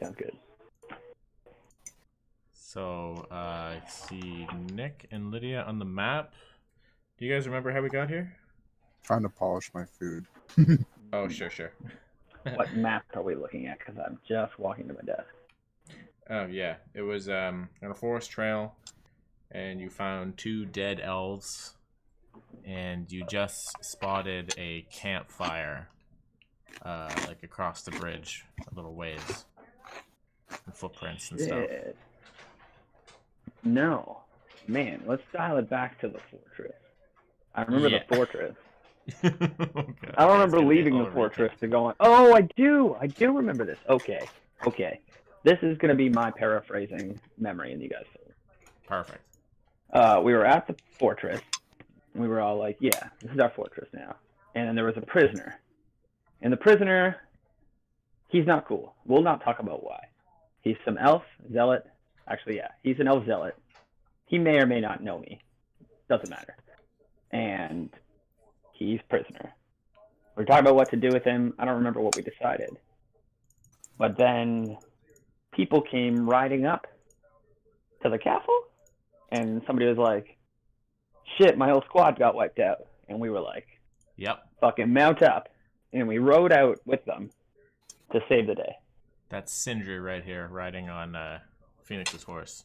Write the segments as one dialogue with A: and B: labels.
A: Sounds good.
B: So, I see Nick and Lydia on the map. Do you guys remember how we got here?
C: Trying to polish my food.
B: Oh, sure.
A: What map are we looking at? Because I'm just walking to my desk.
B: Oh, yeah. It was on a forest trail, and you found 2 dead elves, and you just spotted a campfire, like across the bridge a little ways. And footprints and stuff.
A: Shit. No. Man, let's dial it back to the fortress. I remember the fortress.
B: Okay.
A: I don't remember leaving the fortress to go on. Oh, I do remember this. Okay. This is going to be my paraphrasing memory, and you guys say.
B: Perfect.
A: We were at the fortress. We were all like, yeah, this is our fortress now. And then there was a prisoner. And the prisoner, he's not cool. We'll not talk about why. He's some elf, zealot. Actually, yeah, he's an elf zealot. He may or may not know me. Doesn't matter. And he's prisoner. We're talking about what to do with him. I don't remember what we decided. But then people came riding up to the castle, and somebody was like, shit, my whole squad got wiped out. And we were like,
B: yep,
A: fucking mount up. And we rode out with them to save the day.
B: That's Sindri right here, riding on Phoenix's horse.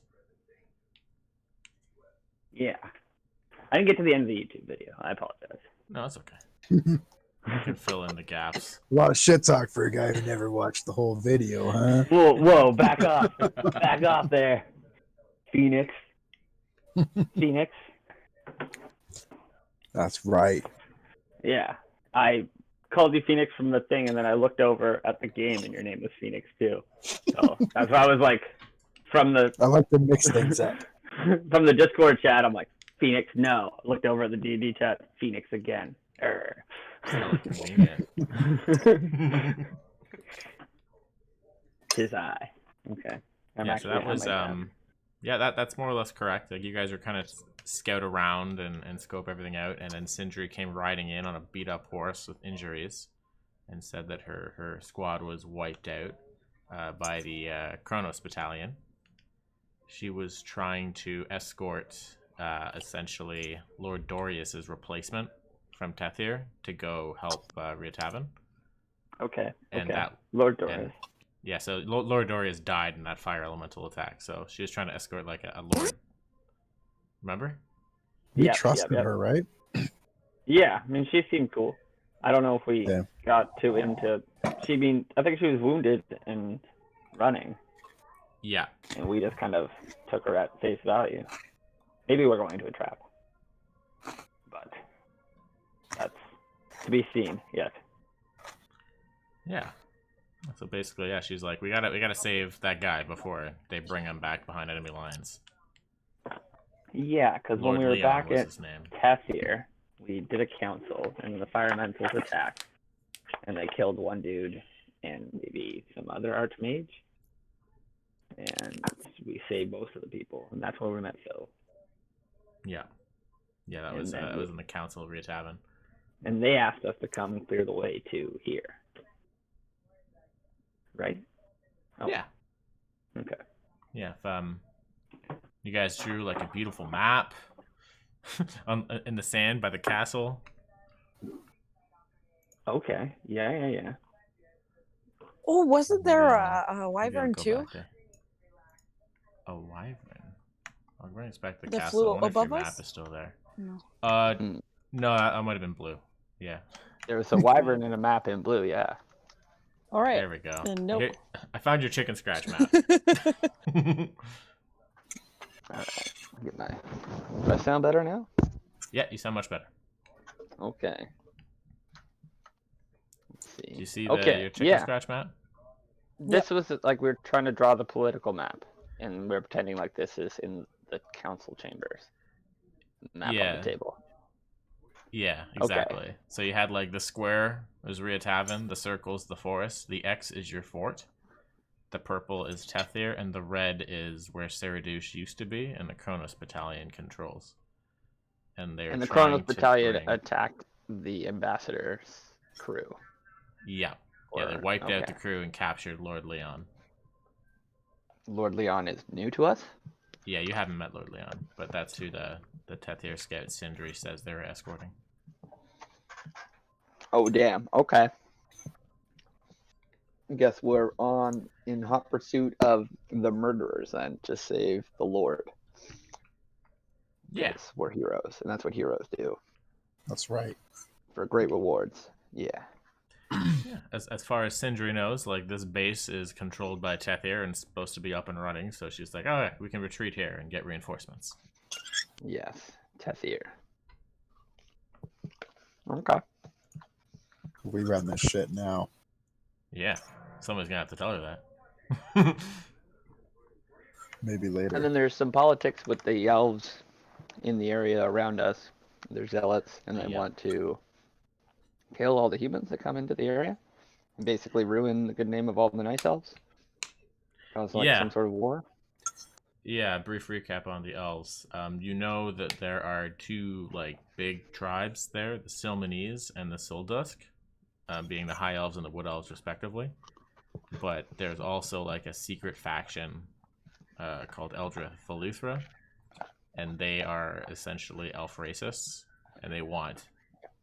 A: Yeah. I didn't get to the end of the YouTube video. I apologize.
B: No, that's okay. You can fill in the gaps.
C: A lot of shit talk for a guy who never watched the whole video, huh?
A: Whoa, back off. Back off there. Phoenix.
C: That's right.
A: Yeah. I called you Phoenix from the thing, and then I looked over at the game, and your name was Phoenix, too. So that's why I was like, from the...
C: I like to mix things up.
A: From the Discord chat, I'm like, Phoenix, no. I looked over at the D&D chat, Phoenix again. Tis I. Okay.
B: So that was that's more or less correct. Like, you guys are kind of scout around and scope everything out, and then Sindri came riding in on a beat up horse with injuries and said that her squad was wiped out by the Kronos battalion. She was trying to escort essentially Lord Dorius's replacement from Tethir to go help Riatavan.
A: Okay.
B: And
A: Lord Dorius.
B: So Lord Dorius died in that fire elemental attack. So she was trying to escort like a lord. Remember?
C: You trusted her, right?
A: Yeah, I mean, she seemed cool. I don't know if we got too into... I think she was wounded and running.
B: Yeah.
A: And we just kind of took her at face value. Maybe we're going into a trap. But that's to be seen yet.
B: Yeah. So basically, yeah, she's like, we gotta save that guy before they bring him back behind enemy lines.
A: Yeah, because when we were back at
B: name.
A: Tethir, we did a council, and the firementals attacked, and they killed one dude and maybe some other archmage, and we saved most of the people, and that's where we met Phil.
B: Yeah, that was in the council of Riatavan.
A: And they asked us to come and clear the way to here. Right? Oh.
B: Yeah.
A: Okay.
B: Yeah, if you guys drew like a beautiful map in the sand by the castle.
A: Okay. Yeah.
D: Oh, wasn't there a wyvern too?
B: A wyvern? I'll bring us back to the
D: that
B: castle.
D: flew
B: I wonder
D: above
B: if your
D: us?
B: map is still there.
D: No.
B: No, that might have been blue. Yeah.
E: There was a wyvern in a map in blue, yeah.
D: All right.
B: There we go.
D: Then nope.
B: Here, I found your chicken scratch map.
E: Alright. Do I sound better now?
B: Yeah, you sound much better.
E: Okay. Let's see.
B: Do you see your chicken scratch map?
E: This was like we were trying to draw the political map, and we we're pretending like this is in the council chambers. Map on the table.
B: Yeah, exactly. Okay. So you had like the square is Riatavan, the circle's the forest, the X is your fort, the purple is Tethir, and the red is where Ceradush used to be, and the Kronos battalion controls. And the
E: Kronos battalion attacked the ambassador's crew.
B: Yeah. They wiped out the crew and captured Lord Leon.
E: Lord Leon is new to us?
B: Yeah, you haven't met Lord Leon, but that's who the Tethier scout Sindri says they're escorting.
E: Oh, damn. Okay. I guess we're in hot pursuit of the murderers then to save the Lord.
B: Yeah.
E: Yes, we're heroes, and that's what heroes do
C: That's right.
E: for great rewards. Yeah.
B: Yeah. As far as Sindri knows, like this base is controlled by Tethier and supposed to be up and running, so she's like, oh, we can retreat here and get reinforcements.
E: Yes. Tethier. Okay.
C: We run this shit now.
B: Yeah. Somebody's gonna have to tell her that.
C: Maybe later.
E: And then there's some politics with the elves in the area around us. They're zealots, and they want to kill all the humans that come into the area and basically ruin the good name of all the nice elves. Cause like some sort of war.
B: Yeah, brief recap on the elves. You know that there are two like big tribes there, the Silmanese and the Sildusk, being the High Elves and the Wood Elves respectively. But there's also like a secret faction called Eldra Thaluthra, and they are essentially elf racists, and they want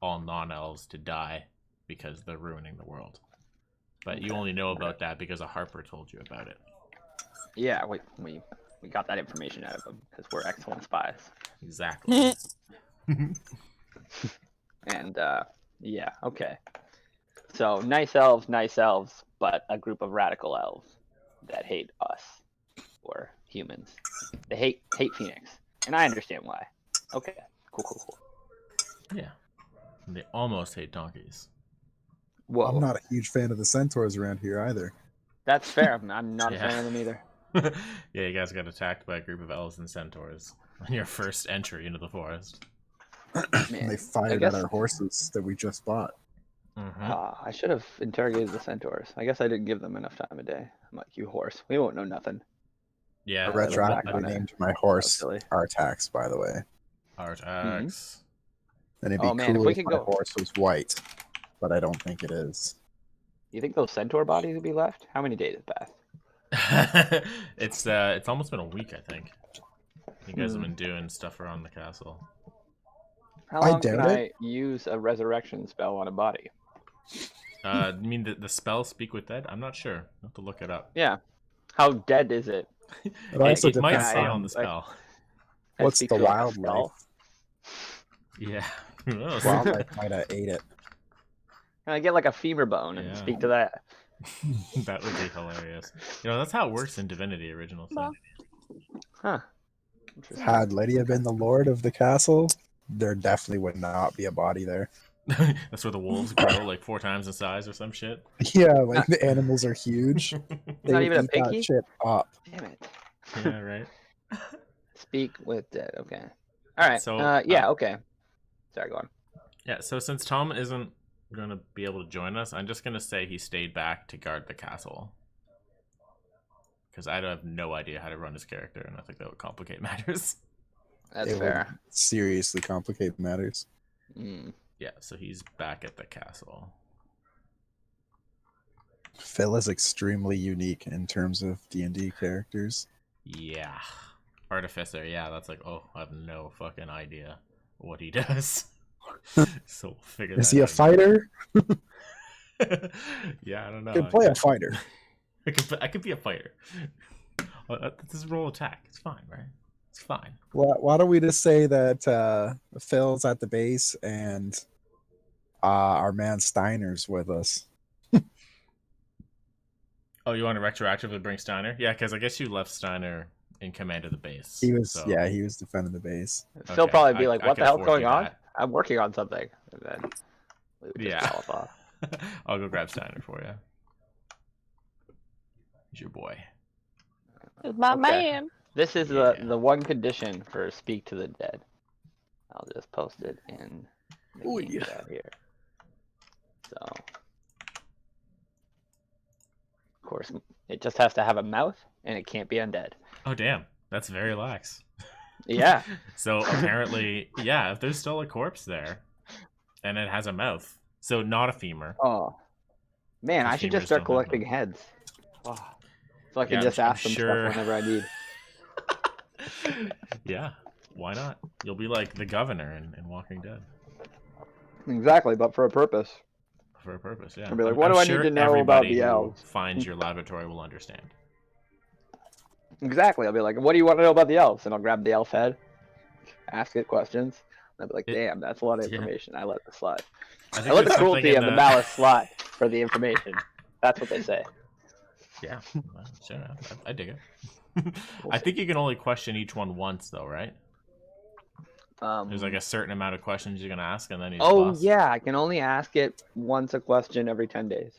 B: all non-elves to die because they're ruining the world. But you only know about that because a Harper told you about it.
E: Yeah, we got that information out of them because we're excellent spies.
B: Exactly.
E: And yeah, okay. So nice elves, but a group of radical elves that hate us or humans. They hate Phoenix, and I understand why. Okay, cool.
B: Yeah. And they almost hate donkeys.
E: Whoa,
C: I'm not a huge fan of the centaurs around here either.
E: that's fair. I'm not a fan of them either.
B: Yeah, you guys got attacked by a group of elves and centaurs on your first entry into the forest.
E: Man,
C: They fired at our horses that we just bought.
E: I should have interrogated the centaurs. I guess I didn't give them enough time of day. I'm like, you horse, we won't know nothing.
B: Yeah.
C: I retroactively named my horse Artax, by the way.
B: Artax.
C: And it'd be cool if my horse was white, but I don't think it is.
E: You think those centaur bodies would be left? How many days have passed?
B: It's almost been a week, I think. You guys have been doing stuff around the castle.
E: How long can I use a resurrection spell on a body?
B: You mean the spell Speak with Dead? I'm not sure. I'll have to look it up.
E: Yeah. How dead is it?
B: It might say on the spell.
C: What's the wildlife?
B: Yeah. Who knows?
C: Wildlife might have ate it.
E: Can I get like a femur bone and speak to that?
B: That would be hilarious. You know, that's how it works in Divinity Original Sin.
E: Huh.
C: Had Lydia been the lord of the castle, there definitely would not be a body there.
B: That's where the wolves grow like 4 times in size or some shit.
C: Yeah, like the animals are huge. They
E: not even a
C: eat
E: pinky?
C: that shit up.
E: Damn it.
B: Yeah, right.
E: Speak with dead. Okay. All right.
B: So,
E: yeah. Okay. Sorry. Go on.
B: Yeah. So since Tom isn't going to be able to join us, I'm just going to say he stayed back to guard the castle. Because I have no idea how to run his character, and I think that would complicate matters.
E: That's fair.
C: Would seriously complicate matters.
B: Yeah, so he's back at the castle.
C: Phil is extremely unique in terms of D&D characters.
B: Yeah. Artificer, yeah, that's like, oh, I have no fucking idea what he does. So we'll figure that out.
C: Is he a fighter?
B: Yeah, I don't know.
C: Can play a fighter.
B: I could be a fighter. This is roll attack. It's fine, right? It's fine.
C: Why don't we just say that Phil's at the base and our man Steiner's with us?
B: Oh, you want to retroactively bring Steiner? Yeah, because I guess you left Steiner in command of the base.
C: He was, yeah, he was defending the base.
E: Phil probably be like, "What the hell's going on? I'm working on something." And then we would just fall off.
B: I'll go grab Steiner for you. He's your boy.
D: It's my man.
E: This is the one condition for Speak to the Dead. I'll just post it in the chat here. So, of course, it just has to have a mouth, and it can't be undead.
B: Oh, damn. That's very lax.
E: Yeah.
B: So, apparently, yeah, if there's still a corpse there, and it has a mouth, so not a femur.
E: Oh. Man, I should just start collecting heads. Oh. So I can
B: Yeah,
E: just
B: I'm
E: ask them
B: sure.
E: stuff whenever I need.
B: Yeah, why not? You'll be like the governor in Walking Dead
E: Exactly, but for a purpose.
B: for a purpose. Yeah,
E: I'll be like,
B: I'm,
E: what
B: I'm
E: do I need
B: sure
E: to know about
B: everybody
E: the
B: who
E: elves?
B: finds your laboratory will understand.
E: Exactly. I'll be like, what do you want to know about the elves? And I'll grab the elf head, ask it questions. And I'll be like, damn, that's a lot of
B: Yeah.
E: information. I let this slide.
B: I
E: I
B: think
E: let the
B: there's something
E: cruelty
B: in
E: and the malice slide for the information. That's what they say.
B: Yeah, well, sure, I dig it.
E: We'll
B: I
E: see.
B: think you can only question each one once, though, right? There's like
E: Um,
B: a certain amount of questions you can ask, and then he's
E: oh,
B: lost.
E: yeah. I can only ask it once a question every 10 days.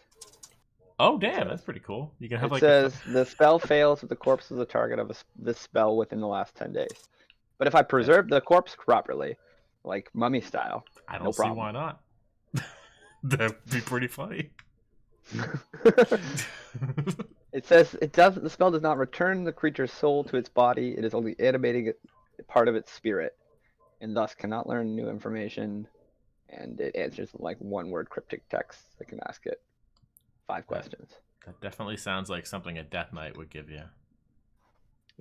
B: Oh, damn,
E: says.
B: that's pretty cool. You can have
E: It
B: like
E: says the spell fails if the corpse is the target of this spell within the last 10 days. But if I preserve the corpse properly, like mummy style,
B: I don't
E: no
B: see
E: problem.
B: why not. That'd be pretty funny.
E: It says the spell does not return the creature's soul to its body. It is only animating part of its spirit, and thus cannot learn new information. And it answers like one-word cryptic text. I can ask it 5 questions.
B: That definitely sounds like something a Death Knight would give you.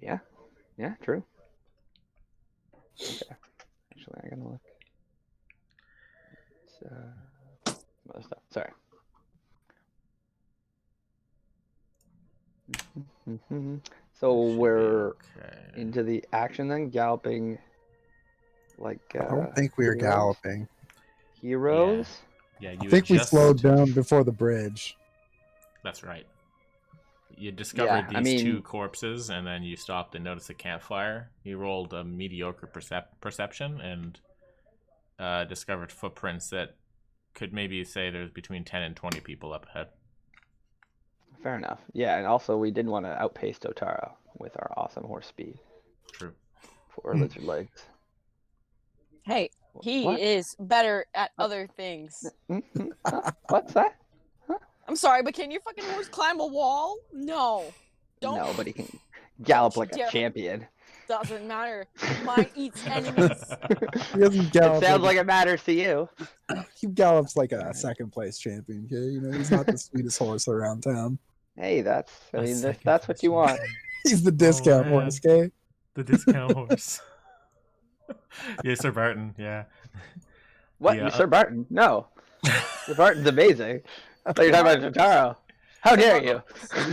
E: Yeah, true. Okay, actually, I'm gonna look. Some other stuff. Sorry. So
B: Should be
E: we're
B: okay.
E: into the action then, galloping like
C: I don't think we were galloping.
E: Heroes?
B: Yeah,
C: I
B: you
C: think we
B: just
C: slowed down before the bridge.
B: That's right. You discovered
E: Yeah, I
B: these two
E: mean-
B: corpses, and then you stopped and noticed a campfire. You rolled a mediocre perception and discovered footprints that could maybe say there's between 10 and 20 people up ahead.
E: Fair enough. Yeah, and also we didn't want to outpace Totaro with our awesome horse speed
B: True.
E: for our lizard legs.
D: Hey, he
E: What?
D: is better at other things.
E: Huh? What's that?
D: I'm sorry, but can your fucking horse climb a wall? No. Don't.
E: No, but he can gallop
D: you
E: like a
D: dare.
E: champion.
D: Doesn't matter. Mine eats enemies.
C: He doesn't gallop.
E: It sounds like it matters to you.
C: He gallops like a second place champion. Okay, you know he's not the sweetest horse around town.
E: Hey, that's
B: A second
E: that's what you want.
C: He's the discount
B: man.
C: horse. Okay.
B: The discount horse. Yeah, Sir Barton, yeah.
E: What?
B: Yeah.
E: Sir Barton? No. Sir Barton's amazing. I thought you were talking about Totaro. How dare you?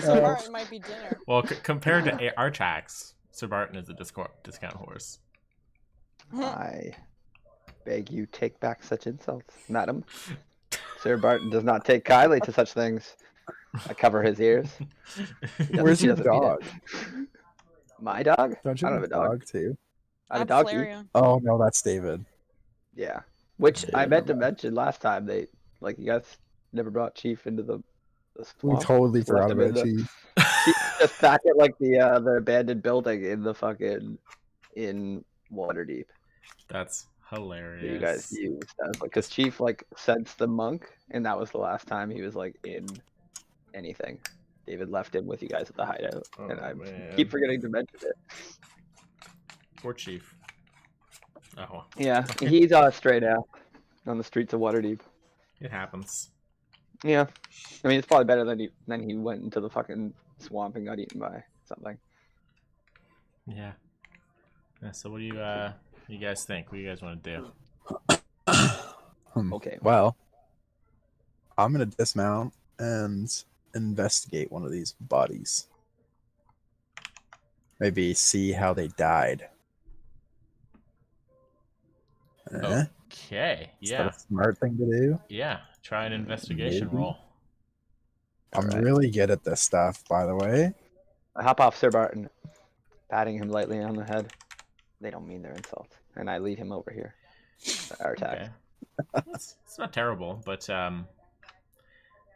D: So Martin might be dinner.
B: Well, compared to Artax, Sir Barton is a discount horse.
E: I beg you take back such insults, madam. Sir Barton does not take kindly to such things. I cover his ears.
C: Where's
E: He
C: your
E: doesn't mean it.
C: dog?
E: My dog?
C: Don't you
E: I don't
C: have
E: have a dog.
C: too?
E: I have a doggy.
D: Flareon.
C: Oh no, that's David.
E: Yeah. Which
C: Yeah,
E: I meant to
C: never
E: mention last time. You guys never brought Chief into the
C: We
E: swamp.
C: totally
E: Left
C: forgot
E: him in
C: about
E: the-
C: Chief.
E: Chief just back at the abandoned building in the fucking in Waterdeep.
B: That's hilarious.
E: That you guys used because Chief sensed the monk, and that was the last time he was in anything. David left him with you guys at the hideout, and I keep forgetting to mention it.
B: Poor Chief. Oh, well.
E: Yeah, he's stray now on the streets of Waterdeep.
B: It happens.
E: Yeah, I mean it's probably better than he went into the fucking swamp and got eaten by something.
B: Yeah. So what do you guys think? What do you guys want to do?
E: Okay.
C: Well, I'm gonna dismount and investigate one of these bodies. Maybe see how they died.
B: Okay.
C: Is that
B: Yeah.
C: a smart thing to do?
B: Yeah. Try an investigation
C: Maybe.
B: roll.
C: I'm
E: Alright.
C: really good at this stuff, by the way.
E: I hop off Sir Barton, patting him lightly on the head. They don't mean their insults, and I lead him over here. Our attack.
B: Okay. It's not terrible, but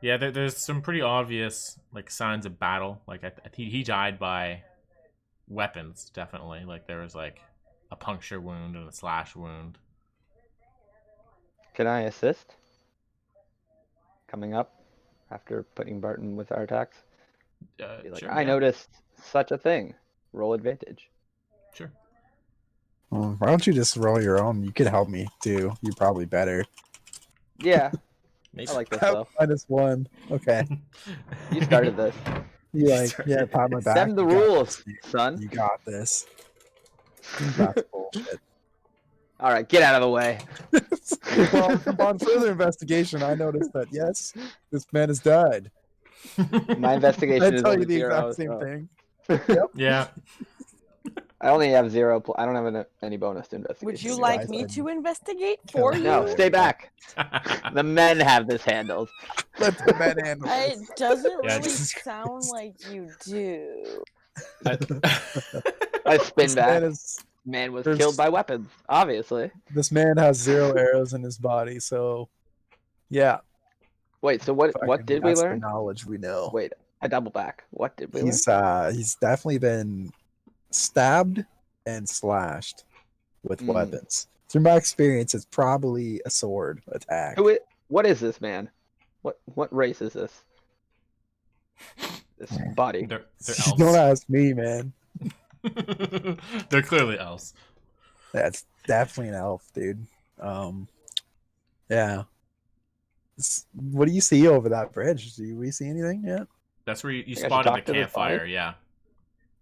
B: yeah, there's some pretty obvious signs of battle. He died by weapons, definitely. There was a puncture wound and a slash wound.
E: Can I assist? Coming up after putting Barton with our attacks. Be
B: Sure,
E: I
B: yeah.
E: noticed such a thing. Roll advantage.
B: Sure.
C: Well, why don't you just roll your own? You could help me too. You're probably better.
E: Yeah,
B: Maybe.
E: I like this though.
C: -1. Okay.
E: You started this.
C: You like, yeah, pat my back.
E: Send the
C: you got
E: rules,
C: this,
E: son.
C: You got this. That's bullshit.
E: All right, get out of the way.
C: Well, upon further investigation, I noticed that yes, this man has died.
E: My investigation
C: I
E: is
C: tell
E: only
C: you the
E: 0.
C: exact same
E: So.
C: thing.
B: Yeah.
E: I only have 0. I don't have any bonus to investigation.
D: Would you
C: This
D: like
C: guy's
D: me
C: been
D: to investigate for
C: killing
D: you?
E: No,
C: me.
E: stay back. The men have this handled.
C: Let the man handle
D: It
C: this.
D: doesn't
B: Yeah,
D: really
C: Jesus
D: sound
C: Christ.
D: like you do.
E: I spin
C: This
E: back.
C: man is.
E: Man was
C: There's-
E: killed by weapons, obviously.
C: This man has 0 arrows in his body, so yeah.
E: Wait, so what
C: fucking-
E: did we
C: that's
E: learn?
C: The knowledge we know.
E: Wait, I double back. What did we learn?
C: He's definitely been stabbed and slashed with weapons. Through my experience, it's probably a sword attack.
E: What is this man? What race is this? This body.
B: They're
C: Don't
B: elves.
C: ask me, man.
B: They're clearly elves.
C: That's definitely an elf, dude. Yeah. What do you see over that bridge? Do we see anything yet?
B: That's where you
E: I should
B: spotted the
E: talk to this
B: campfire,
E: body.
B: yeah.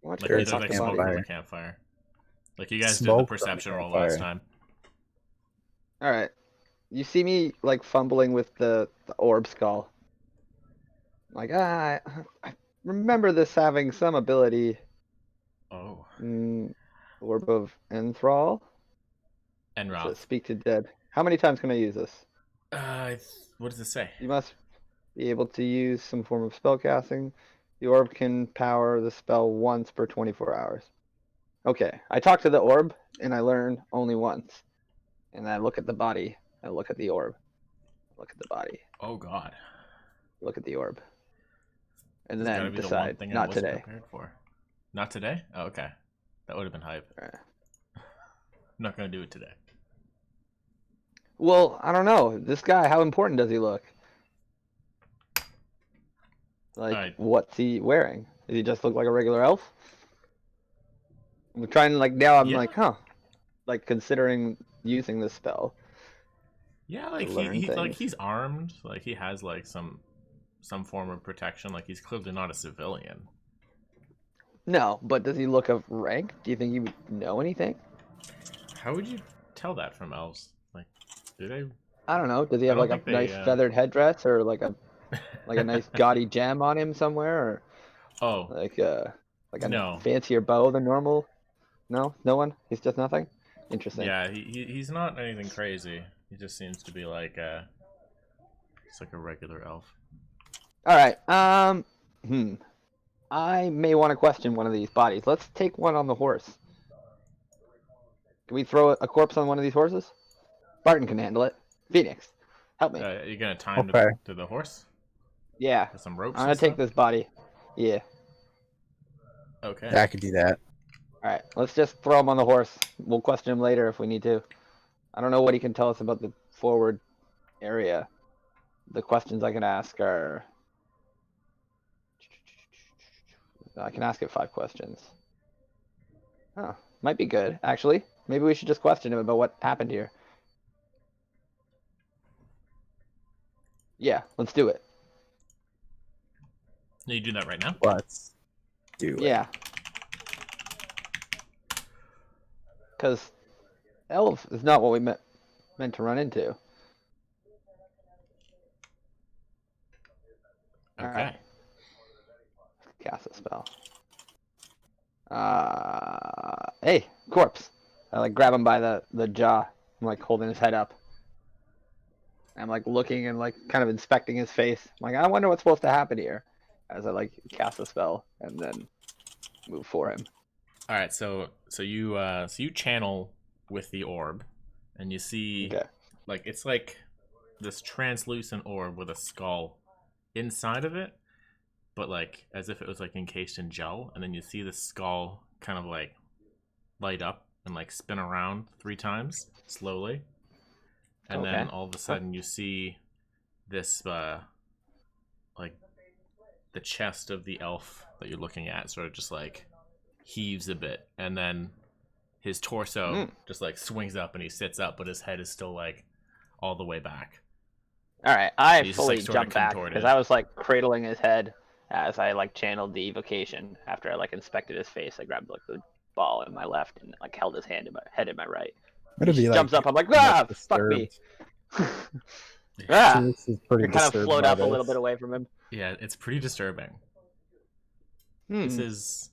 E: What?
B: Like
C: Sure,
B: there's
C: talk
B: like
C: to the
B: smoke from
C: campfire.
B: the campfire. Like you guys did
C: Smoke
B: the
C: from the
B: perception roll
C: campfire.
B: last time.
E: All right. You see me like fumbling with the orb skull. Like I remember this having some ability.
B: Oh.
E: Orb of Enthrall.
B: And
E: So
B: Ralph.
E: speak to dead. How many times can I use this?
B: What does it say?
E: You must be able to use some form of spellcasting. The orb can power the spell once per 24 hours. Okay, I talk to the orb and I learn only once. And I look at the body. I look at the orb. Look at the body.
B: Oh God.
E: Look at the orb. And
B: That's gotta
E: then
B: be the one
E: decide.
B: thing I
E: Not
B: wasn't
E: today.
B: prepared for. Not today? Oh, okay. That would have been hype.
E: Alright.
B: Not gonna do it today.
E: Well, I don't know. This guy, how important does he look? Like,
B: Alright.
E: what's he wearing? Does he just look like a regular elf? I'm trying to, like, now I'm
B: Yeah.
E: like, huh. Like, considering using this spell.
B: Yeah, like
E: learn things.
B: he's armed. Like he has like some form of protection. Like he's clearly not a civilian.
E: No, but does he look of rank? Do you think he would know anything?
B: How would you tell that from elves? Like, do they?
E: I don't know. Does he
B: I
E: have
B: don't
E: like a
B: think they,
E: nice feathered headdress or like a nice gaudy gem on him somewhere, or
B: Oh,
E: like a
B: No.
E: fancier bow than normal? No, no one. He's just nothing. Interesting.
B: yeah. He's not anything crazy. He just seems to be like it's like a regular elf.
E: All right. I may want to question one of these bodies. Let's take one on the horse. Can we throw a corpse on one of these horses? Barton can handle it. Phoenix, help me.
B: You're gonna tie him
C: Okay.
B: to the horse
E: Yeah,
B: with some ropes.
E: I'm gonna take this body. Yeah.
B: Okay.
C: Yeah, I could do that.
E: All right. Let's just throw him on the horse. We'll question him later if we need to. I don't know what he can tell us about the forward area. The questions I can ask are... I can ask it 5 questions. Oh, might be good, actually. Maybe we should just question him about what happened here. Yeah, let's do it.
B: You do that right now.
C: Let's do it.
E: Yeah. Because Elves is not what we meant to run into.
B: Okay.
E: Alright. Cast a spell. Hey, corpse. I like grab him by the jaw. I'm like holding his head up. I'm like looking and like kind of inspecting his face. I'm like, I wonder what's supposed to happen here. As I like cast a spell and then move for him.
B: All right. So you channel with the orb, and you see
E: Okay.
B: like it's like this translucent orb with a skull inside of it, but like as if it was like encased in gel, and then you see the skull kind of like light up and like spin around 3 times slowly, and then
E: Okay.
B: all of a sudden you see this like the chest of the elf that you're looking at sort of just like heaves a bit, and then his torso just like swings up and he sits up, but his head is still like all the way back.
E: All right, I
B: He's just,
E: fully
B: like, sorta
E: jumped back
B: contorted.
E: because I was like cradling his head As I like channeled the evocation after I like inspected his face, I grabbed like the ball in my left and like held his hand in my head in my right.
C: I'm gonna
E: He
C: be
E: jumps
C: like
E: up. I'm like, ah, fuck me.
C: disturbed.
E: Ah,
C: Felix is pretty
E: I kind of
C: disturbed
E: float
C: by
E: up a little
C: this.
E: bit away from him.
B: Yeah, it's pretty disturbing.
E: Hmm.
B: This is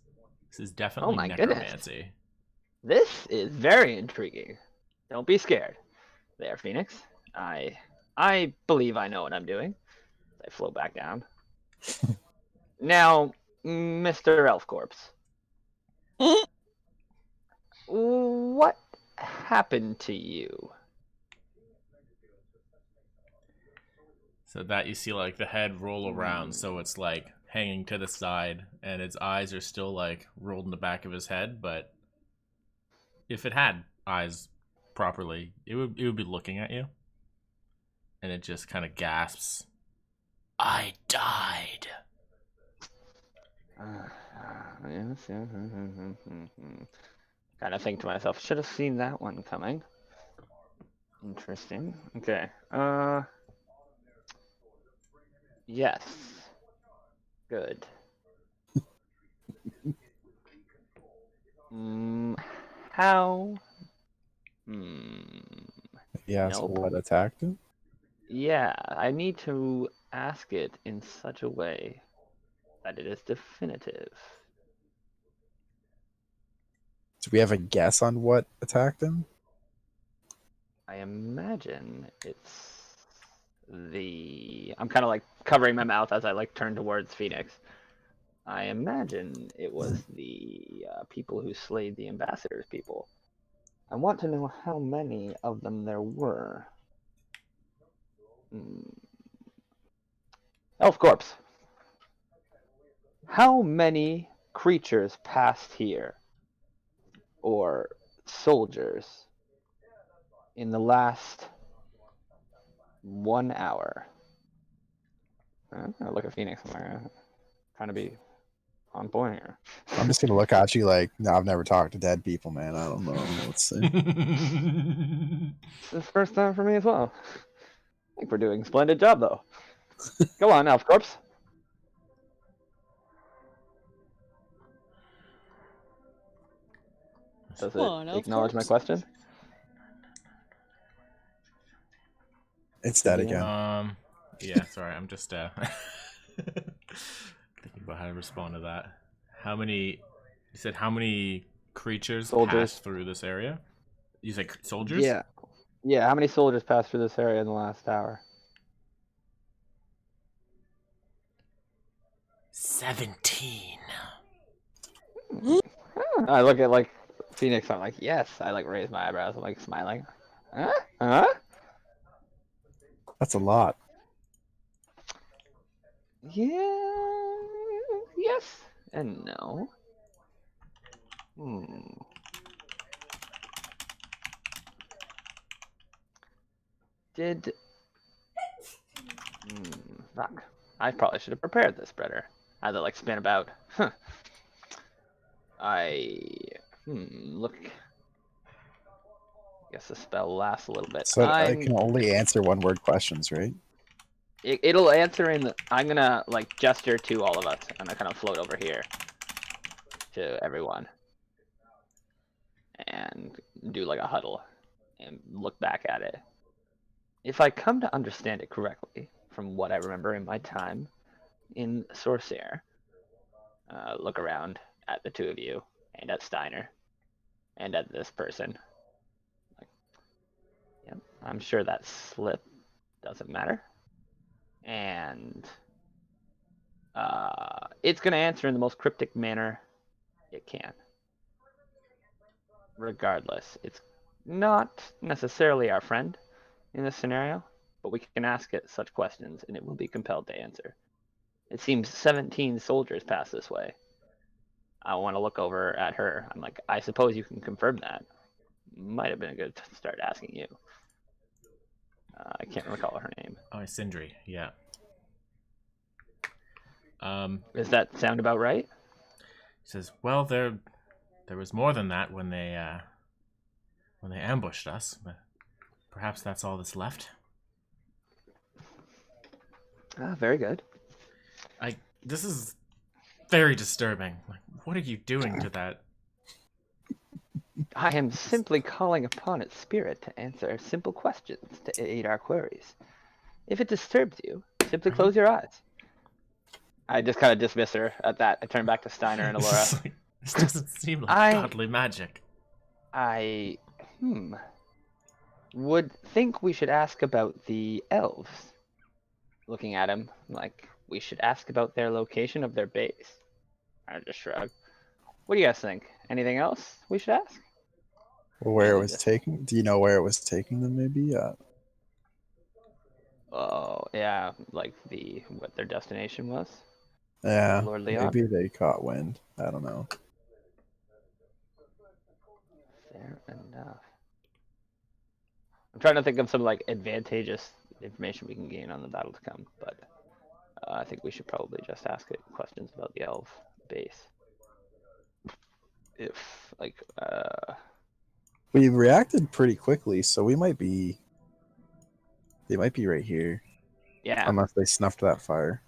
E: Oh
B: definitely
E: my goodness.
B: necromancy.
E: This is very intriguing. Don't be scared. There, Phoenix. I believe I know what I'm doing. I float back down. Now, Mr. Elf Corpse, what happened to you?
B: So that you see like the head roll around, so it's like hanging to the side, and its eyes are still like rolled in the back of his head. But if it had eyes properly, it would be looking at you, and it just kind of gasps. I died.
E: Yes. Kind of think to myself, should have seen that one coming. Interesting. Okay. Yes. Good. How?
C: Yes,
E: Nope.
C: what attacked him?
E: Yeah, I need to ask it in such a way that it is definitive.
C: Do we have a guess on what attacked him?
E: I imagine it's the. I'm kind of like covering my mouth as I like turn towards Phoenix. I imagine it was the people who slayed the ambassador's people. I want to know how many of them there were. Elf Corpse. How many creatures passed here, or soldiers, in the last 1 hour? I'm gonna look at Phoenix. I'm trying to be on point here.
C: I'm just gonna look at you like, no, I've never talked to dead people, man. I don't know. Let's see.
E: This is the first time for me as well. I think we're doing a splendid job, though. Go on, Elf Corpse. Does
D: Come on,
E: it
D: Elf
E: acknowledge my
D: Corpse.
E: question?
C: It's dead
E: Yeah.
C: again.
B: Yeah, sorry, I'm just thinking about how to respond to that. How many? You said how many creatures
E: Soldiers.
B: passed through this area? You said soldiers?
E: Yeah. Yeah, how many soldiers passed through this area in the last hour?
B: 17.
E: I look at like Phoenix. I'm like, yes. I like raise my eyebrows. I'm like smiling. Huh? Huh?
C: That's a lot.
E: Yeah. Yes and no. Did. Fuck. I probably should have prepared this better. I had to like spin about. Look. I guess the spell lasts a little bit.
C: So I can only answer one-word questions, right?
E: It'll answer in the. I'm gonna like gesture to all of us. I'm gonna kind of float over here to everyone and do like a huddle and look back at it. If I come to understand it correctly, from what I remember in my time in Sorcerer, look around at the two of you and at Steiner and at this person. Like, yep, I'm sure that slip doesn't matter. And it's going to answer in the most cryptic manner it can. Regardless, it's not necessarily our friend in this scenario, but we can ask it such questions and it will be compelled to answer. It seems 17 soldiers passed this way. I want to look over at her. I'm like, I suppose you can confirm that. Might have been a good start asking you. I can't recall her name.
B: Oh, Sindri, yeah.
E: Does that sound about right?
B: He says, well, there was more than that when they ambushed us, but perhaps that's all that's left.
E: Very good.
B: This is very disturbing. Like, what are you doing to that?
E: I am simply calling upon its spirit to answer simple questions to aid our queries. If it disturbs you, simply close your eyes. I just kind of dismiss her at that. I turn back to Steiner and Alora.
B: This doesn't seem like
E: I-
B: godly magic.
E: I would think we should ask about the elves. Looking at him, like, we should ask about their location of their base. I just shrug. What do you guys think? Anything else we should ask?
C: Where it was taking? Do you know where it was taking them? Maybe.
E: Oh, yeah, like what their destination was?
C: Yeah.
E: Lord Leon?
C: Maybe they caught wind. I don't know.
E: Fair enough. I'm trying to think of some like advantageous information we can gain on the battle to come, but I think we should probably just ask it questions about the elf base. If like
C: We reacted pretty quickly, so we might be. They might be right here,
E: yeah,
C: unless they snuffed that fire.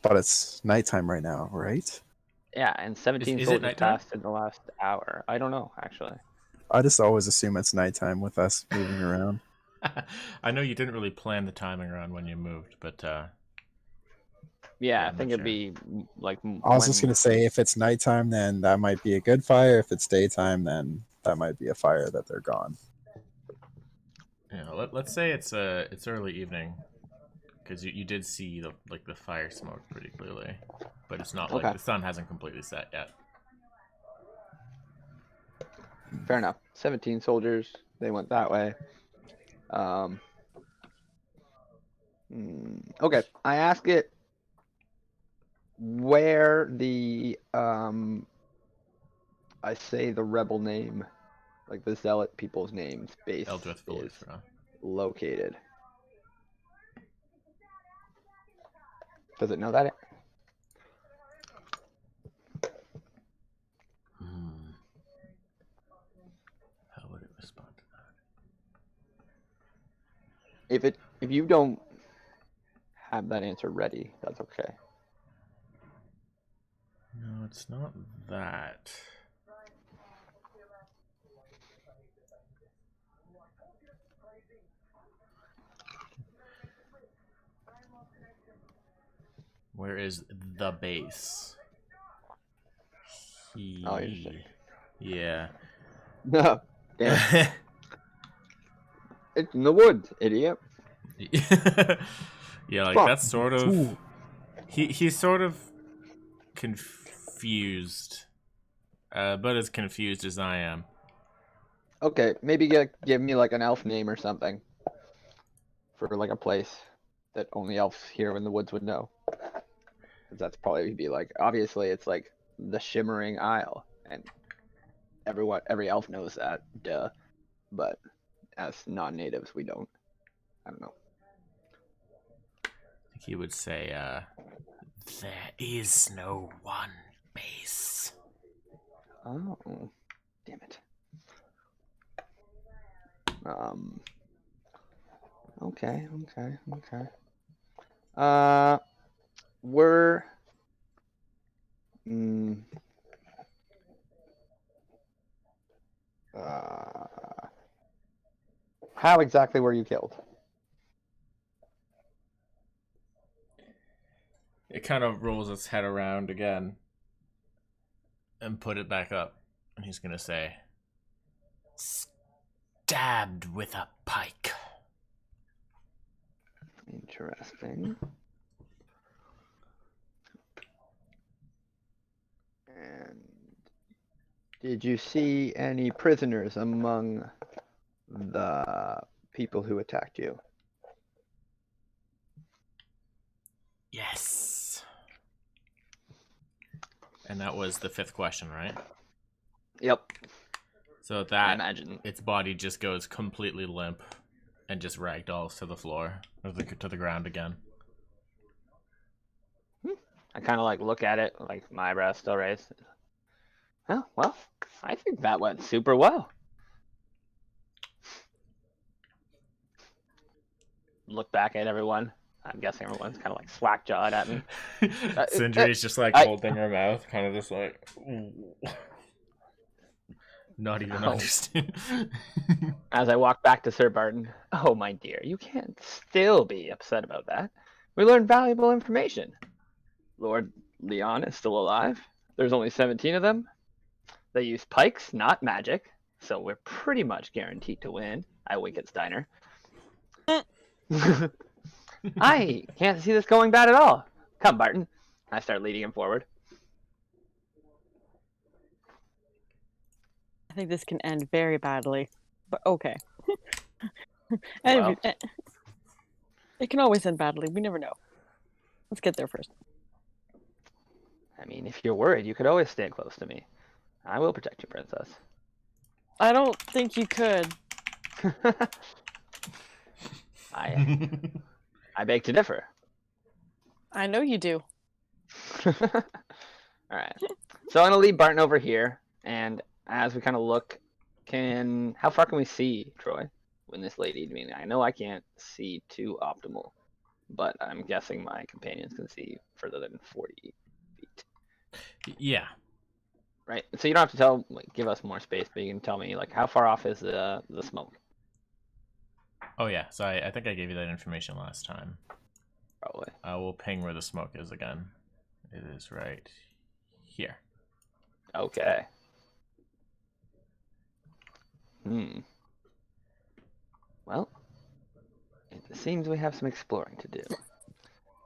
C: But it's nighttime right now, right?
E: yeah, and 17
B: Is it
E: soldiers
B: nighttime?
E: passed in the last hour. I don't know actually.
C: I just always assume it's nighttime with us moving around.
B: I know you didn't really plan the timing around when you moved, but
E: Yeah,
B: I'm
E: I think
B: not
E: it'd be like.
C: I was just gonna say, if it's nighttime, then that might be a good fire. If it's daytime, then that might be a fire that they're gone.
B: let's say it's early evening, because you did see the fire smoke pretty clearly, but it's not like
E: Okay.
B: the sun hasn't completely set yet.
E: Fair enough. 17 soldiers. They went that way. Okay. I ask it where the I say the rebel name, like the zealot people's names base
B: Eldrith
E: is
B: Village, bro.
E: located. Does it know that?
B: How would it respond to that?
E: If you don't have that answer ready, that's okay.
B: No, it's not that. Where is the base?
E: Oh, you're saying.
B: Yeah.
E: No. Damn. It's in the woods, idiot.
B: Yeah, like
E: Fuck.
B: that's sort of.
C: Ooh.
B: He's sort of confused, but as confused as I am.
E: Okay, maybe give me like an elf name or something for like a place that only elves here in the woods would know. 'Cause that's probably be like, obviously it's like the Shimmering Isle, and every elf knows that, duh. But as non-natives, we don't. I don't know.
B: I think he would say, there is no one base.
E: Oh, damn it. Okay. We're. How exactly were you killed?
B: It kind of rolls its head around again and put it back up. And he's gonna say, stabbed with a pike.
E: Interesting. And did you see any prisoners among the people who attacked you?
B: Yes. And that was the 5th question, right?
E: Yep.
B: So
E: I
B: that
E: imagine.
B: its body just goes completely limp and just ragdolls to the floor, or to the ground again.
E: I kind of like look at it, like my eyebrows still raised. Oh, well, I think that went super well. Look back at everyone. I'm guessing everyone's kind of like slack jawed at me.
B: Sindri's just like
E: I-
B: holding her mouth, kind of just like. Not even
E: Oh.
B: understand.
E: As I walk back to Sir Barton, oh my dear, you can't still be upset about that. We learned valuable information. Lord Leon is still alive. There's only 17 of them. They use pikes, not magic, so we're pretty much guaranteed to win. I wink at Steiner. I can't see this going bad at all. Come, Barton. I start leading him forward.
D: I think this can end very badly, but okay.
E: Well.
D: It can always end badly. We never know. Let's get there first.
E: I mean, if you're worried, you could always stay close to me. I will protect you, Princess.
D: I don't think you could.
E: I beg to differ.
D: I know you do.
E: All right. So I'm gonna leave Barton over here, and as we kind of look, how far can we see Troy when this lady? I mean, I know I can't see too optimal, but I'm guessing my companions can see further than 40 feet.
B: Yeah.
E: Right. So you don't have to give us more space, but you can tell me how far off is the smoke?
B: Oh yeah. So I think I gave you that information last time.
E: Probably.
B: I will ping where the smoke is again. It is right here.
E: Okay. Well, it seems we have some exploring to do.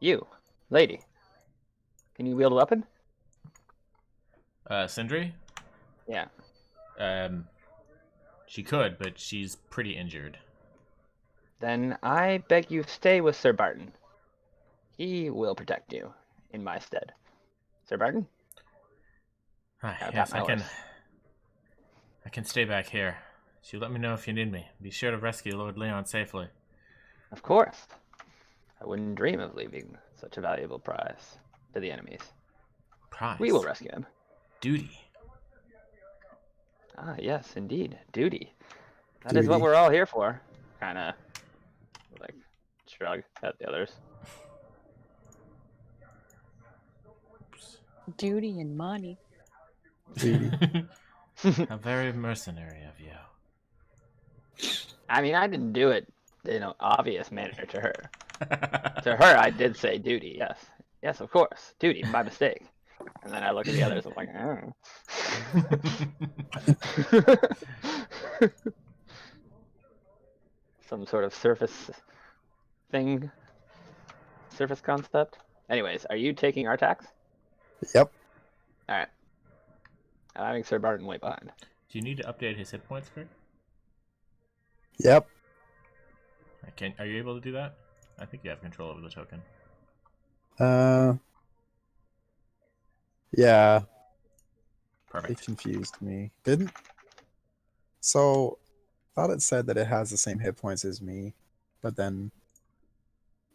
E: You, lady, can you wield a weapon?
B: Sindri?
E: Yeah.
B: She could, but she's pretty injured.
E: Then I beg you stay with Sir Barton. He will protect you in my stead. Sir Barton?
B: Yes, I can stay back here. So you let me know if you need me. Be sure to rescue Lord Leon safely.
E: Of course. I wouldn't dream of leaving such a valuable prize to the enemies.
B: Prize?
E: We will rescue him.
B: Duty.
E: Ah, yes, indeed. Duty. That
C: Duty.
E: is what we're all here for. Kind of, shrug at the others.
D: Duty and money.
C: Duty.
B: How very mercenary of you.
E: I mean, I didn't do it in an obvious manner to her. To her, I did say duty, yes. Yes, of course. Duty, by mistake. And then I look at the others, I'm like, oh. Some sort of surface thing? Surface concept? Anyways, are you taking Artax?
C: Yep.
E: Alright. I'm having Sir Barton way behind.
B: Do you need to update his hit points, Greg?
C: Yep.
B: Are you able to do that? I think you have control over the token.
C: Yeah. It
B: Perfect.
C: confused me. Didn't. So, thought it said that it has the same hit points as me, but then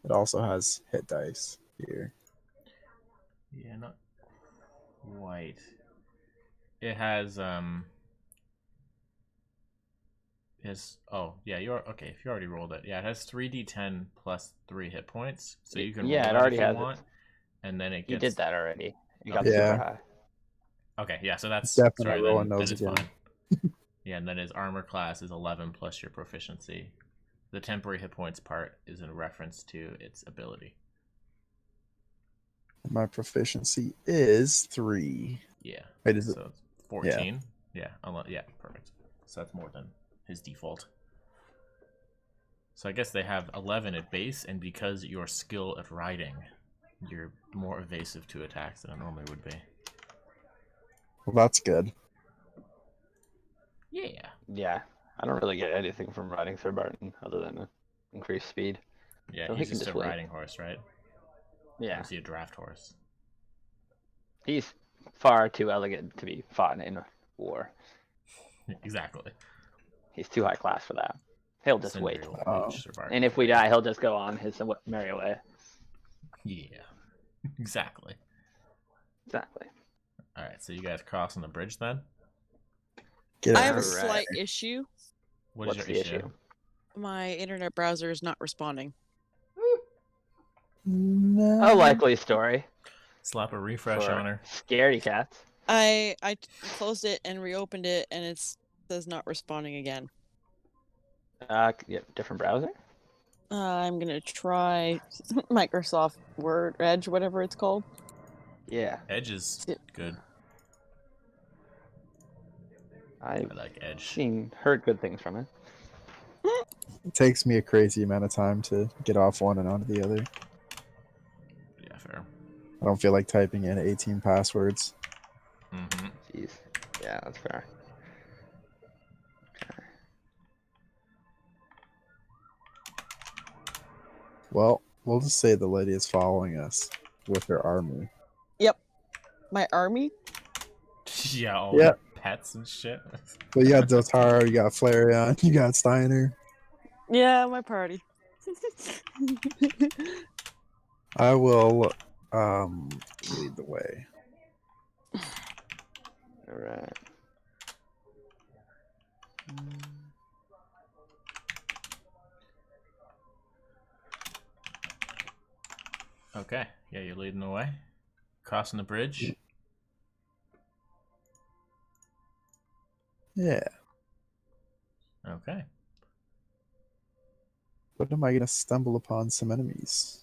C: it also has hit dice here.
B: Yeah, not quite. It has oh yeah, you're okay. If you already rolled it, yeah, it has 3d10 plus 3 hit points, so you can roll
E: Yeah, it
B: that
E: already
B: if you
E: has
B: want, and then it
E: You
B: gets.
E: did that already. You got
B: Okay.
C: Yeah.
E: super high.
B: Okay, yeah, so that's
C: Definitely
B: sorry.
C: rolling
B: Then
C: those
B: is
C: again.
B: fine. Yeah, and then his armor class is 11 plus your proficiency. The temporary hit points part is in reference to its ability.
C: My proficiency is 3.
B: Yeah.
C: Wait, is it?
B: So it's 14. Yeah. Yeah, perfect. So that's more than his default. So I guess they have 11 at base, and because your skill at riding, you're more evasive to attacks than it normally would be.
C: Well, that's good.
B: Yeah.
E: Yeah, I don't really get anything from riding Sir Barton other than increased speed.
B: Yeah,
E: So he
B: he's
E: can
B: just a
E: just wait.
B: riding horse, right?
E: Yeah,
B: Is he a draft horse?
E: he's far too elegant to be fought in war.
B: Exactly.
E: He's too high class for that. He'll just
B: Sindri
E: wait.
B: will
C: Oh.
B: coach Sir Barton
E: And if we
B: through.
E: die, he'll just go on his merry way.
B: Yeah. Exactly.
E: Exactly.
B: All right, so you guys crossing the bridge then?
C: Get
D: I
C: out
D: have a
C: of here.
E: Alright.
D: slight issue.
B: What is
E: What's
B: your
E: the issue?
D: My internet browser is not responding.
C: No.
E: A likely story
B: Slap a refresh
E: for
B: on her.
E: scaredy cats.
D: I closed it and reopened it, and it says not responding again.
E: Yeah, different browser.
D: I'm gonna try Microsoft Word, Edge, whatever it's called.
E: Yeah,
B: Edge is good.
E: I've
B: I like Edge.
E: heard good things from it.
C: It takes me a crazy amount of time to get off one and onto the other.
B: Yeah, fair.
C: I don't feel like typing in 18 passwords.
B: Mm-hmm.
E: Jeez. Yeah, that's fair.
C: Well, we'll just say the lady is following us with her army.
D: Yep. My army?
B: Yeah, all
C: Yeah.
B: the pets and shit.
C: Well, you got Dotaro, you got Flareon, you got Steiner.
D: Yeah, my party.
C: I will lead the way.
E: All right.
B: Okay. Yeah, you're leading the way. Crossing the bridge.
C: Yeah.
B: Okay.
C: But am I gonna stumble upon some enemies?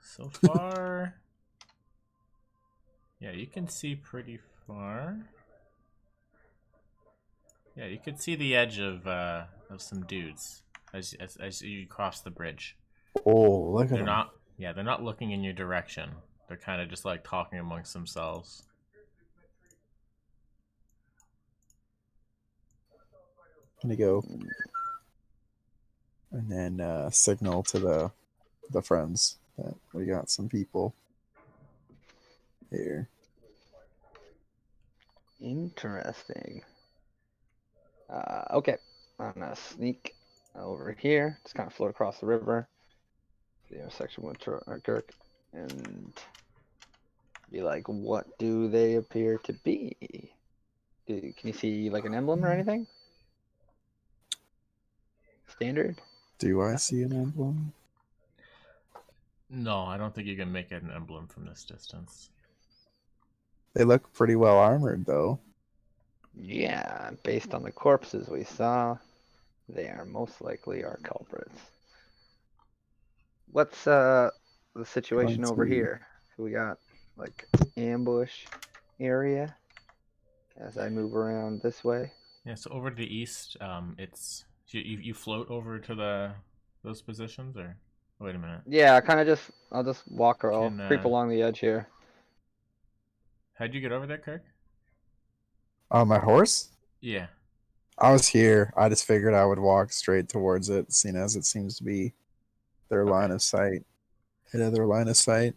B: So far, yeah, you can see pretty far. Yeah, you can see the edge of some dudes as you cross the bridge.
C: Oh, look at
B: They're
C: them.
B: not, yeah, they're not looking in your direction. They're kind of just like talking amongst themselves.
C: Gonna go and then signal to the friends that we got some people here.
E: Interesting. Okay. I'm gonna sneak over here. Just kind of float across the river. The intersection with Kirk, and be like, what do they appear to be? Can you see like an emblem or anything? Standard?
C: Do I see an emblem?
B: No, I don't think you can make it an emblem from this distance.
C: They look pretty well armored, though.
E: Yeah, based on the corpses we saw, they are most likely our culprits. What's the situation over
C: Going to-
E: here? So we got like ambush area as I move around this way.
B: Yeah, so over to the east, it's you float over to those positions, or wait a minute.
E: Yeah, I'll just walk or I'll
B: Can,
E: creep along the edge here.
B: How'd you get over there, Kirk?
C: My horse?
B: Yeah.
C: I was here. I just figured I would walk straight towards it, seeing as it seems to be their line
B: Okay.
C: of sight. Hit other line of sight.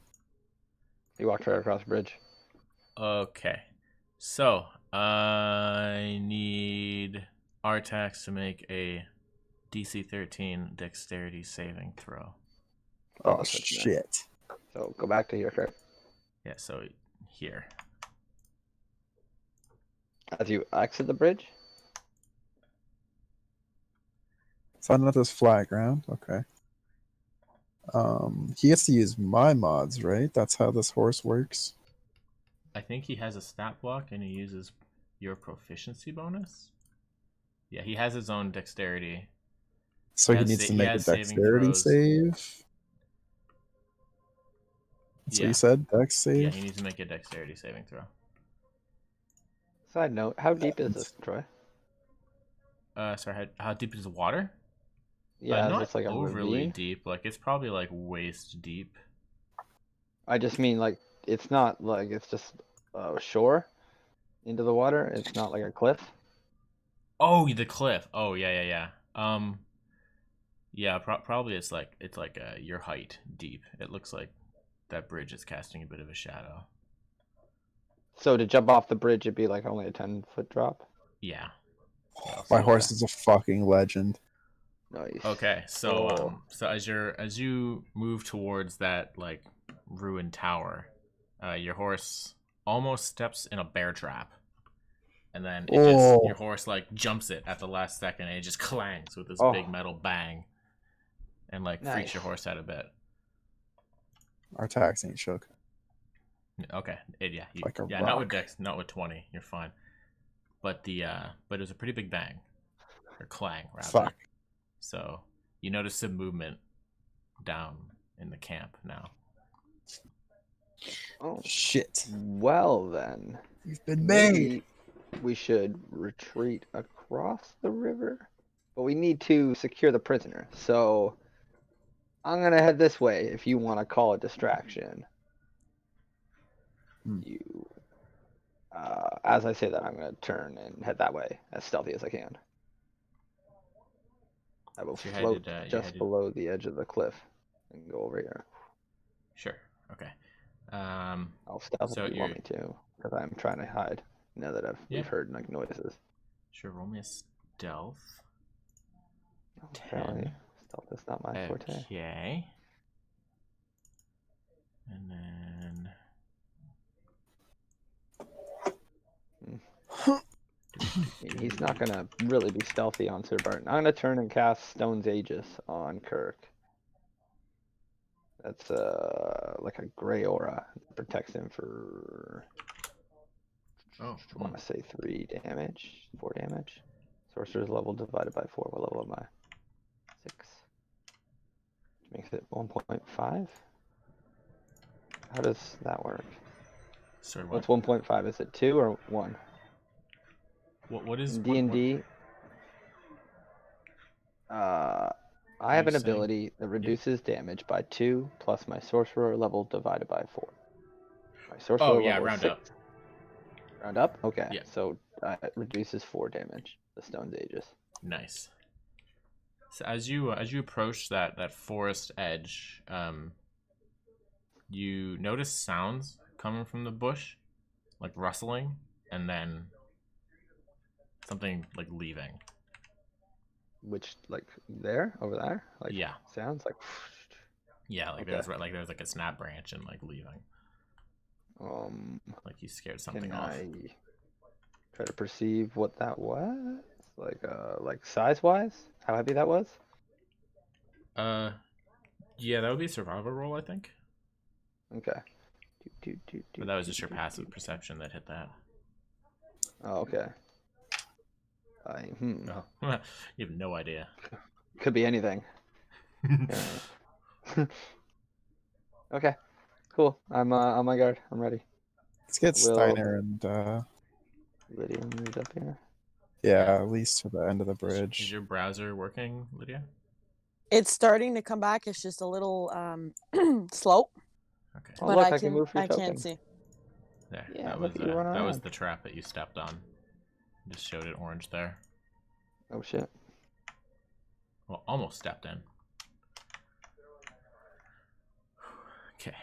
E: You walked right across the bridge.
B: Okay. So I need Artax to make a DC 13 Dexterity saving throw.
C: Oh,
E: that's nice.
C: shit.
E: So go back to here, Kurt.
B: Yeah. So here.
E: As you exit the bridge.
C: So not this flat ground. Okay. He gets to use my mods, right? That's how this horse works.
B: I think he has a stat block and he uses your proficiency bonus. Yeah, he has his own dexterity.
C: So he
B: has
C: needs
B: sa-
C: to
B: he
C: make a
B: has saving
C: dexterity
B: throws.
C: save. That's what
B: Yeah.
C: you said? Dex
B: Yeah,
C: save?
B: he needs to make a dexterity saving throw.
E: Side note, how deep is this, Troy?
B: Sorry, how deep is the water?
E: Yeah,
B: Not
E: is this like a
B: overly
E: ravine?
B: deep. Like it's probably like waist deep.
E: I just mean like it's not like it's just shore into the water. It's not like a cliff.
B: Oh, the cliff. Oh, yeah. Yeah, probably it's like your height deep. It looks like that bridge is casting a bit of a shadow.
E: So to jump off the bridge, it'd be like only a 10-foot drop.
B: Yeah.
C: My horse is a fucking legend.
E: Nice.
B: Okay, so
E: Oh.
B: so as you move towards that like ruined tower, your horse almost steps in a bear trap, and then your horse like jumps it at the last second, and it just clangs with this big metal bang, and like freaks your
E: Nice.
B: horse out a bit.
C: Our attacks ain't shook.
B: Okay. Yeah.
C: Like a
B: not with
C: rock.
B: Dex, not with 20. You're fine. But but it was a pretty big bang, or clang rather.
C: Fuck.
B: So you notice some movement down in the camp now.
E: Oh,
C: Shit.
E: well then.
C: You've been made.
E: Maybe we should retreat across the river. But we need to secure the prisoner. So I'm gonna head this way if you want to call it distraction.
C: Hmm.
E: You as I say that, I'm gonna turn and head that way as stealthy as I can. I will
B: So
E: float just below the edge of the cliff and go over here.
B: Sure. Okay.
E: I'll stealth
B: So
E: if you want me to, because I'm trying to hide now that we've heard like noises.
B: Sure. Roll me a stealth.
E: Oh, apparently, stealth is not my forte.
B: Okay. And then.
E: He's not gonna really be stealthy on Sir Barton. I'm gonna turn and cast Stone's Aegis on Kirk. That's like a gray aura. It protects him for
B: Oh.
E: I want to say 3 damage, 4 damage. Sorcerer's level divided by 4. What level am I? 6. Which makes it 1.5. How does that work?
B: Sorry,
E: What's
B: what?
E: 1.5? Is it 2 or 1?
B: What is
E: In D&D, I have an ability that reduces damage by 2 plus my sorcerer level divided by 4. My sorcerer level is
B: round
E: 6.
B: up.
E: Round up? Okay.
B: Yeah.
E: So it reduces 4 damage. The Stone's Aegis.
B: Nice. So as you approach that forest edge, you notice sounds coming from the bush, like rustling, and then something like leaving.
E: Which, like, there? Over there? Like,
B: Yeah.
E: sounds like...
B: Yeah, like
E: Okay.
B: there's like a snap branch and like leaving. Like you scared something
E: Can
B: off.
E: I try to perceive what that was? Like size-wise? How heavy that was?
B: Yeah, that would be a survival roll, I think.
E: Okay.
B: But that was just your passive perception that hit that.
E: Oh, okay.
B: Oh, you have no idea.
E: Could be anything. Okay. Cool. I'm on my guard. I'm ready.
C: Let's get
E: Will-
C: Steiner and
E: Lydia moved up here.
C: yeah, at least to the end of the
B: Is
C: bridge.
B: your browser working, Lydia?
D: It's starting to come back. It's just a little slow,
B: Okay.
E: Oh,
D: but
E: look,
D: I
E: I can move your
D: I can't
E: token.
D: see.
B: There.
E: Yeah,
B: that
E: look
B: was
E: at you run
B: that was
E: around.
B: the trap that you stepped on. Just showed it orange there.
E: Oh shit.
B: Well, almost stepped in. Okay.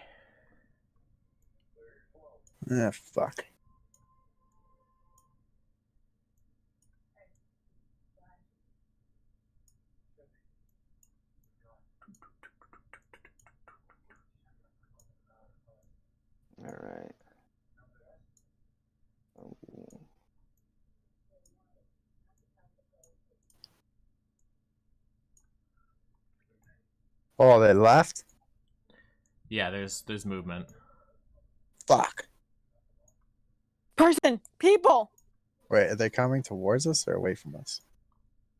C: Ah, fuck.
E: All right. Oh.
C: Oh, they left?
B: Yeah, there's movement.
C: Fuck.
D: Person, people.
C: Wait, are they coming towards us or away from us?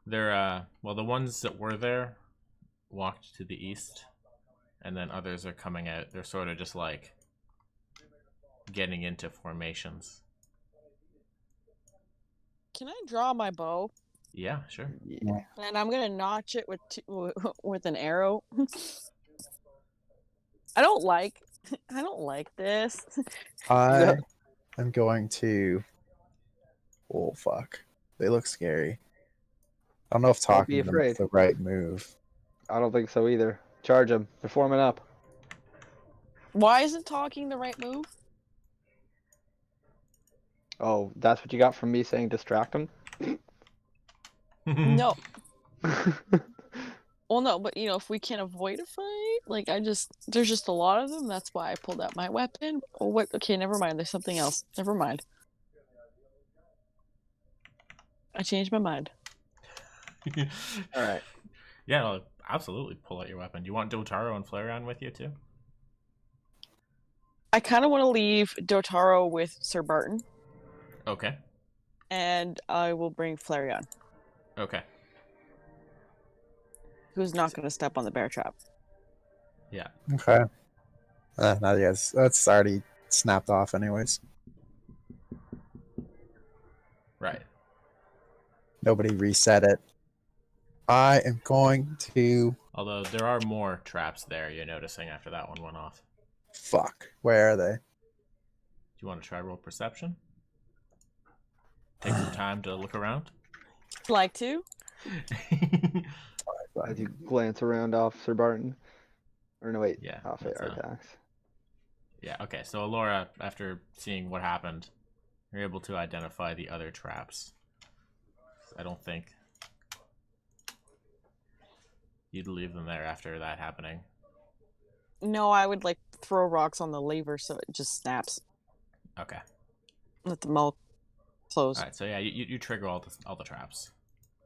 B: They're well, the ones that were there walked to the east, and then others are coming out. They're sort of just like getting into formations.
D: Can I draw my bow?
B: Yeah, sure.
E: Yeah.
D: And I'm gonna notch it with an arrow. I don't like this.
C: I am going to. Oh fuck! They look scary. I don't know if
E: Don't be
C: talking to them is
E: afraid.
C: the right move.
E: I don't think so either. Charge them. They're forming up.
D: Why isn't talking the right move?
E: Oh, that's what you got from me saying distract them?
D: No. Well, no, but if we can't avoid a fight, like there's just a lot of them. That's why I pulled out my weapon. Oh, what? Okay, never mind. There's something else. Never mind. I changed my mind.
E: All right.
B: Yeah, I'll absolutely pull out your weapon. Do you want Dotaro and Flareon with you too?
D: I kind of want to leave Dotaro with Sir Barton,
B: Okay.
D: and I will bring Flareon,
B: Okay.
D: who's not going to step on the bear trap.
B: Yeah.
C: Okay. Not yes. That's already snapped off, anyways.
B: Right.
C: Nobody reset it. I am going to.
B: Although there are more traps there, you're noticing after that one went off.
C: Fuck. Where are they?
B: Do you want to try roll perception? Take some time to look around.
D: Like to?
E: As you glance around off Sir Barton. Or no, wait.
B: Yeah,
E: Off
B: that's,
E: Artax.
B: Yeah, okay. So Alora, after seeing what happened, you're able to identify the other traps. I don't think you'd leave them there after that happening.
D: No, I would like throw rocks on the lever so it just snaps.
B: Okay.
D: Let them all close.
B: All right. So yeah, you trigger all the traps.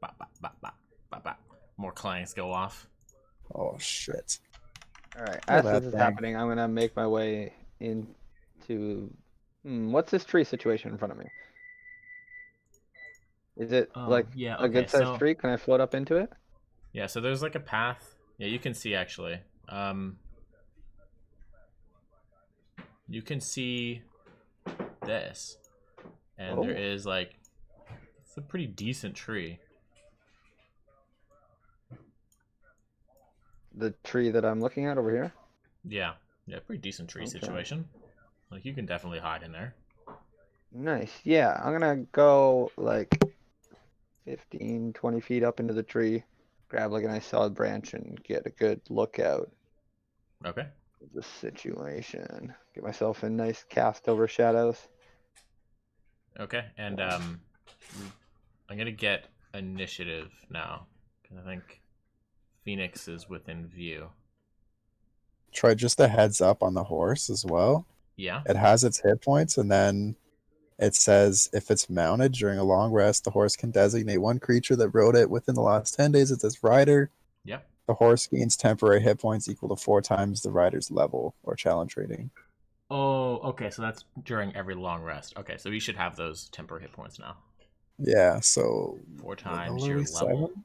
B: Bop, bop, bop, bop, bop, bop. More clangs go off.
C: Oh shit.
E: Alright,
C: Oh,
E: as
C: that
E: this is
C: thing.
E: happening, I'm gonna make my way into... what's this tree situation in front of me? Is it, like,
B: yeah,
E: a good-sized
B: so,
E: tree? Can I float up into it?
B: Yeah, so there's like a path. Yeah, you can see actually. You can see this, and there
E: Oh.
B: is like, it's a pretty decent tree.
E: The tree that I'm looking at over here?
B: Yeah, pretty decent tree
E: Okay.
B: situation. Like you can definitely hide in there.
E: Nice. Yeah, I'm gonna go, like, 15, 20 feet up into the tree, grab, like, a nice solid branch, and get a good look out
B: Okay.
E: of the situation. Get myself in nice cast over shadows.
B: Okay, and I'm gonna get initiative now because I think Phoenix is within view.
C: Try just a heads up on the horse as well.
B: Yeah.
C: It has its hit points, and then it says if it's mounted during a long rest, the horse can designate one creature that rode it within the last 10 days as its rider.
B: Yep.
C: The horse gains temporary hit points equal to 4 times the rider's level or challenge rating.
B: Oh, okay. So that's during every long rest. Okay, so we should have those temporary hit points now.
C: Yeah, so
B: 4 times
C: level
B: your
C: are we,
B: level.
C: 7?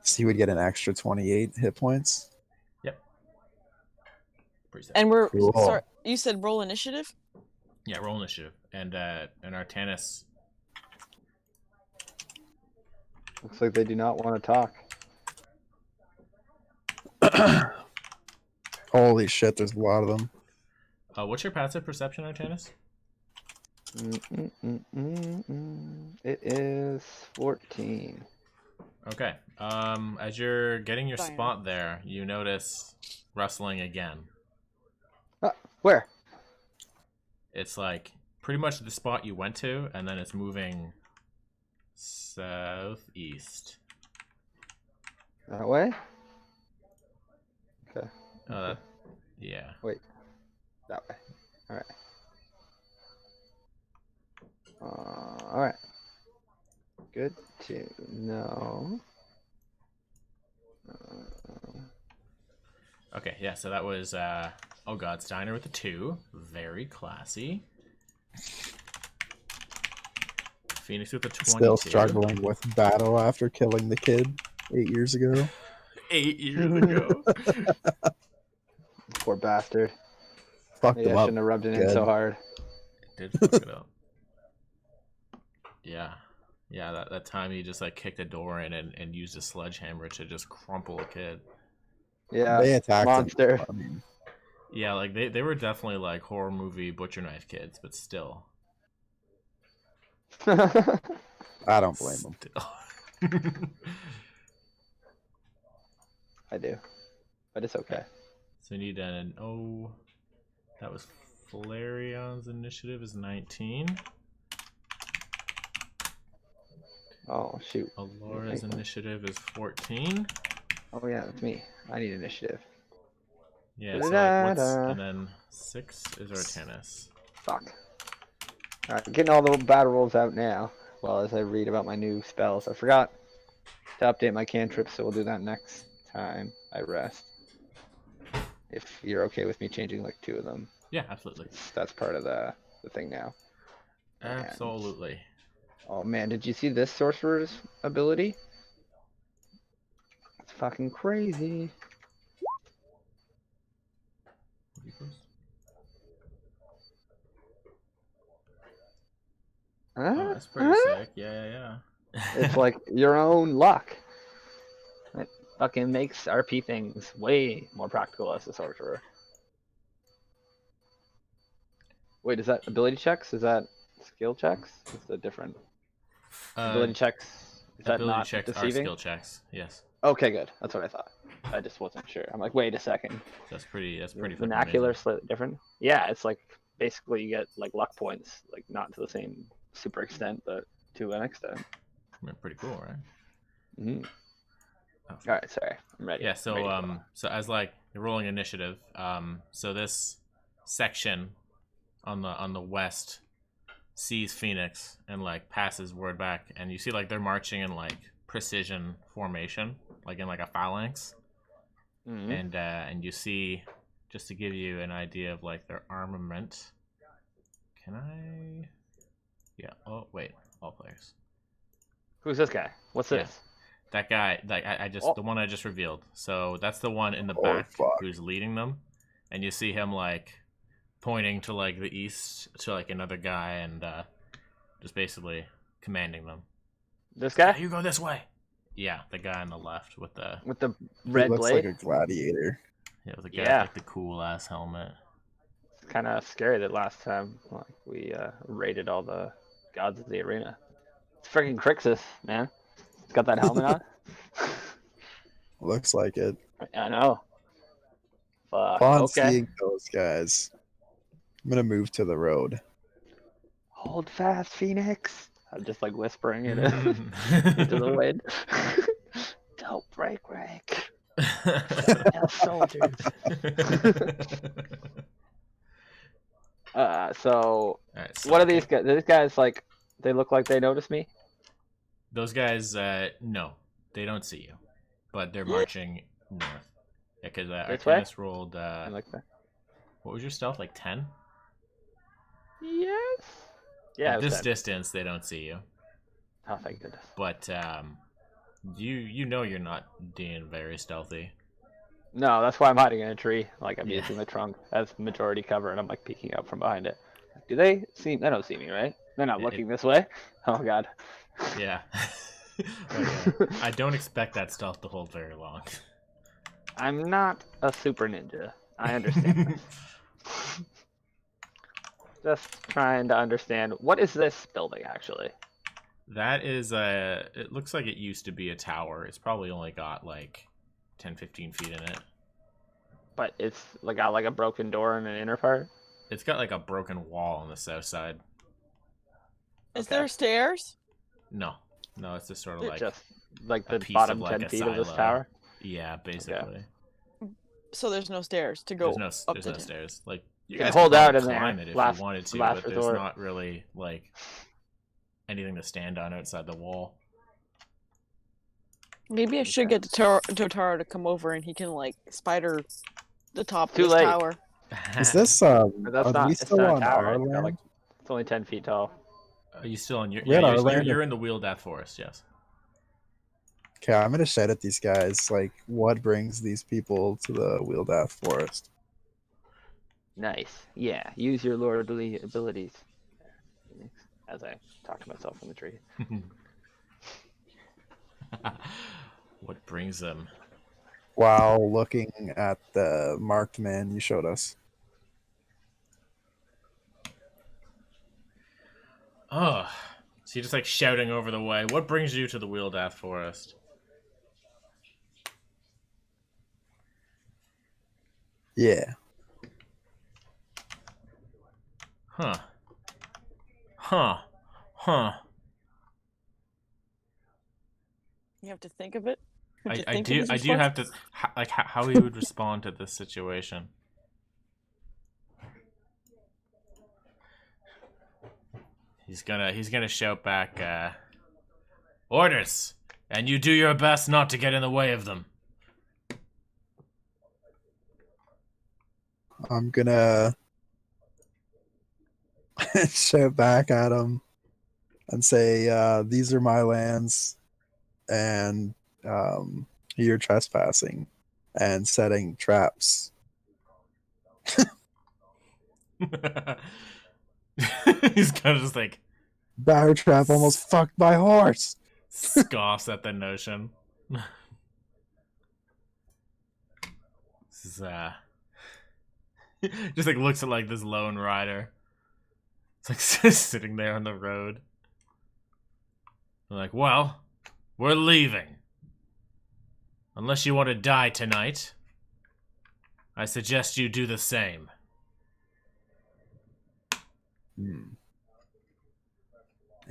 C: So you would get an extra 28 hit points.
B: Yep. Pretty sad.
D: And we're
C: Cool.
D: sorry, you said roll initiative?
B: Yeah, roll initiative. And Artanis.
E: Looks like they do not want to talk.
C: Holy shit, there's a lot of them.
B: What's your passive perception, Artanis?
E: It is 14.
B: Okay. As you're getting your
D: Fire.
B: spot there, you notice rustling again.
E: Where?
B: It's like pretty much the spot you went to, and then it's moving southeast.
E: That way? Okay.
B: Yeah.
E: That way. Alright. Alright. Good to know.
B: Okay, yeah, so that was Oh God, Steiner with a 2. Very classy. Phoenix with a 22.
C: Still struggling with battle after killing the kid 8 years ago.
B: 8 years ago.
E: Poor bastard.
C: Fucked
E: Maybe
C: him
E: I
C: up.
E: shouldn't have rubbed it in
C: Good.
E: so hard.
B: Did fuck it up. Yeah. Yeah, that time he just like kicked a door in and used a sledgehammer to just crumple a kid.
E: Yeah,
C: They attacked
E: monster.
C: him. I mean,
B: Yeah, like they were definitely like horror movie butcher knife kids, but still.
C: I don't blame him.
B: Still.
E: I do. But it's okay.
B: So we need an that was Flareon's initiative is 19.
E: Oh, shoot.
B: Alora's initiative is 14.
E: Oh, yeah, that's me. I need initiative.
B: Yeah, so like what's and then 6 is Artanis.
E: Fuck. Alright, getting all the battle rolls out now. Well, as I read about my new spells. I forgot to update my cantrips, so we'll do that next time I rest. If you're okay with me changing like 2 of them.
B: Yeah, absolutely.
E: That's part of the thing now. And-
B: Absolutely.
E: Oh man, did you see this sorcerer's ability? It's fucking crazy.
B: Oh, that's pretty sick. Yeah.
E: It's like your own luck. It fucking makes RP things way more practical as a sorcerer. Wait, is that ability checks? Is that skill checks? Is that different? Ability checks. Is that
B: ability
E: not
B: checks
E: deceiving?
B: are skill checks. Yes.
E: Okay, good. That's what I thought. I just wasn't sure. I'm like, wait a second.
B: That's pretty fucking
E: Vernacular
B: amazing.
E: slightly different. Yeah, it's like basically you get like luck points, like not to the same super extent, but to an extent.
B: Yeah, pretty cool, right?
E: Mm-hmm.
B: Oh.
E: All right, sorry, I'm ready.
B: Yeah,
E: I'm ready to
B: so
E: go.
B: so as like you're rolling initiative, so this section on the west sees Phoenix and like passes word back, and you see like they're marching in like precision formation, like in like a phalanx.
E: Mhm.
B: And you see, just to give you an idea of like their armament. Can I? Yeah. Oh wait, all players.
E: Who's this guy? What's
B: Yeah.
E: this?
B: That guy, like I just
E: Oh.
B: the one I just revealed. So that's the one in the
C: Oh,
B: back
C: fuck.
B: who's leading them, and you see him like pointing to like the east to like another guy and just basically commanding them.
E: This
B: Yeah,
E: guy
B: you go this way. Yeah, the guy on the left with the
E: with the
C: He
E: red
C: looks
E: blade.
C: like a gladiator.
B: with the guy
E: Yeah.
B: with like the cool ass helmet.
E: It's kind of scary that last time like we raided all the gods of the arena. It's freaking Crixus, man. It's got that helmet on.
C: Looks like it.
E: I know. Fuck.
C: Upon
E: Okay.
C: seeing those guys, I'm gonna move to the road.
E: Hold fast, Phoenix. I'm just like whispering it into the wind. Don't break. Tell soldiers. So
B: Alright,
E: what are these guys? These guys like they look like they notice me.
B: Those guys, no, they don't see you, but they're marching north. Yeah, because
E: This way?
B: Artanis rolled.
E: I like that.
B: What was your stealth? Like 10?
E: Yes. Yeah.
B: At
E: it was
B: this
E: that.
B: distance, they don't see you,
E: Oh, thank goodness.
B: but you know you're not being very stealthy.
E: No, that's why I'm hiding in a tree. Like I'm
B: Yeah.
E: using the trunk as majority cover, and I'm like peeking out from behind it. Do they see? They don't see me, right? They're not looking this way. Oh god.
B: Yeah. Oh, yeah. I don't expect that stealth to hold very long.
E: I'm not a super ninja. I understand. Just trying to understand what is this building actually?
B: That is it looks like it used to be a tower. It's probably only got like 10-15 feet in it.
E: But it's like got like a broken door in an inner part.
B: It's got like a broken wall on the south side.
D: Is
E: Okay.
D: there stairs?
B: No, it's just sort of
E: It's
B: like
E: just like
B: a
E: the
B: piece
E: bottom
B: of, like,
E: 10
B: a
E: feet of this
B: silo.
E: tower.
B: yeah, basically.
D: So there's no stairs to go
B: There's no
D: up
B: there's
D: the
B: no
D: town.
B: stairs. Like you
E: can
B: guys
E: hold
B: could
E: out
B: probably
E: in there,
B: climb it if
E: last-
B: you wanted to,
E: last
B: but
E: resort.
B: there's not really like anything to stand on outside the wall.
D: Maybe I should
E: Okay.
D: get Totaro to come over and he can like spider the top
E: Too
D: of this
E: late.
D: tower.
C: Is this
E: But that's
C: are
E: not.
C: we
E: It's
C: still
E: not a
C: on
E: tower.
C: our
E: It's got,
C: land?
E: like, it's only 10 feet tall.
B: Are you still on your?
C: We had
B: Yeah,
C: our land
B: you're
C: at-
B: in the Wheeldeath Forest. Yes.
C: Okay, I'm gonna shout at these guys. Like, what brings these people to the Wheeldath Forest?
E: Nice. Yeah. Use your lordly abilities. As I talk to myself in the tree.
B: What brings them?
C: While looking at the marked man you showed us.
B: Oh, so you're just like shouting over the way. What brings you to the Wheeldeath Forest?
C: Yeah.
B: Huh.
D: You have to think of it. You have to
B: I
D: think of
B: do
D: his
B: I do
D: response.
B: have to like how he would respond to this situation. He's gonna shout back, orders, and you do your best not to get in the way of them.
C: I'm gonna shout back at him and say, "These are my lands, and you're trespassing and setting traps."
B: He's kind of just like
C: Batter trap almost fucked my horse.
B: scoffs at the notion. This is just like looks at like this lone rider. It's like sitting there on the road. They're like, well, we're leaving. Unless you want to die tonight, I suggest you do the same.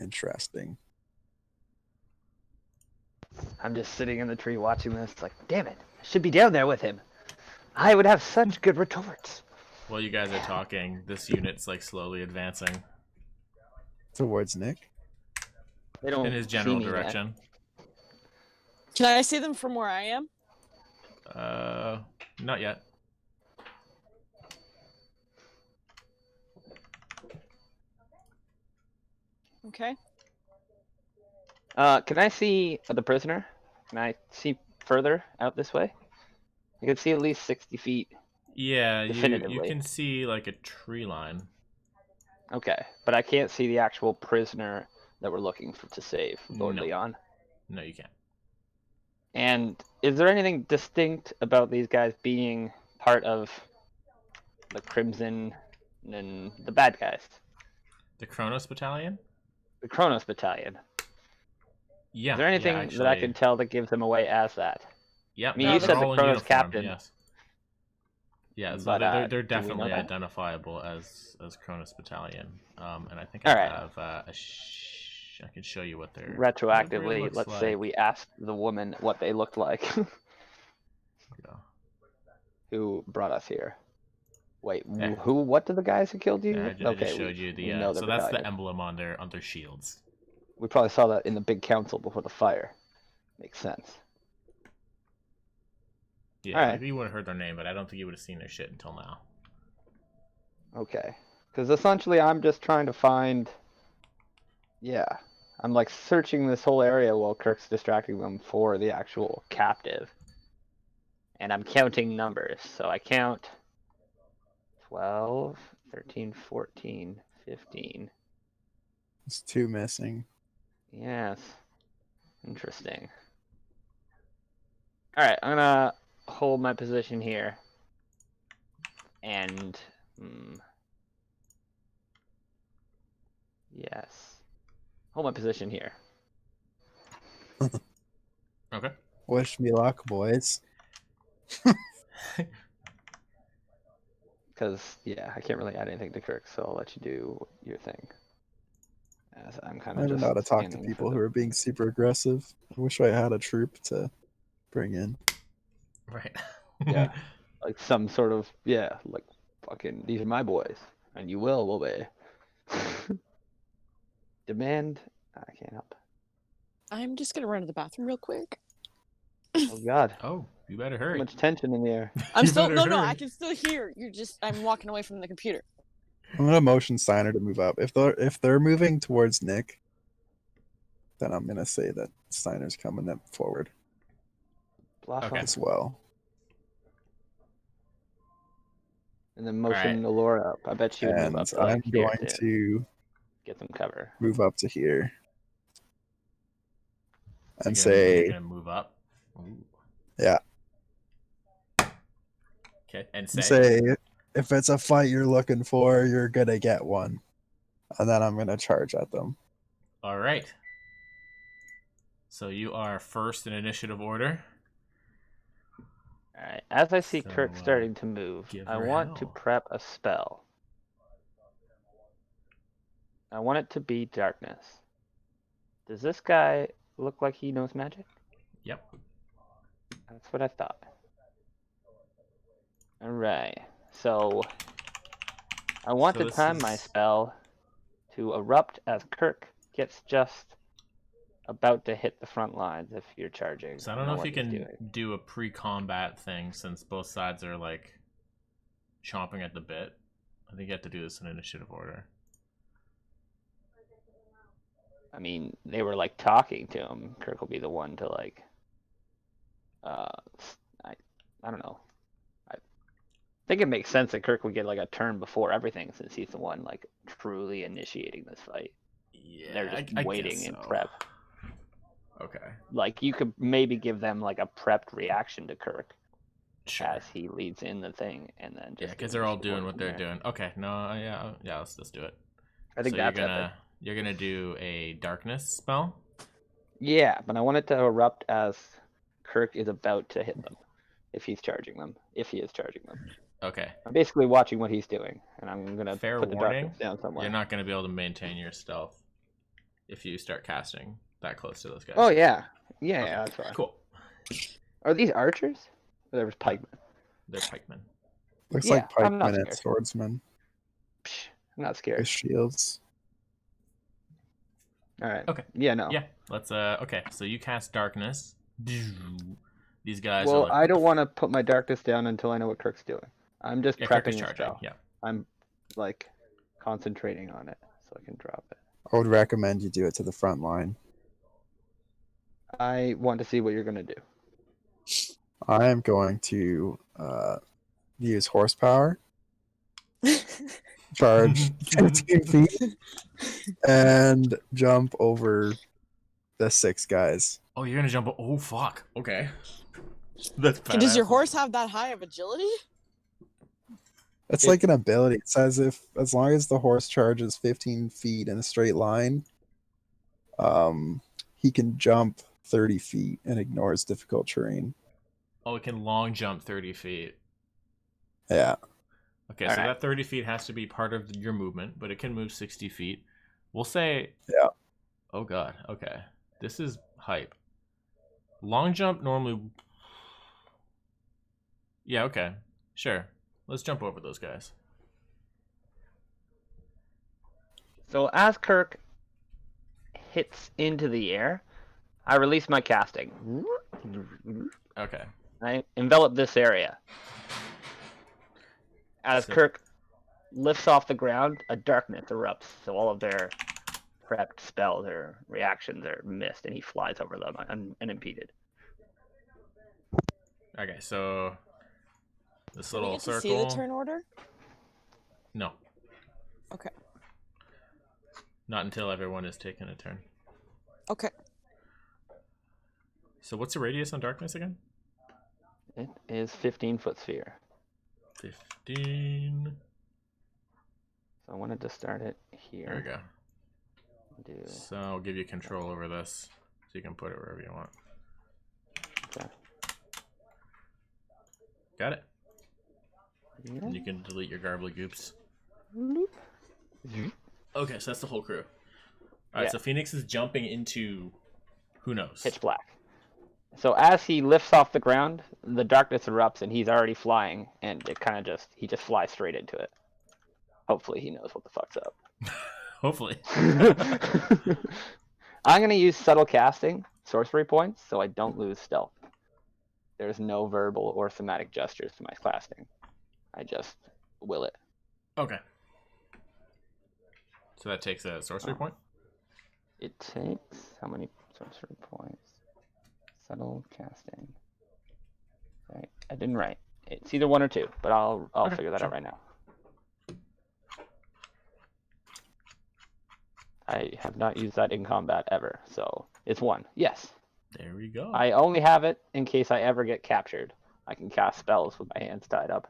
C: Interesting.
E: I'm just sitting in the tree watching this. Like, damn it, I should be down there with him. I would have such good retorts.
B: While you guys are talking, this unit's like slowly advancing
C: Towards Nick.
E: They don't
B: in his
E: see
B: general
E: me yet.
B: direction.
D: Can I see them from where I am?
B: Not yet.
D: Okay.
E: Can I see the prisoner? Can I see further out this way? I can see at least 60 feet.
B: Yeah, you
E: Definitively.
B: can see like a tree line.
E: Okay, but I can't see the actual prisoner that we're looking for to save, Lord
B: No.
E: Leon.
B: No, you can't.
E: And is there anything distinct about these guys being part of the Crimson and the bad guys?
B: The Kronos Battalion?
E: The Kronos Battalion.
B: Yeah.
E: Is there anything
B: yeah,
E: that I
B: actually-
E: can tell that gives them away as that?
B: Yeah,
E: I mean,
D: you
B: they're
D: said
B: all
E: the
B: in
E: Kronos
B: uniform,
E: captain.
B: Yes. Yeah, so
E: But,
B: they're
E: do we know
B: definitely
E: that?
B: identifiable as Kronos Battalion. And I think
E: All
B: I
E: right.
B: have I can show you what their
E: Retroactively,
B: looks
E: let's say
B: like.
E: we asked the woman what they looked like
B: Yeah.
E: who brought us here. Wait,
B: Yeah.
E: who? What did the guys who killed you?
B: Yeah, I just showed you
E: we
B: the.
E: know their
B: So that's the
E: battalion.
B: emblem on their shields.
E: We probably saw that in the big council before the fire. Makes sense.
B: Yeah,
E: Alright.
B: you would have heard their name, but I don't think you would have seen their shit until now.
E: Okay. Because essentially I'm just trying to find... Yeah. I'm like searching this whole area while Kirk's distracting them for the actual captive. And I'm counting numbers. So I count 12, 13, 14, 15.
C: There's 2 missing.
E: Yes. Interesting. Alright, I'm gonna hold my position here. And... yes. Hold my position here.
B: Okay.
C: Wish me luck, boys.
E: Because, yeah, I can't really add anything to Kirk, so I'll let you do your thing. As I'm kind
C: I
E: of
C: don't
E: just
C: know how to talk to
E: standing for
C: people
E: the-
C: who are being super aggressive. I wish I had a troop to bring in.
B: Right.
E: Yeah. Like some sort of, yeah, like, fucking, these are my boys, and you will obey. Demand, I can't help.
D: I'm just gonna run to the bathroom real quick.
E: Oh god,
B: Oh, you better
E: so
B: hurry.
E: much tension in the air.
D: I'm
B: You
D: still
B: better
D: no,
B: hurry.
D: I can still hear. I'm walking away from the computer.
C: I'm gonna motion Steiner to move up. If they're moving towards Nick, then I'm gonna say that Steiner's coming up forward
E: Bluff
B: Okay.
E: on.
C: as well.
E: And then motion Alora up. I bet she would move
C: And
E: up to like
C: I'm
E: here
C: going to
E: get some cover.
C: move up to here
B: So
C: and
B: you're
C: say,
B: gonna move up. Ooh.
C: yeah,
B: Okay, and
C: and
B: say.
C: say, if it's a fight you're looking for, you're gonna get one. And then I'm gonna charge at them.
B: All right. So you are first in initiative order.
E: Alright, as I see
B: So,
E: Kirk starting to move,
B: give
E: I
B: her
E: want to
B: hell.
E: prep a spell. I want it to be darkness. Does this guy look like he knows magic?
B: Yep.
E: That's what I thought. Alright, so I want
B: So
E: to
B: this
E: time my
B: is-
E: spell to erupt as Kirk gets just about to hit the front lines if you're charging.
B: So I don't know if
E: what
B: you
E: he's
B: can
E: doing.
B: do a pre-combat thing since both sides are like chomping at the bit. I think you have to do this in initiative order.
E: I mean, they were like talking to him. Kirk will be the one to like. I don't know. I think it makes sense that Kirk would get like a turn before everything, since he's the one like truly initiating this fight.
B: Yeah,
E: They're just
B: I
E: waiting
B: guess
E: in
B: so.
E: prep.
B: Okay.
E: Like you could maybe give them like a prepped reaction to Kirk
B: Sure.
E: as he leads in the thing, and then just
B: Yeah, because they're all doing what they're doing. Okay, no, yeah, let's do it.
E: I think
B: so
E: that's epic.
B: you're gonna do a darkness spell.
E: Yeah, but I want it to erupt as Kirk is about to hit them, if he is charging them.
B: Okay.
E: I'm basically watching what he's doing, and I'm gonna
B: Fair
E: put the
B: warning,
E: darkness down somewhere.
B: you're not gonna be able to maintain your stealth if you start casting that close to those guys.
E: Oh yeah, yeah,
B: Okay,
E: that's fine.
B: Cool.
E: Are these archers? Or there was pikemen.
B: They're pikemen.
C: Looks
E: Yeah,
C: like
E: I'm not
C: pikemen and
E: scared.
C: swordsmen
E: Psh, I'm not
C: with
E: scared.
C: shields.
E: All right.
B: Okay.
E: Yeah, no.
B: Yeah. Let's. Okay. So you cast darkness. These guys
E: Well,
B: are like.
E: I don't want to put my darkness down until I know what Kirk's doing. I'm just
B: Yeah, Kirk
E: prepping
B: is
E: the
B: charging.
E: spell.
B: Yeah.
E: I'm like concentrating on it so I can drop it.
C: I would recommend you do it to the front line.
E: I want to see what you're gonna do.
C: I am going to use horsepower, charge 15 feet, and jump over the 6 guys.
B: Oh, you're gonna jump. Oh fuck. Okay. That's badass.
D: Does your horse have that high of agility?
C: It's like an ability. It says as long as the horse charges 15 feet in a straight line, he can jump 30 feet and ignores difficult terrain.
B: Oh, it can long jump 30 feet.
C: Yeah.
B: Okay,
E: All
B: so
E: right.
B: that 30 feet has to be part of your movement, but it can move 60 feet. We'll say.
C: Yeah.
B: Oh god. Okay. This is hype. Long jump normally. Yeah. Okay. Sure. Let's jump over those guys.
E: So as Kirk hits into the air, I release my casting.
B: Okay.
E: I envelop this area. As
B: So-
E: Kirk lifts off the ground, a darkness erupts, so all of their prepped spells or reactions are missed, and he flies over them unimpeded.
B: Okay. So this
D: Do we
B: little
D: get to
B: circle.
D: see the turn order?
B: No.
D: Okay.
B: Not until everyone has taken a turn.
D: Okay.
B: So what's the radius on darkness again?
E: It is 15-foot sphere.
B: 15.
E: So I wanted to start it here.
B: There we go.
E: Do
B: So I'll give you control over this, so you can put it wherever you want.
E: okay.
B: Got it.
E: Yeah.
B: And you can delete your garbly goops.
E: Bloop.
B: Okay, so that's the whole crew. All right,
E: Yeah.
B: so Phoenix is jumping into who knows.
E: Pitch black. So as he lifts off the ground, the darkness erupts, and he's already flying, and it kind of he just flies straight into it. Hopefully, he knows what the fuck's up.
B: Hopefully.
E: I'm gonna use subtle casting sorcery points, so I don't lose stealth. There's no verbal or thematic gestures to my casting. I just will it.
B: Okay. So that takes a sorcery point.
E: It takes how many sorcery points? Subtle casting. Right. I didn't write. It's either 1 or 2, but I'll
B: Okay,
E: figure that
B: sure.
E: out right now. I have not used that in combat ever, so it's 1. Yes.
B: There we go.
E: I only have it in case I ever get captured. I can cast spells with my hands tied up.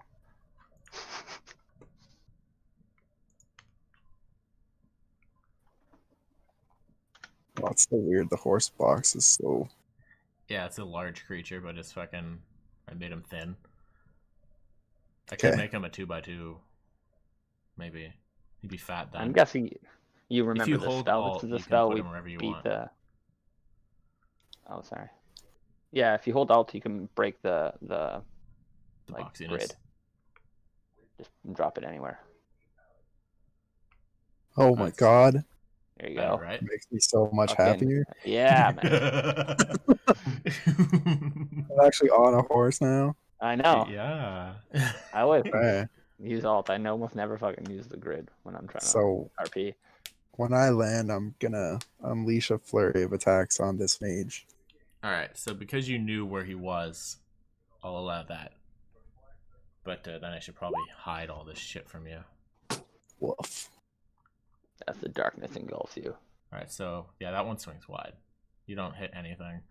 C: Oh, it's so weird. The horse box is so.
B: Yeah, it's a large creature, but it's fucking. I made him thin. I could
C: Okay.
B: make him a 2x2. Maybe he'd be fat then.
E: I'm guessing you remember
B: you
E: the
B: hold
E: spell.
B: Alt,
E: This is
B: you
E: the
B: can
E: spell
B: put
E: we
B: him wherever you
E: beat
B: want.
E: the. Oh, sorry. Yeah, if you hold Alt, you can break the
B: The
E: like
B: boxiness.
E: grid. Just drop it anywhere.
C: Oh my
B: That's-
C: god.
E: There you
B: Better,
E: go.
B: right?
C: Makes me so much
E: Fucking-
C: happier.
E: Yeah, man.
C: I'm actually on a horse now.
E: I know.
B: Yeah.
E: I always
C: Okay.
E: use Alt. I almost never fucking use the grid when I'm trying to
C: So
E: RP.
C: When I land, I'm gonna unleash a flurry of attacks on this mage.
B: All right. So because you knew where he was, I'll allow that. But then I should probably hide all this shit from you.
C: Woof.
E: As the darkness engulfs you.
B: All right. So yeah, that one swings wide. You don't hit anything.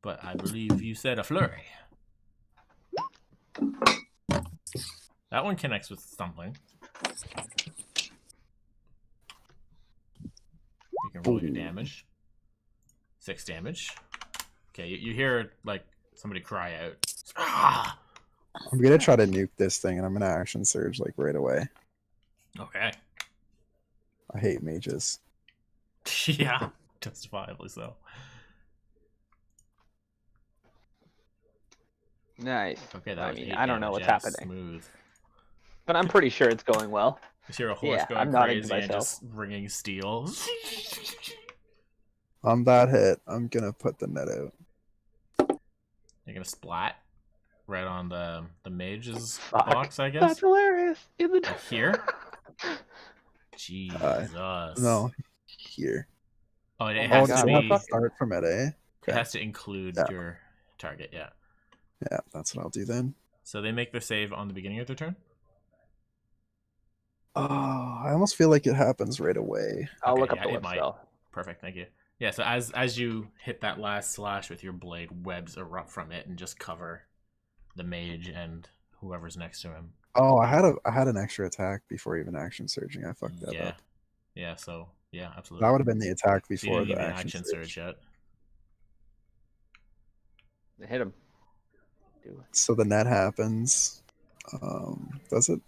B: But I believe you said a flurry. That one connects with something. You can roll your damage. 6 damage. Okay, you hear like somebody cry out. Ah!
C: I'm gonna try to nuke this thing, and I'm gonna action surge like right away.
B: Okay.
C: I hate mages.
B: Yeah, justifiably so.
E: Nice.
B: Okay, that
E: I
B: was
E: mean,
B: 8
E: I don't know
B: damage.
E: what's
B: Yeah,
E: happening.
B: Smooth.
E: But I'm pretty sure it's going well.
B: You hear a horse
E: Yeah,
B: going
E: I'm nodding to
B: crazy and
E: myself.
B: just ringing steel.
C: On that hit, I'm gonna put the net out.
B: You're gonna splat right on the mage's
E: Fuck.
B: box, I guess.
E: That's hilarious. In the
B: Like here? Jesus.
C: No, here.
B: Oh, it
E: Oh my
B: has
C: Oh,
B: to
C: does
E: God,
C: it
B: be.
C: have to start from it, eh?
B: It has to include
C: Yeah.
B: your target, yeah.
C: Yeah, that's what I'll do then.
B: So they make their save on the beginning of their turn?
C: Oh, I almost feel like it happens right away.
E: I'll
B: Okay,
E: look up
B: yeah,
E: the
B: it
E: web
B: might.
E: spell.
B: Perfect, thank you. Yeah, so as you hit that last slash with your blade, webs erupt from it and just cover the mage and whoever's next to him.
C: Oh, I had an extra attack before even action surging. I fucked that
B: Yeah.
C: up.
B: Yeah, so yeah, absolutely.
C: That would have been the attack
B: So you
C: before
B: didn't
C: the
B: give me an
C: action surge.
B: yet.
E: Hit him.
C: So the net happens. Does it?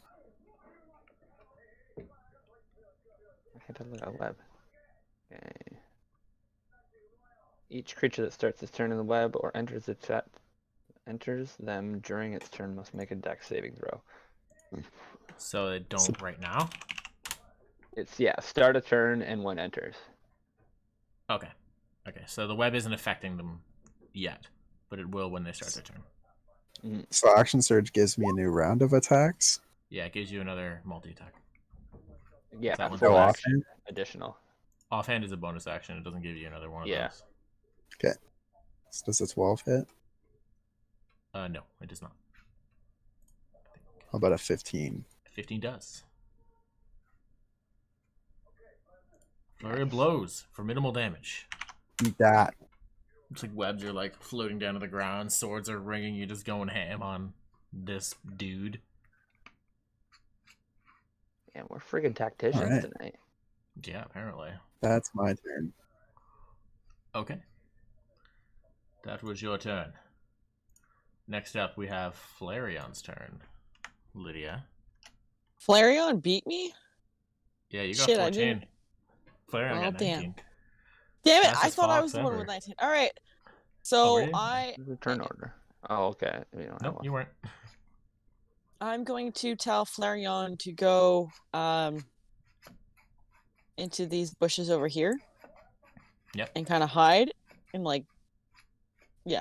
E: I can't look at web. Okay. Each creature that starts its turn in the web or enters them during its turn must make a dex saving throw.
B: So they don't right now?
E: It's start a turn and when enters.
B: Okay. Okay, so the web isn't affecting them yet, but it will when they start their turn.
C: So action surge gives me a new round of attacks.
B: Yeah, it gives you another multi-attack.
E: Yeah,
B: That one's
E: full
B: last.
E: action additional.
B: Offhand is a bonus action. It doesn't give you another one of
E: Yeah.
B: those.
C: Okay. So does the 12 hit?
B: No, it does not.
C: How about a 15?
B: 15 does. Flurry of blows for minimal damage.
C: Eat that.
B: It's like webs are like floating down to the ground, swords are ringing, you're just going ham on this dude.
E: Yeah, we're friggin' tacticians
C: Alright.
E: tonight.
B: Yeah, apparently.
C: That's my turn.
B: Okay. That was your turn. Next up, we have Flareon's turn. Lydia.
D: Flareon beat me?
B: Yeah, you got
D: Shit, I
B: 14.
D: didn't-
B: Flareon
D: Oh,
B: got 19.
D: damn. Damn it! I
B: Fastest
D: thought I
B: fox
D: was the one
B: ever.
D: with 19. All right.
B: Oh,
D: So
B: were you?
E: The turn order. Oh, okay. We don't have
B: Nope,
E: one.
B: you weren't.
D: I'm going to tell Flareon to go into these bushes over here.
B: Yep.
D: And kind of hide and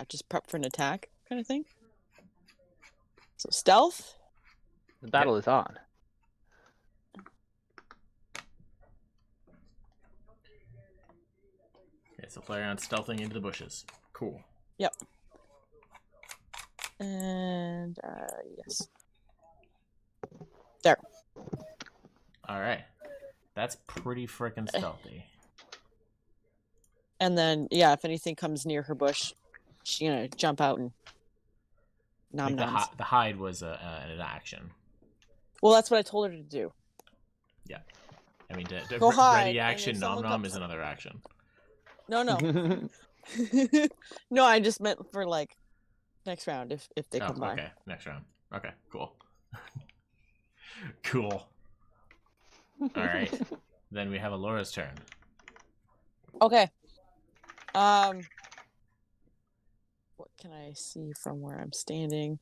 D: just prep for an attack kind of thing. So stealth.
E: The battle is on.
B: Okay, so Flareon stealthing into the bushes. Cool.
D: Yep. And yes. There.
B: All right. That's pretty freaking stealthy.
D: And then if anything comes near her bush, she's gonna jump out and
B: I
D: nom
B: think
D: noms.
B: the hide was an action.
D: Well, that's what I told her to do.
B: Yeah. I mean, to
D: Go hide,
B: ready
D: and
B: action,
D: if
B: nom
D: someone
B: nom
D: comes-
B: is another action.
D: No, no. No, I just meant for next round if they
B: Oh,
D: come by.
B: okay. Next round. Okay, cool. Cool. All right. Then we have Alora's turn.
D: Okay. What can I see from where I'm standing?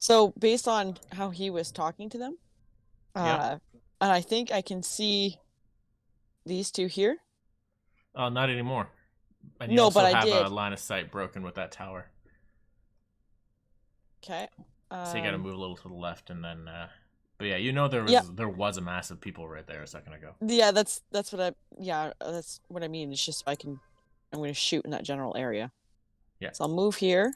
D: So based on how he was talking to them,
B: Yeah.
D: and I think I can see these two here.
B: Not anymore. And you
D: No,
B: also
D: but I
B: have a
D: did.
B: line of sight broken with that tower.
D: Okay.
B: So you got to move a little to the left and then But yeah, you know there was
D: Yeah.
B: there was a mass of people right there a second ago.
D: Yeah, that's what I mean. It's just I'm going to shoot in that general area.
B: Yeah.
D: So I'll move here.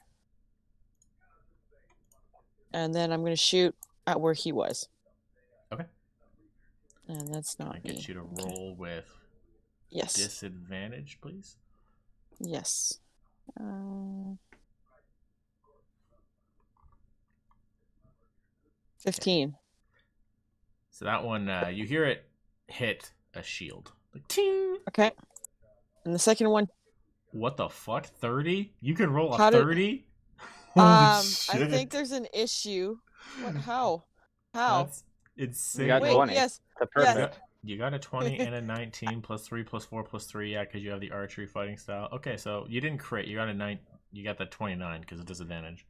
D: And then I'm going to shoot at where he was.
B: Okay.
D: And that's
B: I
D: not
B: get
D: me.
B: you to
D: Okay.
B: roll with
D: Yes.
B: disadvantage, please.
D: Yes. 15.
B: So that one, you hear it hit a shield. Like, ting!
D: Okay. And the second one,
B: What the fuck? 30? You can roll
D: How
B: a
D: did-
B: 30?
D: I
B: Shit.
D: think there's an issue. What? How? How?
B: That's insane.
E: You got
D: Wait,
E: 20.
D: yes.
E: It's a
D: Yes.
E: perfect.
B: You got a 20 and a 19 plus 3 plus 4 plus 3, yeah, because you have the archery fighting style. Okay, so you didn't crit. You got a 9. You got the 29 because of disadvantage.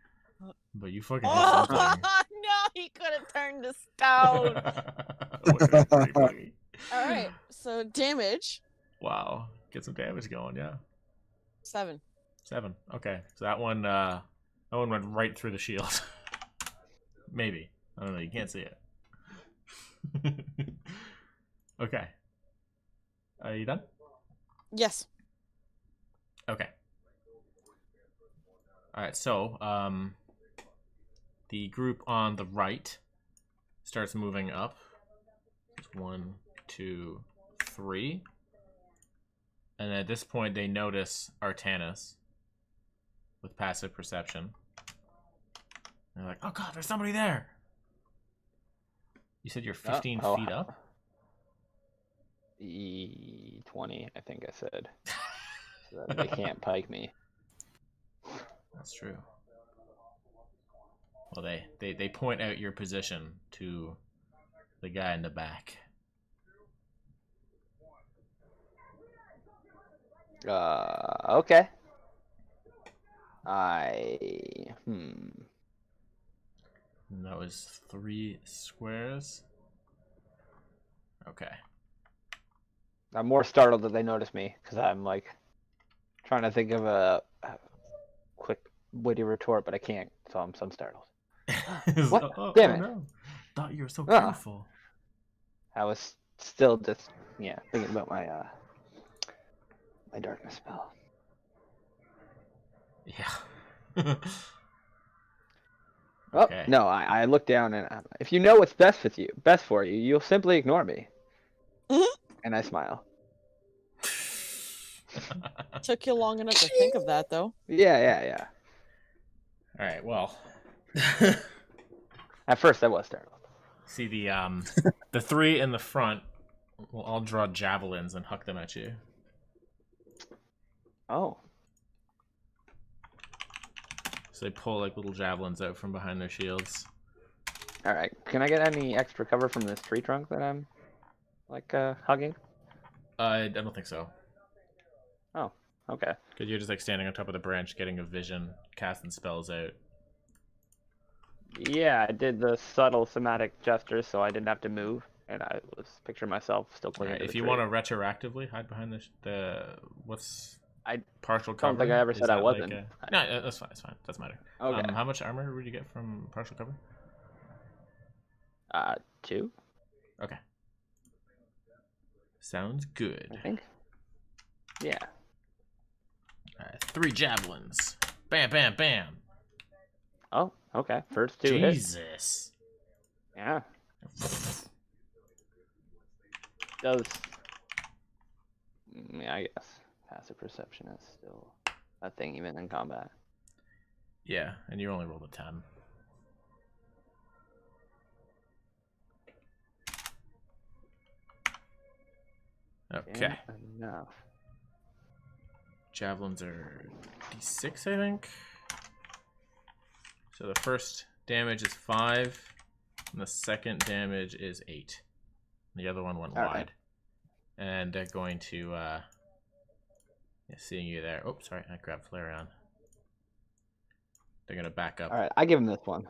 B: But you fucking did
D: Oh,
B: something.
D: no, he could have turned to stone.
B: Would've been pretty funny.
D: All right, so damage,
B: Wow. Get some damage going, yeah.
D: 7.
B: 7. Okay. So that one went right through the shield. Maybe. I don't know, you can't see it. Okay. Are you done?
D: Yes.
B: Okay. Alright, so the group on the right starts moving up. 1, 2, 3. And at this point they notice Artanis with passive perception. They're like, oh god, there's somebody there. You said you're 15 feet up?
E: 20, I think I said. So that they can't pike me.
B: That's true. Well, they point out your position to the guy in the back.
E: Okay.
B: And that was 3 squares. Okay.
E: I'm more startled that they notice me because I'm like trying to think of a quick witty retort, but I can't, so I'm startled. What? Damn it.
B: No. Thought you were so
E: Ah.
B: careful.
E: I was still just thinking about my my darkness spell.
B: Yeah.
E: Oh
B: Okay.
E: no, I look down and if you know what's best for you, you'll simply ignore me.
D: Mhm.
E: And I smile.
D: Took you long enough to think of that, though.
E: Yeah.
B: All right. Well,
E: At first I was startled.
B: see the 3 in the front will all draw javelins and huck them at you.
E: Oh.
B: So they pull like little javelins out from behind their shields.
E: All right. Can I get any extra cover from this tree trunk that I'm like hugging?
B: I don't think so.
E: Oh, okay.
B: Because you're just like standing on top of the branch, getting a vision, casting spells out.
E: Yeah, I did the subtle somatic gesture, so I didn't have to move, and I was picturing myself still clinging
B: Right,
E: to
B: if
E: the
B: you
E: tree.
B: want to retroactively hide behind the what's
E: I
B: partial cover?
E: don't think I ever
B: Is
E: said I
B: that
E: wasn't.
B: No, that's fine. It's fine. Doesn't matter.
E: Okay.
B: How much armor would you get from partial cover?
E: 2,
B: Okay. Sounds good.
E: I think. Yeah.
B: All right, 3 javelins. Bam, bam, bam.
E: Oh, okay. First 2 hits.
B: Jesus.
E: Yeah. Does. Yeah, I guess passive perception is still a thing even in combat.
B: Yeah, and you only rolled a 10. Okay.
E: Fair enough.
B: Javelins are d6, I think. So the first damage is 5, and the second damage is 8. The other one went
E: All
B: wide.
E: right.
B: And they're going to, yeah, seeing you there. Oh, sorry, I grabbed Flareon. They're going to back up
E: All right, I give him this one.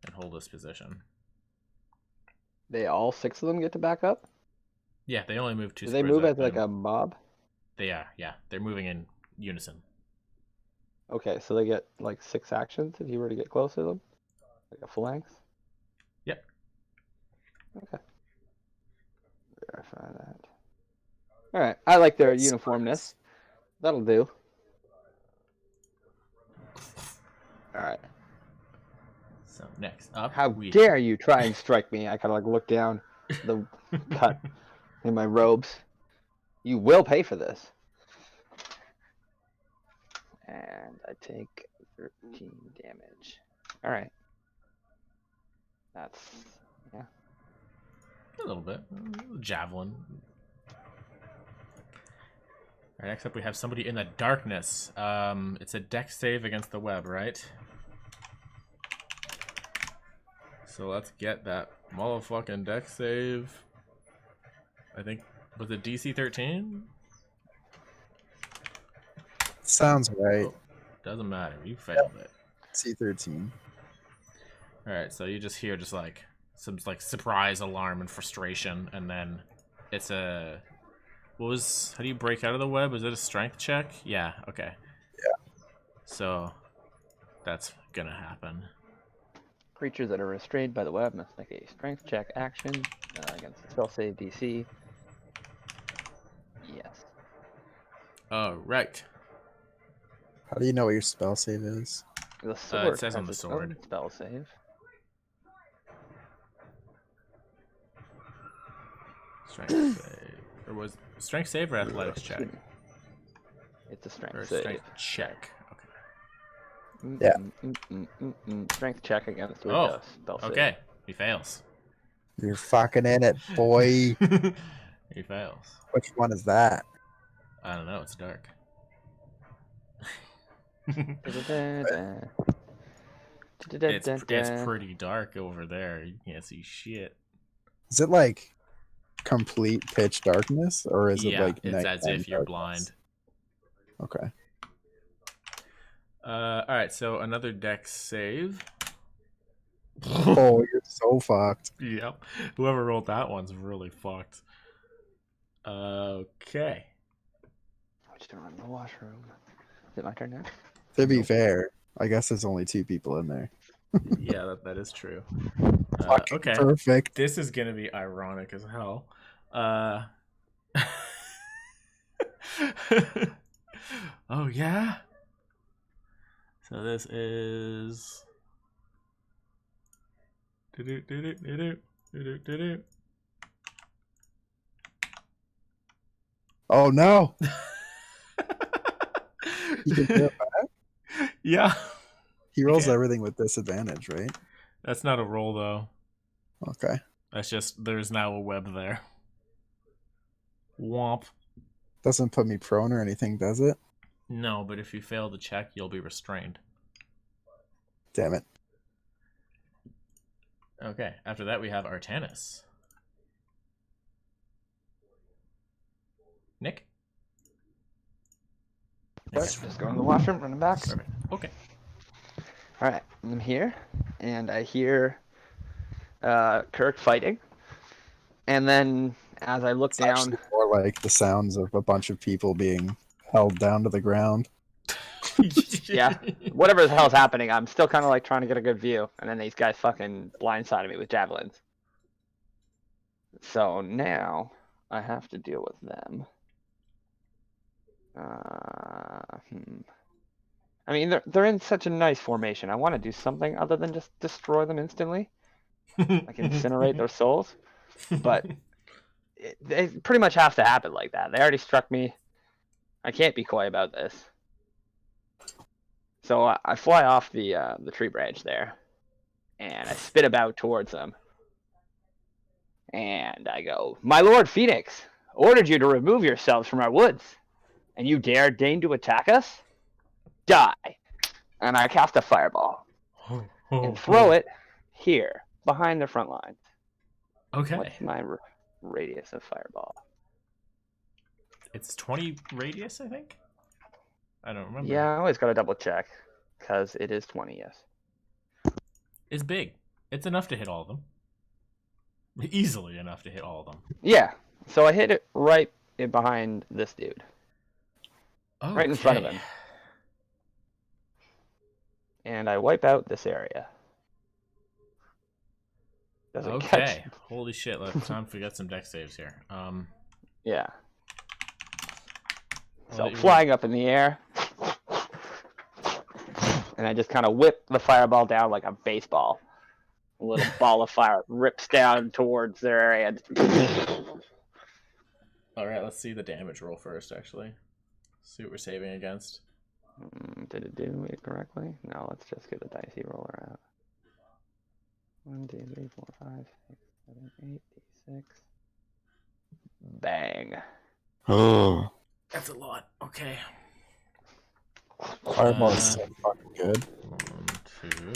B: and hold this position.
E: They all 6 of them get to back up?
B: Yeah, they only move 2
E: Do they
B: squares
E: move
B: up,
E: as like
B: and
E: a mob?
B: They are, yeah. They're moving in unison.
E: Okay, so they get like 6 actions if you were to get close to them? Like a full length? Okay. Verify that. All right. I like their uniformness. That'll do. All right.
B: So next up,
E: How
B: we
E: dare you try and strike me? I kind of like look down the cut in my robes. You will pay for this. And I take 13 damage. All right. That's yeah.
B: a little bit javelin. All right, next up we have somebody in the darkness. It's a dex save against the web, right? So let's get that motherfucking dex save. I think was it DC 13?
C: Sounds right.
B: Oh, doesn't matter. You failed it.
C: C13.
B: All right, so you just hear just like some like surprise alarm and frustration, and then it's a how do you break out of the web? Is it a strength check? Yeah. Okay.
C: Yeah.
B: So that's gonna happen.
E: Creatures that are restrained by the web must make a strength check action against the spell save DC. Yes.
B: All right.
C: How do you know what your spell save is?
E: The sword
B: says on
E: has
B: the
E: its
B: sword.
E: own spell save.
B: Strength save. Or was strength save or athletics check?
E: Excuse me. It's a strength
B: Or
E: save.
B: strength check. Okay.
C: Yeah.
E: Strength check against with
B: Oh,
E: spell save.
B: okay. He fails.
C: You're fucking in it, boy.
B: He fails.
C: Which one is that?
B: I don't know. It's dark. It's pretty dark over there. You can't see shit.
C: Is it like complete pitch darkness, or is it
B: Yeah,
C: like
B: it's as
C: nighttime
B: if you're
C: darkness?
B: blind.
C: Okay.
B: All right. So another dex save.
C: Oh, you're so fucked.
B: Yep. Whoever rolled that one's really fucked. Okay.
E: Which door in the washroom? Is it my turn now?
C: To be fair, I guess there's only 2 people in there.
B: Yeah, that is true.
C: Fucking
B: Okay.
C: perfect.
B: This is gonna be ironic as hell. Oh yeah. So this is.
C: Oh no! You can do it back?
B: Yeah.
C: He rolls
B: Okay.
C: everything with disadvantage, right?
B: That's not a roll though.
C: Okay.
B: That's just there's now a web there. Womp.
C: Doesn't put me prone or anything, does it?
B: No, but if you fail the check, you'll be restrained.
C: Damn it.
B: Okay. After that, we have Artanis. Nick?
E: Sorry, just going to the washroom, running back.
B: Perfect. Okay.
E: All right, I'm here, and I hear Kirk fighting. And then as I look
C: It's
E: down,
C: actually more like the sounds of a bunch of people being held down to the ground.
E: yeah, whatever the hell's happening, I'm still kind of like trying to get a good view. And then these guys fucking blindsided me with javelins. So now I have to deal with them. I mean, they're in such a nice formation. I want to do something other than just destroy them instantly, like incinerate their souls. But it pretty much has to happen like that. They already struck me. I can't be coy about this. So I fly off the tree branch there, and I spit about towards them. And I go, "My Lord Phoenix ordered you to remove yourselves from our woods, and you dare deign to attack us? Die!" And I cast a fireball and throw it here, behind the front lines.
B: Okay.
E: What's my radius of fireball?
B: It's 20 radius, I think? I don't remember.
E: Yeah, I always got to double check, because it is 20, yes.
B: It's big. It's enough to hit all of them. Easily enough to hit all of them.
E: Yeah, so I hit it right behind this dude.
B: Okay.
E: Right in front of him. And I wipe out this area. doesn't catch.
B: Okay. Holy shit. Time to get some deck saves here.
E: Yeah.
B: I'll
E: So
B: let you
E: flying up in the air, and I just kind of whip the fireball down like a baseball. A little ball of fire rips down towards their area.
B: All right. Let's see the damage roll first. Actually, see what we're saving against.
E: Did it do it correctly? No, let's just get the dicey roller out. 1, 2, 3, 4, 5, 6, 7, 8, 6. Bang.
C: Oh,
B: That's a lot. Okay.
C: Fireball is so fucking good.
B: 1, 2,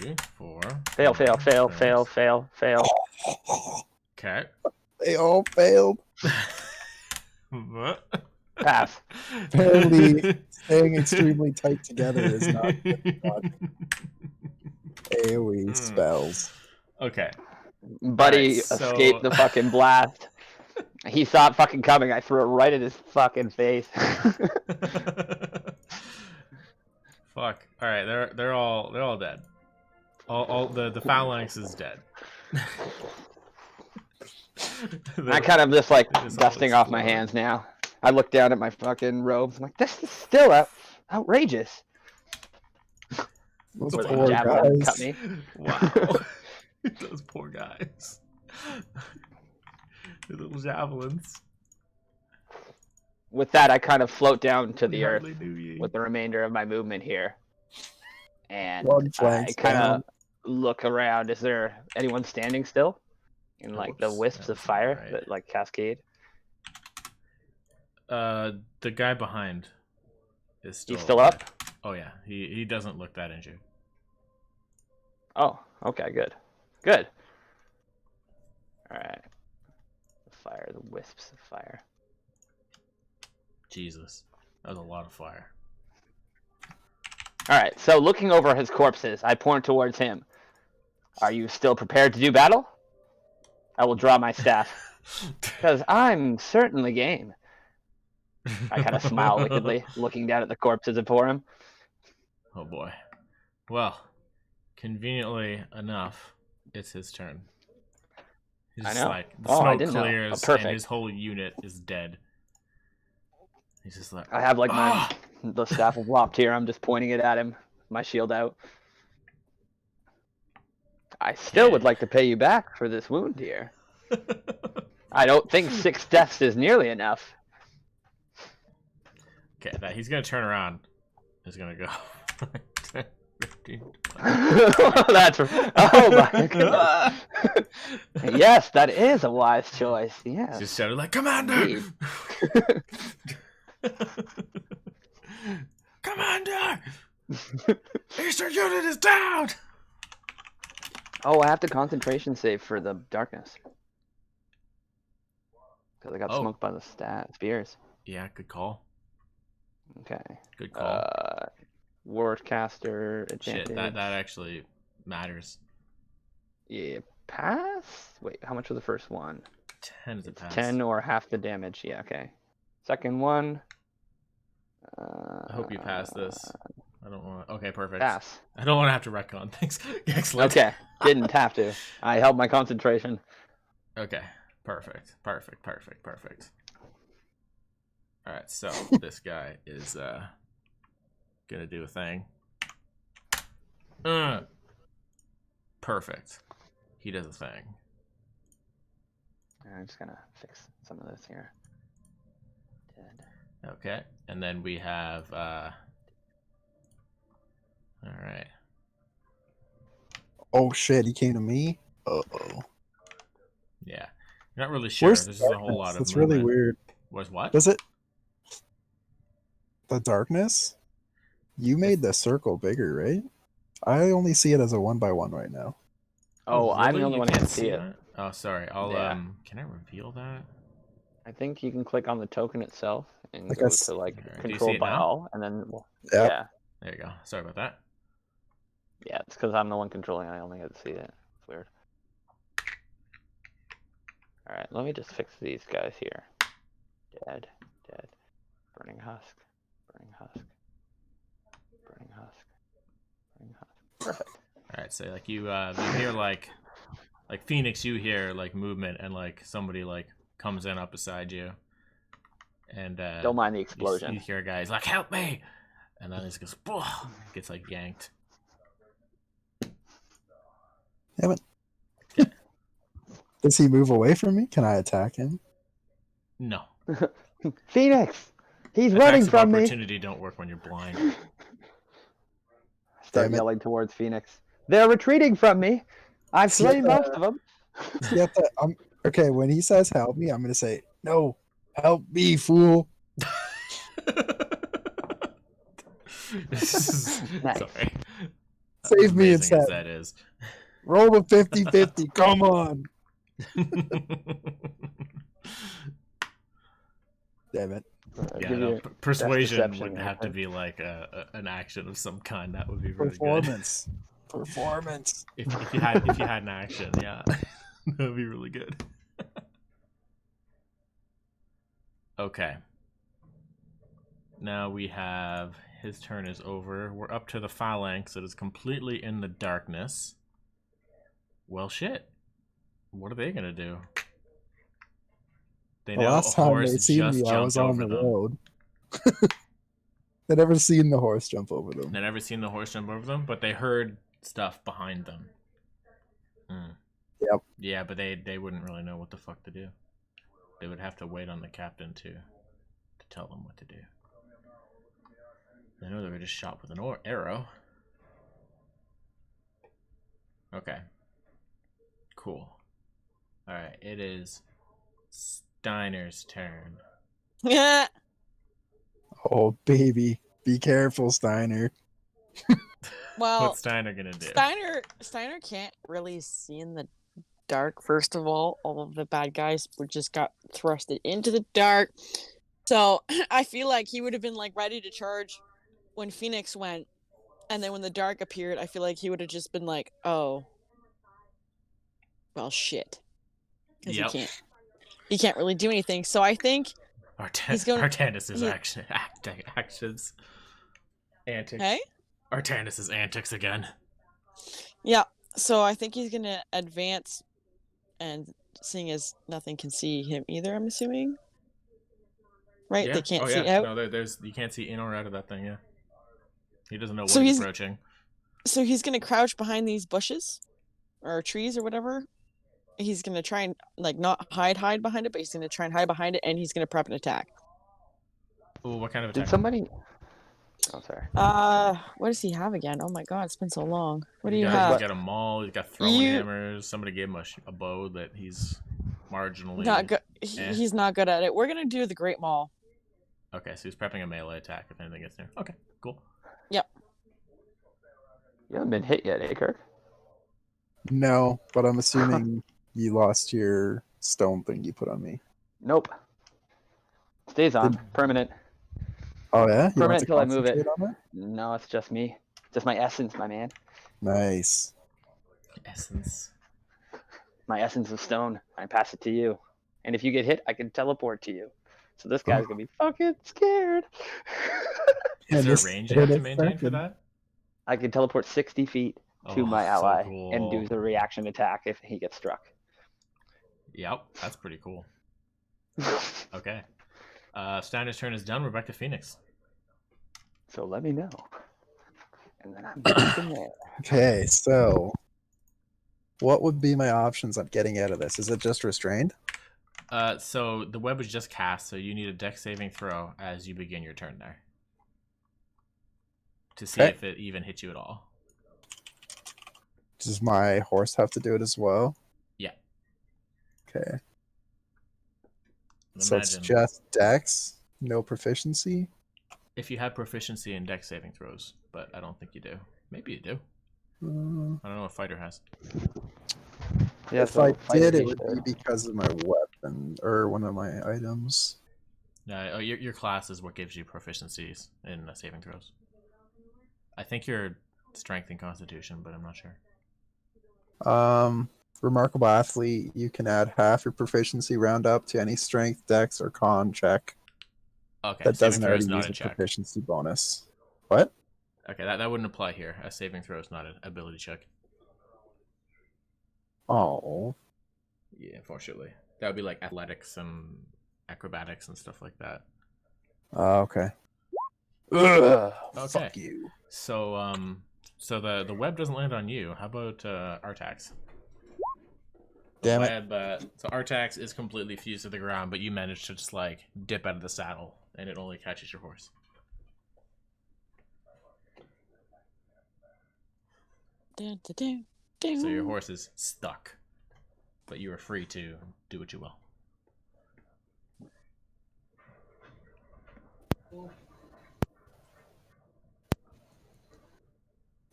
B: 3, 4.
E: Fail,
B: 5,
E: fail, fail,
B: 6.
E: fail, fail, fail.
B: Okay.
C: They all failed.
B: What?
E: Pass.
C: Apparently, staying extremely tight together is not AoE spells.
B: Okay.
E: Buddy
B: Alright, so-
E: escaped the fucking blast. He saw it fucking coming. I threw it right in his fucking face.
B: Fuck. All right, they're all dead. All the phalanx is dead.
E: I kind of just like
B: They just all
E: dusting off my
B: explode.
E: hands now. I look down at my fucking robes. I'm like, this is still outrageous.
C: Those
E: Where the
C: poor
E: javelin
C: guys.
E: cut me.
B: Wow. Those poor guys. The little javelins.
E: With that, I kind of float down to the earth
B: Hardly knew ye.
E: with the remainder of my movement here. And
C: One
E: I
C: flanks
E: kind
C: down.
E: of look around. Is there anyone standing still? In like the
B: Whoops,
E: wisps
B: that
E: of
B: was not
E: fire
B: right.
E: that like cascade?
B: The guy behind is still.
E: He's still up?
B: Oh yeah, he doesn't look that injured.
E: Oh, okay, good. Good. Alright. The fire, the wisps of fire.
B: Jesus, that was a lot of fire.
E: Alright, so looking over his corpses, I point towards him. Are you still prepared to do battle? I will draw my staff. Because I'm certainly game. I kind of smile wickedly, looking down at the corpses before him.
B: Oh boy. Well, conveniently enough, it's his turn. He's
E: I
B: just
E: know.
B: like the
E: Oh, I
B: smoke
E: didn't know. Oh,
B: clears and
E: perfect.
B: his whole unit is dead. He's just like
E: I have like
B: "Ah!"
E: the staff of Lopped here. I'm just pointing it at him, my shield out. I still would
B: Okay.
E: like to pay you back for this wound here. I don't think 6 deaths is nearly enough.
B: Okay, that he's gonna turn around. He's gonna go 10, 15, 20.
E: That's oh my god. Yes, that is a wise choice. Yes.
B: Just shouted like, "Commander!
E: Indeed.
B: Commander! Eastern unit is down!"
E: Oh, I have to concentration save for the darkness. Because I got
B: Oh.
E: smoked by the spears.
B: Yeah, good call.
E: Okay.
B: Good call.
E: Wardcaster advantage.
B: Shit, that actually matters.
E: Yeah, pass? Wait, how much was the first one?
B: 10 is a
E: It's
B: pass.
E: 10 or half the damage. Yeah, okay. Second one.
B: I hope you pass this. I don't want. Okay, perfect.
E: Pass.
B: I don't want to have to retcon. Thanks. Excellent.
E: Okay, didn't have to. I held my concentration.
B: Okay. Perfect. Perfect. Perfect. Perfect. All right. So this guy is gonna do a thing. Perfect. He does a thing.
E: I'm just gonna fix some of this here. Dead.
B: Okay. And then we have. All right.
C: Oh shit, he came to me? Uh-oh.
B: Yeah. You're not really sure.
C: Where's
B: There's
C: the
B: just a whole
C: darkness?
B: lot of.
C: That's really
B: movement.
C: weird.
B: Where's what?
C: Does it? The darkness? You made the circle bigger, right? I only see it as a 1x1 right now.
E: Oh, I'm the
B: really?
E: only
B: You
E: one who can
B: can't
E: see it.
B: that? Oh, sorry. I'll
E: Yeah.
B: Can I reveal that?
E: I think you can click on the token itself and
C: I
E: go
C: guess-
E: to like
B: Alright, do you see
E: controlled
B: it
E: by
B: now?
E: all, and then
C: Yeah.
E: yeah,
B: There you go. Sorry about that.
E: yeah, it's because I'm the one controlling. I only get to see it. It's weird. All right, let me just fix these guys here. Dead, dead, burning husk, burning husk, burning husk, burning husk. Perfect.
B: All right. So like you hear like Like Phoenix, you hear like movement and like somebody like comes in up beside you, and
E: Don't mind the
B: you
E: explosion.
B: hear a guy, he's like, "Help me!" And then he just goes, "Whoa," gets like yanked.
C: Damn it. Does he move away from me? Can I attack him?
B: No,
E: Phoenix! He's
B: attacks
E: running
B: of
E: from me!
B: opportunity don't work when you're blind.
E: Start
C: Damn it.
E: yelling towards Phoenix. They're retreating from me! I've
C: See,
E: slain most of them!
C: Okay, when he says help me, I'm going to say, no, help me, fool.
E: Nice.
B: Sorry.
C: Save me
B: Amazing as
C: instead.
B: that is.
C: Roll a 50-50. Come on. Damn it.
B: Yeah,
E: Give
B: no,
E: you
B: persuasion
E: deception
B: would
E: here,
B: have to
E: right?
B: be like an action of some kind. That would be really good.
C: Performance. Performance.
B: If you had an action, yeah, that would be really good. Okay. Now we have his turn is over. We're up to the phalanx that is completely in the darkness. Well, shit. What are they gonna do? They
C: The
B: know
C: last
B: a
C: time
B: horse
C: they seen
B: just
C: me, I
B: jumped
C: was on
B: over
C: the
B: them.
C: road. They never seen the horse jump over them.
B: They never seen the horse jump over them, but they heard stuff behind them.
C: Yep.
B: Yeah, but they wouldn't really know what the fuck to do. They would have to wait on the captain to tell them what to do. They know they were just shot with an arrow. Okay. Cool. Alright, it is Steiner's turn.
D: Yeah.
C: Oh, baby. Be careful, Steiner.
D: Well,
B: What's Steiner gonna do?
D: Steiner can't really see in the dark. First of all of the bad guys were just got thrusted into the dark. So I feel like he would have been like ready to charge when Phoenix went, and then when the dark appeared, I feel like he would have just been like, "Oh, well, shit," because
B: Yep.
D: he can't really do anything. So I think he's going.
B: Artanis' actions. Antics.
D: Hey.
B: Artanis' antics again.
D: Yeah. So I think he's gonna advance, and seeing as nothing can see him either, I'm assuming. Right?
B: Yeah.
D: They can't
B: oh,
D: see
B: yeah.
D: out.
B: No, there's you can't see in or out of that thing. Yeah. He doesn't know what
D: So
B: he's
D: he's-
B: approaching.
D: So he's gonna crouch behind these bushes, or trees, or whatever. He's gonna try and like not hide behind it, but he's gonna try and hide behind it, and he's gonna prep an attack.
B: Ooh, what kind of
E: Did
B: attack?
E: somebody... Oh, sorry.
D: What does he have again? Oh my god, it's been so long. What do you
B: He's
D: have?
B: got a maul. He's got throwing hammers. Somebody gave him a bow that he's marginally
D: Not good.
B: Eh.
D: He's not good at it. We're gonna do the Great Maul.
B: Okay, so he's prepping a melee attack if anything gets near. Okay, cool.
D: Yep.
E: You haven't been hit yet, eh, Kirk?
C: No, but I'm assuming you lost your stone thing you put on me.
E: Nope. Stays on. Permanent.
C: Oh, yeah? You want
E: Permanent
C: to
E: until I move it.
C: concentrate on it?
E: No, it's just me. Just my essence, my man.
C: Nice.
B: Essence.
E: My essence of stone. I pass it to you. And if you get hit, I can teleport to you. So this guy's gonna be fucking scared.
B: Is
C: And
B: there a
C: this-
B: range you have
C: and
B: to
C: it's
B: maintain for
C: second.
B: that?
E: I can teleport 60 feet to
B: Oh,
E: my
B: so
E: ally
B: cool.
E: and do the reaction attack if he gets struck.
B: Yep, that's pretty cool. Okay. Steiner's turn is done. We're back to Phoenix.
E: So let me know. And then I'm back in there.
C: Okay, so what would be my options on getting out of this? Is it just restrained?
B: So the web was just cast, so you need a dex saving throw as you begin your turn there. To see
C: Okay.
B: if it even hits you at all.
C: Does my horse have to do it as well?
B: Yeah.
C: Okay. So it's
B: Imagine
C: just dex, no proficiency?
B: if you have proficiency in dex saving throws, but I don't think you do. Maybe you do. I don't know what fighter has.
E: Yeah,
C: If
E: so
C: I
E: fighter
C: did, it
E: D
C: would
E: should.
C: be because of my weapon, or one of my items.
B: Your class is what gives you proficiencies in saving throws. I think you're strength and constitution, but I'm not sure.
C: Remarkable athlete, you can add half your proficiency round up to any strength, dex, or con check
B: Okay,
C: that
B: saving
C: doesn't
B: throw
C: already
B: is not
C: use
B: a
C: a
B: check.
C: proficiency bonus. What?
B: Okay, that wouldn't apply here. A saving throw is not an ability check.
C: Oh.
B: Yeah, unfortunately. That would be like athletics and acrobatics and stuff like that.
C: Okay. Ugh,
B: Okay.
C: fuck you.
B: So so the web doesn't land on you. How about Artax? The
C: Damn it.
B: web, so Artax is completely fused to the ground, but you manage to just like dip out of the saddle, and it only catches your horse.
D: Dun, dun, dun, dun.
B: So your horse is stuck, but you are free to do what you will.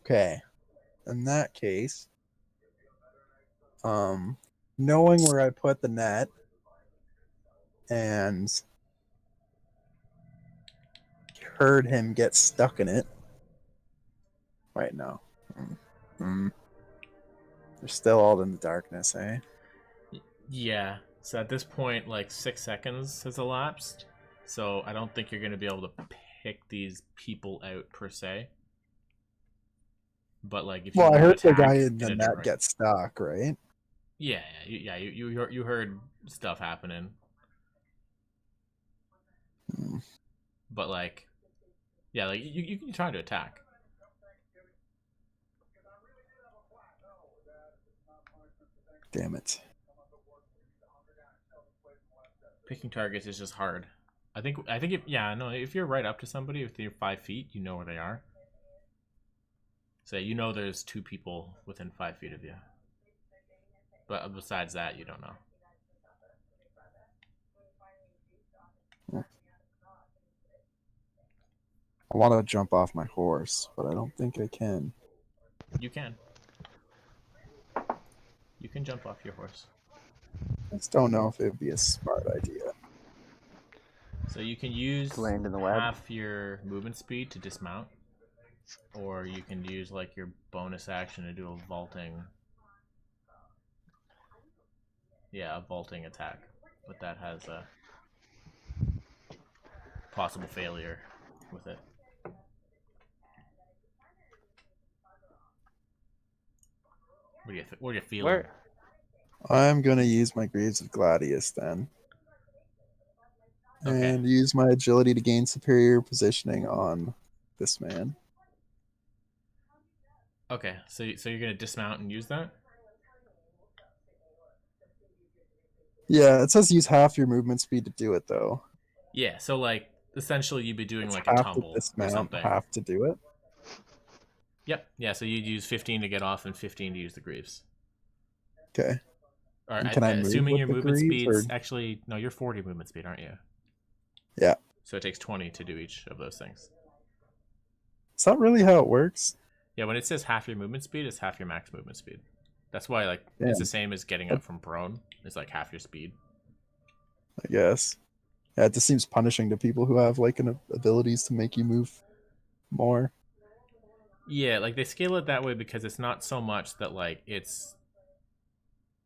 C: Okay. In that case, knowing where I put the net and heard him get stuck in it. Right now. They're still all in the darkness, eh?
B: Yeah. So at this point, like 6 seconds has elapsed. So I don't think you're going to be able to pick these people out per se. But like, if you
C: Well, I
B: want
C: heard
B: to
C: the
B: attack
C: guy in the
B: a
C: net
B: direct-
C: get stuck, right?
B: Yeah, you heard stuff happening,
C: Hmm.
B: but like, yeah, like you can try to attack.
C: Damn it.
B: Picking targets is just hard. I think if you're right up to somebody, if you're 5 feet, you know where they are. So you know there's 2 people within 5 feet of you. But besides that, you don't know.
C: I want to jump off my horse, but I don't think I can.
B: You can. You can jump off your horse.
C: I just don't know if it would be a smart idea.
B: So you can use
E: Land in the web.
B: half your movement speed to dismount, or you can use like your bonus action to do a vaulting. Yeah, a vaulting attack, but that has a possible failure with it. What are you feeling?
E: Where?
C: I'm going to use my Greaves of Gladius then.
B: Okay.
C: And use my agility to gain superior positioning on this man.
B: Okay, so you're gonna dismount and use that?
C: Yeah, it says use half your movement speed to do it, though.
B: Yeah. So like essentially you'd be doing
C: It's
B: like a
C: half
B: tumble
C: to
B: or
C: dismount,
B: something.
C: half to do it.
B: Yep. Yeah. So you'd use 15 to get off and 15 to use the greaves.
C: Okay.
B: All
C: And
B: right.
C: can I move
B: Assuming
C: with
B: your
C: the
B: movement
C: greaves,
B: speed's
C: or-
B: actually no, you're 40 movement speed, aren't you?
C: Yeah.
B: So it takes 20 to do each of those things.
C: Is that really how it works?
B: Yeah. When it says half your movement speed, it's half your max movement speed. That's why like
C: Yeah.
B: it's the same as getting up from prone. It's like half your speed.
C: I guess. Yeah, it just seems punishing to people who have like abilities to make you move more.
B: Yeah, like they scale it that way because it's not so much that like it's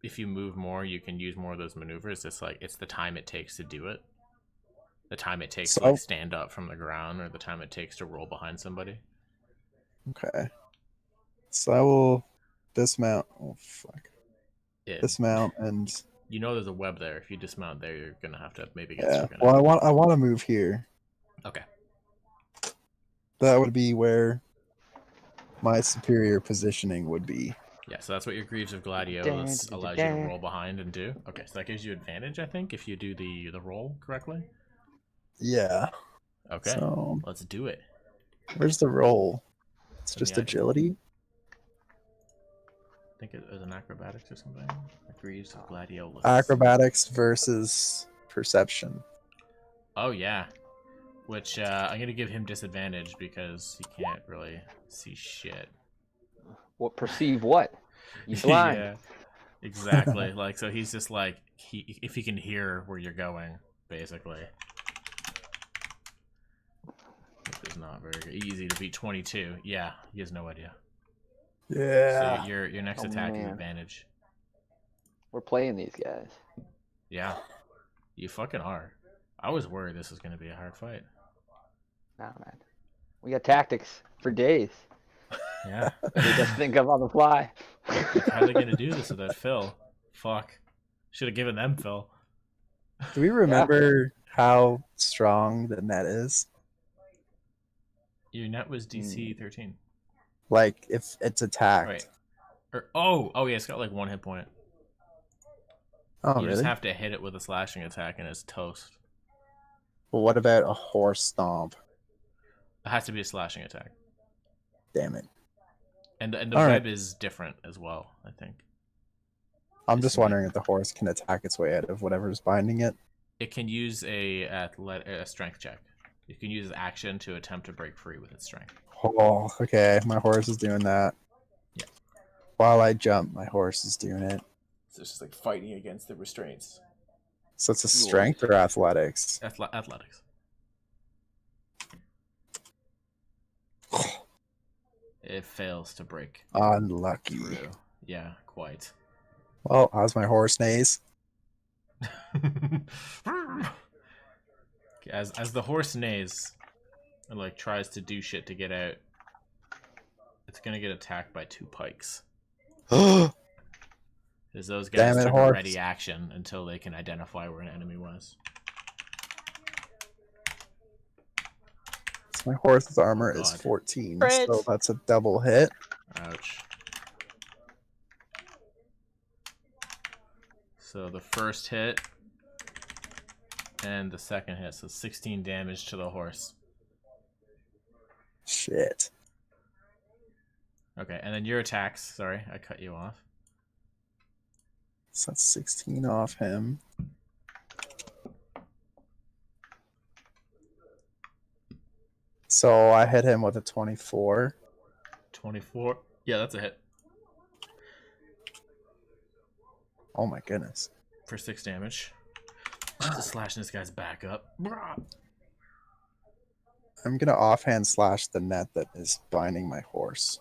B: if you move more, you can use more of those maneuvers. It's like it's the time it takes to do it, the time it takes to
C: So-
B: like stand up from the ground, or the time it takes to roll behind somebody.
C: Okay. So I will dismount. Oh, fuck.
B: Yeah,
C: Dismount and
B: you know there's a web there. If you dismount there, you're gonna have to maybe get
C: yeah.
B: stuck in
C: Well,
B: it.
C: I want to move here.
B: Okay.
C: That would be where my superior positioning would be.
B: Yeah, so that's what your Greaves of Gladios allows you to roll behind and do. Okay, so that gives you advantage, I think, if you do the roll correctly.
C: Yeah.
B: Okay,
C: So
B: let's do it.
C: where's the roll? It's
B: In
C: just
B: the item.
C: agility.
B: I think it was an acrobatics or something. Greaves of Gladiolus.
C: Acrobatics versus perception.
B: Oh yeah, which I'm gonna give him disadvantage because he can't really see shit.
E: What perceive what? He's blind.
B: Yeah, exactly. Like so, he's just like if he can hear where you're going, basically. It's not very easy to beat 22. Yeah, he has no idea.
C: Yeah.
B: So your next
E: Oh,
B: attack is
E: man.
B: advantage.
E: We're playing these guys.
B: Yeah, you fucking are. I was worried this was gonna be a hard fight.
E: Nah, man. We got tactics for days.
B: Yeah.
E: He just think of on the fly.
B: Like, how are they gonna do this without Phil? Fuck. Should have given them Phil.
C: Do we remember how strong the net is?
B: Your net was DC 13.
C: Like, if it's attacked.
B: Right. Yeah, it's got like 1 hit point.
C: Oh,
B: You
C: really?
B: just have to hit it with a slashing attack and it's toast.
C: Well, what about a horse stomp?
B: It has to be a slashing attack.
C: Damn it.
B: And the
C: All
B: web
C: right.
B: is different as well, I think.
C: I'm just wondering if the horse can attack its way out of whatever's binding it.
B: It can use a strength check. It can use its action to attempt to break free with its strength.
C: Oh, okay. My horse is doing that.
B: Yeah.
C: While I jump, my horse is doing it.
B: So it's just like fighting against the restraints.
C: So it's a strength or athletics?
B: Athletics. It fails to break
C: Unlucky.
B: through. Yeah, quite.
C: Well, how's my horse neighs?
B: As the horse neighs and like tries to do shit to get out, it's gonna get attacked by 2 pikes. Because those guys
C: Damn it,
B: took
C: horse.
B: a ready action until they can identify where an enemy was.
C: My horse's armor is
B: God.
C: 14,
D: Crit.
C: so that's a double hit.
B: Ouch. So the first hit and the second hit, so 16 damage to the horse.
C: Shit.
B: Okay, and then your attacks. Sorry, I cut you off.
C: So that's 16 off him. So I hit him with a 24.
B: 24. Yeah, that's a hit.
C: Oh my goodness.
B: For 6 damage. Just slashing this guy's back up.
C: I'm gonna offhand slash the net that is binding my horse.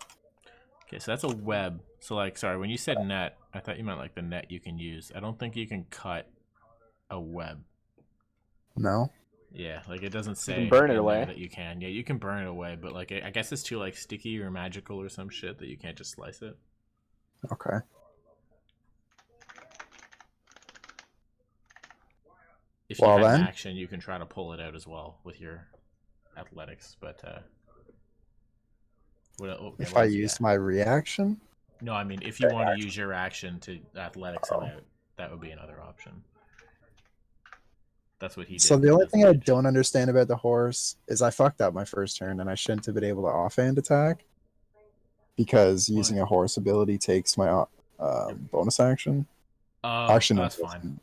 B: Okay, so that's a web. So like, sorry, when you said net, I thought you meant like the net you can use. I don't think you can cut a web.
C: No?
B: Yeah, like it doesn't say
E: can burn it
B: in there
E: away.
B: that you can. Yeah, you can burn it away, but like I guess it's too like sticky or magical or some shit that you can't just slice it.
C: Okay.
B: If you
C: Well,
B: had an
C: then.
B: action, you can try to pull it out as well with your athletics, but
C: If I use my reaction?
B: No, I mean if you want to use your action to athletics him out, that would be another option. That's what he did.
C: So the
B: with
C: only
B: his
C: thing I
B: mage.
C: don't understand about the horse is I fucked up my first turn and I shouldn't have been able to offhand attack because using a horse ability takes my bonus action.
B: Oh,
C: Actually, no,
B: that's
C: it
B: fine.
C: doesn't.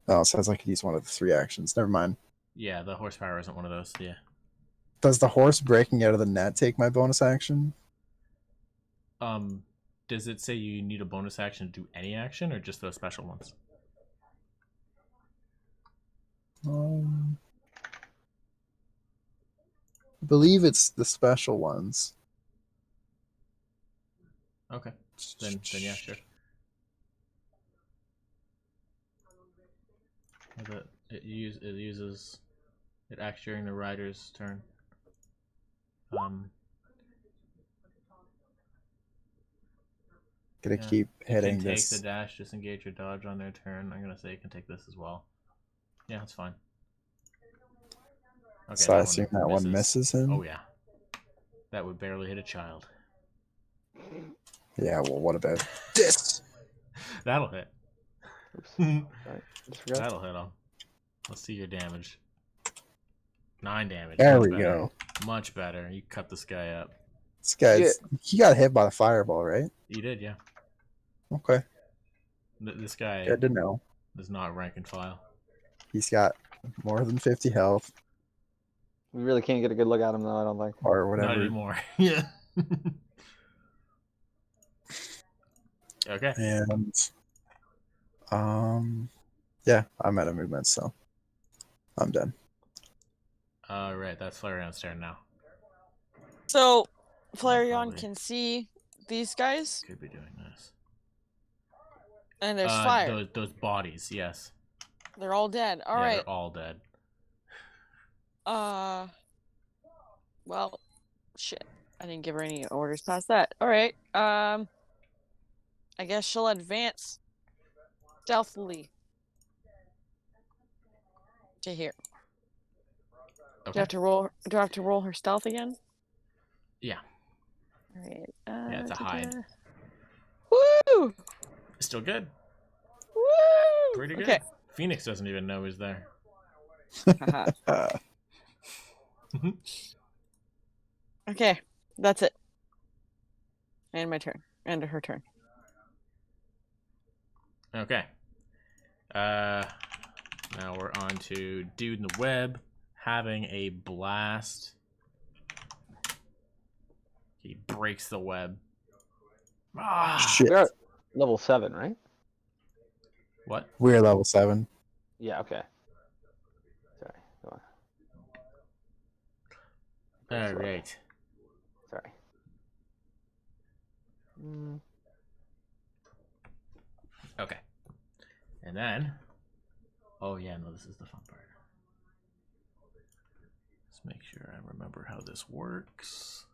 C: No, it says I could use one of the 3 actions. Never mind.
B: Yeah, the horsepower isn't one of those. Yeah.
C: Does the horse breaking out of the net take my bonus action?
B: Does it say you need a bonus action to do any action or just those special ones?
C: I believe it's the special ones.
B: Okay. Then yeah, sure. It acts during the rider's turn.
C: Gonna
B: Yeah.
C: keep
B: You
C: hitting
B: can take
C: this.
B: the dash, disengage, or dodge on their turn. I'm gonna say you can take this as well. Yeah, that's fine. Okay,
C: So I assume that one misses him.
B: Oh yeah, that would barely hit a child.
C: Yeah, well, what about this?
B: That'll hit.
E: Sorry, just forgot.
B: That'll hit him. Let's see your damage. 9 damage.
C: There
B: Much
C: we
B: better.
C: go.
B: Much better. You cut this guy up.
C: This guy's he got hit by the fireball, right?
B: You did, yeah.
C: Okay,
B: This guy
C: good to know.
B: is not rank and file.
C: He's got more than 50 health
E: We really can't get a good look at him though. I don't think.
C: or
B: Not
C: whatever.
B: anymore. Yeah. Okay.
C: And yeah, I'm out of movement, so I'm done.
B: All right, that's Flareon's turn now.
D: So, Flareon
B: Probably.
D: can see these guys,
B: Could be doing this.
D: and there's fire.
B: Those bodies, yes.
D: They're all dead. All
B: Yeah,
D: right.
B: they're all dead.
D: Well, shit. I didn't give her any orders past that. All right. I guess she'll advance stealthily to here.
B: Okay.
D: Do I have to roll? Do I have to roll her stealth again?
B: Yeah.
D: All right.
B: Yeah, it's a hide.
D: Woo!
B: Still good.
D: Woo!
B: Pretty good.
D: Okay.
B: Phoenix doesn't even know he's there.
D: Haha. Okay, that's it. And my turn. And her turn.
B: Okay. Now we're on to Dude in the Web having a blast. He breaks the web. Ah!
C: Shit.
E: We're at level 7, right?
B: What?
C: We're level 7.
E: Yeah, okay. Sorry, go on.
B: All right.
E: Sorry.
B: Okay. And then... Oh, yeah, no, this is the fun part. Let's make sure I remember how this works.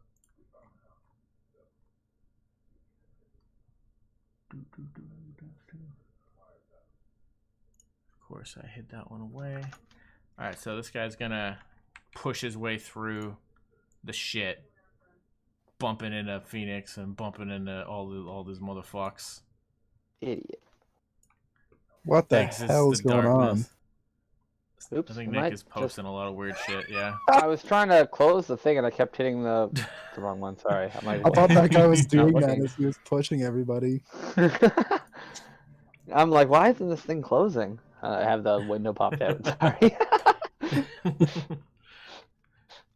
B: Of course, I hid that one away. Alright, so this guy's gonna push his way through the shit, bumping into Phoenix and bumping into all these motherfucks.
E: Idiot.
C: What the
B: Thanks, it's
C: hell is
B: the
C: going
B: darkness.
E: Oops.
B: I think
E: am
B: Nick
E: I
B: is posting a lot of weird shit, yeah.
E: I was trying to close the thing and I kept hitting the wrong one. Sorry. I'm like,
C: I thought that guy was
E: Not
C: doing that
E: looking.
C: as he was pushing everybody.
E: I'm like, why isn't this thing closing? I have the window popped out. Sorry.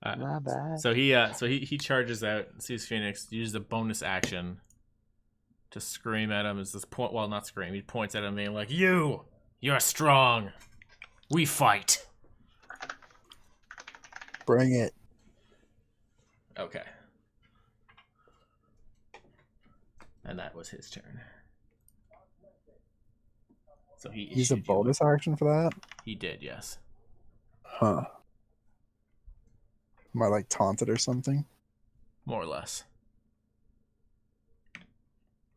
E: My bad.
B: So he charges out, sees Phoenix, uses a bonus action to scream at him. Is this point? Well, not scream. He points at him, being like, "You're strong. We fight."
C: Bring it.
B: Okay. And that was his turn. So he
C: Use a
B: issued you
C: bonus action for that?
B: He did, yes.
C: Huh. Am I like taunted or something?
B: More or less.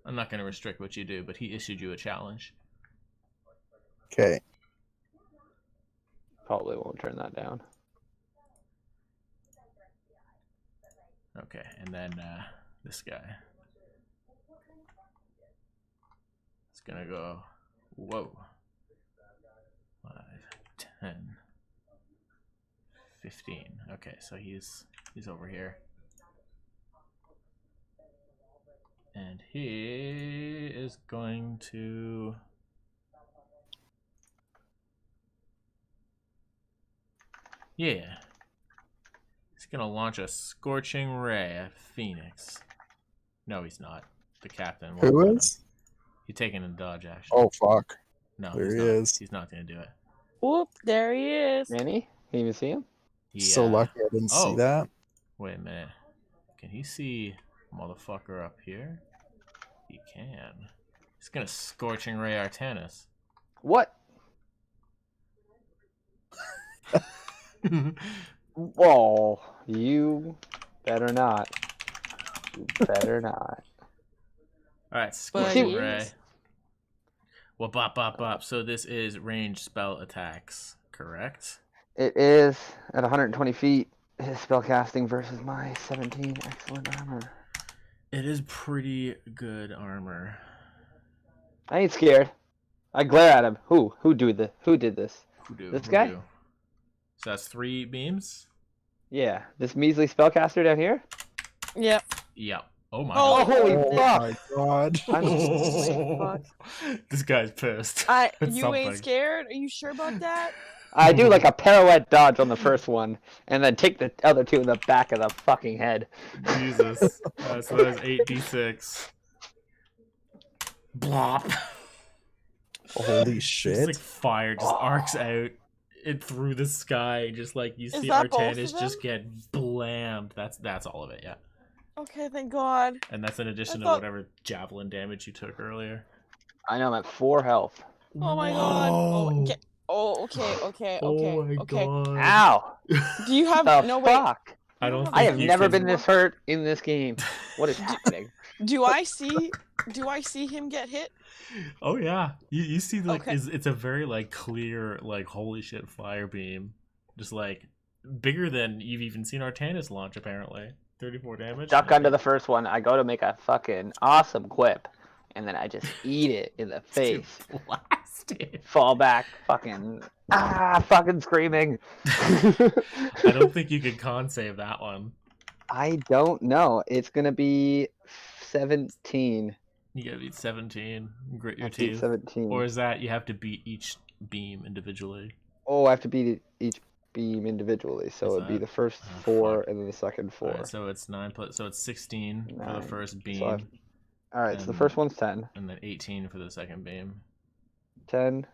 B: I'm not going to restrict what you do, but he issued you a challenge.
C: Okay.
E: Probably won't turn that down.
B: Okay, and then this guy. It's going to go, whoa. 5, 10, 15. Okay, so he's over here. And he is going to... Yeah. He's going to launch a Scorching Ray at Phoenix. No, he's not. The captain won't
C: Who
B: let him.
C: is?
B: He's taking a dodge action.
C: Oh, fuck.
B: No,
C: There
B: he's
C: he
B: not.
C: is.
B: He's not going to do it.
D: Whoop, there he is.
E: Manny? Can you even see him?
C: So lucky I didn't see that.
B: Wait a minute. Can he see motherfucker up here? He can. He's gonna Scorching Ray Artanis.
E: What? Whoa. You better not. You better not.
B: Alright, Scorching
D: But
B: Ray.
D: yes.
B: Well, bop, bop, bop. So this is ranged spell attacks, correct?
E: It is at 120 feet. His spellcasting versus my 17 excellent armor.
B: It is pretty good armor.
E: I ain't scared. I glare at him. Who did this? This guy?
B: So that's 3 beams?
E: Yeah. This measly spellcaster down here?
D: Yep.
B: Yep. Oh my
E: Oh,
B: god.
E: holy
C: Oh
E: fuck!
C: my god.
B: This guy's pissed.
D: You
B: Something.
D: ain't scared? Are you sure about that?
E: I do like a pirouette dodge on the first one, and then take the other 2 in the back of the fucking head.
B: Jesus. So that's 8d6. Blop.
C: Holy
B: Just
C: shit.
B: like fire just arcs out it through the sky, just like you see
D: that both
B: Artanis
D: of
B: just get blammed. That's all of it, yeah.
D: Okay, thank God.
B: And that's in addition to
D: thought-
B: whatever javelin damage you took earlier.
E: I know I'm at 4 health.
D: Oh my God.
B: Whoa.
D: Okay. Oh, okay.
B: Oh my
D: Okay.
B: god.
E: Ow!
D: Do you have
E: The
D: no wait?
E: fuck?
B: I don't
E: I
B: think
E: have
B: you
E: never
B: can-
E: been this hurt in this game. What is happening?
D: Do I see him get hit?
B: Oh yeah, you see like
D: Okay.
B: it's a very like clear like holy shit fire beam, just like bigger than you've even seen Artanis launch apparently. 34 damage.
E: Duck under the first one. I go to make a fucking awesome quip, and then I just eat it in the face.
B: Blasted.
E: Fall back, fucking screaming.
B: I don't think you could con save that one.
E: I don't know. It's gonna be 17.
B: You gotta beat 17. Grit your
E: I beat
B: teeth.
E: 17.
B: Or is that you have to beat each beam individually?
E: Oh, I have to beat each beam individually, so
B: Is
E: it'd be
B: that-
E: the first
B: oh,
E: 4
B: fuck.
E: and then the second 4.
B: Alright, so it's 9 plus, so it's 16 for the
E: 9.
B: first beam,
E: So Alright, so the
B: and-
E: first one's 10.
B: and then 18 for the second beam.
E: 10,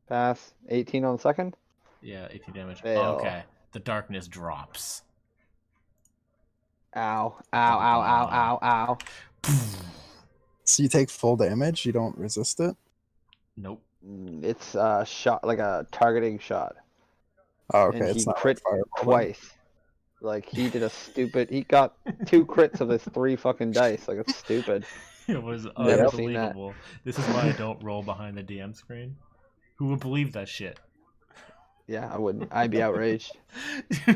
E: pass, 18 on the second.
B: Yeah, 18 damage.
E: Fail.
B: Oh, okay. The darkness drops.
E: Ow, ow, ow, ow, ow, ow.
C: So you take full damage. You don't resist it.
B: Nope.
E: It's a shot, like a targeting shot.
C: Oh, okay.
E: And
C: It's
E: he
C: not
E: crit
C: like fireball.
E: twice. Like he did a stupid. He got 2 crits of his 3 fucking dice. Like it's stupid.
B: It was
E: Never seen that.
B: unbelievable. This is why I don't roll behind the DM screen. Who would believe that shit?
E: Yeah, I wouldn't. I'd be outraged.
B: Who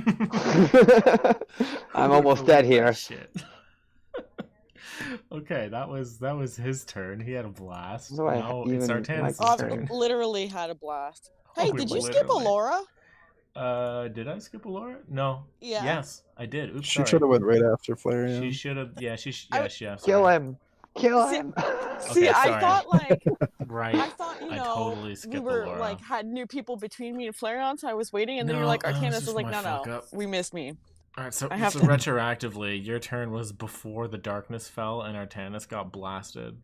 E: I'm
B: would
E: almost dead
B: believe that
E: here.
B: shit? Okay, that was his turn. He had a blast.
E: Do I
B: Now
E: even
B: it's
E: like
B: Artanis'
E: this
B: turn.
D: I've literally had a blast. Hey,
B: Oh,
D: did you
B: literally.
D: skip Alora?
B: Did I skip Alora? No.
D: Yeah.
B: Yes, I did. Oops,
C: She
B: sorry.
C: should have went right after
B: She
C: Flareon.
B: should have. Yeah,
D: I-
B: yeah.
E: Kill
B: sorry.
E: him! Kill
D: See-
E: him!
D: See,
B: Okay,
D: I
B: sorry.
D: thought like
B: Right.
D: I thought
B: I totally skipped
D: we were
B: Alora.
D: like had new people between me and Flareon, so I was waiting, and then you're
B: No,
D: like
B: no, it's
D: Artanis
B: just
D: was like,
B: my
D: no,
B: fuck
D: no,
B: up.
D: we missed me.
B: All right, so,
D: I have
B: so
D: to-
B: retroactively, your turn was before the darkness fell and Artanis got blasted.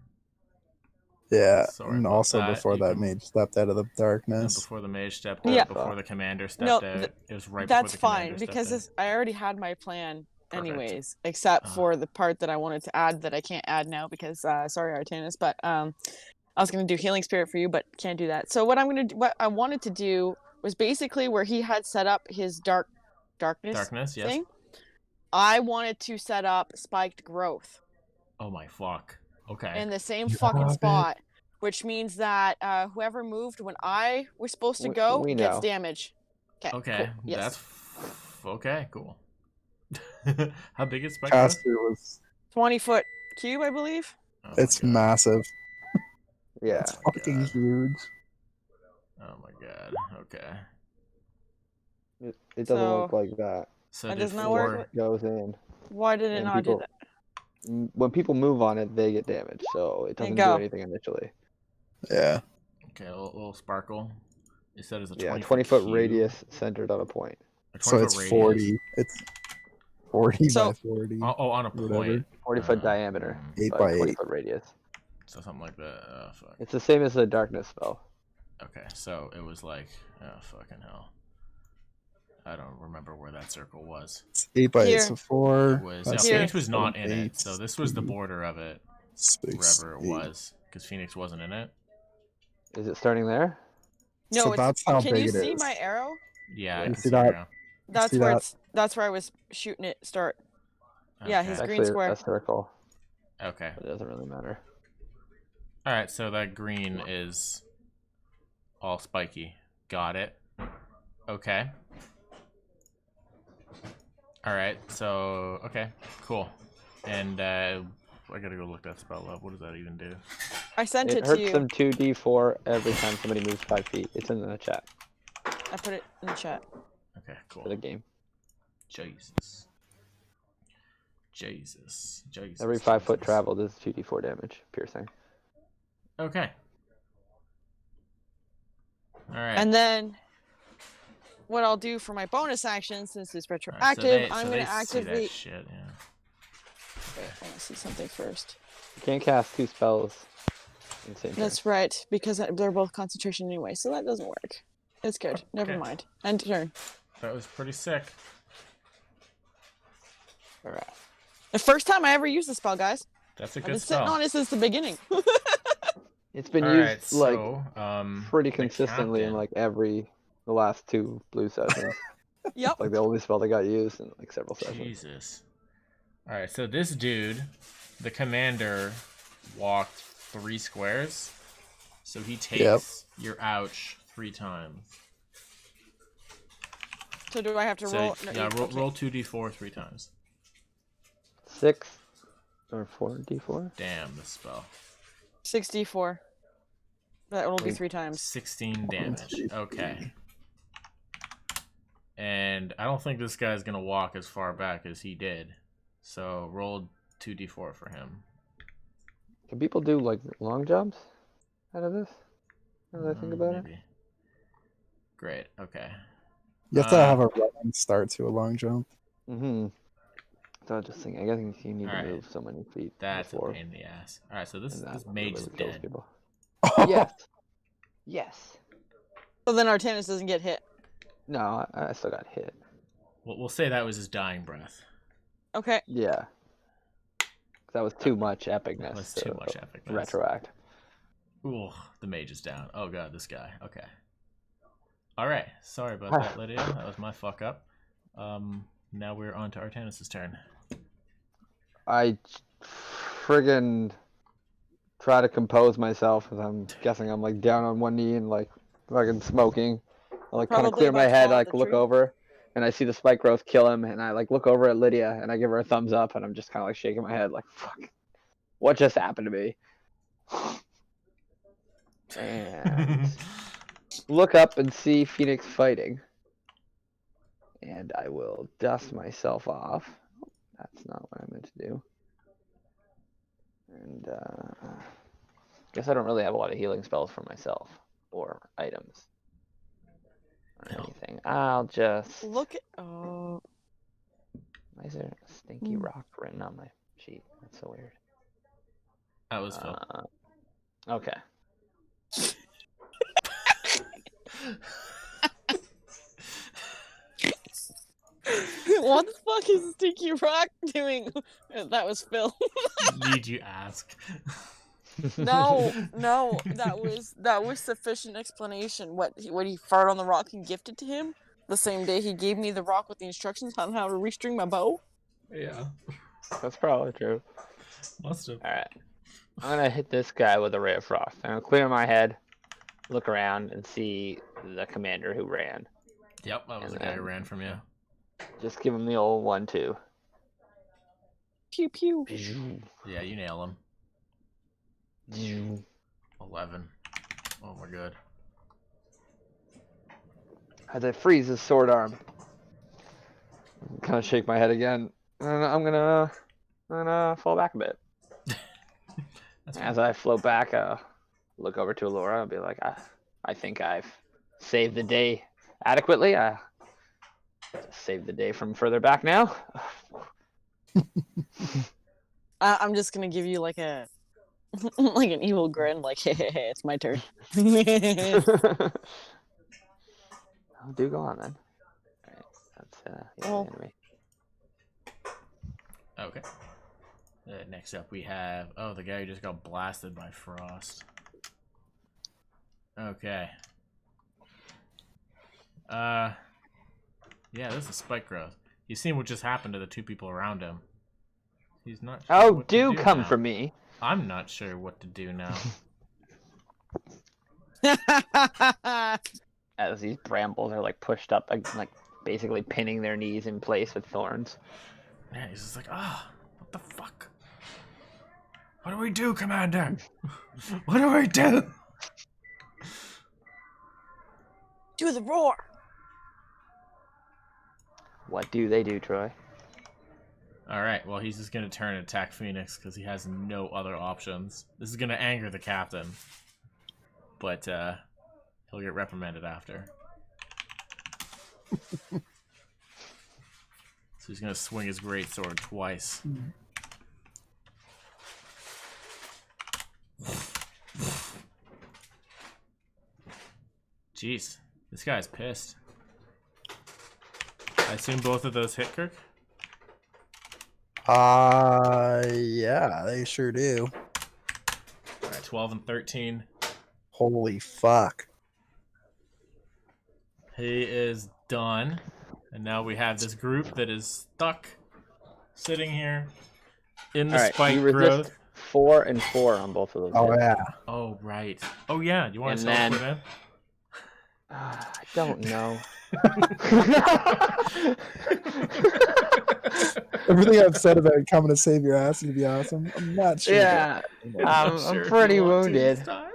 C: Yeah,
B: Sorry
C: and
B: about
C: also
B: that.
C: before
B: You
C: that
B: can-
C: mage stepped out of the
B: And
C: darkness.
B: before the mage stepped
D: Yeah.
B: out, before the commander stepped
D: No,
B: out. It was right
D: That's
B: before the
D: fine
B: commander
D: because
B: stepped
D: this, I already had my plan
B: Perfect.
D: anyways, except
B: Ah.
D: for the part that I wanted to add that I can't add now because sorry Artanis, but I was gonna do healing spirit for you, but can't do that. So what what I wanted to do was basically where he had set up his darkness
B: Darkness, yes.
D: thing. I wanted to set up spiked growth
B: Oh my fuck. Okay.
D: in the same
C: You
D: fucking
C: have it.
D: spot, which means that whoever moved when I was supposed to
E: We-
D: go
E: we
D: gets
E: know.
D: damage.
B: Okay,
D: cool. Yes.
B: that's okay. Cool. How big is Spectre?
C: Caster was.
D: 20-foot cube, I believe.
B: Oh my
C: It's
B: God.
C: massive.
E: Yeah.
C: It's
B: Oh my
C: fucking
B: God.
C: huge.
B: Oh my god. Okay.
E: It doesn't
D: So-
E: work like that.
B: So
D: That
B: did
D: does not work
B: four-
D: with-
E: It goes in.
D: Why did it
E: And
D: not
E: people-
D: do that?
E: When people move on it, they get damaged, so it
D: There you
E: doesn't do
D: go.
E: anything initially.
C: Yeah.
B: Okay, a little sparkle. You said it's a
E: Yeah,
B: 20-foot
E: 20-foot radius centered on a point.
B: A
C: So
B: 20-foot
C: it's
B: radius.
C: 40. It's 40
D: So-
C: by 40.
B: Oh, on a
C: Whatever.
B: point.
E: 40-foot
B: Uh,
E: diameter.
C: 8
E: but
C: by 8.
E: 20-foot radius.
B: So something like that. Oh, fuck.
E: It's the same as the darkness spell.
B: Okay, so it was like, oh, fucking hell. I don't remember where that circle was.
C: It's 8 by 8,
D: Here.
C: so 4.
B: It was,
C: that's
B: no,
D: Here.
B: Phoenix was not in
C: 8,
B: it, so this was the
C: 2,
B: border of it,
C: 6,
B: wherever it
C: 8.
B: was, because Phoenix wasn't in it.
E: Is it starting there?
D: No,
C: So
D: it's,
C: that's how
D: can
C: big
D: you
C: it
D: see
C: is.
D: my arrow?
B: Yeah, I
C: You
B: can
C: see
B: see
C: that?
B: now.
D: That's
C: see
D: where
C: that?
D: that's where I was shooting it. Start. Yeah,
B: Okay.
D: his
E: It's
D: green
E: actually
D: square.
E: a circle,
B: Okay.
E: but it doesn't really matter.
B: All right, so that green is all spiky. Got it. Okay. All right, so okay, cool. And I gotta go look that spell up. What does that even do?
D: I sent it
E: It
D: to
E: hurts
D: you.
E: them 2d4 every time somebody moves 5 feet. It's in the chat
D: I put it in the chat.
B: Okay,
E: for
B: cool.
E: the game.
B: Jesus. Jesus. Jesus.
E: Every 5 foot
B: Jesus.
E: traveled is 2d4 damage, piercing.
B: Okay. All right.
D: And then what I'll do for my bonus action, since it's
B: All right, so
D: retroactive,
B: they-
D: I'm
B: so
D: gonna
B: they see
D: actively.
B: that shit, yeah.
D: Wait, I want to see something first.
E: You can't cast 2 spells in the same turn.
D: That's right, because they're both concentration anyway, so that doesn't work. It's good. Never
B: Okay.
D: mind. End turn.
B: That was pretty sick.
E: Alright.
D: The first time I ever used the spell, guys.
B: That's a
D: I've
B: good
D: been sitting
B: spell.
D: on it since the beginning.
E: It's been
B: All
E: used
B: right,
E: like
B: so
E: pretty
B: the
E: consistently in
B: captain-
E: like the last 2 blue sessions.
D: Yep.
E: Like the only spell that got used in like several sessions.
B: Jesus. All right, so this dude, the commander, walked 3 squares, so he takes your ouch 3 times.
D: So do I have to
B: So
D: roll? No,
B: yeah,
D: okay.
B: roll 2d4 3 times.
E: 6 or 4d4.
B: Damn, this spell.
D: 64. That will be 3 times.
B: 16 damage. Okay. And I don't think this guy's gonna walk as far back as he did. So roll 2d4 for him.
E: Can people do like long jumps out of this? Now that I think about it.
B: Maybe. Great. Okay.
C: You have to have a running start to a long jump.
E: Mm-hmm. So I was just thinking, I guess you need to
B: Alright.
E: move so many feet.
B: That's a
E: before,
B: pain in the ass. All right, so this
E: and that
B: mage is
E: really kills
B: dead.
E: people. Yes. Yes.
D: So then Artanis doesn't get hit.
E: No, I still got hit.
B: We'll say that was his dying breath.
D: Okay.
E: Yeah. That was too much epicness.
B: That was too much epicness.
E: Retroact.
B: Ooh, the mage is down. Oh god, this guy. Okay. All right. Sorry about that, Lydia. That was my fuck up. Now we're on to Artanis' turn.
E: I friggin' try to compose myself as I'm guessing I'm like down on one knee and like fucking smoking. I like kind of
D: Probably
E: clear my
D: about to
E: head,
D: fall off
E: like
D: the
E: look
D: tree.
E: over, and I see the spike growth kill him, and I like look over at Lydia and I give her a thumbs up, and I'm just kind of like shaking my head like fuck, what just happened to me? And look up and see Phoenix fighting, and I will dust myself off. That's not what I meant to do. And guess I don't really have a lot of healing spells for myself or items or
B: No.
E: anything. I'll just
D: Look at. Oh.
E: Why is there a stinky rock written on my sheet? That's so weird.
B: That was Phil.
E: Okay.
D: What the fuck is Stinky Rock doing? That was Phil.
B: Need you ask?
D: No, that was sufficient explanation. What he farted on the rock and gifted to him the same day he gave me the rock with the instructions on how to restring my bow.
B: Yeah.
E: That's probably true.
B: Must have.
E: Alright. I'm gonna hit this guy with a ray of frost. I'm gonna clear my head, look around, and see the commander who ran.
B: Yep, that was the
E: And
B: guy who
E: then-
B: ran from you.
E: Just give him the old 1-2.
D: Pew pew.
B: Yeah, you nail him. 11. Oh my god.
E: As I freeze his sword arm. Kind of shake my head again. And I'm gonna fall back a bit.
B: That's
E: As I float back, look over to Alora and be like, I think I've saved the day adequately. Just saved the day from further back now.
D: I'm just gonna give you like a like an evil grin, like hey, it's my turn.
E: Oh, do go on then. Alright, that's the
D: Oh.
E: enemy.
B: Okay. Next up we have the guy who just got blasted by frost. Okay. Yeah, this is spike growth. You've seen what just happened to the 2 people around him. He's not sure
E: Oh,
B: what to
E: do come
B: now.
E: for me.
B: I'm not sure what to do now.
E: As these brambles are like pushed up, like basically pinning their knees in place with thorns.
B: Yeah, he's just like, what the fuck? What do we do, Commander? What do we do?
D: Do the roar.
E: What do they do, Troy?
B: Alright, well, he's just gonna turn and attack Phoenix because he has no other options. This is gonna anger the captain. But, he'll get reprimanded after. So he's gonna swing his greatsword twice. Jeez, this guy's pissed. I assume both of those hit, Kirk?
C: Yeah, they sure do.
B: Alright, 12 and 13.
C: Holy fuck.
B: He is done. And now we have this group that is stuck, sitting here in the
E: All right,
B: spike
E: you resist
B: growth.
E: 4 and 4 on both of those.
C: Oh
E: hits.
C: yeah.
B: Oh right. Oh yeah. You want to
E: And
B: teleport in?
E: I don't know.
C: Everything I've said about coming to save your ass is gonna be awesome. I'm not sure.
E: Yeah,
B: Not sure
E: I'm
B: if
E: pretty
B: you want to this
E: wounded.
B: time.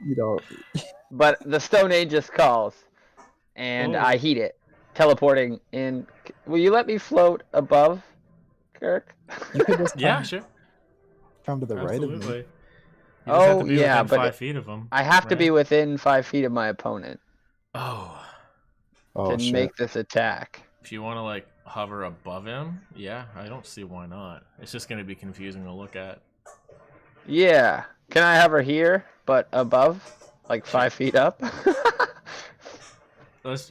C: You know.
E: But the Stone Aegis calls, and I
B: Oh.
E: heed it, teleporting in. Will you let me float above, Kirk?
C: You could just
B: Yeah, sure.
C: come to the right of
B: Absolutely.
C: me.
B: You just have to
E: Oh,
B: be
E: yeah,
B: within
E: but
B: 5 feet of them.
E: I have to be
B: right?
E: within 5 feet of my opponent
B: Oh.
C: Oh
E: to
C: shit.
E: make this attack.
B: If you want to like hover above him, yeah, I don't see why not. It's just going to be confusing to look at.
E: Yeah. Can I hover here, but above, like 5 feet up?
B: Let's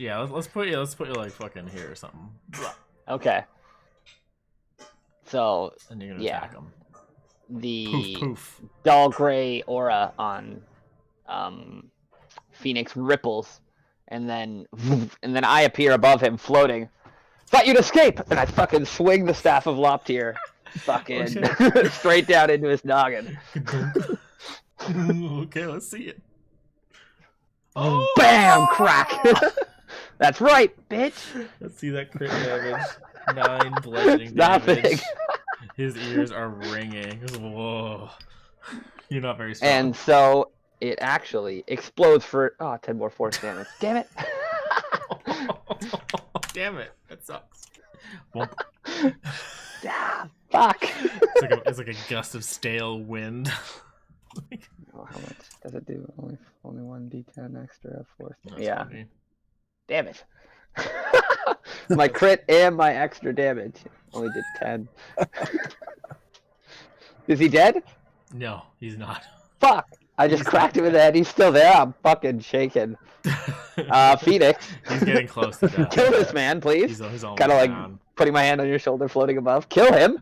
B: put you like fucking here or something.
E: Okay. So
B: And you're gonna
E: Yeah.
B: attack him.
E: the
B: Poof.
E: dull gray aura on Phoenix ripples, and then I appear above him, floating. Thought you'd escape, and I fucking swing the staff of Loptier, fucking straight down into his noggin.
B: Okay, let's see it. Oh!
E: Bam! Crack. That's right, bitch.
B: Let's see that crit damage. 9 bludgeoning
E: Nothing.
B: damage. His ears are ringing. Whoa. You're not very strong.
E: And so it actually explodes for 10 more force damage. Damn it.
B: Damn it. That sucks. Womp.
E: Ah, fuck.
B: It's like a gust of stale wind.
E: Oh, how much does it do? Only 1d10 extra force.
B: That's
E: Yeah.
B: funny.
E: Damn it. My crit and my extra damage only did 10. Is he dead?
B: No, he's not.
E: Fuck! I just cracked him in the head. He's still there. I'm fucking shaking. Phoenix.
B: He's getting close to death.
E: Kill this man, please.
B: He's almost
E: Kind of like
B: down.
E: putting my hand on your shoulder, floating above. Kill him.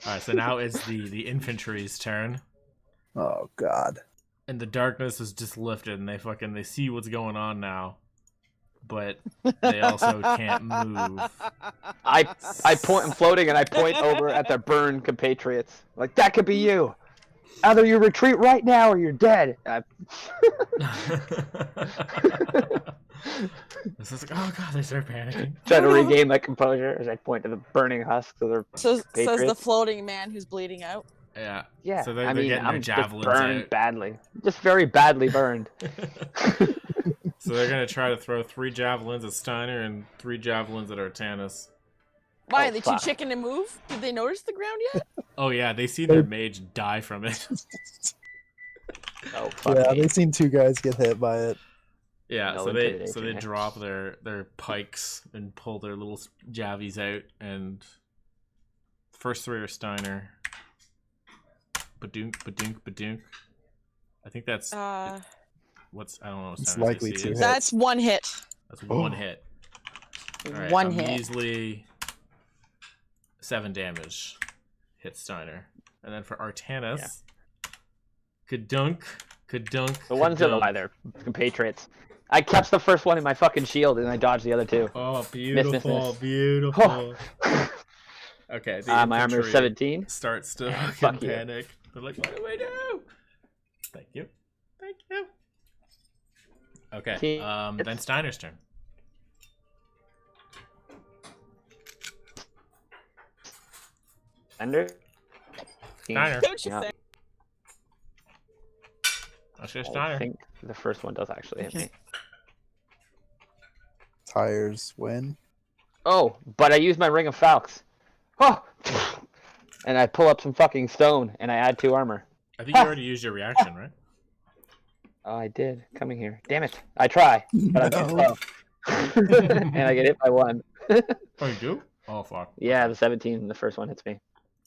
B: Alright, so now it's the infantry's turn.
C: Oh god.
B: And the darkness is just lifted and they see what's going on now. But they also can't move.
E: I point. I'm floating, and I point over at their burned compatriots. Like, that could be you. Either you retreat right now, or you're dead.
B: This is like, oh god, they start panicking.
E: Try to regain my composure as I point to the burning husks of their
D: Says the
E: compatriots.
D: floating man who's bleeding out.
B: Yeah.
E: Yeah,
B: So they're
E: I mean,
B: getting their
E: I'm
B: javelins
E: just burned
B: out.
E: badly. Just very badly burned.
B: So they're gonna try to throw 3 javelins at Steiner and 3 javelins at Artanis.
D: Why?
E: Oh,
D: Are they
E: fuck.
D: too chicken to move? Did they notice the ground yet?
B: Oh yeah, they see their mage die from it.
E: Oh, fuck
C: Yeah,
E: me.
C: they've seen 2 guys get hit by it.
B: Yeah,
E: No
B: so they
E: intimidation.
B: drop their pikes and pull their little javies out, and first 3 are Steiner. Badunk, badunk, badunk. I think that's what's I don't know what
C: It's
B: Steiner's
C: likely
B: AC
C: to
B: is.
C: hit.
D: That's one hit.
B: That's one hit. All right,
D: One
B: a
D: hit.
B: measly 7 damage hits Steiner, and then for Artanis, kadunk, kadunk.
E: The ones that are
B: kadunk.
E: either compatriots. I catch the first one in my fucking shield, and I dodge the other 2.
B: Oh, beautiful,
E: miss.
B: beautiful. Okay, the
E: My armor is
B: infantry
E: 17.
B: starts to
E: Fuck
B: fucking
E: you.
B: panic. They're like, what do I do? Thank you. Thank you. Okay, then Steiner's turn.
E: Ender?
B: Steiner.
D: Don't you
E: Yeah.
D: think?
B: Let's go
E: I
B: Steiner.
E: think the first one does actually hit me.
C: Tires win.
E: Oh, but I use my Ring of Falx. Oh! And I pull up some fucking stone, and I add 2 armor.
B: I think you already used your reaction, right?
E: Oh, I did. Coming here. Damn it. I try, but I'm too slow. And I get hit by 1.
B: Oh, you do? Oh, fuck.
E: Yeah, the 17, the first one hits me.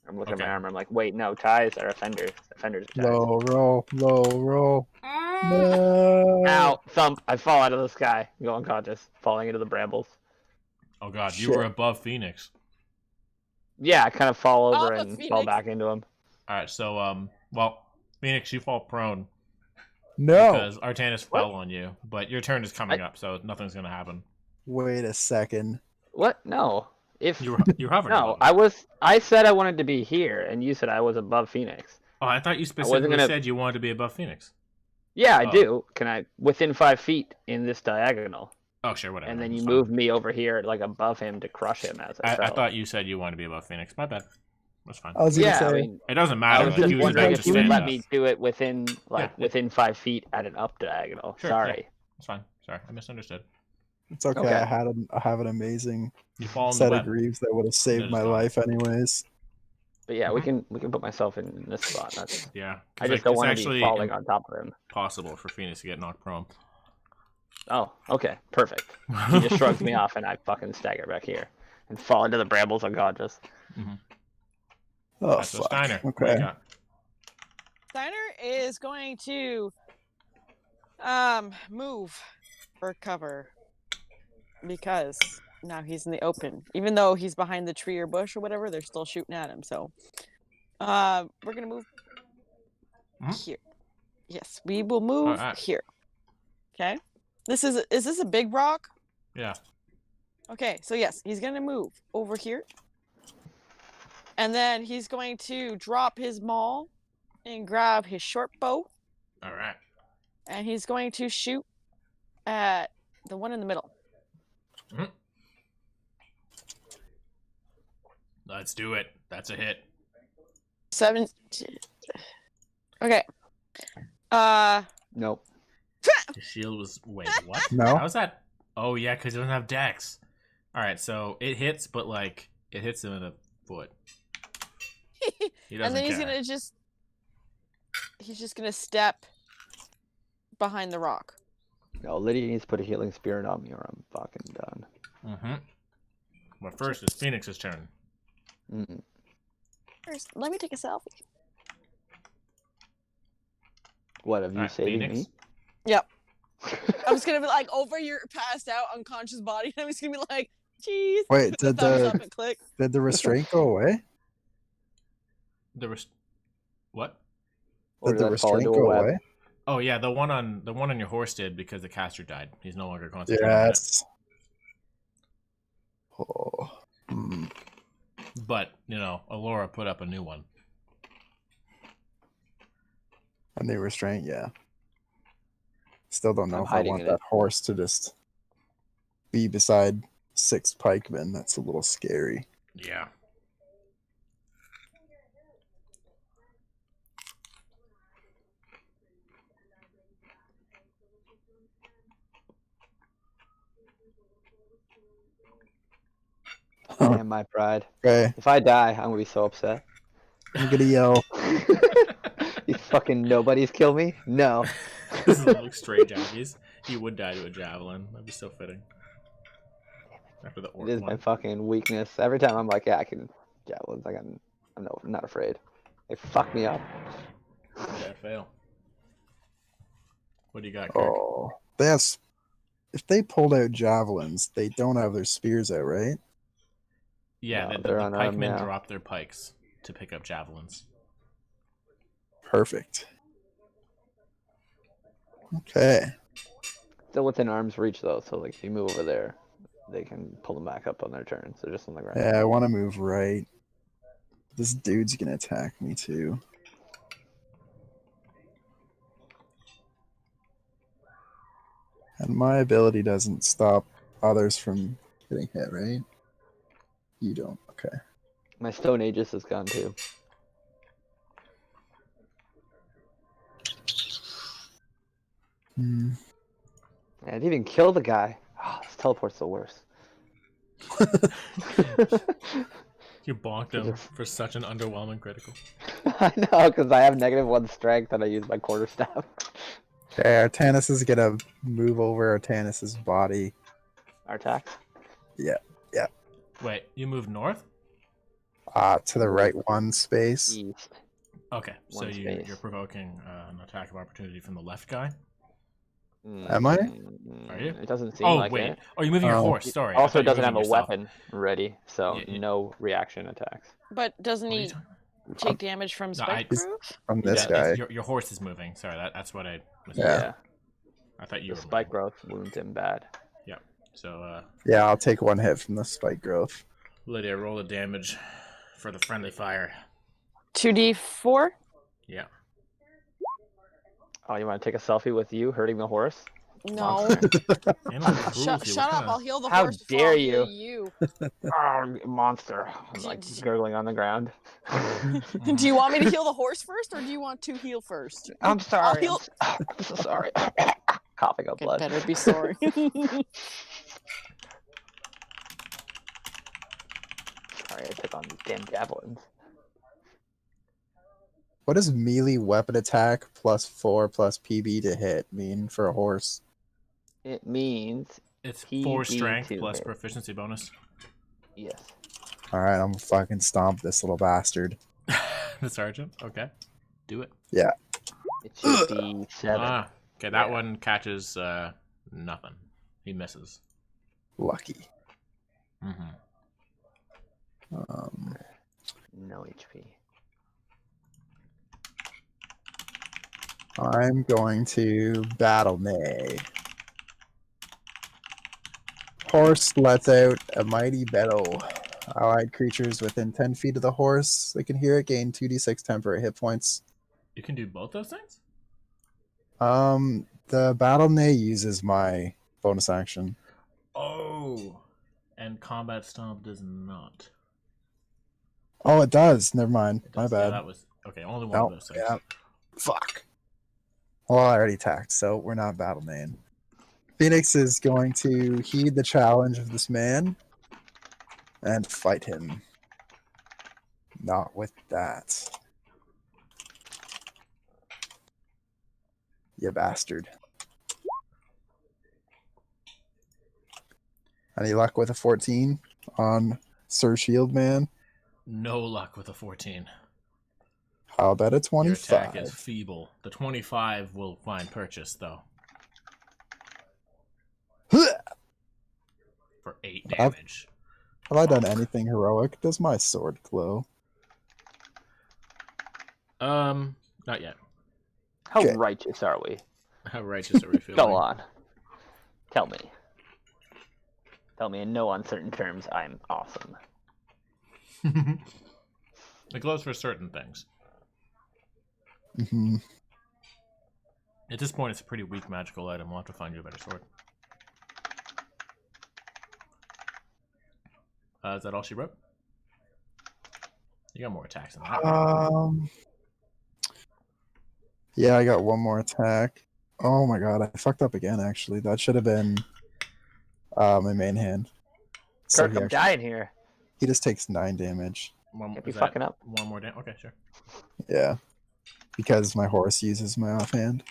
E: I'm looking at
B: Okay.
E: my armor. I'm like, wait, no, ties are offenders. Offenders are ties.
C: Low roll, low roll. No.
E: Ow, thump. I fall out of the sky. Go unconscious. Falling into the brambles.
B: Oh, God, you
C: Shit.
B: were above Phoenix.
E: Yeah, I kind of fall over
D: Oh,
E: and
D: Phoenix.
E: fall back into him.
B: All right, so, well, Phoenix, you fall prone.
C: No.
B: Because Artanis fell on you, but your turn is coming up, so nothing's gonna happen.
C: Wait a second.
E: What? No. If
B: You're hovering
E: no,
B: above me.
E: I said I wanted to be here, and you said I was above Phoenix.
B: Oh, I thought you
E: wasn't
B: specifically
E: gonna-
B: said you wanted to be above Phoenix.
E: Yeah, I
B: Oh.
E: do. Can I within 5 feet in this diagonal,
B: Oh, sure, whatever.
E: and then you
B: It's fine.
E: move me over here like above him to crush him as I
B: I
E: fell.
B: thought you said you wanted to be above Phoenix. My bad. That's fine.
C: I was gonna
E: Yeah,
C: say.
E: I mean,
B: It doesn't
E: I
B: matter.
E: was
B: Like,
E: just
B: he was
E: wondering
B: about
E: if
B: to
E: you would
B: stand
E: let
B: up.
E: me do it within
B: Yeah.
E: within 5 feet at an up diagonal.
B: Sure,
E: Sorry.
B: It's fine. Sorry, I misunderstood.
C: It's okay.
E: Okay.
C: I have an amazing
B: You fall in the
C: set of
B: web.
C: greaves that would have saved
B: That is
C: my
B: gone.
C: life anyways.
E: But yeah, we
B: Mhm.
E: can put myself in this spot. That's,
B: Yeah. 'cause,
E: I just
B: like,
E: don't
B: it's
E: want to
B: actually
E: be falling on top of him.
B: impossible for Phoenix to get knocked prone.
E: Oh, okay, perfect. He just shrugs me off, and I fucking stagger back here and fall into the brambles unconscious.
C: Oh
B: That's
C: fuck.
B: Steiner. What do
C: Okay.
B: you got?
D: Steiner is going to move for cover because now he's in the open. Even though he's behind the tree or bush or whatever, they're still shooting at him. So we're gonna move here. Yes, we will move
B: Alright.
D: here. Okay. Is this a big rock?
B: Yeah.
D: Okay, so yes, he's gonna move over here. And then he's going to drop his maul and grab his short bow.
B: All right.
D: And he's going to shoot at the one in the middle.
B: Let's do it. That's a hit.
D: 7. Okay.
E: Nope.
B: The shield was. Wait, what?
C: No.
B: How's that? Oh, yeah, because it doesn't have dex. All right, so it hits, but like it hits him in the foot. He doesn't
D: And then
B: care.
D: he's just gonna step behind the rock.
E: No, Lydia needs to put a healing spirit on me, or I'm fucking done.
B: But first, it's Phoenix's turn.
E: Mm.
D: First, let me take a selfie.
E: What have you
B: Alright,
E: saving
B: Phoenix.
E: me?
D: Yep. I'm just gonna be like over your passed out unconscious body, and I'm just gonna be like, "Jeez."
C: Wait,
D: with the
C: did
D: thumbs up
C: the
D: and click.
C: did the restraint go away?
B: What?
E: Or
C: Did the
E: did I fall
C: restraint
E: into a
C: go
E: web?
C: away?
B: Oh yeah, the one on your horse did because the caster died. He's no longer concentrating on it.
C: Yes. Oh. Hmm.
B: But Alora put up a new one.
C: A new restraint, yeah. Still don't know
E: I'm
C: if I
E: hiding
C: want
E: in it.
C: that horse to just be beside 6 pikemen. That's a little scary.
B: Yeah.
C: Huh.
E: Damn my pride.
C: Okay,
E: If I die, I'm gonna be so upset.
C: I'm gonna yell.
E: These fucking nobodies kill me? No.
B: This is like straight jabbies. He would die to a javelin. That'd be so fitting. After the orc
E: It is my
B: one.
E: fucking weakness. Every time I'm like, yeah, I can javelins. I'm not afraid. They fuck me up.
B: Yeah, fail. What do you got, Kirk?
C: Oh, that's if they pulled out javelins, they don't have their spears out, right?
B: Yeah,
E: No,
B: the
E: they're unarmed
B: pikemen
E: now.
B: drop their pikes to pick up javelins.
C: Perfect. Okay.
E: Still within arm's reach though, so like if you move over there, they can pull them back up on their turn. So just on the ground.
C: Yeah, I want to move right. This dude's gonna attack me too. And my ability doesn't stop others from getting hit, right? You don't. Okay.
E: My Stone Aegis is gone too.
C: Hmm.
E: I didn't even kill the guy. Oh, this teleport's the worst.
B: You bonked him for such an underwhelming critical.
E: I know, because I have -1 strength and I use my quarterstaff.
C: Okay, Artanis is gonna move over Artanis's body.
E: Artax?
B: Wait, you moved north?
C: To the right one space.
E: East.
B: Okay, so
E: One space.
B: you're provoking an attack of opportunity from the left guy.
C: Am I?
B: Are you?
E: It doesn't seem
B: Oh
E: like
B: wait,
E: it.
B: oh you're moving your
C: Oh.
B: horse. Sorry. I
E: Also,
B: thought
E: it
B: you were
E: doesn't have a
B: moving yourself.
E: weapon ready, so
B: Yeah, yeah.
E: no reaction attacks.
D: But doesn't
B: What are you
D: he?
B: talking-
D: take damage from
B: No,
D: spike
C: He's-
D: growth?
C: From this
B: Yeah,
C: guy.
B: your horse is moving. Sorry, that's what I was
C: Yeah.
E: Yeah.
B: I thought you
E: The
B: were
E: spike
B: moving.
E: growth wounds him bad.
B: So,
C: Yeah, I'll take 1 hit from the spike growth.
B: Lydia, roll the damage for the friendly fire.
D: 2d4?
B: Yeah.
E: Oh, you want to take a selfie with you hurting the horse?
D: No.
E: Monster.
B: Animal cruelty.
D: Shut
B: what
D: up!
B: kinda-
D: I'll heal the
E: How
D: horse before
E: dare
D: I'll heal you.
E: Oh, monster. I'm like gurgling on the ground.
D: Do you want me to heal the horse first, or do you want to heal first?
E: I'm sorry.
D: heal-
E: I'm so sorry. Coughing up
D: It
E: blood.
D: better be sorry.
E: Sorry, I took on these damn javelins.
C: What does melee weapon attack +4 + PB to hit mean for a horse?
E: It means
B: It's
E: PB
B: 4 strength
E: to
B: plus
E: hit.
B: proficiency bonus.
E: yes.
C: Alright, I'm gonna fucking stomp this little bastard.
B: The sergeant. Okay. Do it.
E: It should be 7.
B: Ah. Okay, that
E: Yeah.
B: one catches nothing. He misses.
C: Lucky.
B: Mm-hmm.
E: No HP.
C: I'm going to battle neigh. Horse lets out a mighty bellow. Allied creatures within 10 feet of the horse, they can hear it, gain 2d6 temporary hit points.
B: You can do both those things?
C: The battle neigh uses my bonus action.
B: Oh. And combat stomp does not.
C: Oh, it does. Never mind.
B: It
C: My
B: does.
C: bad.
B: Yeah, that was okay. Only one
C: No,
B: of those things.
C: yeah. Fuck. Well, I already attacked, so we're not battle neighing. Phoenix is going to heed the challenge of this man and fight him. Not with that. You bastard. Any luck with a 14 on Sir Shield Man?
B: No luck with a 14.
C: How about a
B: Your attack
C: 25?
B: is feeble. The 25 will find purchase though. For 8 damage.
C: Have I done anything heroic? Does my sword glow?
B: Not yet.
E: How
C: Okay.
E: righteous are we?
B: How righteous are we feeling?
E: Go on. Tell me. Tell me in no uncertain terms I'm awesome.
B: It glows for certain things.
C: Hmm.
B: At this point, it's a pretty weak magical item. We'll have to find you a better sword. Is that all she wrote? You got more attacks than that. right?
C: Yeah, I got one more attack. Oh my god, I fucked up again, actually. That should have been my main hand. So
E: Kirk, I'm dying here.
C: he just takes 9 damage.
E: Can't be
B: is that
E: fucking up.
B: One more damage. Okay, sure.
C: Yeah. Because my horse uses my offhand.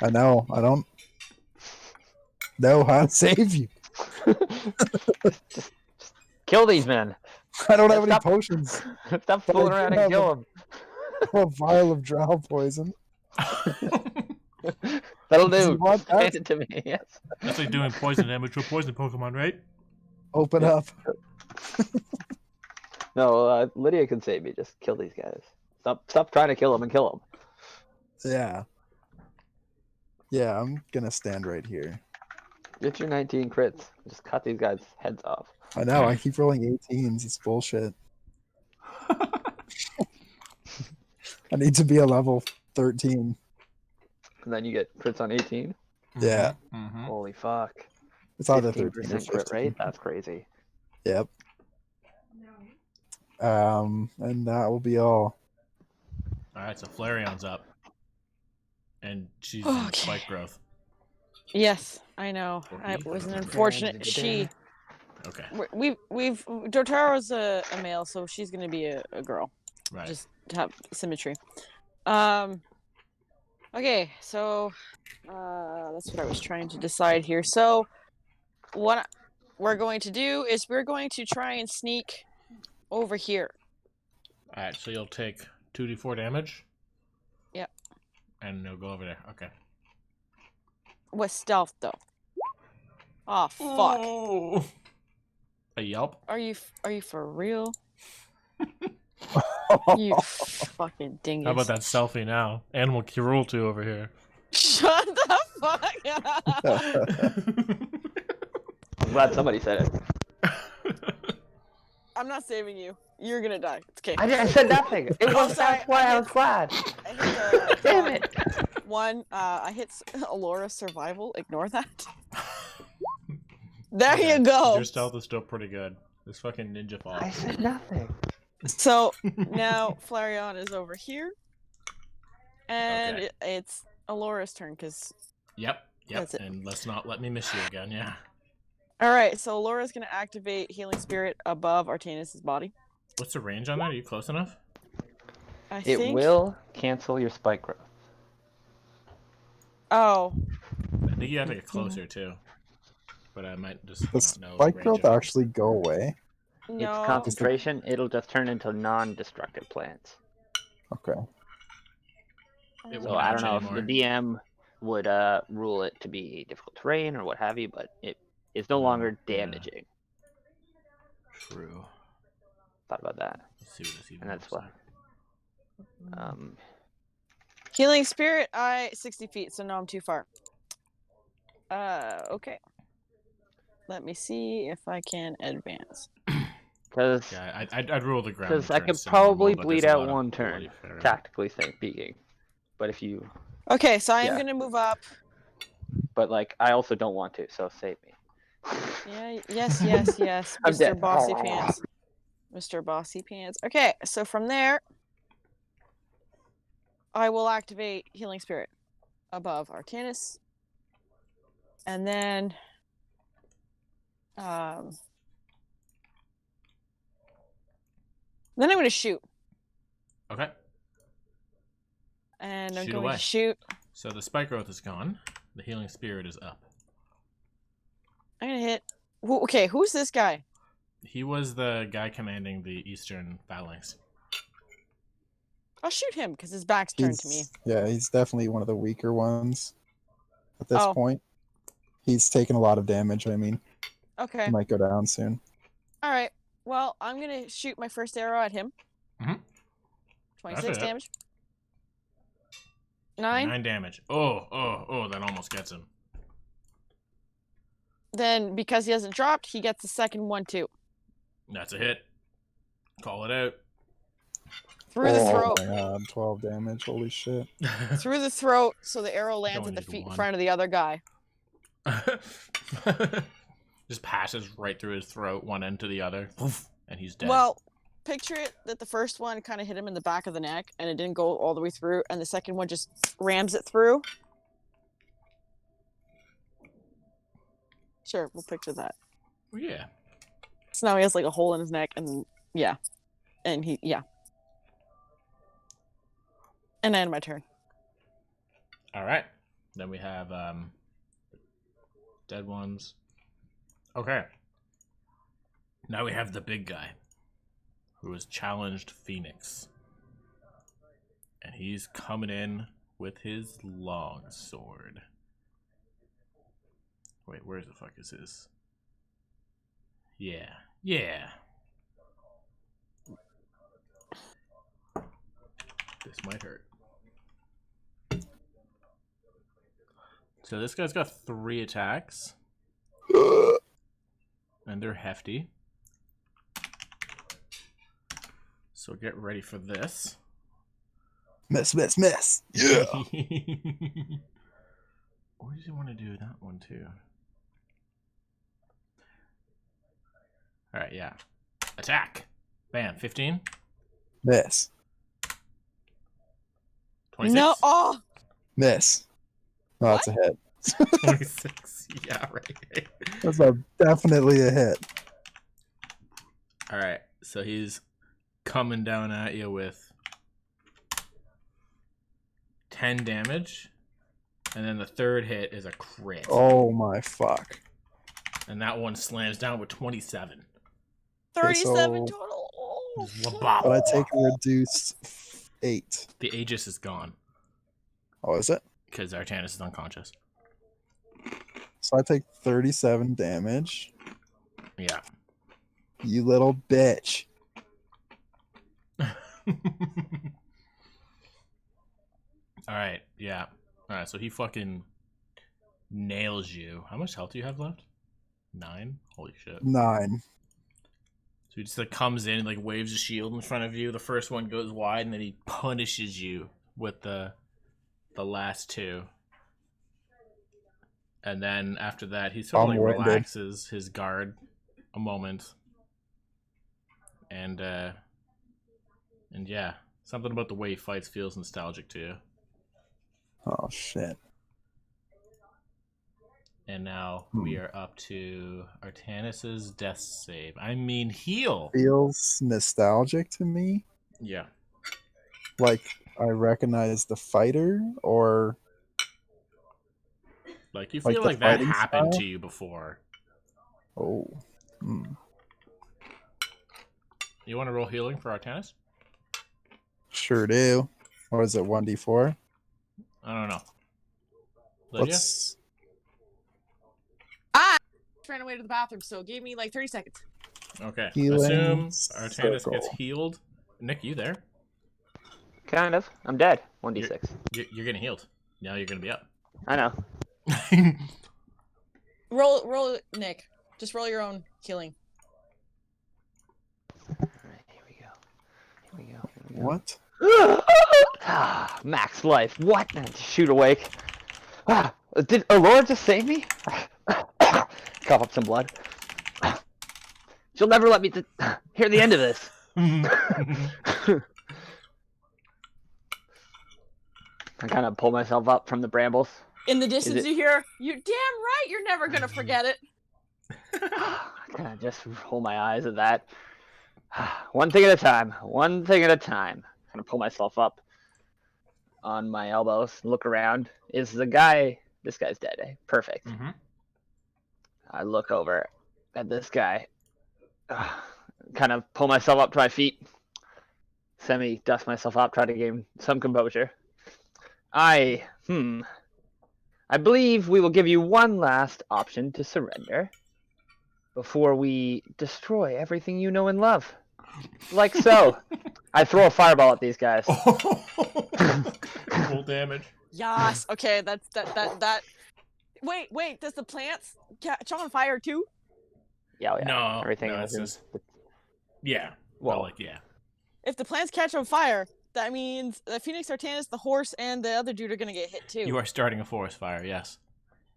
C: I know, I don't know how to save you.
E: just kill these men.
C: I don't have any
E: Stop.
C: potions.
E: Stop
C: But I
E: fooling
C: do
E: around and
C: have
E: kill them.
C: A vial of drow poison.
E: That'll
C: Do you
E: do.
C: want that?
E: Hand it to me. Yes.
B: That's like doing poison damage to a poison Pokemon, right?
C: Open up.
E: No, Lydia can save me. Just kill these guys. Stop trying to kill them and kill them.
C: Yeah. Yeah, I'm gonna stand right here.
E: Get your 19 crits. Just cut these guys' heads off.
C: I know, I keep rolling 18s. It's bullshit. I need to be a level 13.
E: And then you get crits on 18.
C: Yeah.
B: Mm-hmm.
E: Holy fuck.
C: It's either 13 or
E: 15% crit
C: 15.
E: rate? That's crazy.
C: Yep. And that will be all.
B: Alright, so Flareon's up. And she's
D: Okay.
B: in spike growth.
D: Yes, I know. It was an unfortunate.
B: Okay,
D: We've Dotaro's a male, so she's gonna be a girl.
B: right.
D: Just to have symmetry. Okay, so that's what I was trying to decide here. So what we're going to do is we're going to try and sneak over here.
B: Alright, so you'll take 2d4 damage.
D: Yep.
B: And you'll go over there. Okay.
D: With stealth though. Oh fuck.
B: Oh. A yelp?
D: Are you for real? You fucking dingus.
B: How about that selfie now? Animal cruelty over here.
D: Shut the fuck up.
E: I'm glad somebody said it.
D: I'm not saving you. You're gonna die. It's okay.
E: I said nothing. It was.
D: sorry,
E: That's why I was glad.
D: I hit
E: Damn it.
D: I hit Alora's survival. Ignore that. There you go.
B: Your stealth is still pretty good. This fucking ninja fall.
E: I said nothing.
D: So now Flareon is over here, and
B: Okay.
D: it's Alora's turn because.
B: Yep.
D: That's it.
B: And let's not let me miss you again. Yeah.
D: All right, so Alora's gonna activate Healing Spirit above Artanis' body.
B: What's the range on that? Are you close enough?
D: I
E: It
D: think.
E: will cancel your spike growth.
D: Oh.
B: I think you have to get closer too. But I might just
C: Does
B: not know.
C: spike
B: range
C: growth
B: of-
C: actually go away?
D: No.
E: It's concentration. It'll just turn into non-destructive plants.
C: Okay.
B: It
E: So
B: won't
E: I don't
B: match
E: know
B: anymore.
E: if the DM would rule it to be difficult terrain or what have you, but it is no longer
B: Yeah.
E: damaging.
B: True.
E: Thought about that,
B: Let's see what this even
E: and that's
B: looks
E: why.
B: like.
D: Healing Spirit, 60 feet, so no, I'm too far. Okay. Let me see if I can advance.
E: Because
B: Yeah, I'd rule the ground.
E: I could
B: turns to
E: probably
B: normal, but
E: bleed
B: there's a
E: out
B: lot of
E: one
B: bloody
E: turn,
B: Flareon.
E: tactically speaking. But if you,
D: Okay, so I am
E: Yeah.
D: gonna move up.
E: but like, I also don't want to, so save me.
D: Yeah, yes,
E: I'm
D: Mr.
E: dead.
D: Bossy Pants. Mr. Bossy Pants. Okay, so from there, I will activate Healing Spirit above Artanis. And then, then I'm going to shoot.
B: Okay.
D: And I'm
B: Shoot
D: going
B: away.
D: to shoot.
B: So the spike growth is gone. The healing spirit is up.
D: I'm going to hit. Okay, who's this guy?
B: He was the guy commanding the eastern phalanx.
D: I'll shoot him because his back's turned to me.
C: Yeah, he's definitely one of the weaker ones at this
D: Oh.
C: point. He's taken a lot of damage. I mean,
D: Okay.
C: he might go down soon.
D: All right. Well, I'm going to shoot my first arrow at him.
B: Mhm.
D: 26
B: That's it.
D: damage. 9.
B: 9 damage. Oh, that almost gets him.
D: Then, because he hasn't dropped, he gets the second one too.
B: That's a hit. Call it out.
D: Through the throat.
C: Oh my god, 12 damage. Holy shit.
D: Through the throat, so the arrow lands
B: Only
D: at the
B: need
D: feet in
B: one.
D: front of the other guy.
B: Just passes right through his throat, one end to the other, and he's dead.
D: Well, picture it that the first one kind of hit him in the back of the neck, and it didn't go all the way through, and the second one just rams it through. Sure, we'll picture that.
B: Yeah.
D: So now he has like a hole in his neck, and yeah. And yeah. And I end my turn.
B: All right. Then we have dead ones. Okay. Now we have the big guy who has challenged Phoenix. And he's coming in with his long sword. Wait, where the fuck is his? Yeah. This might hurt. So this guy's got 3 attacks. And they're hefty. So get ready for this.
C: Miss. Yeah.
B: Or does he want to do that one too? Alright, yeah. Attack! Bam, 15?
C: Miss.
B: 26?
D: No, oh!
C: Miss. Oh, that's a hit.
B: 26. Yeah, right.
C: That's definitely a hit.
B: Alright, so he's coming down at you with 10 damage. And then the third hit is a crit.
C: Oh my fuck.
B: And that one slams down with 27.
D: 37
C: so-
D: total. Oh.
B: Wabop.
C: But I take a reduced 8.
B: The Aegis is gone
C: Oh, is it?
B: because Artanis is unconscious.
C: So I take 37 damage.
B: Yeah.
C: You little bitch.
B: Alright, yeah. Alright, so he fucking nails you. How much health do you have left? 9? Holy shit.
C: 9.
B: So he just like comes in and like waves a shield in front of you. The first one goes wide, and then he punishes you with the last 2. And then after that, he sort of like
C: Long-winded.
B: relaxes his guard a moment. And yeah, something about the way he fights feels nostalgic to you.
C: Oh shit.
B: And now we are up to Artanis's death save. I mean, heal.
C: Feels nostalgic to me.
B: Yeah.
C: Like I recognize the fighter, or
B: Like you
C: Like
B: feel
C: the
B: like that
C: fighting
B: happened
C: style?
B: to you before.
C: oh, hmm.
B: You want to roll healing for Artanis?
C: Sure do. What is it? 1d4.
B: I don't know. Lydia?
C: Let's.
D: I ran away to the bathroom, so it gave me like 30 seconds.
B: Okay.
C: Healing
B: Assume Artanis
C: circle.
B: gets healed. Nick, you there?
E: Kind of. I'm dead. 1d6.
B: You're getting healed. Now you're gonna be up.
E: I know.
D: Roll, Nick. Just roll your own healing.
E: All right, here we go.
C: What?
E: Ah, max life. What? Shoot awake. Did Aurora just save me? Cough up some blood. She'll never let me hear the end of this. I kind of pull myself up from the brambles.
D: In the distance,
E: it-
D: you hear, "You're damn right. You're never gonna forget it."
E: I kind of just roll my eyes at that. One thing at a time. One thing at a time. Kind of pull myself up on my elbows, look around. Is the guy? This guy's dead. Eh? Perfect.
B: Mm-hmm.
E: I look over at this guy. Kind of pull myself up to my feet. Dust myself up, try to gain some composure. I believe we will give you one last option to surrender before we destroy everything you know and love. Like so. I throw a fireball at these guys.
B: Full damage.
D: Yes. Okay. That. Wait. Does the plants catch on fire too?
E: Yeah, yeah.
B: No,
E: Everything
B: no,
E: is
B: it's just yeah.
E: Well,
B: Well, like yeah.
D: If the plants catch on fire, that means the Phoenix, Artanis, the horse, and the other dude are gonna get hit too.
B: You are starting a forest fire. Yes.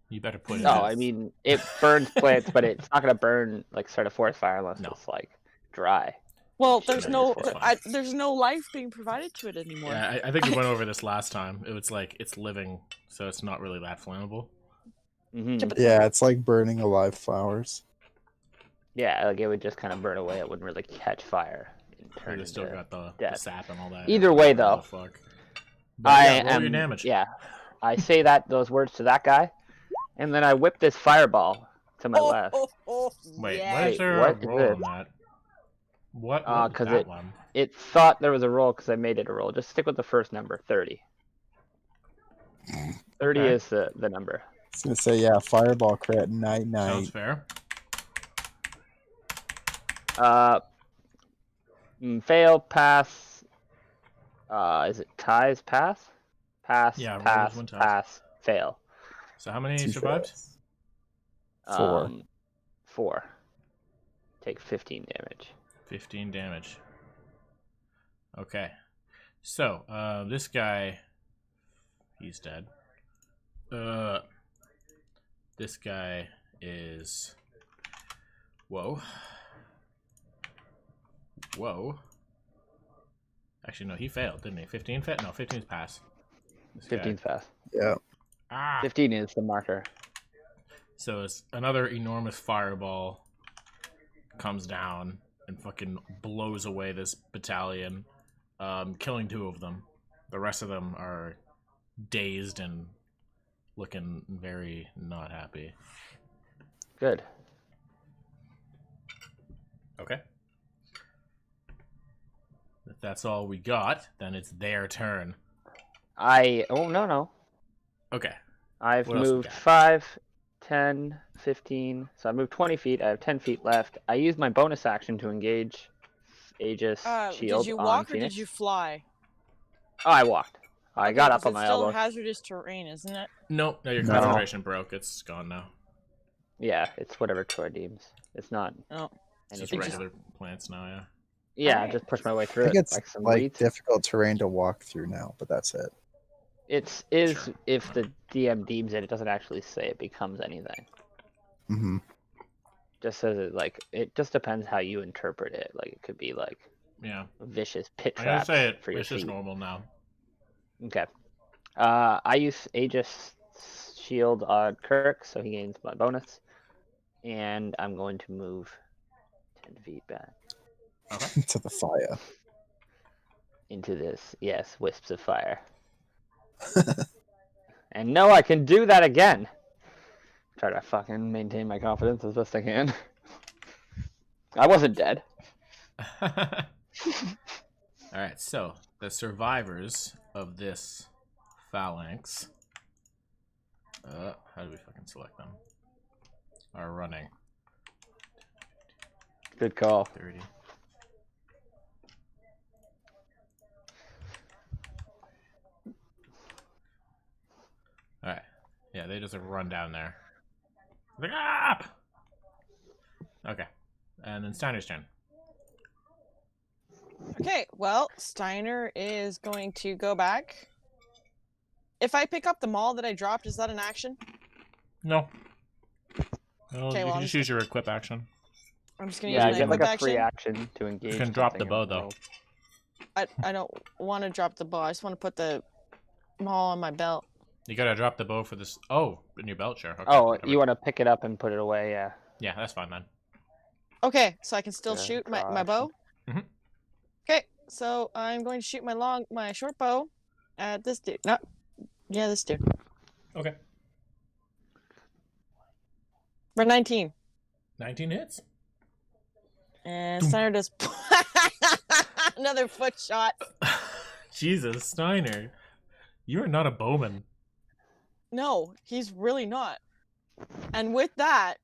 B: You better put it.
E: No,
B: in.
E: I mean it burns plants, but it's not gonna burn like start a forest fire unless
B: No.
E: it's like dry.
D: Well,
B: Should've
D: there's
B: been
D: no,
B: just fine.
D: there's no life being provided to it anymore.
B: Yeah, I think we went over this last time. It was like it's living, so it's not really that flammable.
E: Mm-hmm.
C: Yeah, it's like burning alive flowers.
E: Yeah, like it would just kind of burn away. It wouldn't really catch fire and turn
B: They still
E: into
B: got the
E: death.
B: sap and all that.
E: Either way,
B: Whatever
E: though,
B: the fuck. But yeah, roll
E: am
B: your damage.
E: yeah. I say those words to that guy, and then I whip this fireball to my left.
B: Wait,
D: yeah.
B: why is
E: Wait,
B: there
E: what
B: a
E: is
B: roll
E: this?
B: on that? What?
E: 'Cause
B: that one?
E: It thought there was a roll because I made it a roll. Just stick with the first number, 30. 30
B: Okay.
E: is the number.
C: I was gonna say, yeah, fireball crit, night
B: Sounds
C: night.
B: fair.
E: Fail, pass. Is it ties? Pass,
B: Yeah, roll
E: pass,
B: those one ties.
E: pass, fail.
B: So how many
C: 2
B: survived?
C: fails. 4.
E: 4. Take 15 damage.
B: 15 damage. Okay. So, this guy, he's dead. This guy is... Whoa. Actually, no, he failed, didn't he? 15 failed? No, 15's pass. This guy-
E: 15's pass.
C: Yeah.
B: Ah!
E: 15 is the marker.
B: So it's another enormous fireball comes down and fucking blows away this battalion, killing 2 of them. The rest of them are dazed and looking very not happy.
E: Good.
B: Okay. If that's all we got, then it's their turn.
E: Oh, no.
B: Okay.
E: I've
B: What else we
E: moved
B: got?
E: 5, 10, 15. So I moved 20 feet. I have 10 feet left. I use my bonus action to engage Aegis
D: Did
E: shield
D: you
E: on
D: walk or
E: Phoenix.
D: did you fly?
E: Oh, I walked. I
D: Okay,
E: got
D: 'cause
E: up on
D: it's
E: my
D: still
E: elbow.
D: hazardous terrain, isn't it?
B: No, your
C: No.
B: concentration broke. It's gone now.
E: Yeah, it's whatever Troy deems. It's not
D: Oh.
B: It's just
E: anything.
B: regular plants now, yeah.
E: Yeah, I
D: Alright.
E: just pushed my way
C: I
E: through
C: think
E: it
C: it's
E: like some
C: like
E: reeds.
C: difficult terrain to walk through now, but that's it.
E: It is
B: Sure.
E: if the DM deems it. It doesn't actually say it becomes anything.
C: Hmm.
E: Just says it like it just depends how you interpret it. Like it could be like
B: Yeah.
E: vicious pit
B: I'm gonna
E: traps
B: say
E: for your
B: it's just
E: feet.
B: normal now.
E: Okay. I use Aegis shield on Kirk, so he gains my bonus, and I'm going to move 10 feet back
C: To the fire.
E: into this. Yes, wisps of fire. And no, I can do that again. Try to fucking maintain my confidence as best I can. I wasn't dead.
B: Alright, so the survivors of this phalanx, how do we fucking select them? Are running
E: Good call.
B: 30. Alright, yeah, they just run down there. Like, ah! Okay, and then Steiner's turn.
D: Okay, well, Steiner is going to go back. If I pick up the maul that I dropped, is that an action?
B: No. No,
D: Okay,
B: you
D: well,
B: can
D: I'm
B: just use your equip action.
D: I'm just gonna
E: Yeah,
D: use my
E: get like
D: equip
E: a free
D: action.
E: action to engage.
B: You can drop the
E: something
B: bow,
E: in
B: though.
E: world.
D: I don't want to drop the bow. I just want to put the maul on my belt.
B: You gotta drop the bow for this. Oh, in your belt, sure. Okay,
E: Oh,
B: whatever.
E: you want to pick it up and put it away? Yeah.
B: Yeah, that's fine then.
D: Okay, so I can still
E: Yeah,
D: shoot
E: draw
D: my bow.
B: Mhm.
D: Okay, so I'm going to shoot my short bow at this dude. No, yeah, this dude.
B: Okay.
D: For 19,
B: 19 hits.
D: and Steiner does another foot shot.
B: Jesus, Steiner. You are not a bowman.
D: No, he's really not. And with that,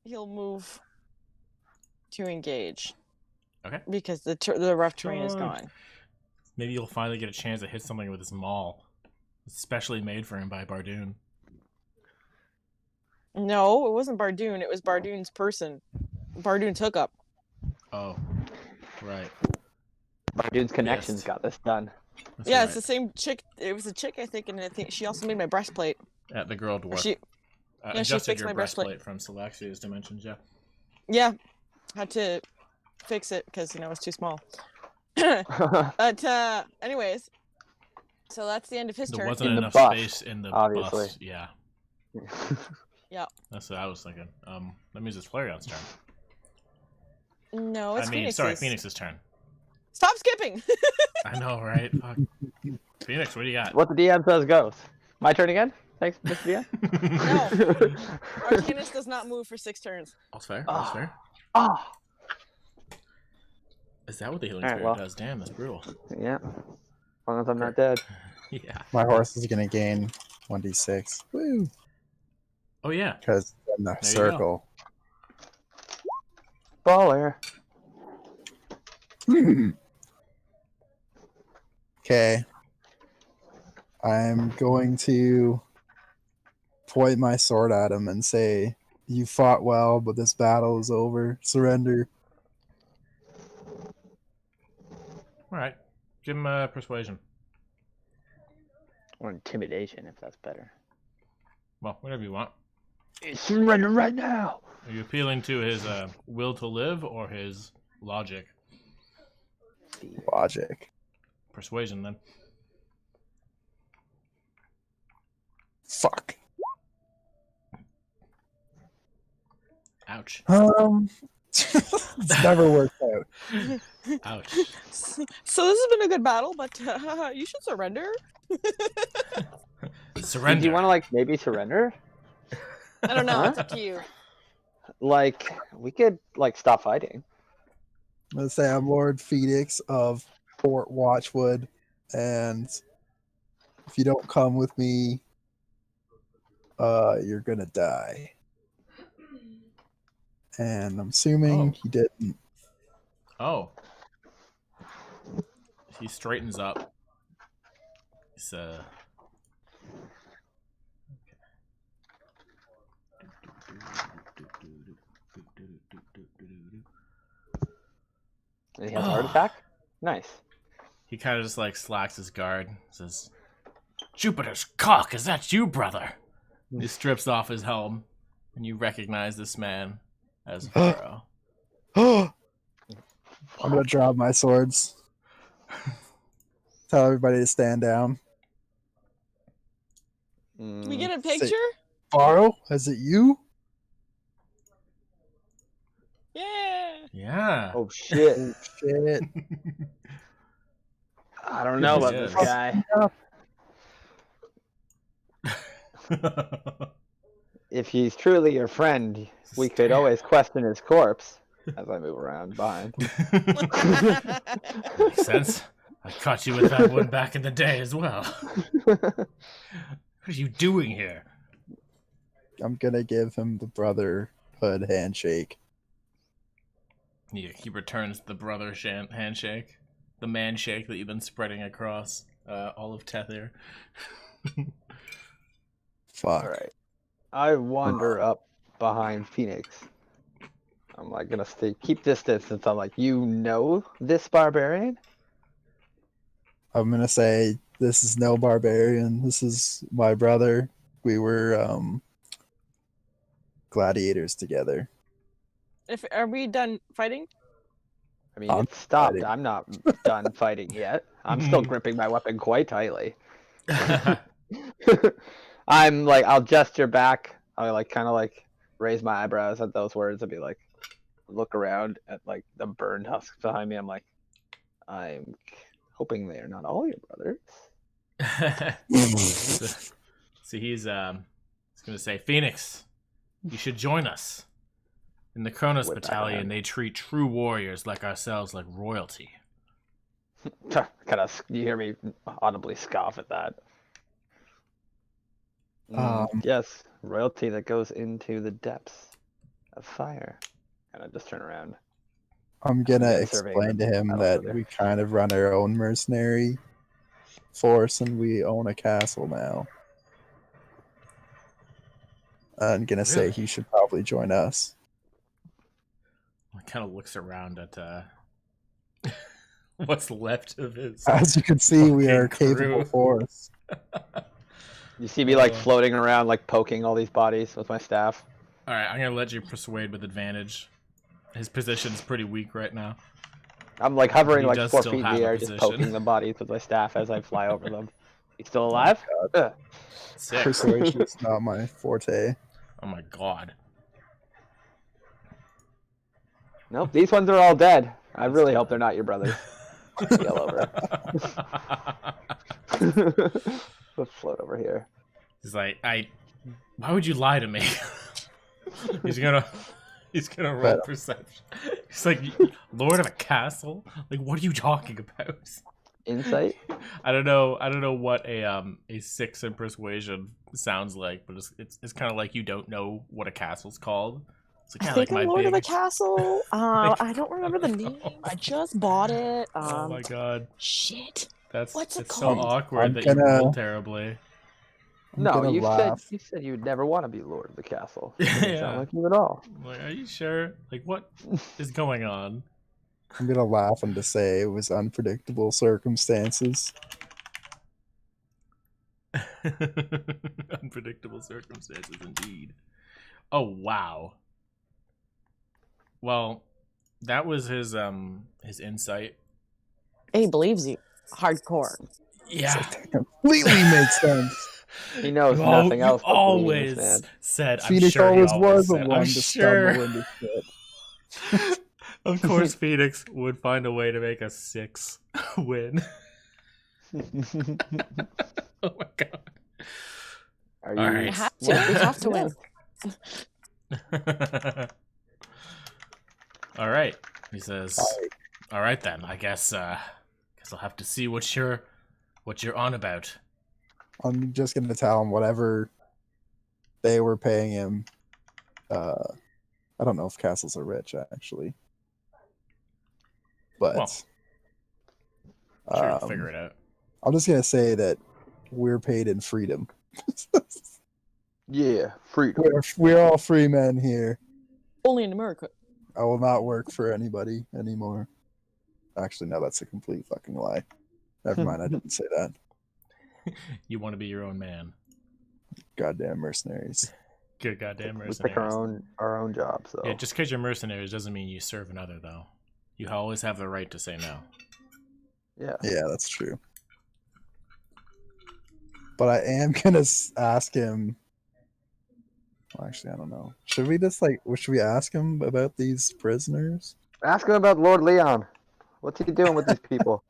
D: he'll move to engage.
B: Okay.
D: Because the rough terrain is
B: Charge.
D: gone.
B: Maybe you'll finally get a chance to hit something with his maul. Especially made for him by Bardoon.
D: No, it wasn't Bardoon. It was Bardoon's person. Bardoon's hookup.
B: Oh. Right.
E: My dude's connections
B: Missed.
E: got this done.
B: That's
D: Yeah,
B: right.
D: it's the same chick. It was a chick, I think, and I think she also made my breastplate.
B: At the girl dwarf.
D: She, she
B: adjusted
D: fixed
B: your
D: my breastplate.
B: breastplate from Celexia's dimensions, yeah.
D: Yeah, had to fix it because it was too small. But anyways, so that's the end of his
B: There
D: turn.
B: wasn't
E: In the
B: enough
E: bust,
B: space in the
E: obviously.
B: bust. Yeah.
D: Yeah.
B: That's what I was thinking. That means it's Flareon's turn.
D: No, it's Phoenix's.
B: Phoenix's turn.
D: Stop skipping.
B: I know, right? Fuck. Phoenix, what do you got?
E: What the DM says goes. My turn again? Thanks, Mr. DM.
D: No. Artanis does not move for 6 turns.
B: All's fair. All's fair.
E: Oh,
B: Is that what the healing
E: Alright,
B: spirit
E: well.
B: does? Damn, that's brutal.
E: yeah. As long as I'm not dead.
B: Yeah.
C: My horse is gonna gain 1d6. Woo!
B: Oh yeah.
C: Because in the
B: There you
C: circle.
E: Baller.
C: Okay. I'm going to point my sword at him and say, "You fought well, but this battle is over. Surrender."
B: All right. Give him persuasion.
E: Or intimidation, if that's better.
B: Well, whatever you want.
E: Surrender right now.
B: Are you appealing to his will to live or his logic?
C: Logic.
B: Persuasion, then.
C: Fuck.
B: Ouch.
C: It's never worked out.
B: Ouch.
D: So this has been a good battle, but you should surrender.
B: Surrender.
E: Do you want to like maybe surrender?
D: I don't know.
E: Huh?
D: It's up to you.
E: Like we could like stop fighting.
C: Let's say I'm Lord Phoenix of Fort Watchwood, and if you don't come with me, you're gonna die. And I'm assuming
B: Oh.
C: he didn't.
B: Oh. He straightens up. He's
E: And he has a heart attack? Nice.
B: He kind of just like slacks his guard. Says, "Jupiter's cock, is that you, brother?" He strips off his helm, and you recognize this man as Pharaoh.
C: I'm gonna drop my swords. Tell everybody to stand down.
D: Can we get a
C: Say-
D: picture?
C: Pharaoh, is it you?
D: Yeah.
B: Yeah.
E: Oh shit.
C: Oh, shit.
E: I don't know about this guy. If he's truly your friend, we could always question his corpse as I move around behind.
B: Makes sense. I caught you with that one back in the day as well. What are you doing here?
C: I'm gonna give him the brotherhood handshake.
B: He returns the brother handshake, the man shake that you've been spreading across all of Tethir.
C: Fuck.
E: Alright. I wander up behind Phoenix. I'm like gonna keep distance since I'm like, you know this barbarian?
C: I'm gonna say this is no barbarian. This is my brother. We were gladiators together.
D: Are we done fighting?
E: I mean,
C: I'm
E: it's stopped.
C: fighting.
E: I'm not done fighting yet. I'm still gripping my weapon quite tightly. I'm like, I'll gesture back. I'll like kind of like raise my eyebrows at those words and be like, look around at like the burned husks behind me. I'm like, I'm hoping they are not all your brothers.
B: So he's gonna say, Phoenix, you should join us. In the Kronos
E: With that
B: Battalion,
E: hand.
B: they treat true warriors like ourselves like royalty.
E: Kind of, you hear me audibly scoff at that. Yes, royalty that goes into the depths of fire. And I just turn around.
C: I'm gonna
E: Again, surveying
C: explain to
E: the
C: him that
E: battlefield there.
C: we kind of run our own mercenary force and we own a castle now. I'm gonna say
B: Really?
C: he should probably join us.
B: He kind of looks around at what's left of his.
C: As you can see, we are a
B: fucking crew.
C: capable force.
E: You see me like floating around, like poking all these bodies with my staff.
B: All right, I'm gonna let you persuade with advantage. His position's pretty weak right now.
E: I'm like hovering
B: He
E: like
B: does
E: 4
B: still
E: feet in
B: have
E: the
B: a
E: air, just
B: position.
E: poking the bodies with my staff as I fly over them. You still alive? Ugh.
B: Sick.
C: Persuasion is not my forte.
B: Oh my god.
E: Nope, these ones are all dead. I really hope they're not your brothers. Yell over. Let's float over here.
B: He's like, why would you lie to me? he's gonna roll
C: But-
B: perception. He's like, Lord of a castle? Like, what are you talking about?
E: Insight?
B: I don't know what a 6 in persuasion sounds like, but it's kind of like you don't know what a castle's called. It's like,
D: I
B: yeah,
D: think
B: like
D: I'm
B: my
D: Lord of the
B: big.
D: Castle. I don't remember the name. I just bought it.
B: Oh my god,
D: Shit.
B: that's
D: What's it
B: it's so
D: called?
B: awkward
C: I'm
B: that you
C: gonna-
B: rolled terribly.
C: I'm
E: No,
C: gonna
E: you
C: laugh.
E: said you'd never want to be Lord of the Castle. Doesn't
B: Yeah.
E: sound like you at all.
B: I'm like, are you sure? Like, what is going on?
C: I'm gonna laugh and just say it was unpredictable circumstances.
B: Unpredictable circumstances, indeed. Oh wow. Well, that was his insight.
D: He believes you. Hardcore.
B: Yeah.
C: That completely makes sense.
E: He knows
B: You
E: nothing else but
B: always
E: believe, man.
B: said. I'm
C: Phoenix
B: sure he
C: always was the
B: said,
C: one
B: I'm
C: to
B: sure.
C: stumble into shit.
B: Of course, Phoenix would find a way to make a 6 win. Oh my god.
E: Are
B: All
E: you?
B: right.
D: We have to. We have to win.
B: All right, he says. All right then. I guess I'll have to see what you're on about.
C: I'm just gonna tell him whatever they were paying him. I don't know if castles are rich, actually. but
B: Well, sure, you'll figure it out.
C: I'm just gonna say that we're paid in freedom.
E: Yeah, freedom.
C: We're all free men here.
D: Only in America.
C: I will not work for anybody anymore. Actually, no, that's a complete fucking lie. Never mind, I didn't say that.
B: You want to be your own man.
C: Goddamn mercenaries.
B: Good goddamn
E: We
B: mercenaries.
E: pick our own jobs, though.
B: Yeah, just because you're mercenaries doesn't mean you serve another, though. You always have the right to say no.
E: Yeah.
C: Yeah, that's true. But I am gonna ask him. Well, actually, I don't know. Should we just should we ask him about these prisoners?
E: Ask him about Lord Leon. What's he doing with these people?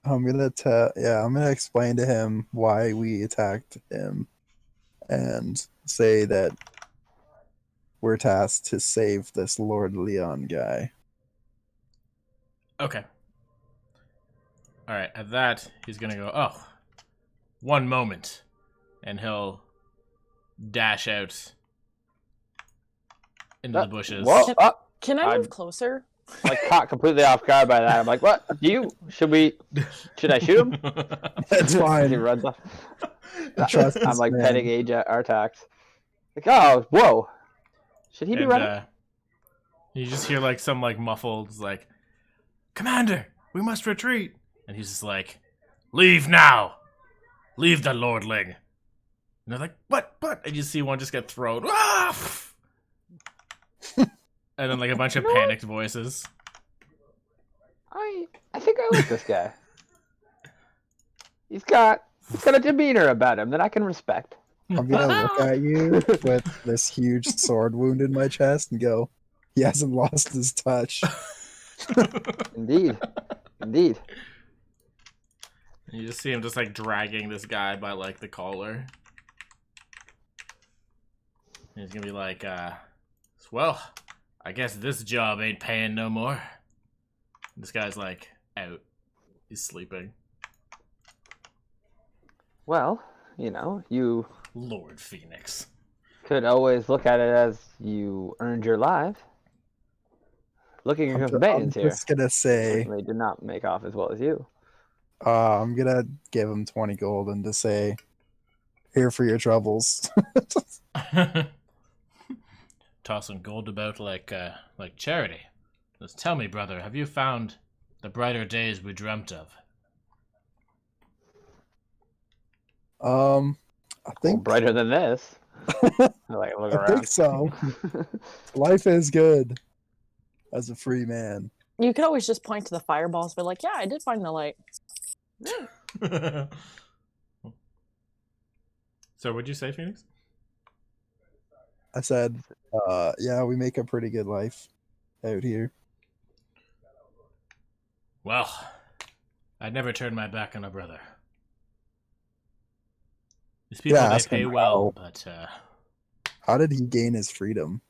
C: I'm gonna explain to him why we attacked him, and say that we're tasked to save this Lord Leon guy.
B: Okay. Alright, at that, he's gonna go, oh, one moment. And he'll dash out into the bushes.
E: Whoa!
D: Can I
E: I'm-
D: move closer?
E: Like caught completely off guard by that. I'm like, what? Should I shoot him?
C: That's
E: He
C: fine.
E: runs off.
C: Trust
E: I'm
C: this
E: like
C: man.
E: petting Artax. Like, oh, whoa. Should he be
B: And,
E: running?
B: you just hear like some like muffled like, Commander, we must retreat. And he's just like, leave now. Leave the lordling. And they're like, what? And you see one just get thrown. Ah! And then like a bunch of panicked voices.
E: I think I like this guy. He's got a demeanor about him that I can respect.
C: I'm gonna look at you with this huge sword wound in my chest and go, he hasn't lost his touch.
E: Indeed.
B: And you just see him just like dragging this guy by like the collar. And he's gonna be like, well, I guess this job ain't paying no more. This guy's like out. He's sleeping.
E: Well, you
B: Lord Phoenix.
E: could always look at it as you earned your life. Looking at your
C: I'm
E: companions here.
C: just gonna say,
E: They did not make off as well as you.
C: I'm gonna give him 20 gold and to say, here for your troubles.
B: Tossing gold about like charity. Just tell me, brother, have you found the brighter days we dreamt of?
C: I think
E: Brighter than this. Like, look
C: I
E: around.
C: think so. Life is good as a free man.
D: You could always just point to the fireballs, but like, yeah, I did find the light.
B: So what'd you say, Phoenix?
C: I said, yeah, we make a pretty good life out here.
B: Well, I'd never turn my back on a brother. These people,
C: Yeah,
B: they
C: ask
B: pay
C: him
B: well,
C: how.
B: but,
C: How did he gain his freedom?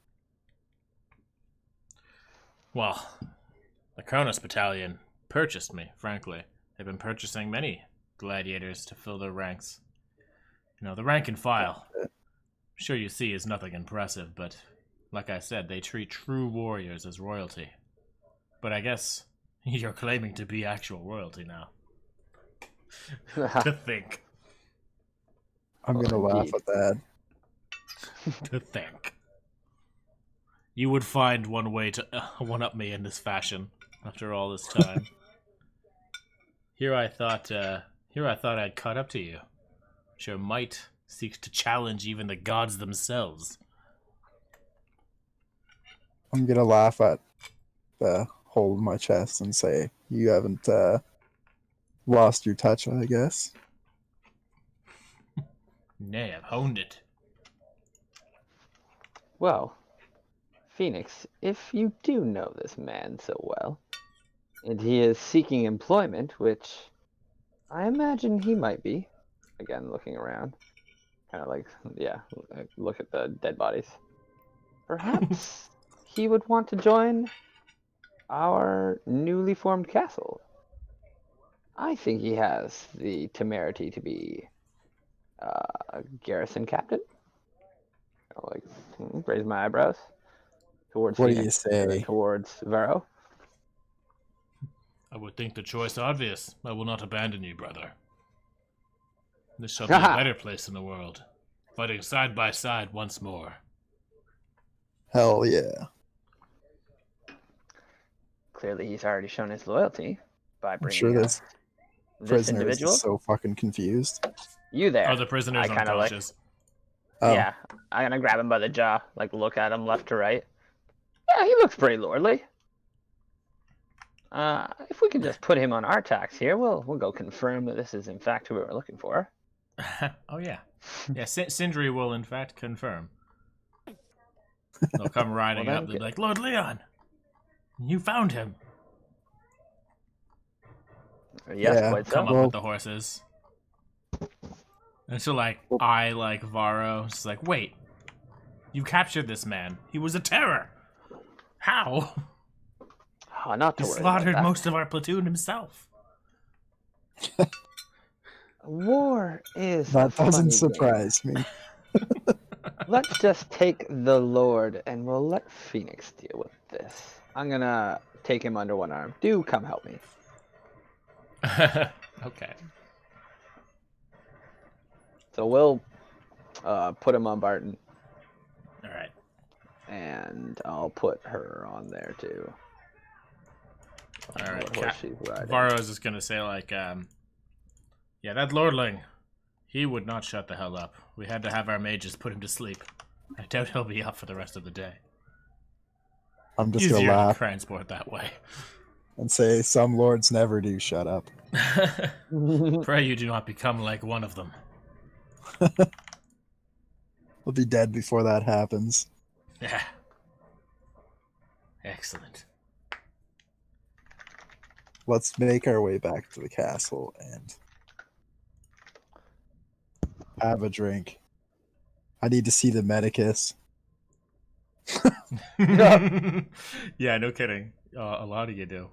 B: well, the Kronos Battalion purchased me, frankly. They've been purchasing many gladiators to fill their ranks. The rank and file, sure you see, is nothing impressive, but like I said, they treat true warriors as royalty. But I guess you're claiming to be actual royalty now. To think.
C: I'm gonna laugh
E: indeed.
C: at that.
B: To think. You would find one way to one-up me in this fashion after all this time. Here I thought I'd caught up to you. Your might seeks to challenge even the gods themselves.
C: I'm gonna laugh at the hole in my chest and say, you haven't lost your touch, I guess.
B: Nay, I've honed it.
E: Well, Phoenix, if you do know this man so well, and he is seeking employment, which I imagine he might be, again, looking around, kind of like, look at the dead bodies. Perhaps he would want to join our newly formed castle. I think he has the temerity to be a garrison captain. Raise my eyebrows towards
C: What do you
E: Phoenix and then
C: say?
E: towards Vero.
B: I would think the choice obvious. I will not abandon you, brother. This shall be a better place in the world. Fighting side by side once more.
C: Hell yeah.
E: Clearly, he's already shown his loyalty by
C: I'm
E: bringing
C: sure
E: us
C: this
E: this
C: prisoner is
E: individual.
C: so fucking confused.
E: You there?
B: Oh, the prisoner's
E: I kinda like-
B: unconscious.
C: Oh,
E: Yeah, I'm gonna grab him by the jaw, like look at him left to right. Yeah, he looks pretty lordly. If we can just put him on our tax here, we'll go confirm that this is in fact who we were looking for.
B: Oh, yeah. Yeah, Sindri will, in fact, confirm. They'll come riding
E: Well,
B: up.
E: then
B: They'll be like, Lord Leon, you found him.
E: Yes,
C: Yeah,
E: quite so.
B: Come up
C: Well-
B: with the horses. And she'll, like, eye, like, Varro. She's like, wait, you captured this man. He was a terror. How?
E: Oh, not to
B: He
E: worry about
B: slaughtered
E: that.
B: most of our platoon himself.
E: War is a
C: that doesn't
E: funny game.
C: surprise me.
E: Let's just take the Lord and we'll let Phoenix deal with this. I'm gonna take him under one arm. Do come help me.
B: Okay.
E: So we'll put him on Barton,
B: All right.
E: and I'll put her on there too.
B: All right.
E: What horse she's riding.
B: Varro is just going to say, like, yeah, that lordling, he would not shut the hell up. We had to have our mages put him to sleep. I doubt he'll be up for the rest of the day.
C: I'm just gonna
B: Easier to
C: laugh
B: transport that way.
C: and say some lords never do shut up.
B: Pray you do not become like one of them.
C: We'll be dead before that happens.
B: Yeah. Excellent.
C: Let's make our way back to the castle and have a drink. I need to see the medicus.
B: Yeah, no kidding. A lot of you do.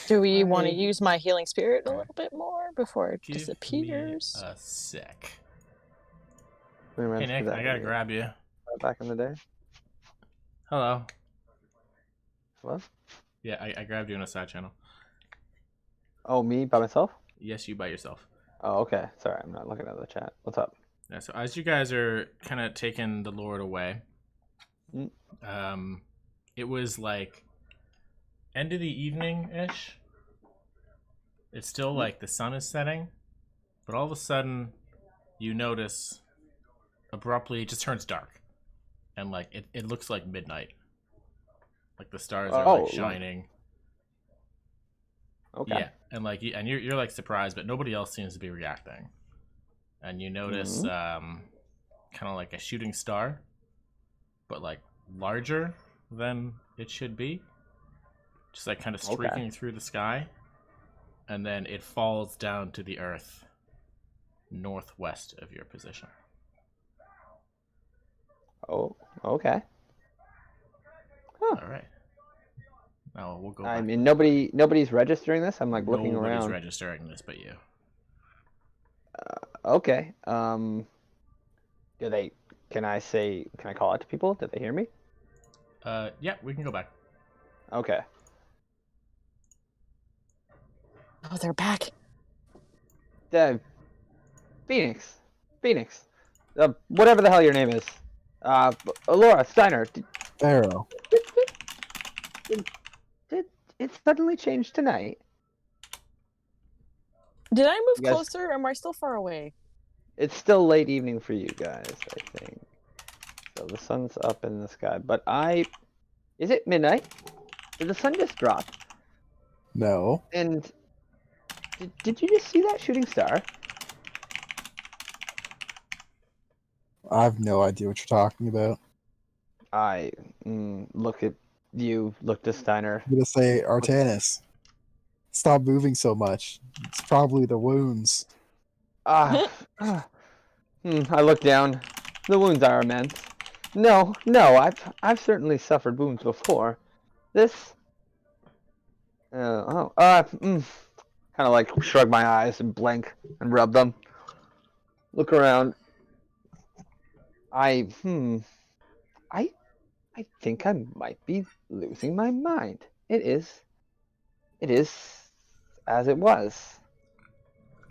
D: Do we want to
E: Alright.
D: use my healing spirit a little bit more before it
B: Give
D: disappears?
B: me a sec.
E: Remember
B: Hey, Nick,
E: that
B: I gotta
E: video
B: grab you.
E: back in the day.
B: Hello.
E: What?
B: Yeah, I grabbed you in a side channel.
E: Oh, me by myself?
B: Yes, you by yourself.
E: Oh, okay. Sorry, I'm not looking at the chat. What's up?
B: Yeah, so as you guys are kind of taking the Lord away,
E: Mm.
B: it was like end of the evening-ish. It's still like the sun is setting, but all of a sudden you notice abruptly it just turns dark. And like it looks like midnight. Like the stars are
E: Oh,
B: like shining.
E: Okay.
B: Yeah, and like you're like surprised, but nobody else seems to be reacting. And you notice kind of like a shooting star, but like larger than it should be. Just like kind of streaking through the sky, and then it falls down to the earth northwest of your position.
E: Oh, okay. Huh.
B: All right. Now we'll go.
E: I
B: back.
E: mean, nobody's registering this. I'm like looking
B: Nobody's
E: around.
B: registering this but you.
E: Okay. Do they? Can I call out to people? Did they hear me?
B: Yeah, we can go back.
E: Okay.
D: Oh, they're back.
E: Phoenix. Whatever the hell your name is. Laura Steiner.
C: Pharaoh.
E: Did it suddenly change tonight?
D: Did I move
E: You guys-
D: closer or am I still far away?
E: It's still late evening for you guys, I think. So the sun's up in the sky, but is it midnight? Did the sun just drop?
C: No.
E: And did you just see that shooting star?
C: I have no idea what you're talking about.
E: I look at you, look to Steiner.
C: I'm gonna say Artanis. Stop moving so much. It's probably the wounds.
E: I look down. The wounds are immense. No, I've certainly suffered wounds before. This. Kind of like shrug my eyes and blink and rub them. Look around. I think I might be losing my mind. It is It is as it was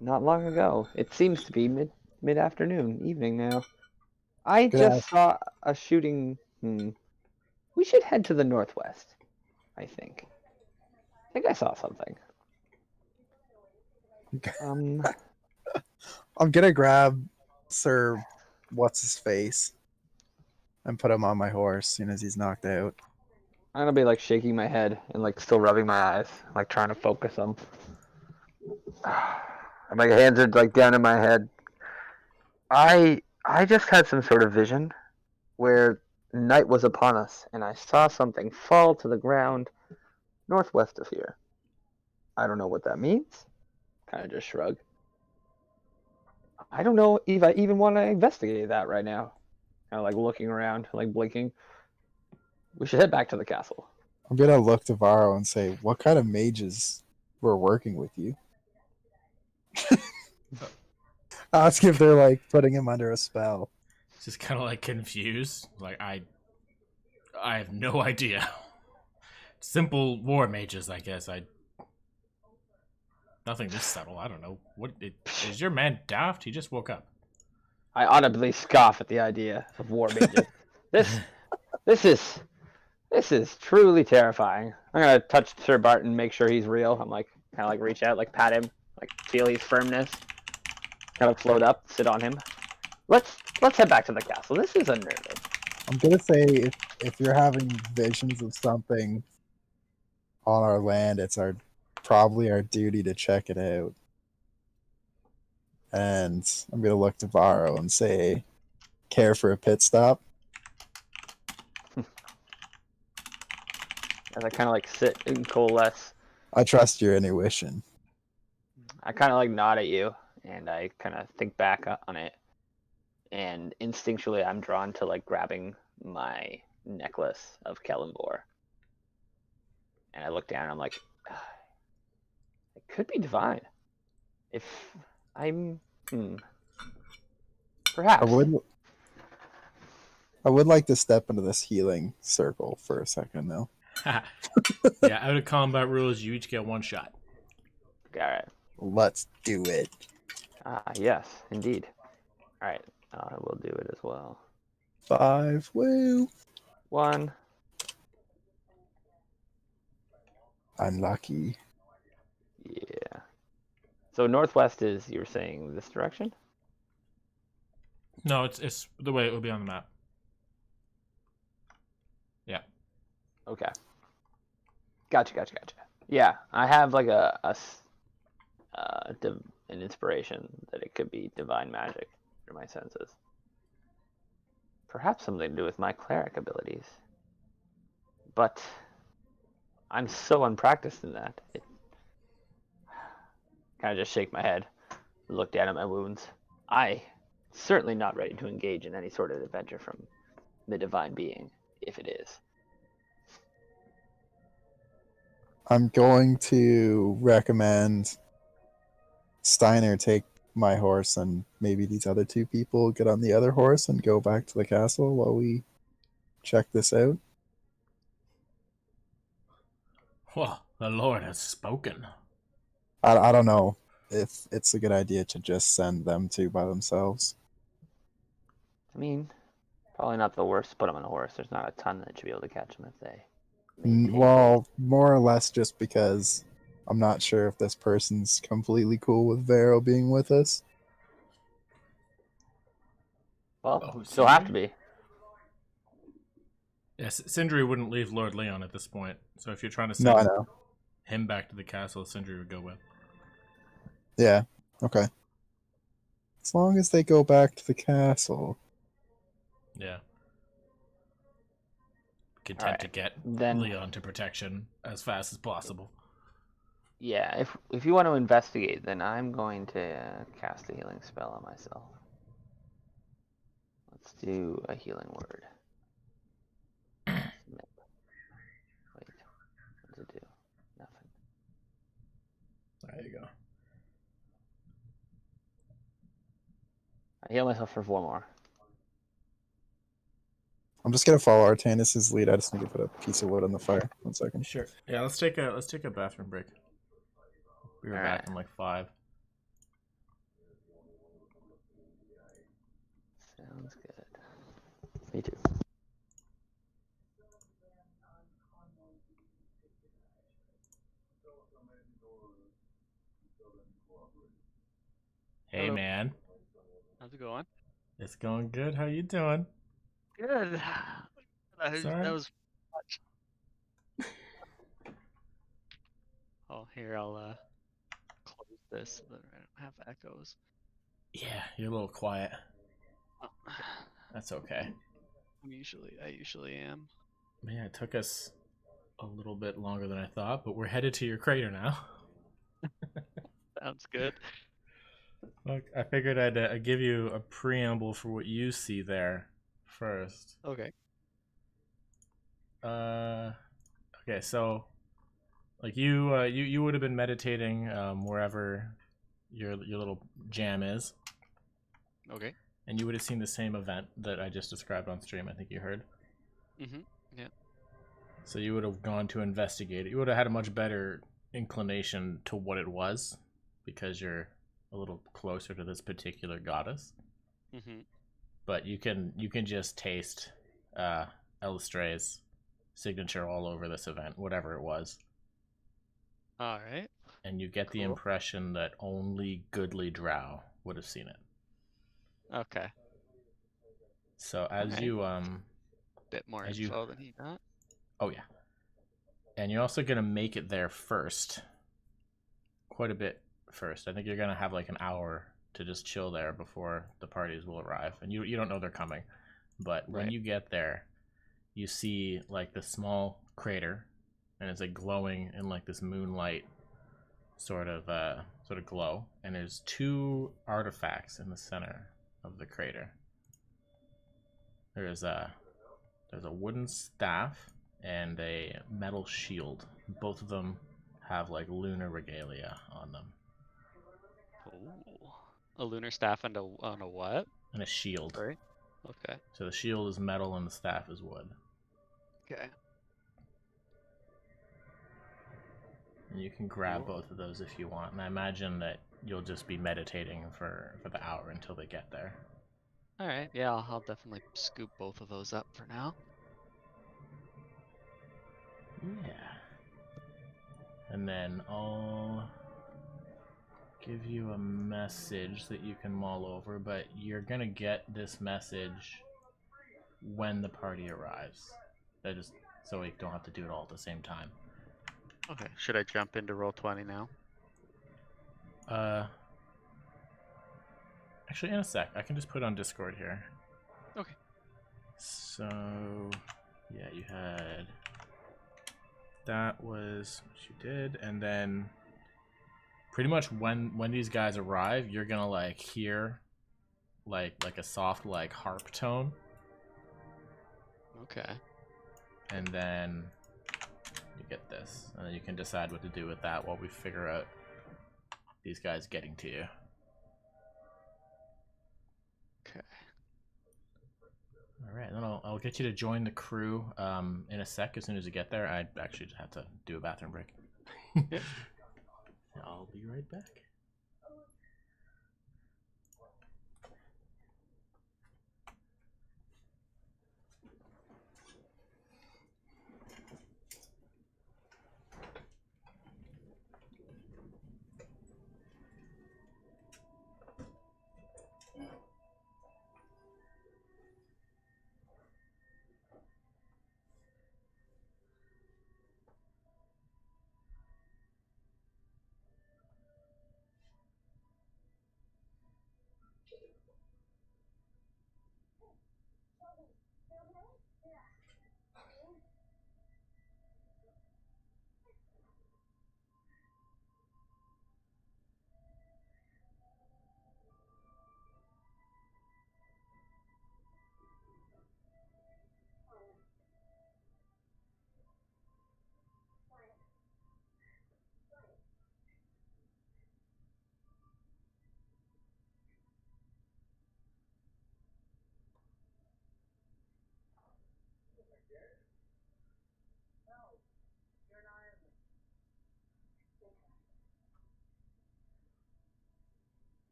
E: not long ago. It seems to be mid afternoon, evening now. I
C: Good
E: just saw a shooting. We should head to the northwest. I think. I think I saw something. Um,
C: I'm gonna grab Sir what's his face and put him on my horse as soon as he's knocked out.
E: I'm gonna be like shaking my head and like still rubbing my eyes, like trying to focus them. And my hands are like down in my head. I just had some sort of vision where night was upon us, and I saw something fall to the ground northwest of here. I don't know what that means. Kind of just shrug. I don't know if I even want to investigate that right now. Kind of like looking around, like blinking. We should head back to the castle.
C: I'm gonna look to Varro and say, "What kind of mages were working with you?" Ask if they're like putting him under a spell.
B: Just kind of like confused. Like I have no idea. Simple war mages, I guess. Nothing this subtle. I don't know. Is your man daft? He just woke up.
E: I audibly scoff at the idea of war mages. This, this is truly terrifying. I'm gonna touch Sir Barton, make sure he's real. I'm like, kind of like reach out, like pat him, like feel his firmness. Kind of float up, sit on him. Let's head back to the castle. This is unnerving.
C: I'm gonna say if you're having visions of something on our land, it's probably our duty to check it out. And I'm gonna look to Varro and say, "Care for a pit stop?"
E: As I kind of like sit and coalesce,
C: I trust your intuition.
E: I kind of like nod at you, and I kind of think back on it, and instinctually I'm drawn to like grabbing my necklace of Kellenbor. And I look down and I'm like, it could be divine. If I'm, perhaps.
C: I would like to step into this healing circle for a second, though.
B: Yeah, out of combat rules, you each get one shot.
E: All right.
C: Let's do it.
E: Yes, indeed. All right, we'll do it as well.
C: 5. Woo!
E: 1.
C: Unlucky.
E: Yeah. So northwest is, you were saying, this direction?
B: No, it's the way it will be on the map. Yeah.
E: Okay. Gotcha. Yeah, I have like an inspiration that it could be divine magic through my senses. Perhaps something to do with my cleric abilities. But I'm so unpracticed in that. It kind of just shake my head, look down at my wounds. I certainly not ready to engage in any sort of adventure from the divine being, if it is.
C: I'm going to recommend Steiner take my horse and maybe these other 2 people get on the other horse and go back to the castle while we check this out.
B: Well, the Lord has spoken.
C: I don't know if it's a good idea to just send them 2 by themselves.
E: I mean, probably not the worst to put them on a horse. There's not a ton that should be able to catch them if they.
C: Well, more or less just because I'm not sure if this person's completely cool with Vero being with us.
E: Well, she'll have to be.
B: Yes, Sindri wouldn't leave Lord Leon at this point. So if you're trying to
C: No, I
B: send
C: know.
B: him back to the castle, Sindri would go with.
C: Yeah, okay. As long as they go back to the castle.
B: Yeah. Content to get
E: then
B: Leon to protection as fast as possible.
E: Yeah, if you want to investigate, then I'm going to cast a healing spell on myself. Let's do a healing word. Wait, what does it do? Nothing.
B: There you go.
E: I heal myself for 4 more.
C: I'm just gonna follow Artanis' lead. I just need to put a piece of wood on the fire. 1 second.
B: Sure. Yeah, let's take a bathroom break. We were
E: All
B: back
E: right.
B: in like 5.
E: Sounds good. Me too.
B: Hey
F: Hello.
B: man,
F: How's it going?
B: it's going good. How you doing?
F: Good.
B: Sorry.
F: That was much. Oh, here I'll close this so that I don't have echoes.
B: Yeah, you're a little quiet.
F: Oh, okay.
B: That's okay.
F: I usually am.
B: Yeah, it took us a little bit longer than I thought, but we're headed to your crater now.
F: Sounds good.
B: Look, I figured I'd give you a preamble for what you see there first.
F: Okay.
B: Okay, so like you would have been meditating wherever your little jam is,
F: Okay.
B: and you would have seen the same event that I just described on stream. I think you heard.
F: Mhm. Yeah.
B: So you would have gone to investigate it. You would have had a much better inclination to what it was because you're a little closer to this particular goddess.
F: Mhm.
B: But you can just taste Elistray's signature all over this event, whatever it was.
F: All right.
B: And you get the
F: Cool.
B: impression that only goodly drow would have seen it.
F: Okay.
B: So as
F: Alright.
B: you
F: Bit more
B: as you
F: info than he got.
B: oh yeah. And you're also gonna make it there first. Quite a bit first. I think you're gonna have like an hour to just chill there before the parties will arrive. And you don't know they're coming. But when
F: Right.
B: you get there, you see like the small crater, and it's like glowing in like this moonlight sort of glow. And there's 2 artifacts in the center of the crater. There's a wooden staff and a metal shield. Both of them have like lunar regalia on them.
F: Ooh. A lunar staff and on a what?
B: And a shield.
F: Sorry. Okay.
B: So the shield is metal and the staff is wood.
F: Okay.
B: And you can grab
F: Cool.
B: both of those if you want. And I imagine that you'll just be meditating for the hour until they get there.
F: All right. Yeah, I'll definitely scoop both of those up for now.
B: Yeah. And then I'll give you a message that you can mull over, but you're gonna get this message when the party arrives. That just so we don't have to do it all at the same time.
F: Okay. Should I jump into Roll20 now?
B: Actually, in a sec. I can just put it on Discord here.
F: Okay.
B: So, yeah, you had... That was what you did, and then pretty much when these guys arrive, you're gonna like hear like a soft like harp tone,
F: Okay.
B: and then you get this, and then you can decide what to do with that while we figure out these guys getting to you.
F: Okay.
B: All right, then I'll get you to join the crew in a sec. As soon as you get there, I actually just have to do a bathroom break.
F: Yep.
B: I'll be right back.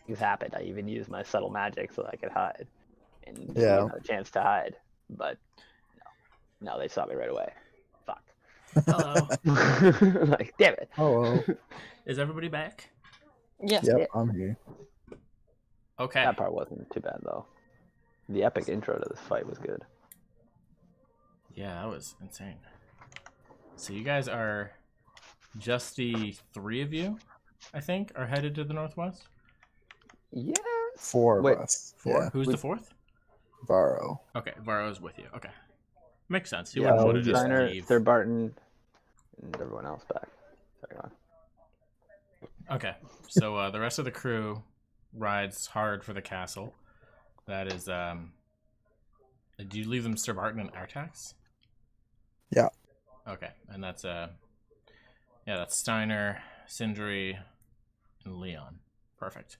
E: Things happened. I even used my subtle magic so I could hide and give me
C: Yeah.
E: another chance to hide. But no, they saw me right away. Fuck.
B: Hello.
E: Like, damn it.
C: Hello.
B: Is everybody back?
D: Yes.
C: Yep, I'm here.
B: Okay.
E: That part wasn't too bad though. The epic intro to this fight was good.
B: Yeah, that was insane. So you guys are just the 3 of you, I think, are headed to the northwest?
E: Yes.
C: 4
E: Wait,
C: of us.
E: 4?
C: Yeah.
B: Who's the 4th?
C: Varro.
B: Okay, Varro's with you. Okay. Makes sense. He
E: Yeah,
B: wouldn't want to just
E: Steiner,
B: leave.
E: Sir Barton, and everyone else back. Sorry, go on.
B: Okay, so the rest of the crew rides hard for the castle. That is, do you leave them Sir Barton and Artax?
C: Yeah.
B: Okay, and that's, yeah, that's Steiner, Sindri, and Leon. Perfect.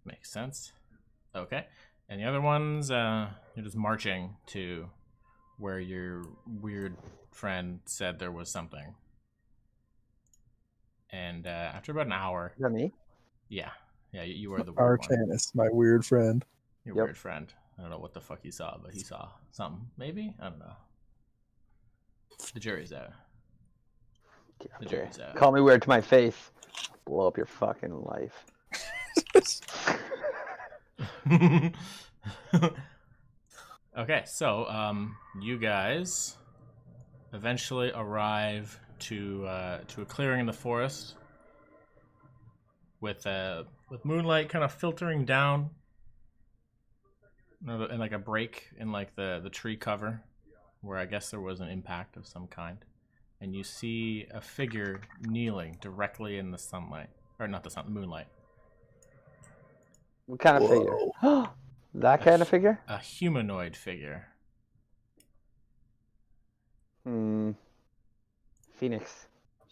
B: Makes sense. Okay, and the other ones, you're just marching to where your weird friend said there was something. And after about an hour,
E: Is that me?
B: yeah, you were the weird one.
C: Artanis, my weird friend.
B: Your
E: Yep.
B: weird friend. I don't know what the fuck he saw, but he saw something. Maybe? I don't know. The jury's out.
E: Yeah,
B: The
E: okay.
B: jury's out.
E: Call me weird to my face. Blow up your fucking life.
B: Okay, so you guys eventually arrive to a clearing in the forest with moonlight kind of filtering down, and like a break in like the tree cover, where I guess there was an impact of some kind, and you see a figure kneeling directly in the sunlight, or not the sun, moonlight.
E: What kind of figure? That kind of figure?
B: A humanoid figure.
E: Phoenix.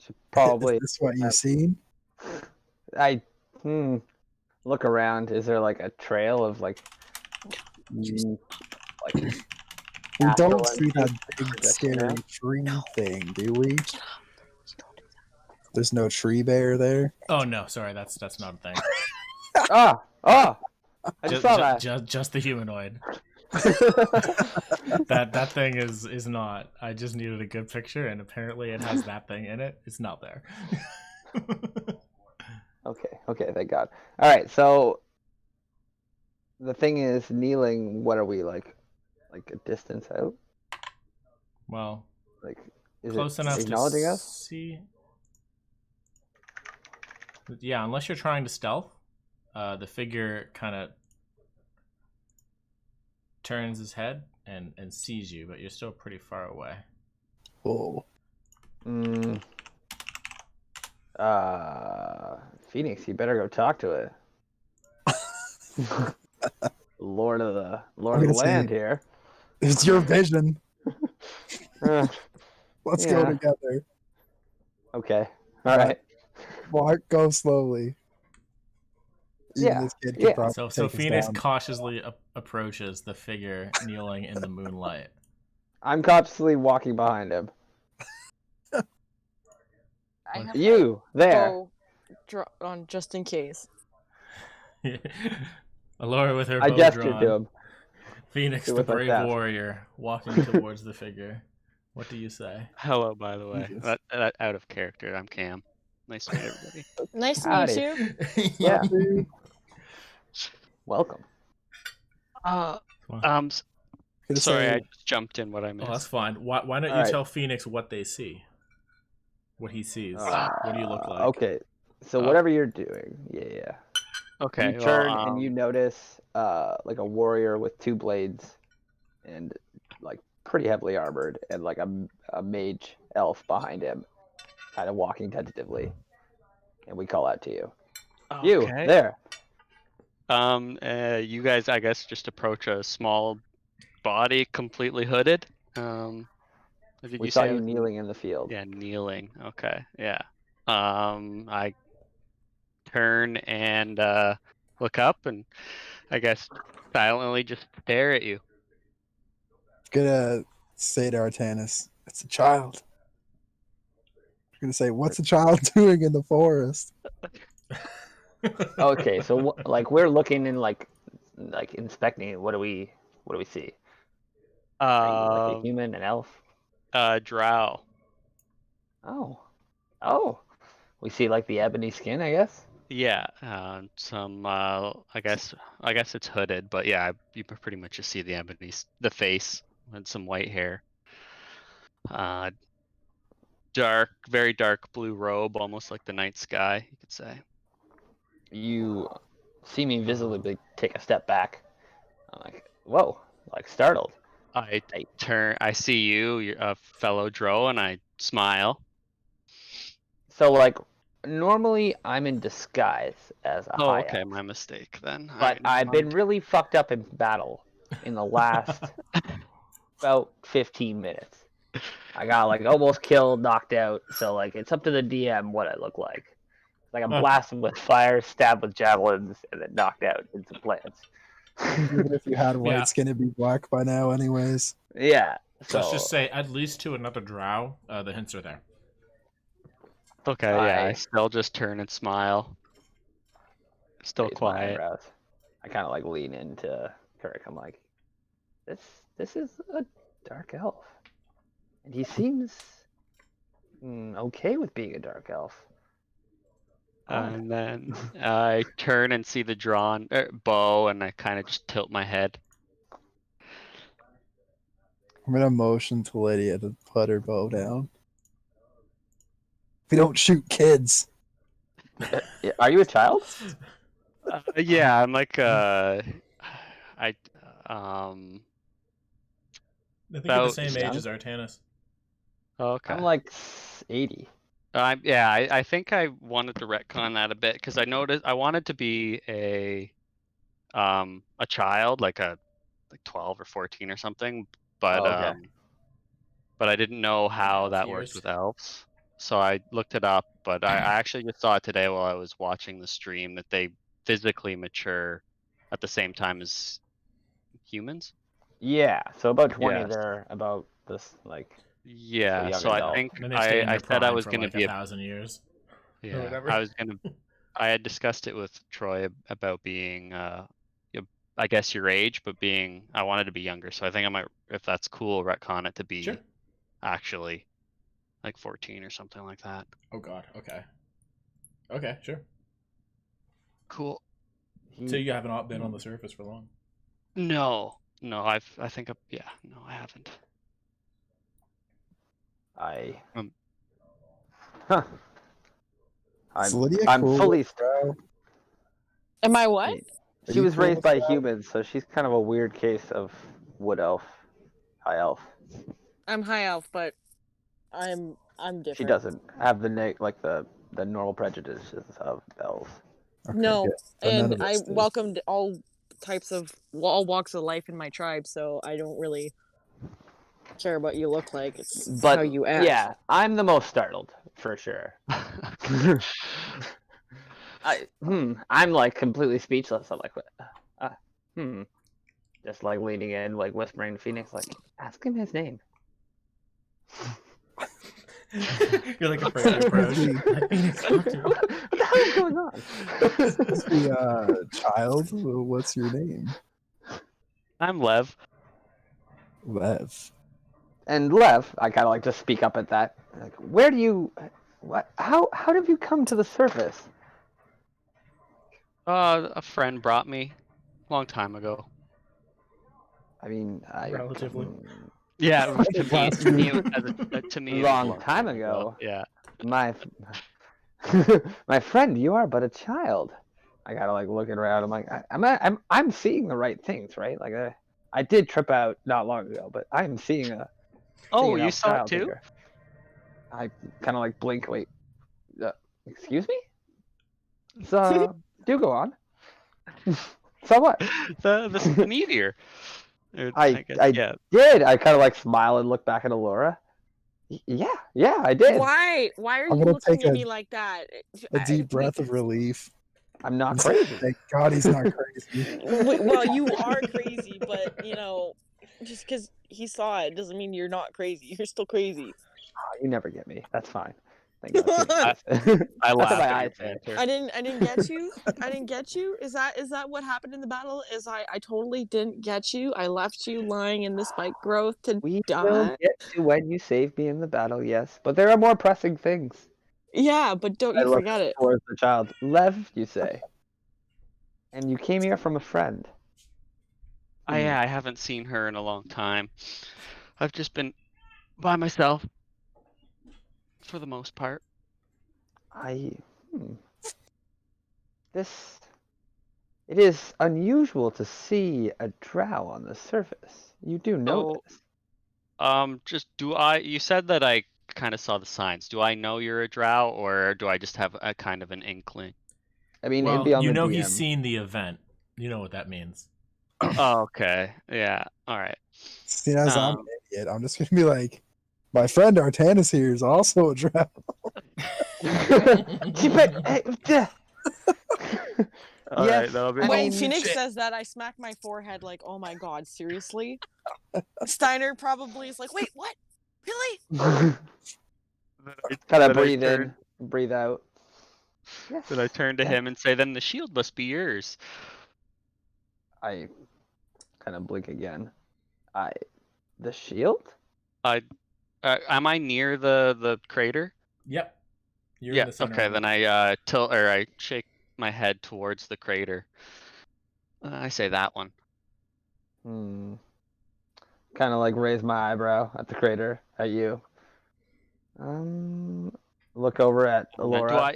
E: Should probably.
C: Is this what you've seen?
E: I look around. Is there like a trail of like
C: We
E: Astral
C: don't see that big
E: projection
C: scary
E: now?
C: tree thing, do we? There's no tree bear there.
B: Oh no, sorry, that's not a thing.
E: Oh! I just saw that.
B: Just the humanoid. That thing is not. I just needed a good picture, and apparently it has that thing in it. It's not there.
E: Okay, thank God. All right, so the thing is kneeling. What are we like a distance out?
B: Well,
E: Like, is
B: close
E: it
B: enough
E: acknowledging
B: to
E: us?
B: see. Yeah, unless you're trying to stealth, the figure kind of turns his head and sees you, but you're still pretty far away.
C: Oh.
E: Phoenix, you better go talk to it. Lord of the
C: gonna say-
E: land here.
C: It's your vision.
E: Uh,
C: Let's go
E: Yeah.
C: together.
E: okay. All right.
C: Go slowly. Even
E: Yeah,
C: this kid could
E: yeah.
C: probably
B: So
C: take us
B: Phoenix
C: down.
B: cautiously approaches the figure kneeling in the moonlight.
E: I'm cautiously walking behind him.
D: I have
E: You there?
D: bow on just in case.
B: Alora with her
E: I
B: bow
E: gestured
B: drawn.
E: to him.
B: Phoenix,
E: It
B: the
E: was like
B: brave
E: that.
B: warrior, walking towards the figure. What do you say?
F: Hello, by the way.
C: Jesus.
F: Out of character. I'm Cam. Nice to meet everybody.
D: Nice to
E: Howdy.
D: meet you.
E: Yeah. welcome.
F: Uh,
B: Fine.
C: Gonna
F: sorry, I
C: say,
F: just jumped in what I
B: Oh, that's
F: missed.
B: fine. Why don't you
E: Alright.
B: tell Phoenix what they see? What he sees. What do you look like?
E: Okay, so
F: Oh.
E: whatever you're doing, yeah.
F: Okay,
E: You
F: well,
E: turn and you notice like a warrior with 2 blades and like pretty heavily armored and like a mage elf behind him, kind of walking tentatively. And we call out to you. You
F: okay.
E: there?
F: You guys, I guess, just approach a small body, completely hooded. Did
E: We
F: you
E: saw
F: say I
E: you
F: was
E: kneeling in the field.
F: Yeah, kneeling. Okay, yeah. I turn and look up, and I guess silently just stare at you.
C: gonna say to Artanis, it's a child. Gonna say, what's a child doing in the forest?
E: Okay, so like we're looking and like inspecting it. What do we see? Like a
F: Um,
E: human, an elf?
F: Drow.
E: Oh. Oh. We see like the ebony skin, I guess.
F: Yeah, some. I guess it's hooded, but yeah, you pretty much just see the ebony, the face, and some white hair. Dark, very dark blue robe, almost like the night sky, you could say.
E: You see me visibly take a step back. I'm like, whoa, like startled.
F: I
E: I,
F: turn. I see you, you're a fellow Drow, and I smile.
E: so like normally I'm in disguise as a
F: Oh,
E: high
F: okay,
E: elf,
F: my mistake then. All
E: but
F: right, never
E: I've been
F: mind.
E: really fucked up in battle in the last about 15 minutes. I got like almost killed, knocked out. So like it's up to the DM what I look like. Like I'm blasted with fire, stabbed with javelins, and then knocked out in some plants.
C: Even if you had white
B: Yeah.
C: skin, it'd be black by now, anyways.
E: Yeah. So
B: Let's just say, at least to another drow, the hints are there.
F: Okay, yeah, I
E: I
F: still just turn and smile. Still
E: raise my
F: quiet.
E: eyebrows. I kind of like lean into Kirk. I'm like, this is a dark elf, and he seems okay with being a dark elf. Odd.
F: And then I turn and see the drawn bow, and I kind of just tilt my head.
C: I'm gonna motion to Lydia to put her bow down. We don't shoot kids.
E: Are you a child?
F: Yeah, I'm like I
B: I think you're the
F: about
B: same age
E: young?
B: as Artanis.
F: okay.
E: I'm like 80.
F: I think I wanted to retcon that a bit because I noticed I wanted to be a child, like 12 or 14 or something, but
E: Oh, okay.
F: but I didn't know how
B: Elf
F: that worked
B: years.
F: with elves. So I looked it up, but I actually just saw it today while I was watching the stream that they physically mature at the same time as humans.
E: Yeah. So about 20,
F: Yes.
E: they're about this like a
F: Yeah,
E: young
F: so I
E: adult.
F: think
B: Then they stay in
F: I
B: their
F: said I
B: prime
F: was
B: for
F: gonna
B: like
F: be
B: 1,000 years. Or
F: yeah,
B: whatever.
F: I was gonna I had discussed it with Troy about being I guess your age, but I wanted to be younger. So I think I might, if that's cool, retcon it to be
B: Sure.
F: actually like 14 or something like that.
B: Oh god, okay. Okay, sure.
F: Cool.
B: So you haven't been on the surface for long.
F: No, I think no, I haven't. Um,
E: Huh.
C: Is Lydia
E: I'm
C: cool
E: fully.
C: with Drow?
D: Am I what?
C: Are
E: She
C: you
E: was
C: cool
E: raised
C: with
E: by
C: Drow?
E: humans, so she's kind of a weird case of wood elf, high elf.
D: I'm high elf, but I'm different.
E: She doesn't have the normal prejudices of elves.
C: Okay,
D: No,
C: good. So none
D: and
C: of
D: I
C: us do.
D: welcomed all types of all walks of life in my tribe, so I don't really care what you look like. It's
E: But
D: how you act.
E: yeah, I'm the most startled for sure. I'm like completely speechless. I'm like, just like leaning in, like whispering to Phoenix, like, ask him his name.
B: You're like afraid to approach. Like, Phoenix, talk to me.
E: What the hell is going on?
C: Is the child? What's your name?
F: I'm Lev.
C: Lev.
E: And Lev, I kind of like to speak up at that. Like, where do you, what? How have you come to the surface?
F: A friend brought me. long time ago.
E: I mean,
B: Relatively.
F: Yeah, to me, it was a
E: long time ago.
F: Yeah.
E: My my friend, you are but a child. I gotta like looking around. I'm like, I'm seeing the right things, right? Like I did trip out not long ago, but I'm seeing
F: Oh,
E: an
F: you
E: elf
F: saw it
E: child
F: too?
E: here. I kind of like blink. Wait, excuse me? So do go on. So what?
F: The meteor.
E: I
F: guess,
E: I
F: yeah.
E: did. I kind of like smile and look back at Alora. Yeah, I did.
D: Why are
C: I'm
D: you
C: gonna
D: looking
C: take
D: at
C: a-
D: me like that?
C: A deep breath of relief.
E: I'm not
C: and say,
E: crazy.
C: Thank God he's not crazy.
D: Well, you are crazy, but just because he saw it doesn't mean you're not crazy. You're still crazy.
E: Oh, you never get me. That's fine. Thank God.
F: I, I
E: That's what
F: laugh
E: my
F: at
E: eyes
F: your
E: say.
F: banter.
D: I didn't get you. I didn't get you. Is that what happened in the battle? I totally didn't get you. I left you lying in the spike growth to
E: We will
D: die.
E: get to when you saved me in the battle, yes. But there are more pressing things.
D: Yeah, but don't
E: I
D: you
E: look
D: forget it.
E: towards the child. Lev, you say. And you came here from a friend.
F: Yeah, I haven't seen her in a long time. I've just been by myself for the most part.
E: This. It is unusual to see a drow on the surface. You do know
F: So,
E: this.
F: you said that I kind of saw the signs. Do I know you're a drow, or do I just have a kind of an inkling?
E: I mean, it'd
B: Well,
E: be on
B: you
E: the
B: know
E: DM.
B: he's seen the event. You know what that means.
F: Oh, okay. Yeah. All right.
C: Seeing as I'm an
F: Um,
C: idiot, I'm just gonna be like, my friend Artanis here is also a drow.
F: All
E: Yes,
F: right, that'll be.
E: I
D: When
E: mean,
D: Phoenix says that, I smack my forehead like, "Oh my god, seriously?" Steiner probably is like, "Wait, what? Really?"
E: kind of
F: Then I
E: breathe
F: turn.
E: in, breathe out. Yes.
F: Then I turn to
E: yes.
F: him and say, "Then the shield must be yours."
E: I kind of blink again. The shield?
F: Am I near the crater?
B: Yep. You're in
F: Yeah.
B: the center
F: Okay.
B: of it.
F: Then I I shake my head towards the crater. I say that one.
E: Kind of like raise my eyebrow at the crater at you. Look over at Alora.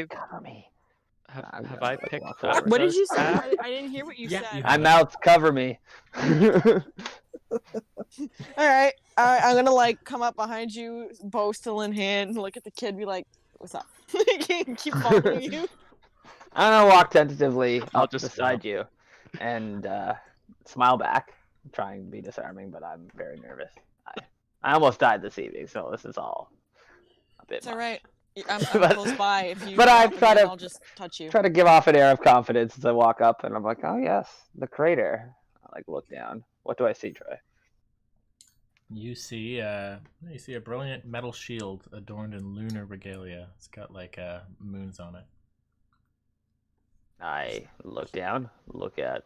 E: Cover me.
F: Have I picked
E: Walk
F: up
E: forward.
D: What
F: the
D: did you say?
F: staff?
D: I didn't hear what you
B: Yeah,
D: said.
B: you
E: My
B: have it.
E: mouth, cover me.
D: All right, I'm gonna like come up behind you, bow still in hand, look at the kid, be like, "What's up?" Keep following you.
E: I'm gonna walk tentatively
F: I'll
E: up
F: just
E: beside you and smile back, trying to be disarming, but I'm very nervous. I almost died this evening, so this is all a bit
D: It's all
E: much.
D: right. I'm
E: But-
D: close by. If you
E: but I
D: drop
E: try
D: again,
E: to-
D: I'll just touch you.
E: Try to give off an air of confidence as I walk up, and I'm like, oh yes, the crater. I like look down. What do I see, Troy?
B: You see a brilliant metal shield adorned in lunar regalia. It's got like moons on it.
E: I look down, look at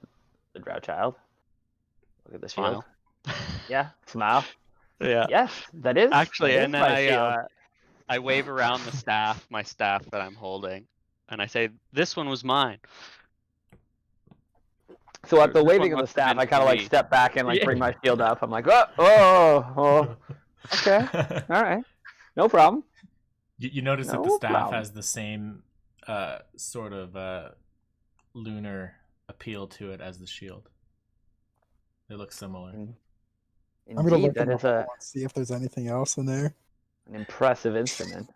E: the drow child, look at the shield.
F: Smile.
E: Yeah, smile.
F: Yeah.
E: Yes, that is
F: Actually,
E: that is
F: and then
E: my shield.
F: I wave around my staff that I'm holding, and I say, "This one was mine."
E: So at the
F: This one
E: waving of the
F: must have
E: staff,
F: been
E: I kind of
F: for
E: like
F: me.
E: step back and like
F: Yeah.
E: bring my shield up. I'm like, oh, okay, all right, no problem.
B: You notice that the
E: No
B: staff
E: problem.
B: has the same sort of lunar appeal to it as the shield. They look similar.
C: I'm gonna
E: Indeed,
C: look
E: that
C: in the
E: is
C: hole and see if there's anything else in there.
E: an impressive instrument.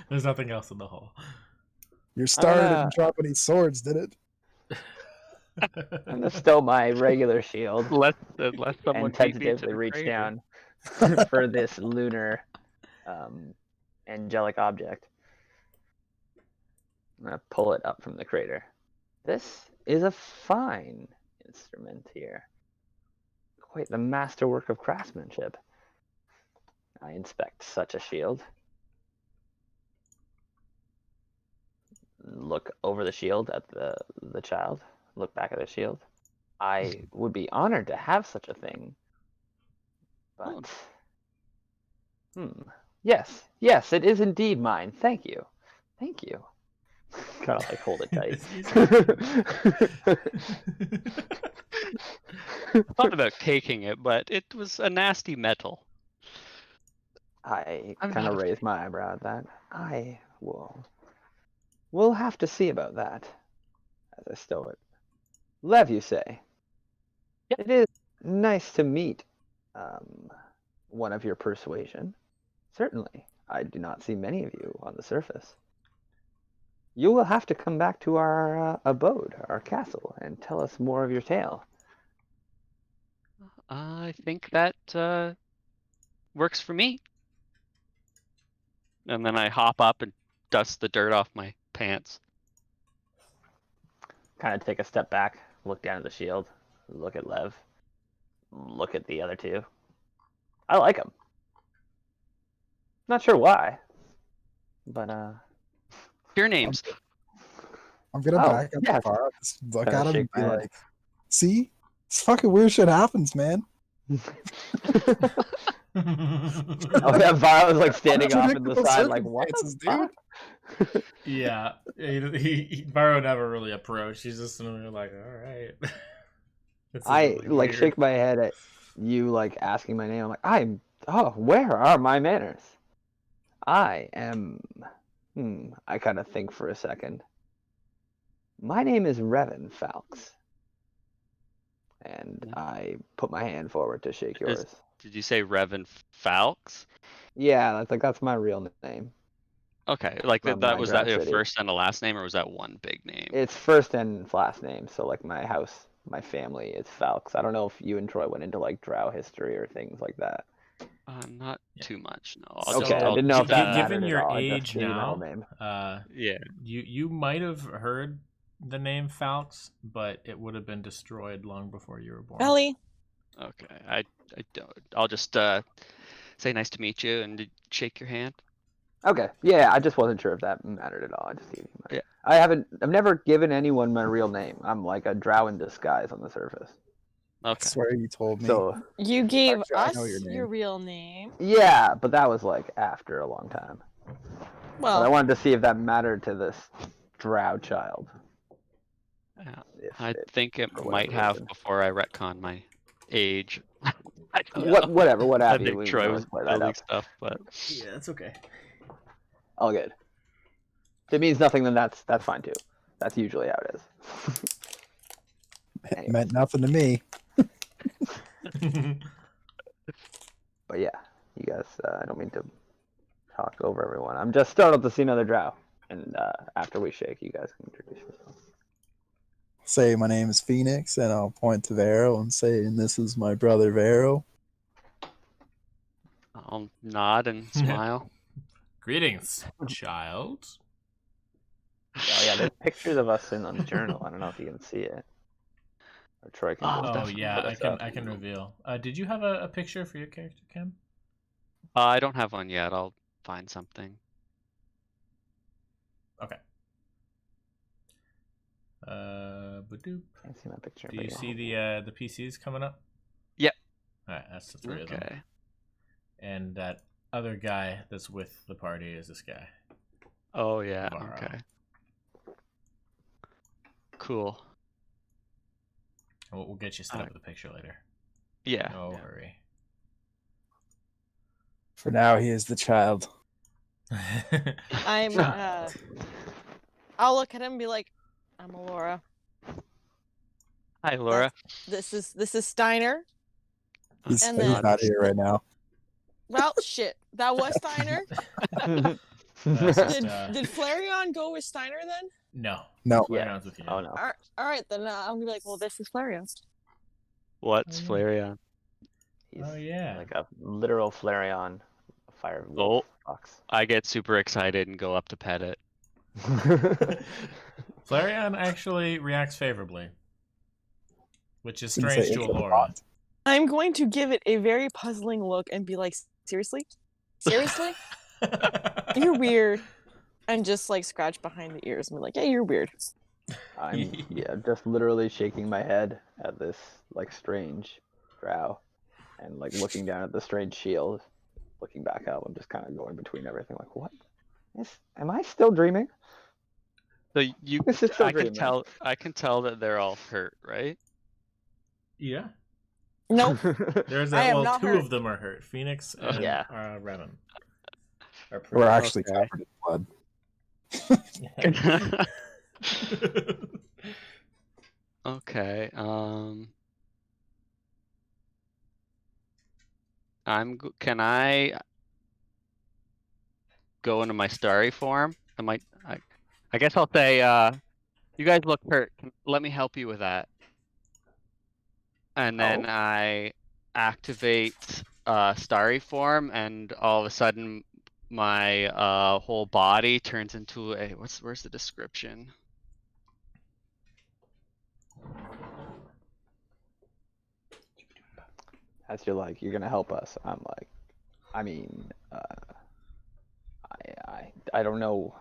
B: There's nothing else in the hole.
C: Your star
E: gonna-
C: didn't drop any swords, did it?
E: I'm gonna stow my regular shield
F: Unless someone
E: and
F: beat me to
E: tentatively
F: the
E: reach
F: crater.
E: down for this lunar angelic object. I'm gonna pull it up from the crater. This is a fine instrument here. Quite the masterwork of craftsmanship. I inspect such a shield. Look over the shield at the child. Look back at the shield. I would be honored to have such a thing. But yes, it is indeed mine. Thank you. Kind of like hold it tight.
F: I thought about taking it, but it was a nasty metal.
E: I
F: I'm
E: kind
F: not
E: of
F: a
E: raised my eyebrow at that. I will. We'll have to see about that. As I stow it. Lev, you say?
F: Yep.
E: It is nice to meet one of your persuasion. Certainly. I do not see many of you on the surface. You will have to come back to our abode, our castle, and tell us more of your tale.
F: I think that works for me. And then I hop up and dust the dirt off my pants.
E: Kind of take a step back, look down at the shield, look at Lev, look at the other two. I like them. Not sure why, but
F: Your names.
C: I'm gonna
E: Oh,
C: back up
E: yeah.
C: the bar, just look
E: Kinda
C: at him and
E: shake
C: be
E: my head.
C: like, "See, it's fucking weird shit happens, man."
E: Oh yeah, Vile is like standing off in the
C: Unpredictable
E: side, like what the
C: circumstances,
E: fuck?
B: Yeah, Varro never really approached. He's just sitting there like, all right. This is
E: I
B: really
E: like
B: weird.
E: shake my head at you, like asking my name. I'm like, where are my manners? I am. I kind of think for a second. My name is Revan Falx, and I put my hand forward to shake yours.
F: Did you say Revan Falx?
E: Yeah, that's my real name.
F: Okay, like
E: From
F: that
E: my
F: was that
E: Drow
F: your
E: city.
F: first and a last name, or was that one big name?
E: It's first and last name, so like my house, my family is Falx. I don't know if you and Troy went into like Drow history or things like that.
F: Not
B: Yeah.
F: too much. No.
E: Okay, I didn't know if that mattered
B: given
E: at
B: your
E: all. I just
B: age
E: gave you my whole
B: now,
E: name.
F: Yeah.
B: you might have heard the name Falx, but it would have been destroyed long before you were born.
D: Ellie,
F: Okay. I don't. I'll just say nice to meet you and shake your hand.
E: Okay, yeah, I just wasn't sure if that mattered at all. I just gave you my.
F: Yeah.
E: I've never given anyone my real name. I'm like a Drow in disguise on the surface.
C: I
F: Okay.
C: swear you told me.
E: So
D: you gave
C: Actually, I know
D: us
C: your name.
D: your real name.
E: yeah, but that was like after a long time. But I
D: Well,
E: wanted to see if that mattered to this Drow child.
F: Yeah.
E: If
F: I
E: it-
F: think it
E: for
F: might
E: whatever
F: have
E: reason.
F: before I retcon my age. I don't know.
E: Whatever, what
F: I
E: have you?
F: think
E: We can
F: Troy
E: always
F: was
E: play that
F: building
E: up.
F: stuff, but
B: Yeah, that's okay.
E: All good. If it means nothing, then that's fine too. That's usually how it is.
C: It
E: Anyway.
C: meant nothing to me.
E: But yeah, you guys, I don't mean to talk over everyone. I'm just startled to see another Drow. And after we shake, you guys can introduce yourselves.
C: Say my name is Phoenix, and I'll point to Vero and say, "And this is my brother Vero."
F: I'll nod and smile.
B: Greetings, child.
E: Oh yeah, there's pictures of us on the journal. I don't know if you can see it. Or Troy can just
B: Oh
E: put
B: yeah,
E: us
B: I
E: up.
B: can reveal. Did you have a picture for your character, Kim?
F: I don't have one yet. I'll find something.
B: Okay. Badoop.
E: Can't see my picture.
B: Do
E: but
B: you
E: yeah.
B: see the PCs coming up?
F: Yep.
B: All right, that's the three of them.
F: Okay.
B: And that other guy that's with the party is this guy.
F: Oh yeah.
B: Varro.
F: Okay. Cool.
B: We'll get you set up with a picture later.
F: Yeah.
B: No
F: yeah.
B: hurry.
C: For now, he is the child.
D: I'm. I'll look at him and be like, "I'm Alora.
F: Hi, Laura.
D: This is Steiner.
C: He's,
D: And
C: he's
D: then-
C: not here right now.
D: Well, shit, that was Steiner.
B: That's just,
D: Did Flareon go with Steiner then?
B: no.
C: No.
E: Yeah.
B: Flareon's with you.
E: Oh no.
D: All right, then I'm gonna be like, well, this is Flareon.
F: What's
B: Oh, yeah.
F: Flareon?
E: He's
B: Oh yeah.
E: like a literal Flareon, a fire
F: Oh.
E: wolf fox.
F: I get super excited and go up to pet it.
B: Flareon actually reacts favorably, which is
C: I was gonna say,
B: strange to
C: it's a
B: Alora.
C: bot.
D: I'm going to give it a very puzzling look and be like, seriously? Seriously? You're weird. And just like scratch behind the ears and be like, yeah, you're weird.
E: I'm just literally shaking my head at this like strange Drow, and like looking down at the strange shield, looking back up. I'm just kind of going between everything. Like, what? Am I still dreaming?
F: So you,
E: This is so
F: I can
E: dreaming.
F: tell that they're all hurt, right?
B: Yeah.
D: Nope.
B: There's
D: I am
B: well,
D: not
B: two
D: hurt.
B: of them are hurt. Phoenix and
E: Yeah.
B: Renan are
C: We're
B: pretty
C: actually
F: Okay.
C: covered in blood.
F: Okay. Can I go into my starry form? I guess I'll say, you guys look hurt. Let me help you with that. And then
E: Oh.
F: I activate starry form, and all of a sudden my whole body turns into a where's the description?
E: As you're like, you're gonna help us. I'm like, I mean, I don't know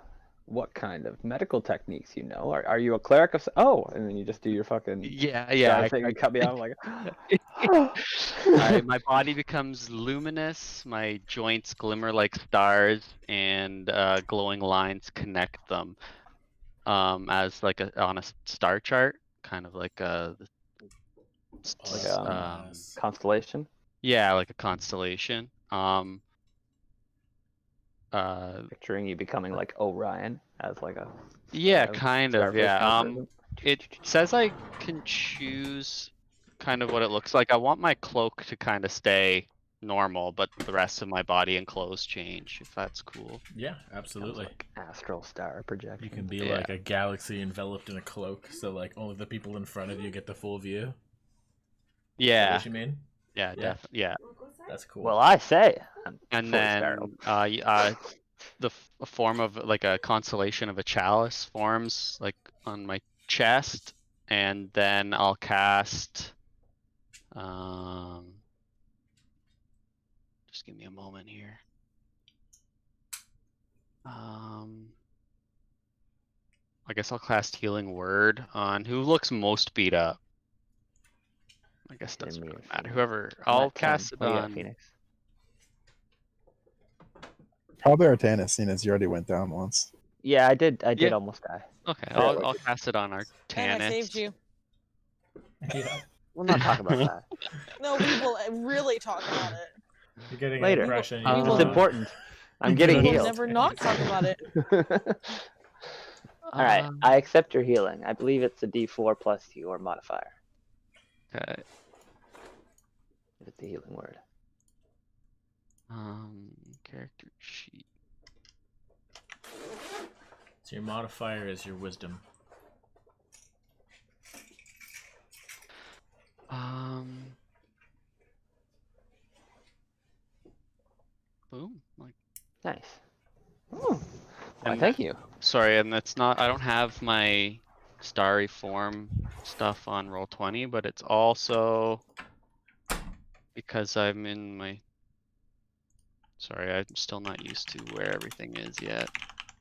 E: what kind of medical techniques you know. Are you a cleric of? Oh, and then you just do your fucking
F: Yeah.
E: thing and cut me out. I'm like,
F: My body becomes luminous, my joints glimmer like stars, and glowing lines connect them as like on a star chart, kind of like a
E: like
B: Yes.
E: constellation.
F: yeah, like a constellation.
E: Picturing you becoming like Orion as like a
F: Yeah,
E: a
F: kind of,
E: starfish
F: yeah.
E: constellation.
F: It says I can choose kind of what it looks like. I want my cloak to kind of stay normal, but the rest of my body and clothes change, if that's cool.
B: Yeah,
E: Sounds
B: absolutely.
E: like astral star projection.
B: You can be
F: Yeah.
B: like a galaxy enveloped in a cloak, so like only the people in front of you get the full view. Is that
F: Yeah,
B: what you mean?
F: yeah,
B: Yeah.
F: definitely, yeah.
B: That's cool.
E: Well, I say, I'm
F: And
E: fully
F: then
E: sterile.
F: a form of like a constellation of a chalice forms like on my chest, and then I'll cast just give me a moment here. I guess I'll cast Healing Word on who looks most beat up. I guess it doesn't
E: Give me
F: really
E: a
F: matter.
E: few.
F: Whoever,
E: I'm
F: I'll
E: at 10.
F: cast it
E: What do you got,
F: on.
E: Phoenix?
C: Probably Artanis, seeing as you already went down once.
E: Yeah, I did
F: Yeah.
E: almost die.
F: Okay,
C: Yeah,
F: I'll cast it on Artanis.
D: And I saved you.
B: Yeah.
E: We'll not talk about that
D: No, we will really talk about it.
B: You're getting
E: later.
B: an impression.
D: We will-
E: It's important. I'm
B: You
E: getting
D: We will
E: healed.
D: never not talk about it.
E: All right, I accept your healing. I believe it's a D4 plus your modifier.
F: Okay.
E: It's the healing word.
F: Character sheet.
B: So your modifier is your wisdom.
F: Boom. Like.
E: Nice. Ooh. Why,
F: And
E: thank you.
F: Sorry, and that's not. I don't have my starry form stuff on Roll20, but it's also because I'm in my. Sorry, I'm still not used to where everything is yet.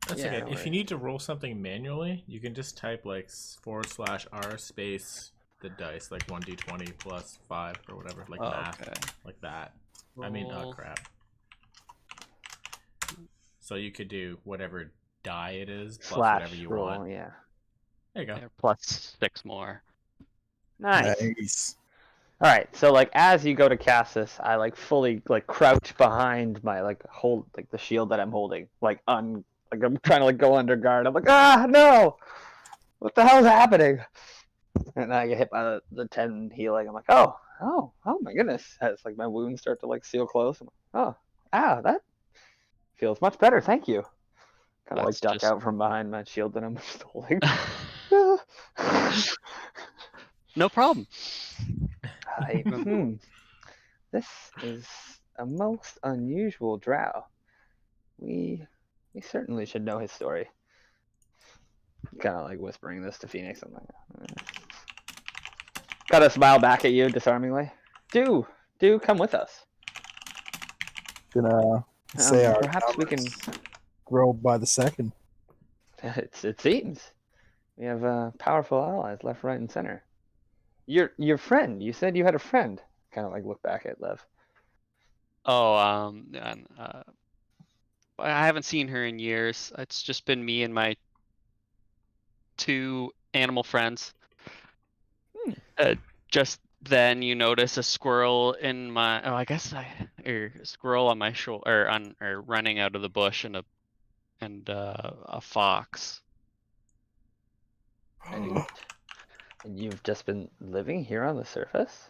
B: That's
E: Yeah,
B: okay.
E: no
B: If you
E: worries.
B: need to roll something manually, you can just type like /r space the dice, like 1d20 plus 5 or whatever, like math,
F: Okay.
B: like that. I mean, oh
F: Roll.
B: crap. So you could do whatever die it is plus whatever
E: Slash
B: you
E: roll,
B: want.
E: yeah.
B: There you go.
F: Yeah, plus 6 more.
E: Nice.
C: Nice.
E: All right, so like as you go to cast this, I like fully like crouch behind my like hold like the shield that I'm holding, like I'm trying to like go under guard. I'm like, ah, no, what the hell's happening? And I get hit by the 10 healing. I'm like, oh my goodness. As like my wounds start to like seal close. I'm like, oh, that feels much better. Thank you. Kind of like
F: That's
E: duck
F: just-
E: out from behind my shield that I'm just holding.
F: No problem.
E: This is a most unusual drow. We certainly should know his story. Kind of like whispering this to Phoenix. I'm like, gotta smile back at you disarmingly. Do come with us.
C: Gonna say our
E: Perhaps we can.
C: grow by the second.
E: It seems we have powerful allies left, right, and center. Your friend. You said you had a friend. Kind of like look back at Lev.
F: Oh, I haven't seen her in years. It's just been me and my 2 animal friends.
E: Hmm.
F: Just then you notice a squirrel in my a squirrel on my shoulder or running out of the bush and a fox.
E: And you've just been living here on the surface?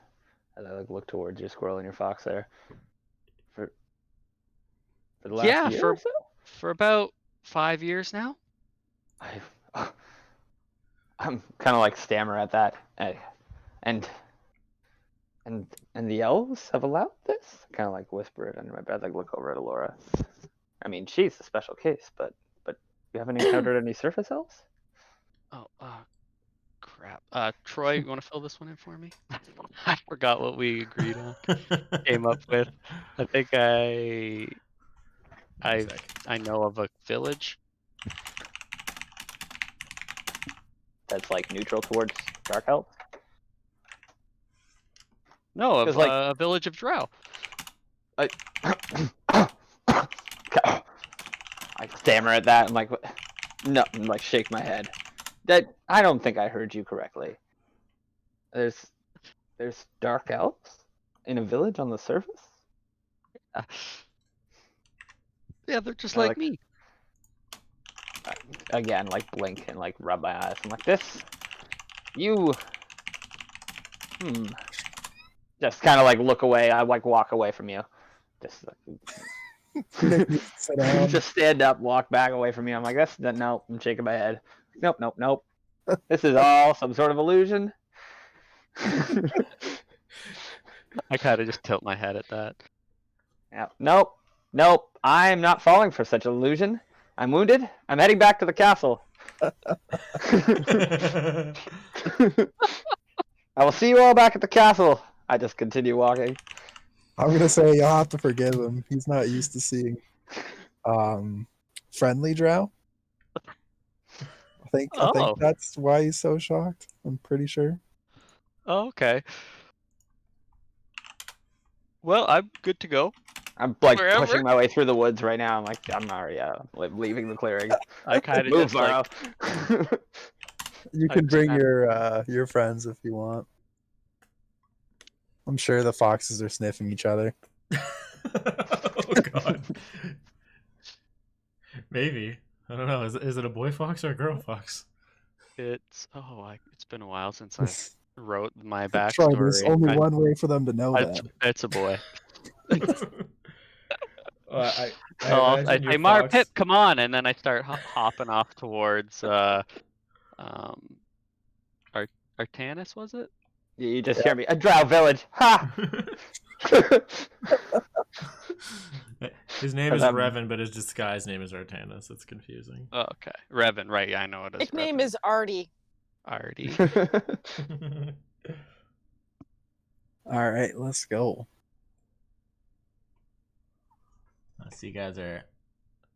E: As I like look towards your squirrel and your fox there. For the last
F: Yeah,
E: year or so?
F: for about 5 years now.
E: I'm kind of like stammer at that. And the elves have allowed this? Kind of like whisper it under my breath, like look over at Alora. I mean, she's a special case, but you haven't encountered any surface elves?
F: Oh, crap. Troy, you want to fill this one in for me? I forgot what we agreed on. Came up with. I think I know of a village.
E: That's like neutral towards dark elves?
F: No, of
E: 'Cause, like-
F: a village of drow.
E: I stammer at that and like, no, and like shake my head. That I don't think I heard you correctly. There's dark elves in a village on the surface?
F: Yeah, they're just
E: I
F: like
E: like-
F: me.
E: Again, like blink and like rub my eyes. I'm like, this, you, just kind of like look away. I like walk away from you. Just like,
C: Sit down.
E: just stand up, walk back away from you. I'm like, no. I'm shaking my head. Nope. This is all some sort of illusion.
F: I kind of just tilt my head at that.
E: Yeah. Nope. I'm not falling for such an illusion. I'm wounded. I'm heading back to the castle. I will see you all back at the castle. I just continue walking.
C: I'm gonna say you'll have to forgive him. He's not used to seeing friendly drow. I think
F: Oh.
C: that's why he's so shocked. I'm pretty sure.
F: Oh, okay. Well, I'm good to go.
E: I'm like
F: Wherever.
E: pushing my way through the woods right now. I'm like, I'm already leaving the clearing.
F: I kind of
E: Move,
F: just like
E: Varro.
C: You
F: I
C: can
F: just
C: bring
F: kinda-
C: your friends if you want. I'm sure the foxes are sniffing each other.
B: Oh god. Maybe. I don't know. Is it a boy fox or a girl fox?
F: it's been a while since I wrote my
C: Troy, there's
F: backstory.
C: only one way for them to know that.
F: It's a boy.
B: I
F: So I
B: imagine your
F: say, Mar,
B: fox-
F: Pip, come on, and then I start hopping off towards Artanis, was it?
E: You just hear me. A drow village. Ha!
B: His name is
E: I'm-
B: Revan, but his disguised name is Artanis. It's confusing.
F: Oh, okay, Revan, right? Yeah, I know it is.
D: Nickname
F: Revan.
D: is Artie.
F: Artie.
C: All right, let's go.
B: So you guys are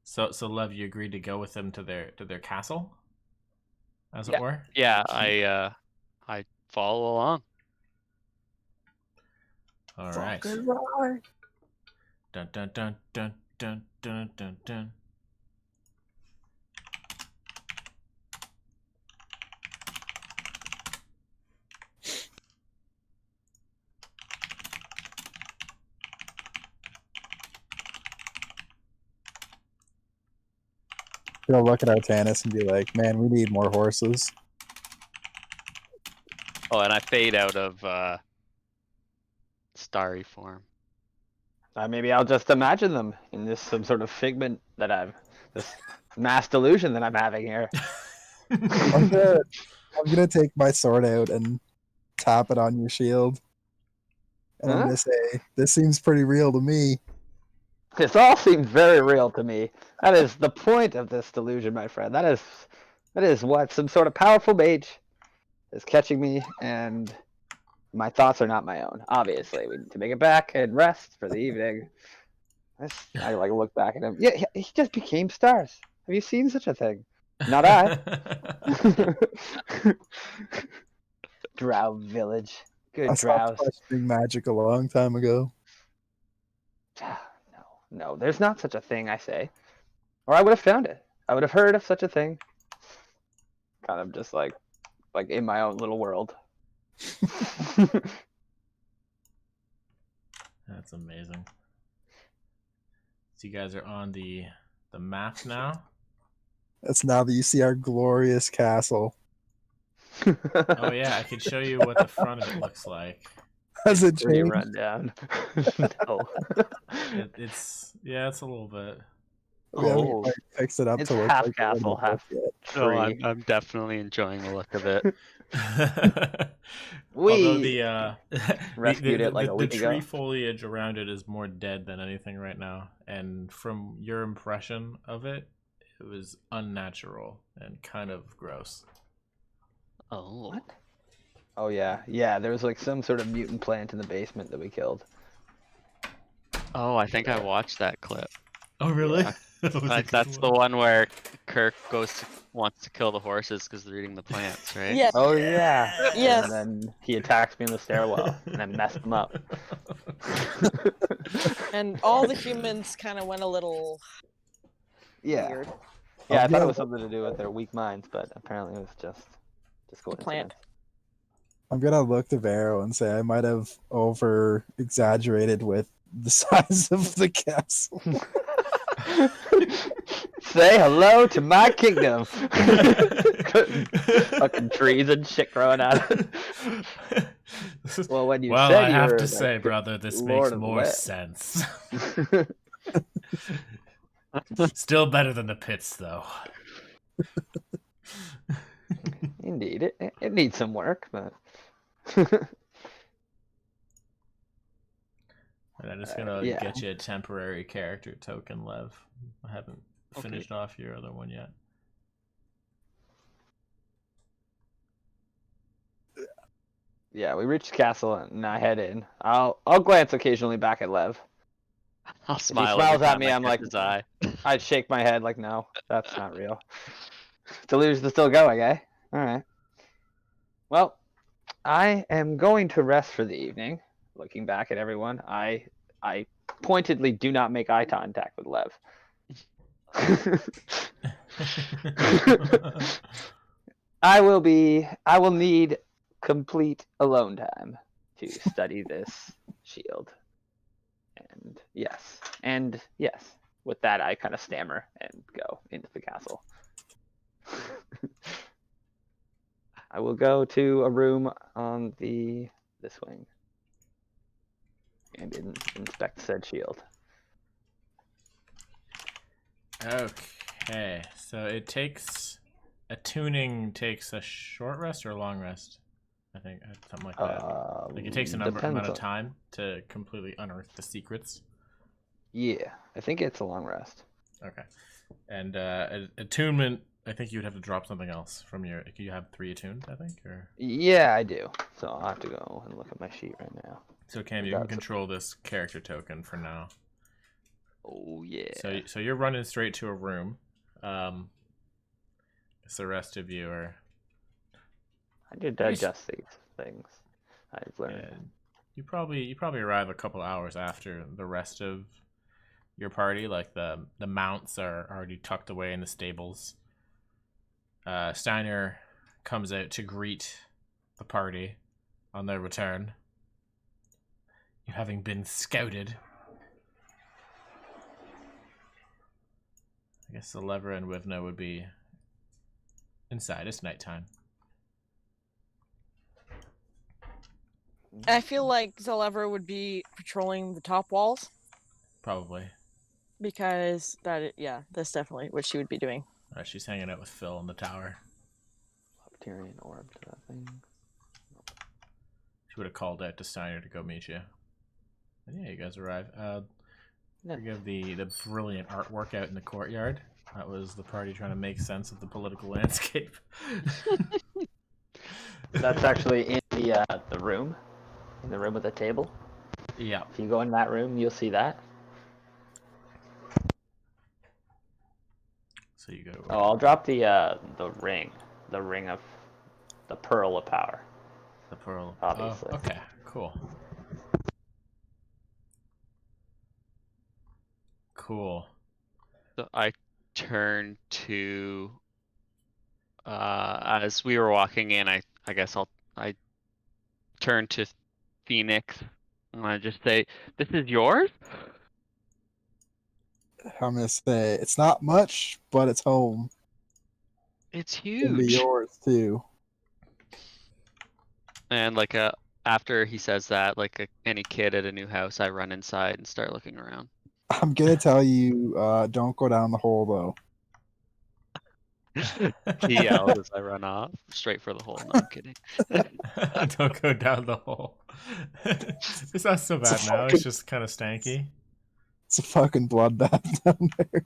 B: so Lev, you agreed to go with them to their castle, as it were.
F: Yeah, I follow along.
B: All right. Dun dun dun dun dun dun dun dun.
C: Gonna look at Artanis and be like, "Man, we need more horses."
F: Oh, and I fade out of starry form.
E: Maybe I'll just imagine them in this some sort of figment that this mass delusion that I'm having here.
C: I'm gonna take my sword out and tap it on your shield, and I'm
E: Huh?
C: gonna say, "This seems pretty real to me."
E: This all seems very real to me. That is the point of this delusion, my friend. That is what some sort of powerful mage is catching me, and my thoughts are not my own. Obviously, we need to make it back and rest for the evening. I like look back at him. Yeah, he just became stars. Have you seen such a thing? Not I. Drow village. Good
C: I stopped
E: drows.
C: questioning magic a long time ago.
E: No, there's not such a thing, I say. Or I would have found it. I would have heard of such a thing. kind of just like in my own little world.
B: That's amazing. So you guys are on the map now.
C: That's now that you see our glorious castle.
B: Oh yeah, I could show you what the front of it looks like.
C: Has it
E: Pretty
C: changed?
E: rundown. No.
B: It's a little bit.
C: We haven't
E: Oh.
C: quite fixed it up
E: It's
C: to look
E: half
C: like a
E: castle,
C: little
E: half
C: book yet.
F: No,
E: tree.
F: I'm definitely enjoying the look of it.
B: Although
E: We
B: the
E: rescued it like a
B: the
E: week
B: tree
E: ago.
B: foliage around it is more dead than anything right now, and from your impression of it, it was unnatural and kind of gross.
F: Oh.
E: What? Oh yeah. There was like some sort of mutant plant in the basement that we killed.
F: Oh, I think I watched that clip.
B: Oh really?
E: Yeah.
B: That was a
F: Like
B: good
F: that's the one where Kirk wants to kill the horses because they're eating the plants, right?
D: Yes.
E: Oh yeah.
D: Yes.
E: And then he attacks me in the stairwell, and I messed him up.
D: And all the humans kind of went a little
E: Yeah.
D: weird.
E: Yeah, I
C: I'm
E: thought it
C: gonna-
E: was something to do with their weak minds, but apparently it was just
D: The plant.
E: coincidence.
C: I'm gonna look to Vero and say I might have over exaggerated with the size of the castle.
E: Say hello to my kingdom. Fucking trees and shit growing out of it. Well, when you
B: Well,
E: said
B: I
E: you
B: have
E: were
B: to
E: like
B: say,
E: the
B: brother, this
E: Lord
B: makes
E: of the
B: more
E: Wet.
B: sense. Still better than the pits, though.
E: Indeed, it needs some work, but
B: And I'm just gonna
E: yeah.
B: get you a temporary character token, Lev. I haven't
F: Okay.
B: finished off your other one yet.
E: Yeah, we reached the castle and I head in. I'll glance occasionally back at Lev.
F: I'll
E: If he
F: smile
E: smiles
F: every
E: at
F: time
E: me,
F: I
E: I'm
F: catch
E: like,
F: his eye.
E: I'd shake my head like, no, that's not real. Delusion's still going, eh? All right. Well, I am going to rest for the evening. Looking back at everyone, I pointedly do not make eye contact with Lev. I will need complete alone time to study this shield. And yes, with that I kind of stammer and go into the castle. I will go to a room on this wing and inspect said shield.
B: Okay, so attuning takes a short rest or a long rest. I think something like that. Like it takes a amount
E: Depends
B: of
E: on-
B: time to completely unearth the secrets.
E: Yeah, I think it's a long rest.
B: Okay, and attunement. I think you would have to drop something else from your. You have 3 attuned, I think, or.
E: Yeah, I do. So I'll have to go and look at my sheet right now.
B: So Cam, you can control this character token for now.
E: Oh yeah.
B: So you're running straight to a room. Guess the rest of you are.
E: I did digest these things. I've learned.
B: And you probably arrive a couple hours after the rest of your party. Like the mounts are already tucked away in the stables. Steiner comes out to greet the party on their return. You having been scouted. I guess the Lever and Wivna would be inside. It's nighttime.
D: I feel like Zelever would be patrolling the top walls
B: Probably.
D: because that's definitely what she would be doing.
B: She's hanging out with Phil in the tower.
E: Tyrian orb to that thing.
B: She would have called out to Steiner to go meet you. And yeah, you guys arrive. Forgive the brilliant artwork out in the courtyard. That was the party trying to make sense of the political landscape.
E: That's actually in the room. In the room with the table.
B: Yeah.
E: If you go in that room, you'll see that.
B: So you go.
E: Oh, I'll drop the ring of the pearl of power.
B: The pearl.
E: Obviously.
B: Oh, okay, cool. Cool.
F: So I turn to As we were walking in, I guess I turn to Phoenix and I just say, "This is yours."
C: I'm gonna say it's not much, but it's home.
F: It's
C: It can be
F: huge.
C: yours too.
F: And like after he says that, like any kid at a new house, I run inside and start looking around.
C: I'm gonna tell you, don't go down the hole though.
F: He yells as I run off, straight for the hole. No, I'm kidding.
B: Don't go down the hole. It's not so
C: It's a
B: bad now. It's
C: fucking-
B: just kind of stanky.
C: It's a fucking bloodbath down there.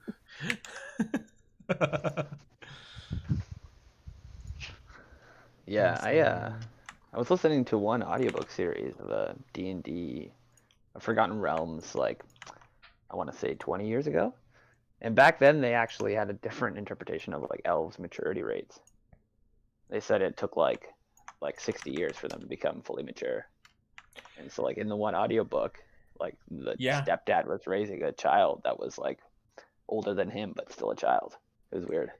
E: Yeah, I was listening to one audiobook series of a D&D, Forgotten Realms, like I want to say 20 years ago. And back then they actually had a different interpretation of like elves maturity rates. They said it took like 60 years for them to become fully mature. And so like in the one audiobook, like the
B: Yeah.
E: stepdad was raising a child that was like older than him but still a child. It was weird.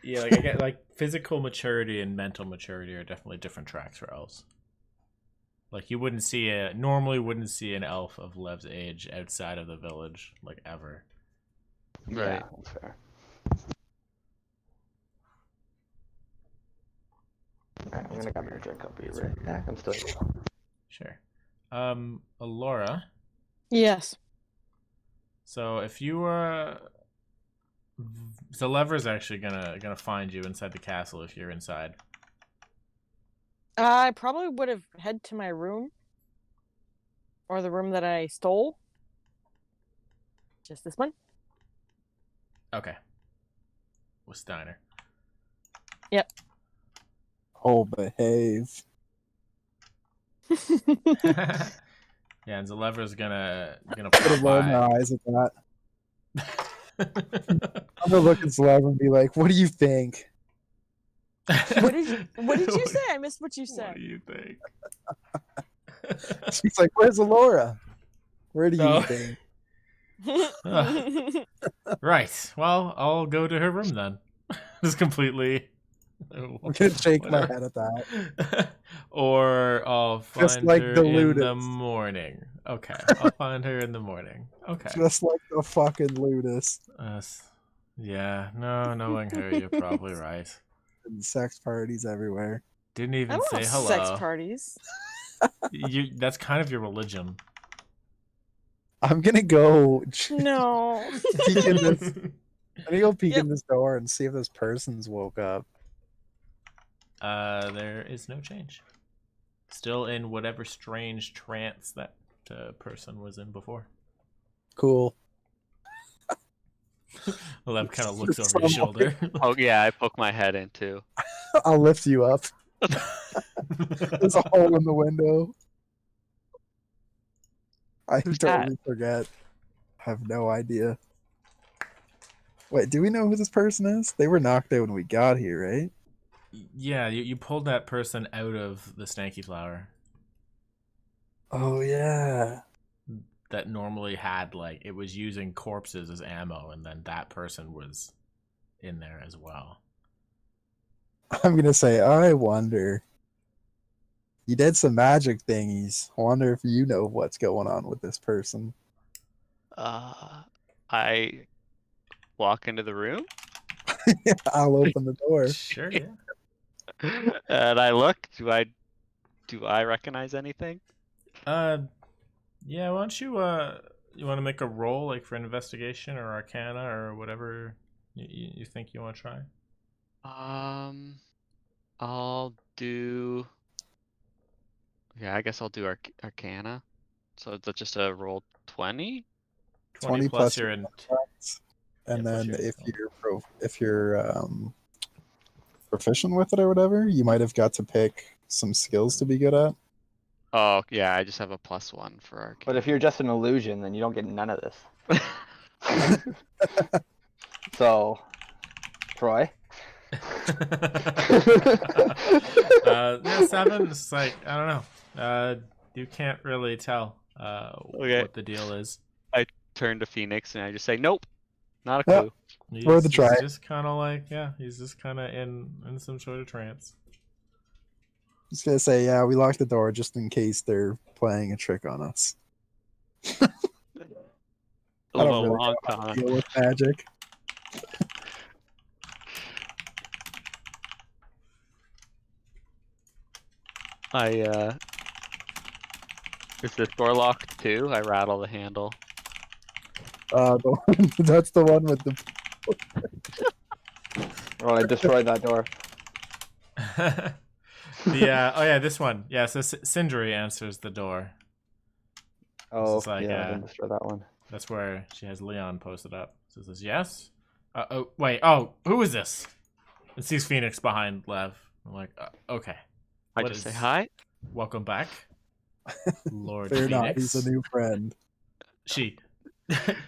B: Yeah, like I get like physical maturity and mental maturity are definitely different tracks for elves. Like you normally wouldn't see an elf of Lev's age outside of the village, like ever.
E: Yeah,
F: Right.
E: that's fair. Alright, I'm gonna grab a drink. I'll be right back. I'm still here.
B: Sure. Alora.
D: Yes.
B: So if you were, so Lever's actually gonna find you inside the castle if you're inside.
D: I probably would have head to my room. Or the room that I stole. Just this one.
B: Okay. With Steiner.
D: Yep.
C: Oh, behave.
B: Yeah, and Zalever's gonna
C: Put
B: pop
C: a roll my
B: by.
C: eyes at that. I'm gonna look at Slav and be like, "What do you think?"
D: What did you say? I missed what you
B: What
D: said.
B: do you think?
C: She's like, "Where's Alora? Where do you
B: No.
C: think?"
B: Right. Well, I'll go to her room then. Just completely.
C: I'm gonna shake my
B: Whatever.
C: head at that.
B: Or I'll find
C: Just like
B: her
C: the
B: in the
C: Ludus.
B: morning. Okay, I'll find her in the morning. Okay.
C: Just like the fucking Ludus
B: Yeah, no, knowing her, you're probably right.
C: and sex parties everywhere.
B: Didn't
D: I
B: even
D: don't
B: say
D: have
B: hello.
D: sex parties.
B: That's kind of your religion.
C: I'm gonna go
D: No.
C: peek in this. I'm gonna go peek
D: Yep.
C: in this door and see if this person's woke up.
B: There is no change. Still in whatever strange trance that person was in before.
C: Cool.
B: Lev kind of looks over his shoulder.
F: Oh yeah, I poke my head in too.
C: I'll lift you up. There's a hole in the window. I
D: Who's
C: totally forget. I have no idea. Wait, do we know who this person is? They were knocked out when we got here, right?
B: Yeah, you pulled that person out of the stanky flower
C: Oh yeah.
B: that normally had it was using corpses as ammo, and then that person was in there as well.
C: I'm gonna say, I wonder. You did some magic thingies. I wonder if you know what's going on with this person.
F: I walk into the room
C: I'll open the door.
B: Sure, yeah.
F: and I look. Do I recognize anything?
B: Yeah. Why don't you you want to make a roll for an investigation or arcana or whatever you think you want to try?
F: I'll do. Yeah, I guess I'll do Arcana. So that's just a roll 20.
B: 20 plus your
C: And
B: Yeah, plus
C: then
B: your
C: if
B: intel.
C: you're proficient with it or whatever, you might have got to pick some skills to be good at.
F: Oh yeah, I just have a +1 for Arcana.
E: But if you're just an illusion, then you don't get none of this. So, Troy.
B: Yeah, 7. It's I don't know. You can't really tell
F: Okay.
B: what the deal is.
F: turn to Phoenix and I just say, "Nope, not a
C: Yeah.
F: clue."
C: Worth a try.
B: He's just kind of like, he's just kind of in some sort of trance.
C: Just gonna say, yeah, we locked the door just in case they're playing a trick on us. I don't
F: Over a
C: really
F: long
C: know how to
F: time.
C: deal with magic.
F: Is this door locked too? I rattle the handle.
C: That's the one with the.
E: Oh, I destroyed that door.
B: This one. Yeah, so Sindri answers the door.
E: Oh,
B: is like,
E: yeah, I didn't destroy that one.
B: That's where she has Leon posted up. So it says yes. Who is this? And sees Phoenix behind Lev. I'm like, okay.
F: I just say hi.
B: Welcome back, Lord
C: Fear
B: Phoenix.
C: not, he's a new friend.
B: She.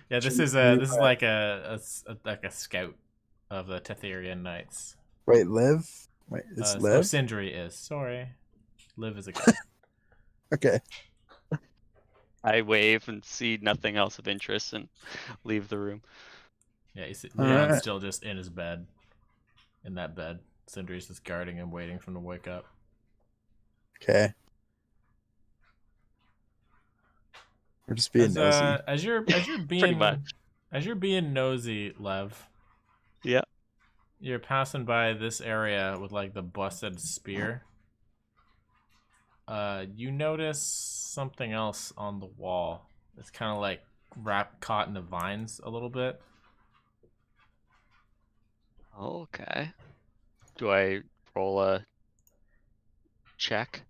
B: Yeah, this is like a scout of the Tetherian Knights.
C: Wait, Liv? Wait, it's Liv?
B: Sindri is. Sorry. Liv is a guy.
C: Okay.
F: I wave and see nothing else of interest and leave the room.
B: Yeah, Leon's still just in his bed. In that bed. Sindri's just guarding him, waiting for him to wake up.
C: Okay. We're just being nosy.
B: As you're being nosy, Lev.
F: Yeah.
B: You're passing by this area with like the busted spear. You notice something else on the wall. It's kind of like caught in the vines a little bit.
F: Okay. Do I roll a check?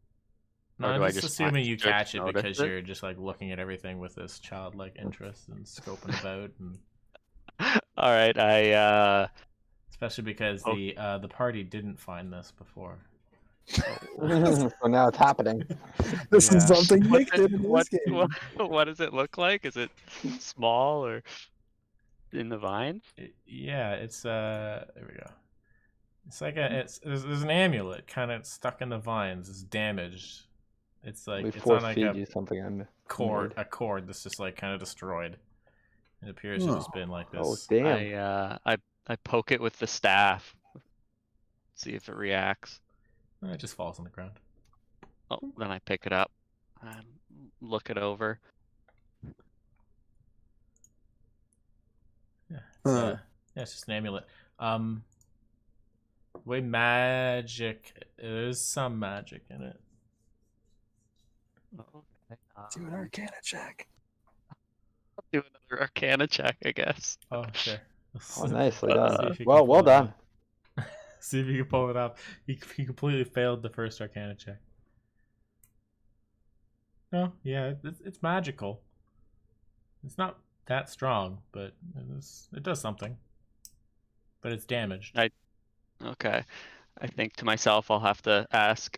B: No,
F: Or do
B: I'm
F: I
B: just
F: just
B: assuming you
F: just
B: catch it
F: notice
B: because
F: it?
B: you're just like looking at everything with this childlike interest and scoping about, and
F: All right, I
B: especially because the party didn't find this before.
E: So now it's happening.
C: This is
B: Yeah.
C: something Nick did in
F: what,
C: this game.
F: what does it look like? Is it small or in the vines?
B: It's there we go. It's like there's an amulet kind of stuck in the vines. It's damaged. It's like
E: We
B: it's on
E: force
B: like
E: feed
B: a
E: you something.
B: cord that's just like kind of destroyed. It appears to have just been like
E: Oh,
B: this.
E: damn.
F: I poke it with the staff. See if it reacts.
B: It just falls on the ground.
F: Oh, then I pick it up and look it over.
B: Yeah, it's just an amulet. Way magic. There's some magic in it.
F: Okay.
C: Do an Arcana check.
F: I'll do another Arcana check, I guess.
B: Oh, sure.
E: Oh, nicely
B: See
E: done.
B: if you can
E: Well
B: pull it
E: done.
B: off. See if you can pull it off. He completely failed the first Arcana check. No, yeah, it's magical. It's not that strong, but it does something. But it's damaged.
F: Okay. I think to myself I'll have to ask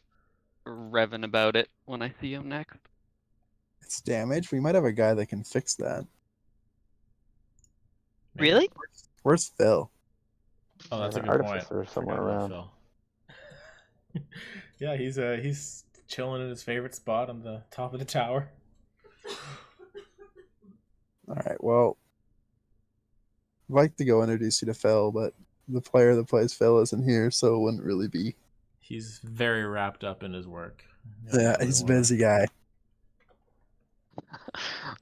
F: Revan about it when I see him next.
C: It's damaged. We might have a guy that can fix that.
B: Maybe.
F: Really?
C: Where's Phil?
B: Oh, that's a
E: An
B: good point.
E: artificer somewhere
B: Forgot about
E: around.
B: Phil. Yeah, he's chilling in his favorite spot on the top of the tower.
C: All right. Well, I'd like to go introduce you to Phil, but the player that plays Phil isn't here, so it wouldn't really be.
B: He's very wrapped up in his work.
C: Yeah, he's a busy guy.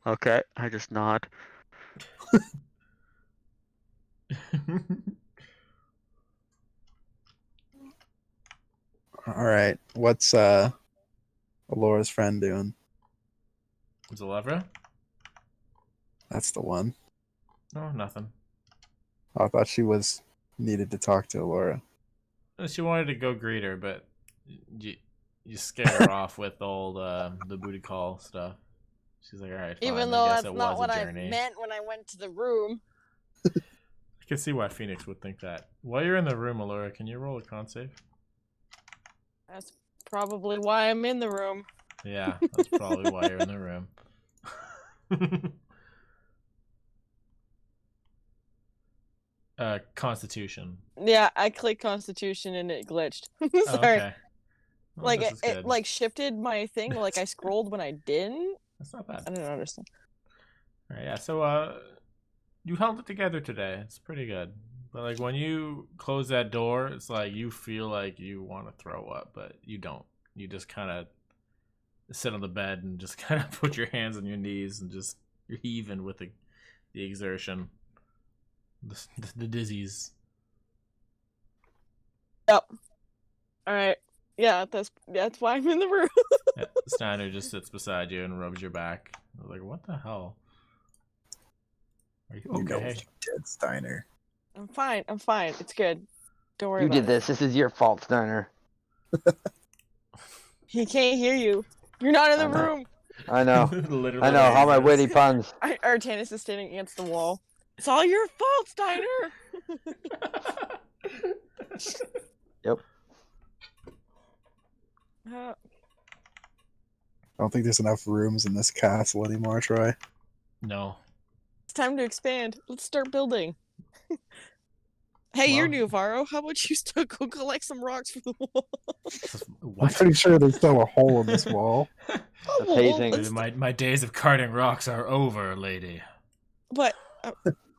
F: Okay, I just nod.
C: All right. What's Alora's friend doing?
B: Is it Levra?
C: That's the one.
B: No, nothing.
C: I thought she was needed to talk to Alora.
B: She wanted to go greet her, but you scared her off with all the booty call stuff. She's like, all right, fine.
D: Even
B: I
D: though
B: guess
D: that's
B: it
D: not
B: was
D: what
B: a
D: I
B: journey.
D: meant when I went to the room.
B: I can see why Phoenix would think that. While you're in the room, Alora, can you roll a con save?
D: That's probably why I'm in the room.
B: Yeah, that's probably why you're in the room. Constitution.
D: Yeah, I clicked Constitution and it glitched.
B: Oh,
D: Sorry.
B: okay. Well,
D: Like
B: this is
D: it
B: good.
D: like shifted my thing. Like I scrolled when I didn't.
B: That's not bad.
D: I don't understand.
B: All right, yeah. So you held it together today. It's pretty good. But like when you close that door, it's like you feel like you want to throw up, but you don't. You just kind of sit on the bed and just kind of put your hands on your knees and just you're heaving with the exertion, the dizzies.
D: Yep. All right. Yeah, that's why I'm in the room.
B: Yeah, Steiner just sits beside you and rubs your back. I was like, what the hell? Are you
C: You know
B: okay?
C: you did, Steiner.
D: I'm fine. It's good. Don't worry
E: You
D: about
E: did
D: it.
E: this. This is your fault, Steiner.
D: He can't hear you. You're not in the
E: I know.
D: room.
E: I know.
B: Literally
E: I know. All my
B: Jesus.
E: witty puns.
D: Artanis is standing against the wall. It's all your fault, Steiner.
E: Yep.
C: I don't think there's enough rooms in this castle anymore, Troy.
B: No.
D: It's time to expand. Let's start building. Hey, you're
B: Well-
D: new, Varo. How about you still go collect some rocks from the wall?
C: I'm
B: What?
C: pretty sure there's still a hole in this wall.
E: That's hazing.
D: let's-
B: My days of carting rocks are over, lady.
D: But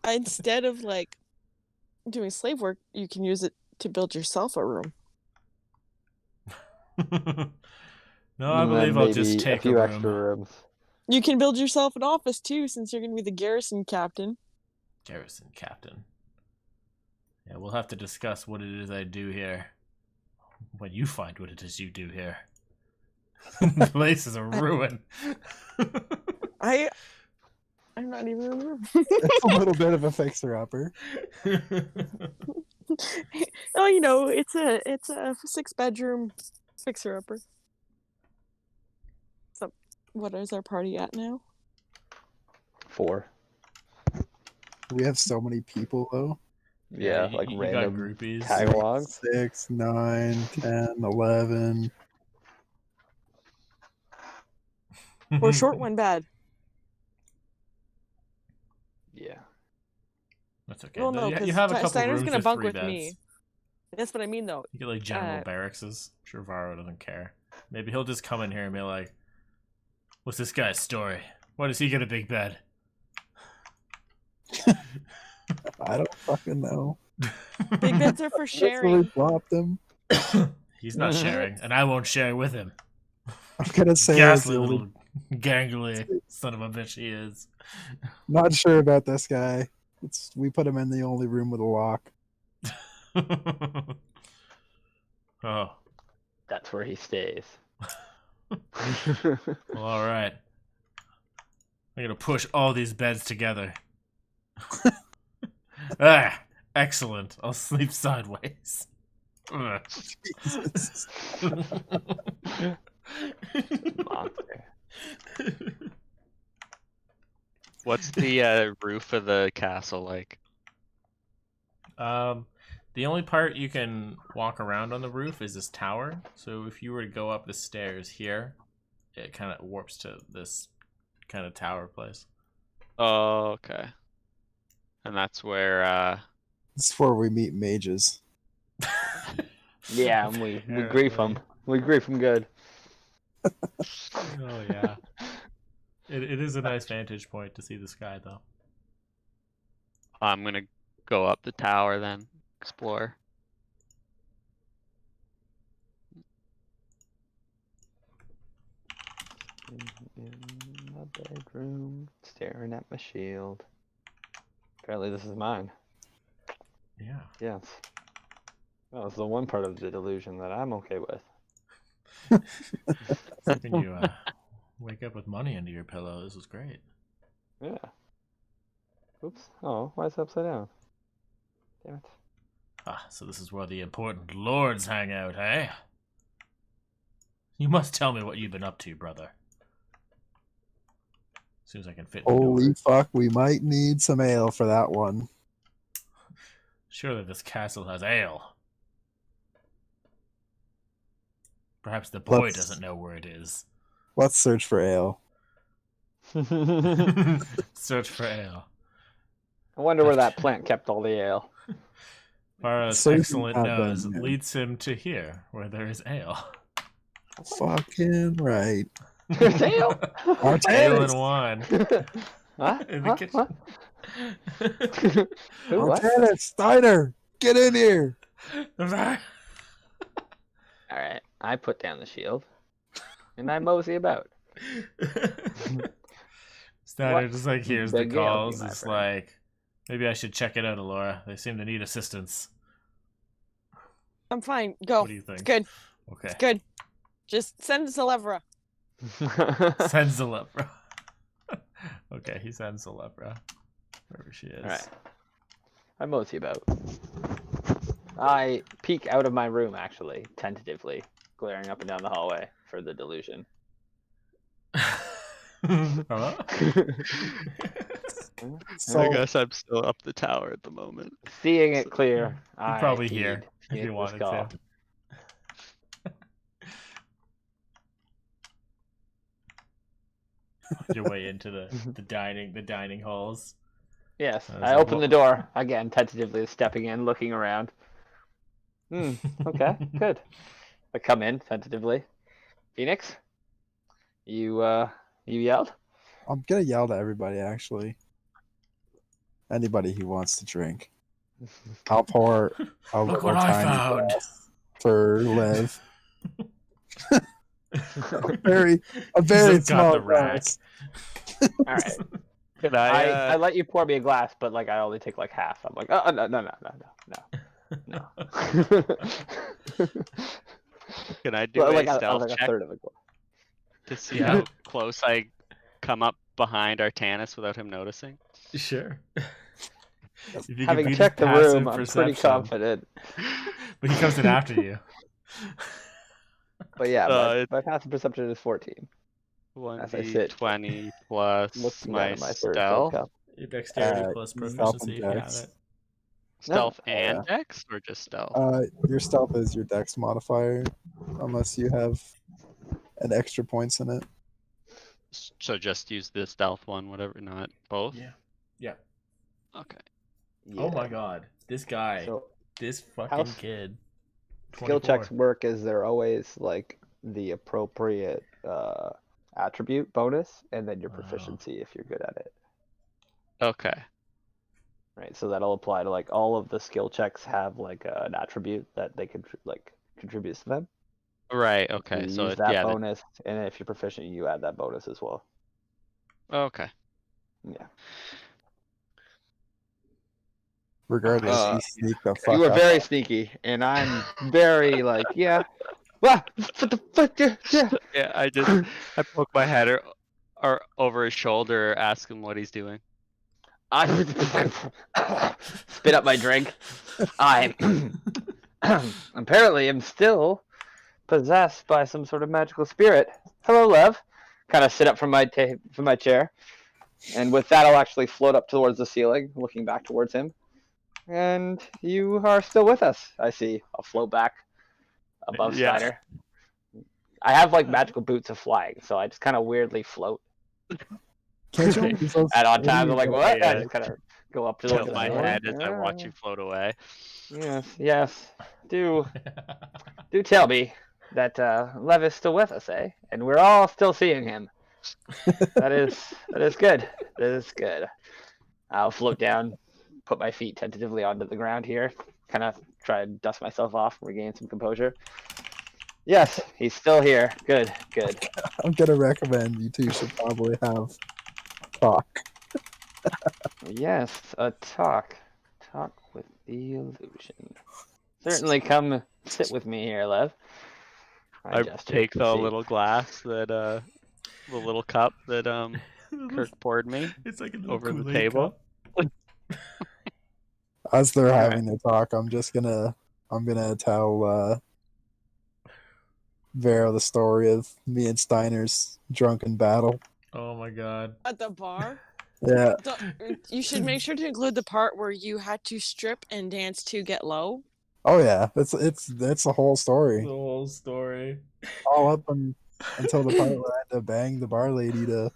D: instead of like doing slave work, you can use it to build yourself a room.
B: No, I
E: And then
B: believe I'll just
E: maybe
B: take
E: a few
B: room.
E: extra rooms.
D: You can build yourself an office too, since you're gonna be the garrison captain.
B: Garrison captain. Yeah, we'll have to discuss what it is I do here when you find what it is you do here. The place is a ruin.
D: I'm not even in the room.
C: It's a little bit of a fixer-upper.
D: Oh, you know, it's a 6-bedroom fixer-upper. So, what is our party at now?
E: 4.
C: We have so many people, though.
E: Yeah,
B: you,
E: like
B: you
E: random
B: got groupies.
E: tagalongs.
C: 6, 9, 10, 11.
D: Or short one bad.
E: Yeah.
B: That's okay.
D: Well, no,
B: you
D: because
B: have a couple
D: Steiner's
B: rooms
D: gonna
B: with
D: bunk
B: 3
D: with
B: beds.
D: me. That's what I mean, though.
B: You get like general barracks. I'm sure Varo doesn't care. Maybe he'll just come in here and be like, "What's this guy's story? Why does he get a big bed?"
C: I don't fucking know.
D: Big beds are for
C: That's where we
D: sharing.
C: dropped them.
B: He's not sharing, and I won't share with him.
C: I'm gonna say it's
B: Ghastly
C: the only...
B: little gangly son of a bitch he is.
C: Not sure about this guy. We put him in the only room with a lock.
B: Oh,
E: That's where he stays.
B: well, all right. I'm gonna push all these beds together. Excellent. I'll sleep sideways. Ugh.
C: Jesus.
E: Monster.
F: What's the roof of the castle like?
B: The only part you can walk around on the roof is this tower. So if you were to go up the stairs here, it kind of warps to this kind of tower place.
F: Oh, okay. And that's where
C: This is where we meet mages.
E: Yeah, and we grief him. We grief him good.
B: Oh yeah. It is a nice vantage point to see the sky though.
F: I'm gonna go up the tower then, explore.
E: In my bedroom, staring at my shield. Apparently this is mine.
B: Yeah.
E: Yes. Well, it's the one part of the delusion that I'm okay with.
B: When you wake up with money under your pillow, this was great.
E: Yeah. Oops. Oh, why is it upside down? Damn it.
B: Ah, so this is where the important lords hang out, eh? You must tell me what you've been up to, brother. As soon as I can fit in the door.
C: Holy fuck, we might need some ale for that one.
B: Surely this castle has ale. Perhaps the boy
C: Let's-
B: doesn't know where it is.
C: Let's search for ale.
B: Search for ale.
E: I wonder where that plant kept all the ale.
B: Vara's
C: Searching
B: excellent
C: not
B: nose
C: done yet.
B: leads him to here, where there is ale.
C: Fucking right.
E: There's ale?
B: Ale and wine.
E: Huh?
B: In the
E: Huh?
B: kitchen.
E: Who, what?
C: Artanis, Steiner, get in here.
B: I'm sorry.
E: All right, I put down the shield, and I mosey about.
B: Steiner
E: What
B: just like hears the
E: beguiled you,
B: calls.
E: my
B: It's
E: friend?
B: like, maybe I should check it out, Alora. They seem to need assistance.
D: I'm fine. Go.
B: What do you think?
D: It's good.
B: Okay.
D: It's good. Just send Celebra.
B: Sends Celebra. Okay, he sends Celebra. Wherever she is.
E: All right. I mosey about. I peek out of my room, actually, tentatively, glaring up and down the hallway for the delusion.
B: Hello?
C: So
F: I guess I'm still up the tower at the moment.
E: Seeing it clear, I
B: probably hear
E: heed
B: if you
E: Phoenix's
B: wanted
E: call.
B: to. Your way into the dining halls.
E: Yes,
B: I was
E: I
B: like,
E: open the door again, tentatively stepping in, looking around. Okay, good. I come in tentatively. Phoenix, you yelled?
C: I'm gonna yell to everybody. Actually, anybody who wants to drink, I'll pour a
B: Look
C: little
B: what I
C: tiny
B: found.
C: glass for Liv. A very
B: He's got
C: small
B: the rack.
C: glass.
E: All right.
F: Can
E: I let you pour me a glass, but like I only take like half. I'm like, oh no.
F: Can I do
E: Like
F: a stealth
E: like a
F: check
E: third of a glass.
F: to see
B: Yeah.
F: how close I come up behind Artanis without him noticing?
B: Sure. If you can
E: Having
B: beat his
E: checked the
B: passive
E: room, I'm pretty
B: perception.
E: confident.
B: But he comes in after you.
E: But yeah,
F: It's
E: my passive perception is 14. As I sit,
F: 1d20 plus
E: looking
F: my
E: down at my third
F: stealth.
E: cup.
B: Your dexterity
C: Uh,
B: plus
C: stealth
B: proficiency,
C: and
B: if you have
C: dex.
B: it.
F: Stealth
E: No,
F: and dex, or just stealth?
C: Your stealth is your dex modifier, unless you have an extra points in it.
F: So just use the stealth one, whatever, not both?
B: Yeah.
F: Okay.
B: Oh
E: Yeah.
B: my god. This guy.
E: So
B: This fucking
E: House-
B: kid.
E: skill
B: 24.
E: checks work as they're always like the appropriate attribute bonus, and then your
B: Wow.
E: proficiency if you're good at it.
F: Okay.
E: Right, so that'll apply to like all of the skill checks have like an attribute that they could like contributes to them.
F: Right,
E: You
F: okay. So
E: use
F: it,
E: that
F: yeah.
E: bonus, and if you're proficient, you add that bonus as well.
F: Okay.
E: Yeah.
C: Regardless, you sneak the fuck
E: You were
C: up.
E: very sneaky, and I'm very like, yeah. What the fuck? Yeah.
F: Yeah, I poke my head or over his shoulder, ask him what he's doing.
E: I spit up my drink. I apparently am still possessed by some sort of magical spirit. Hello, Lev. Kind of sit up from my from my chair, and with that, I'll actually float up towards the ceiling, looking back towards him. And you are still with us. I see. I'll float back above
F: Yeah.
E: Steiner. I have like magical boots of flying, so I just kind of weirdly float.
C: Can't you only use those
E: At odd times,
C: when
E: I'm like,
C: you
E: what?
F: Yeah.
E: I just kind of go up to
F: Tilt
E: the
F: my
E: ceiling.
F: head as I watch you float away.
E: Yes. Do tell me that Lev is still with us, eh? And we're all still seeing him. That is good. That is good. I'll float down, put my feet tentatively onto the ground here, kind of try to dust myself off, regain some composure. Yes, he's still here. Good.
C: I'm gonna recommend you two should probably have talk.
E: Yes, a talk. Talk with the illusion. Certainly come sit with me here, Lev.
F: I
E: gesture
F: take
E: to
F: the
E: see.
F: little glass that the little cup that Kirk poured me
B: It's like a little
F: over the
B: Kool-Aid
F: table.
B: cup.
C: As they're
E: Alright.
C: having their talk, I'm gonna tell Vero the story of me and Steiner's drunken battle.
B: Oh my god.
D: At the bar?
C: Yeah,
D: You should make sure to include the part where you had to strip and dance to get low.
C: oh yeah, that's the whole
B: The
C: story,
B: whole story.
C: all up until the part where I had to bang the bar lady to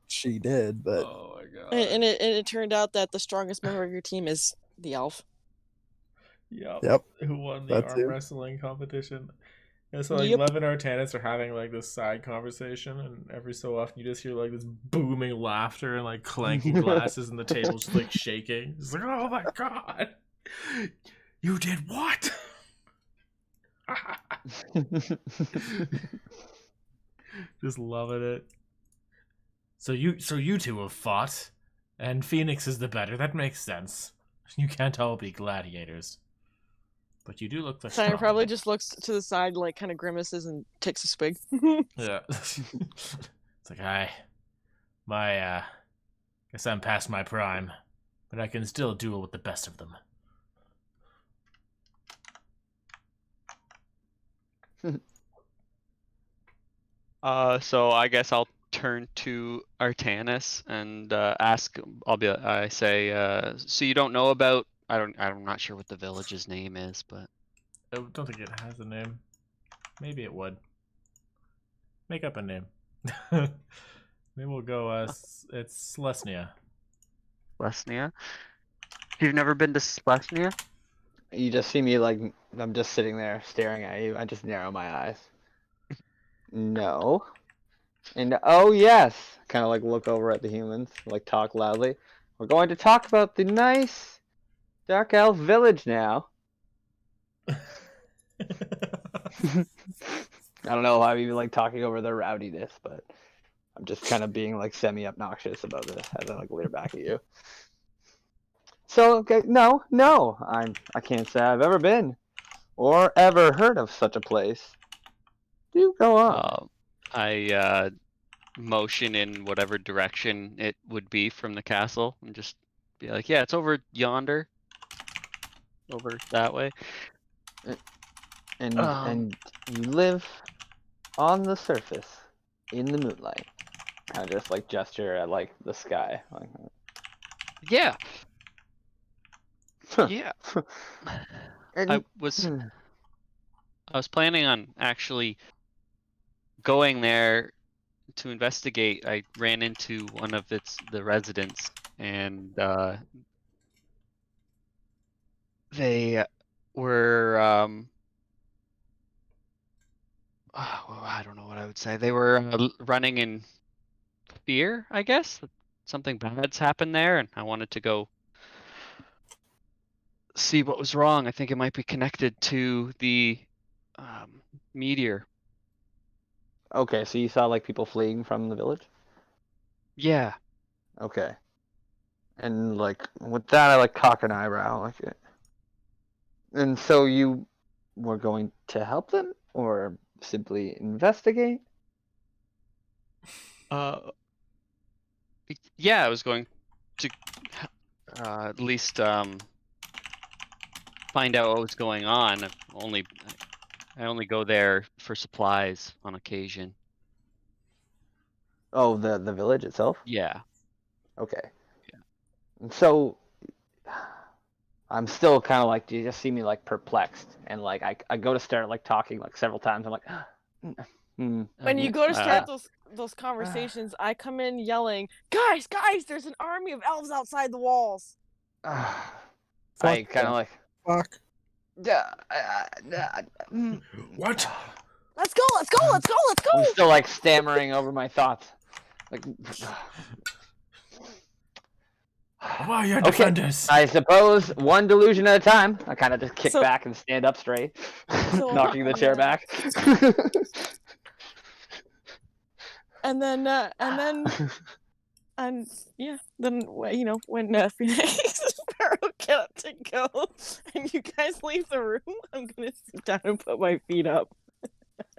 C: she did, but
B: Oh my god.
D: And it turned out that the strongest member of your team is the elf.
B: Yep.
C: Yep,
B: Who won the
C: that
B: arm
C: too.
B: wrestling competition? Yeah, so like
D: Yep.
B: Lev and Artanis are having like this side conversation, and every so often you just hear like this booming laughter and like clanking glasses, and the table's just like shaking. It's like, oh my god, you did what? Just loving it. So you two have fought, and Phoenix is the better. That makes sense. You can't all be gladiators. But you do look like
D: Simon
B: strong.
D: probably just looks to the side, like kind of grimaces and takes a swig.
B: Yeah. It's like guess I'm past my prime, but I can still duel with the best of them.
F: So I guess I'll turn to Artanis and ask. I say, so you don't know about? I'm not sure what the village's name is, but
B: I don't think it has a name. Maybe it would. Make up a name. Maybe we'll go. It's Slesnia.
F: Slesnia. You've never been to Slesnia?
E: You just see me like I'm just sitting there staring at you. I just narrow my eyes. No. And oh yes, kind of like look over at the humans, like talk loudly. We're going to talk about the nice Dark Elf village now. I don't know if I'm even like talking over their rowdiness, but I'm just kind of being like semi-obnoxious about this as I like leer back at you. So okay, no, I can't say I've ever been or ever heard of such a place. Do go on.
F: I motion in whatever direction it would be from the castle and just be like, yeah, it's over yonder. Over that way.
E: And you live on the surface in the moonlight. Kind of just like gesture at like the sky. Like,
F: Yeah.
E: Huh.
F: Yeah.
E: and,
F: I was planning on actually going there to investigate. I ran into one of the residents, and they were I don't know what I would say. They were running in fear, I guess. Something bad's happened there, and I wanted to go see what was wrong. I think it might be connected to the meteor.
E: Okay, so you saw like people fleeing from the village?
F: Yeah.
E: Okay. And like with that I like cock an eyebrow like it. And so you were going to help them or simply investigate?
F: Yeah, I was going to at least find out what was going on. I only go there for supplies on occasion.
E: Oh, the village itself?
F: Yeah.
E: Okay.
F: Yeah.
E: And so I'm still kind of like, you just see me like perplexed, and like I go to start like talking like several times. I'm like,
D: When you go to start
F: Uh,
D: those conversations, I come in yelling, "Guys, there's an army of elves outside the walls."
E: I
C: Fuck
E: kind of
C: them.
E: like,
C: Fuck.
B: What?
D: Let's go!
E: I'm still like stammering over my thoughts. Like,
B: Who are your
E: okay,
B: defenders?
E: I suppose one delusion at a time. I kind of just kick
D: So-
E: back and stand up straight,
D: So,
E: knocking the chair
D: yeah.
E: back.
D: And then you know, when Phoenix and Sparrow get up to go, and you guys leave the room, I'm gonna sit down and put my feet up.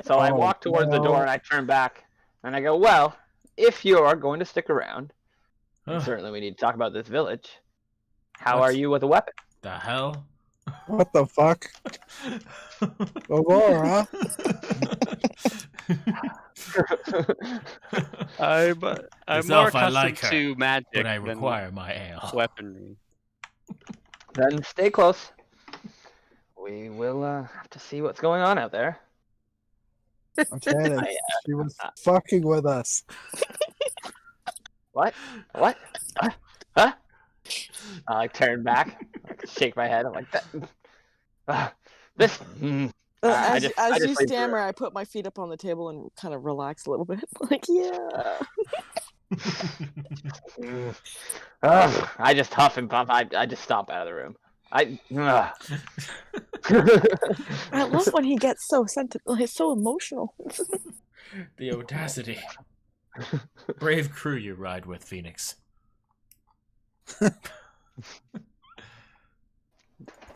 E: So I
C: Oh,
E: walk towards the door
C: no.
E: and I turn back and I go, well, if you are going to stick around,
B: Ugh,
E: certainly we need to talk about this village. How
B: What?
E: are you with a weapon?
B: the hell?
C: What the fuck? Aurora?
F: I'm
B: Yourself,
F: more
B: I
F: accustomed
B: like her,
F: to magic
B: but I
F: than
B: require my ale.
F: weaponry.
E: Then stay close. We will have to see what's going on out there.
C: Artanis, she was fucking with us.
E: What? What? Huh? I like turn back, like, shake my head. I'm like, that. This. I
D: As
E: just
D: you
E: sleep
D: stammer, I put my feet up on the table and kind of relax a little bit. Like, yeah.
E: Ugh, I just huff and puff. I just stomp out of the room.
D: I love when he gets so sentimental. He's so emotional.
B: The audacity. Brave crew you ride with, Phoenix.
C: They're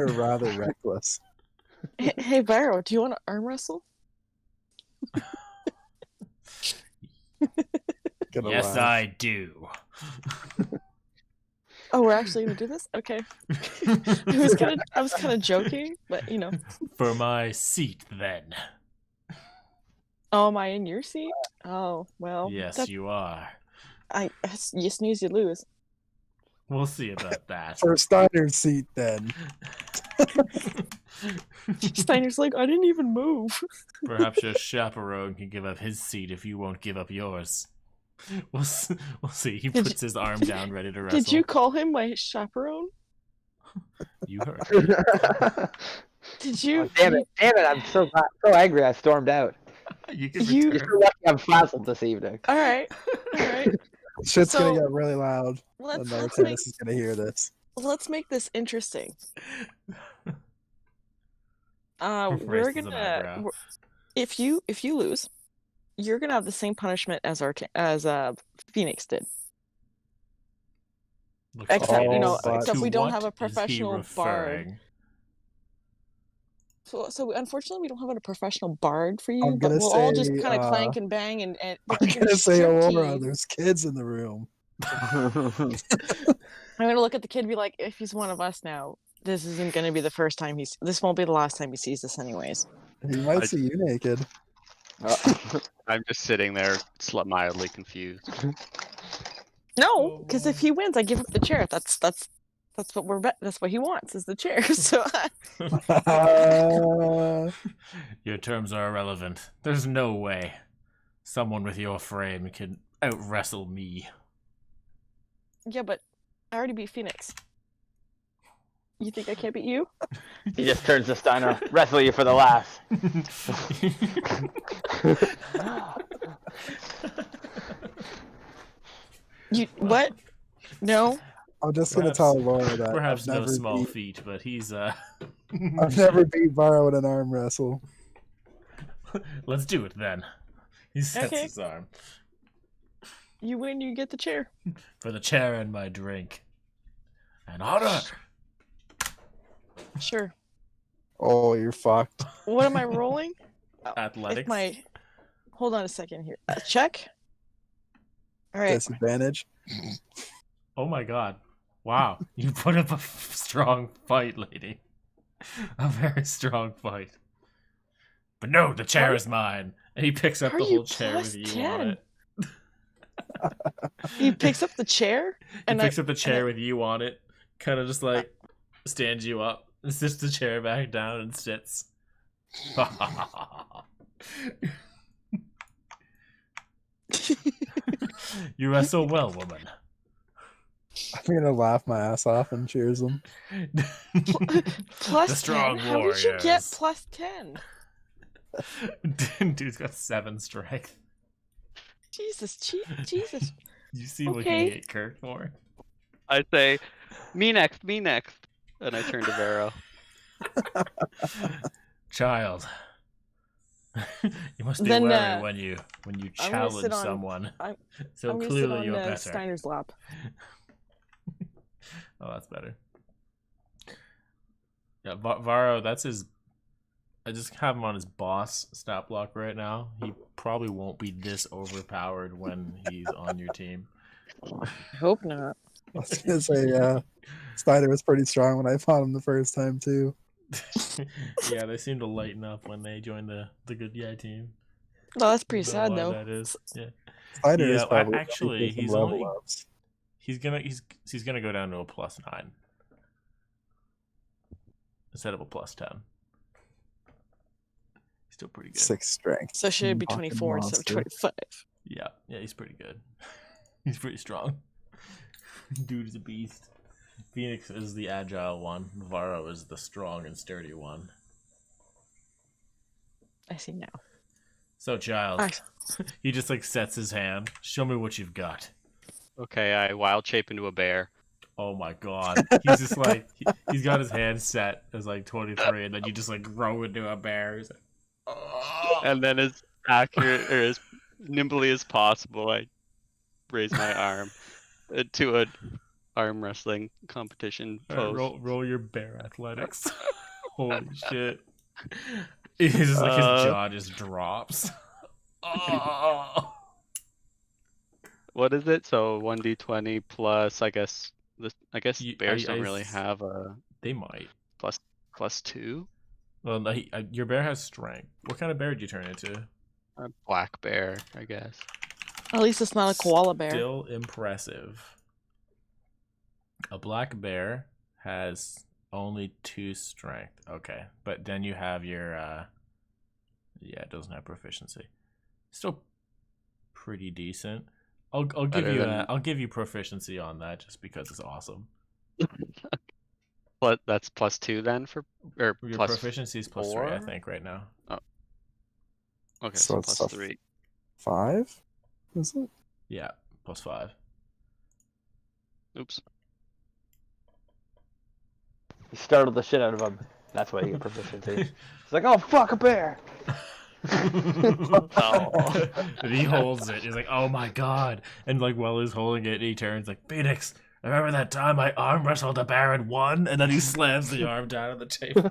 C: rather reckless.
D: Hey, Vero, do you want to arm wrestle?
B: Yes, I do.
D: Oh, we're actually gonna do this? Okay. I was kind of joking, but you know.
B: For my seat, then.
D: Oh, am I in your seat? Oh, well.
B: Yes, you are.
D: You snooze, you lose.
B: We'll see about that.
C: For Steiner's seat, then.
D: Steiner's like, I didn't even move.
B: Perhaps your chaperone can give up his seat if you won't give up yours. We'll see. He puts his arm down, ready to wrestle.
D: Did you call him my chaperone?
B: You heard.
D: Did you?
E: Oh, damn it! I'm so angry. I stormed out.
B: You can
D: You-
E: You're so lucky I'm frazzled this evening.
D: All right.
C: Shit's
D: So,
C: gonna get really loud. And
D: Let's
C: Artanis is gonna hear this.
D: make this interesting. We're
B: Raises an
D: gonna
B: eyebrow.
D: if you lose, you're gonna have the same punishment as Phoenix did.
B: Looks
D: Except,
B: like
C: you know,
B: it's like,
D: except
B: to
D: we don't
B: what
D: have a
B: is he
D: professional bard.
B: referring?
D: So unfortunately, we don't have a professional bard for you,
C: I'm
D: but
C: gonna
D: we'll all just
C: say,
D: kind of clank and bang and. But
C: I'm
D: you're gonna
C: gonna say
D: strip
C: Aurora,
D: team.
C: there's kids in the room.
D: I'm gonna look at the kid and be like, if he's one of us now, this isn't gonna be the first time this won't be the last time he sees us anyways.
C: He might see you naked.
F: I'm just sitting there, mildly confused.
D: No, because if he wins, I give up the chair. That's what that's what he wants is the chair. So
B: Your terms are irrelevant. There's no way someone with your frame can out-wrestle me.
D: yeah, but I already beat Phoenix. You think I can't beat you?
E: He just turns to Steiner. Wrestle you for the last.
D: You what? No.
C: I'm just gonna tell Laura that
B: Perhaps
C: I've
B: no
C: never
B: small
C: beat,
B: feat, but he's
C: I've never beat Varo in an arm wrestle.
B: Let's do it then. He sets
D: Okay.
B: his arm.
D: You win, you get the chair.
B: For the chair and my drink. And honor!
D: Sure.
C: Oh, you're fucked.
D: What am I rolling?
B: Athletics.
D: Hold on a second here. Check. All right.
C: Disadvantage.
B: Oh my god. Wow. You put up a strong fight, lady. A very strong fight. But no, the chair is mine. And he picks up
D: How
B: the
D: are you
B: whole chair with
D: plus
B: you
D: 10?
B: on it.
D: He picks up the chair
B: He picks up the chair with you on it, kind of just like stands you up, and sits the chair back down and sits. You wrestle well, woman.
C: I'm gonna laugh my ass off and cheers him.
D: plus
B: The strong
D: 10? How did you get
B: warriors.
D: plus 10?
B: Dude's got 7 strength.
D: Jesus.
B: You see what
D: Okay.
B: he ate Kirk for?
F: I say, me next. And I turn to Vero.
B: Child. You must be
D: Then,
B: wary when you
D: I'm gonna
B: challenge
D: sit on-
B: someone.
D: I'm
B: So
D: gonna sit
B: clearly
D: on
B: you're better.
D: Steiner's lap.
B: Oh, that's better. Yeah, Varo, that's his. I just have him on his boss stat block right now. He probably won't be this overpowered when he's on your team.
D: I hope not.
C: I was gonna say, Steiner was pretty strong when I fought him the first time too.
B: Yeah, they seem to lighten up when they join the good guy team.
D: Well, that's pretty
B: Don't know
D: sad
B: why
D: though.
B: That is. Yeah.
C: Steiner is
B: Yeah,
C: probably
B: actually,
C: some
B: he's
C: level
B: only-
C: ups.
B: He's gonna go down to a +9 instead of a +10. Still pretty good.
C: 6 strength.
D: So should it be
C: Fucking
D: 24 instead of
C: monster.
D: 25?
B: Yeah, he's pretty good. He's pretty strong. Dude is a beast. Phoenix is the agile one. Varo is the strong and sturdy one.
D: I see now.
B: So, child,
D: Nice.
B: he just like sets his hand. Show me what you've got.
F: Okay, I wild shape into a bear.
B: Oh my god. He's just like, he's got his hand set as like 23, and then you just like grow into a bear. He's like, oh.
F: And then as accurate or as nimbly as possible, I raise my arm to an arm wrestling competition
B: All right,
F: pose.
B: roll your bear athletics. Holy shit. He's just like, his jaw just drops. Oh.
F: What is it? So 1d20 plus, I guess bears don't really
B: s-
F: have a
B: They might.
F: plus 2.
B: Well, no, your bear has strength. What kind of bear did you turn into?
F: A black bear, I guess.
D: At least it's not a koala bear.
B: Still impressive. A black bear has only 2 strength. Okay, but then you have your yeah, it doesn't have proficiency. Still pretty decent. I'll give you I'll give you proficiency on that just because it's awesome.
F: But that's plus 2 then for or
B: Your
F: plus
B: proficiency is plus 3, I
F: 4?
B: think, right now.
F: Okay,
C: So
F: so
C: it's
F: plus
C: a
F: 3.
C: 5? Is it?
B: Yeah, plus 5.
F: Oops.
E: You startled the shit out of him. That's why you get proficiency. It's like, oh fuck, a bear.
F: Oh.
B: And he holds it. He's like, "Oh my god!" And like while he's holding it, he turns like, "Phoenix, remember that time I arm wrestled a bear and won?" And then he slams the arm down on the table.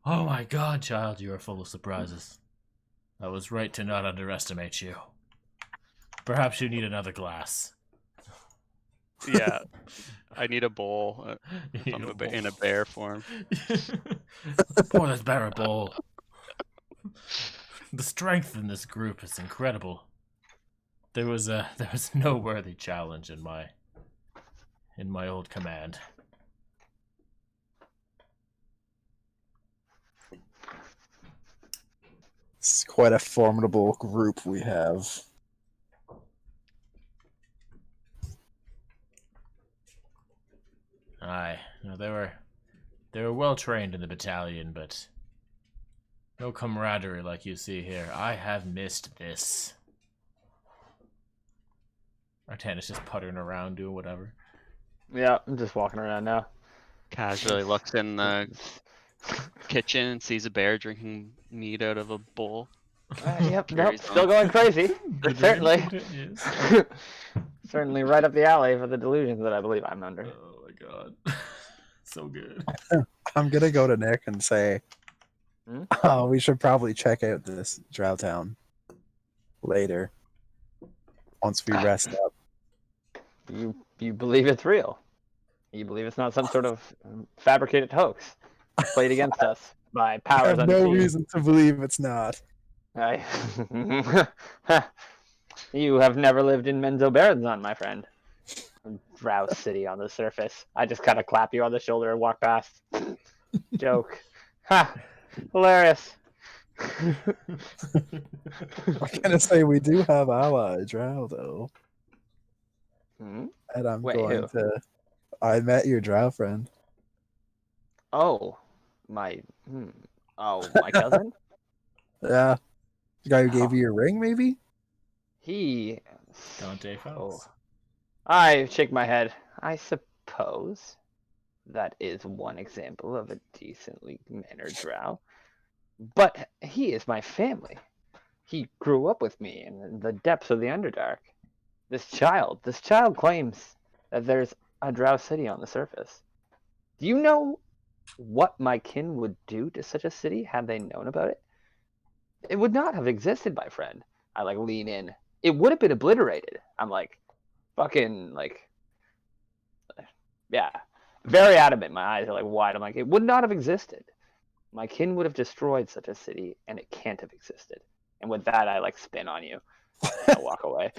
B: Oh my god, child, you are full of surprises. I was right to not underestimate you. Perhaps you need another glass.
F: Yeah. I need a bowl.
B: You
F: I'm
B: need a
F: in a
B: bowl.
F: bear form.
B: Pour this bear a bowl. The strength in this group is incredible. There was no worthy challenge in my old command.
C: It's quite a formidable group we have.
B: Aye, no, they were well trained in the battalion, but no camaraderie like you see here. I have missed this. Artanis just puttering around doing whatever.
E: Yeah, I'm just walking around now.
F: Casually looks in the kitchen and sees a bear drinking meat out of a bowl.
E: Yep, nope,
F: Carries
E: still
F: on.
E: going crazy.
B: The
E: Certainly.
B: dream continues.
E: Certainly right up the alley for the delusions that I believe I'm under.
B: Oh my god. So good.
C: I'm gonna go to Nick and say,
E: Hmm?
C: oh, we should probably check out this Drow Town later. Once we rest up.
E: You believe it's real. You believe it's not some sort of fabricated hoax played against us by
C: I
E: powers
C: have no
E: unseen.
C: reason to believe it's not.
E: You have never lived in Menzoberranzan, my friend. Drow City on the surface. I just kind of clap you on the shoulder and walk past. Joke. Ha! Hilarious.
C: I'm gonna say we do have ally Drow though.
E: Hmm?
C: And I'm
E: Wait,
C: going
E: who?
C: to I met your Drow friend.
E: Oh, my. Oh, my cousin?
C: Yeah. The guy who gave
E: Oh.
C: you your ring, maybe?
E: He.
B: Dante
E: Oh.
B: Phelps.
E: I shake my head. I suppose that is one example of a decently mannered drow. But he is my family. He grew up with me in the depths of the Underdark. This child claims that there's a drow city on the surface. Do you know what my kin would do to such a city had they known about it? It would not have existed, my friend. I like lean in. It would have been obliterated. I'm like, fucking like, yeah, very adamant. My eyes are like wide. I'm like, it would not have existed. My kin would have destroyed such a city, and it can't have existed. And with that, I like spin on you. I walk away.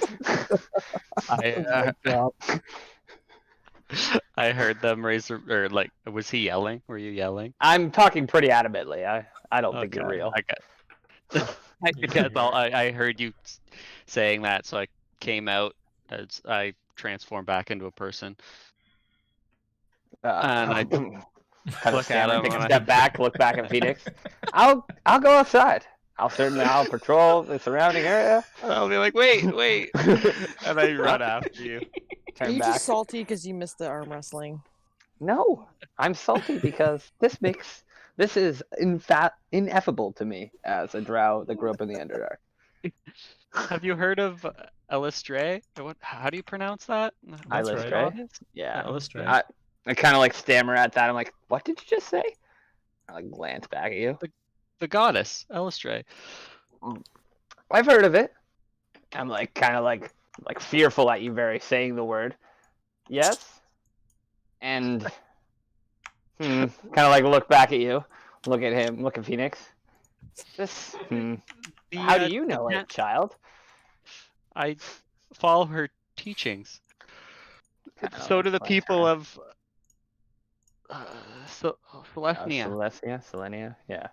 F: I heard them raise or like, was he yelling? Were you yelling?
E: I'm talking pretty adamantly. I don't think you're real.
F: I guess I heard you saying that, so I came out as I transformed back into a person. And
E: Kind of
F: Look at
E: stammer,
F: him
E: take a
F: when I-
E: step back, look back at Phoenix. I'll go outside. I'll patrol the surrounding area.
F: I'll be like, wait, and I run after you.
D: Are
E: Turn
D: you
E: back.
D: just salty because you missed the arm wrestling?
E: No, I'm salty because this is ineffable to me as a drow that grew up in the Underdark.
F: Have you heard of Elistray? How do you pronounce that?
B: That's
E: Eyeless
B: right.
E: Stray?
F: Goddess?
E: Yeah.
B: Elistray.
E: I kind of like stammer at that. I'm like, what did you just say? I like glance back at you.
F: The goddess, Elistray.
E: I've heard of it. I'm like kind of like fearful at you very saying the word. Yes. And kind of like look back at you, look at him, look at Phoenix. This how do you know it, child?
F: I follow her teachings.
E: Kinda
F: So
E: like
F: do the
E: glance
F: people
E: around.
F: of Celestia.
E: Selenia, yeah.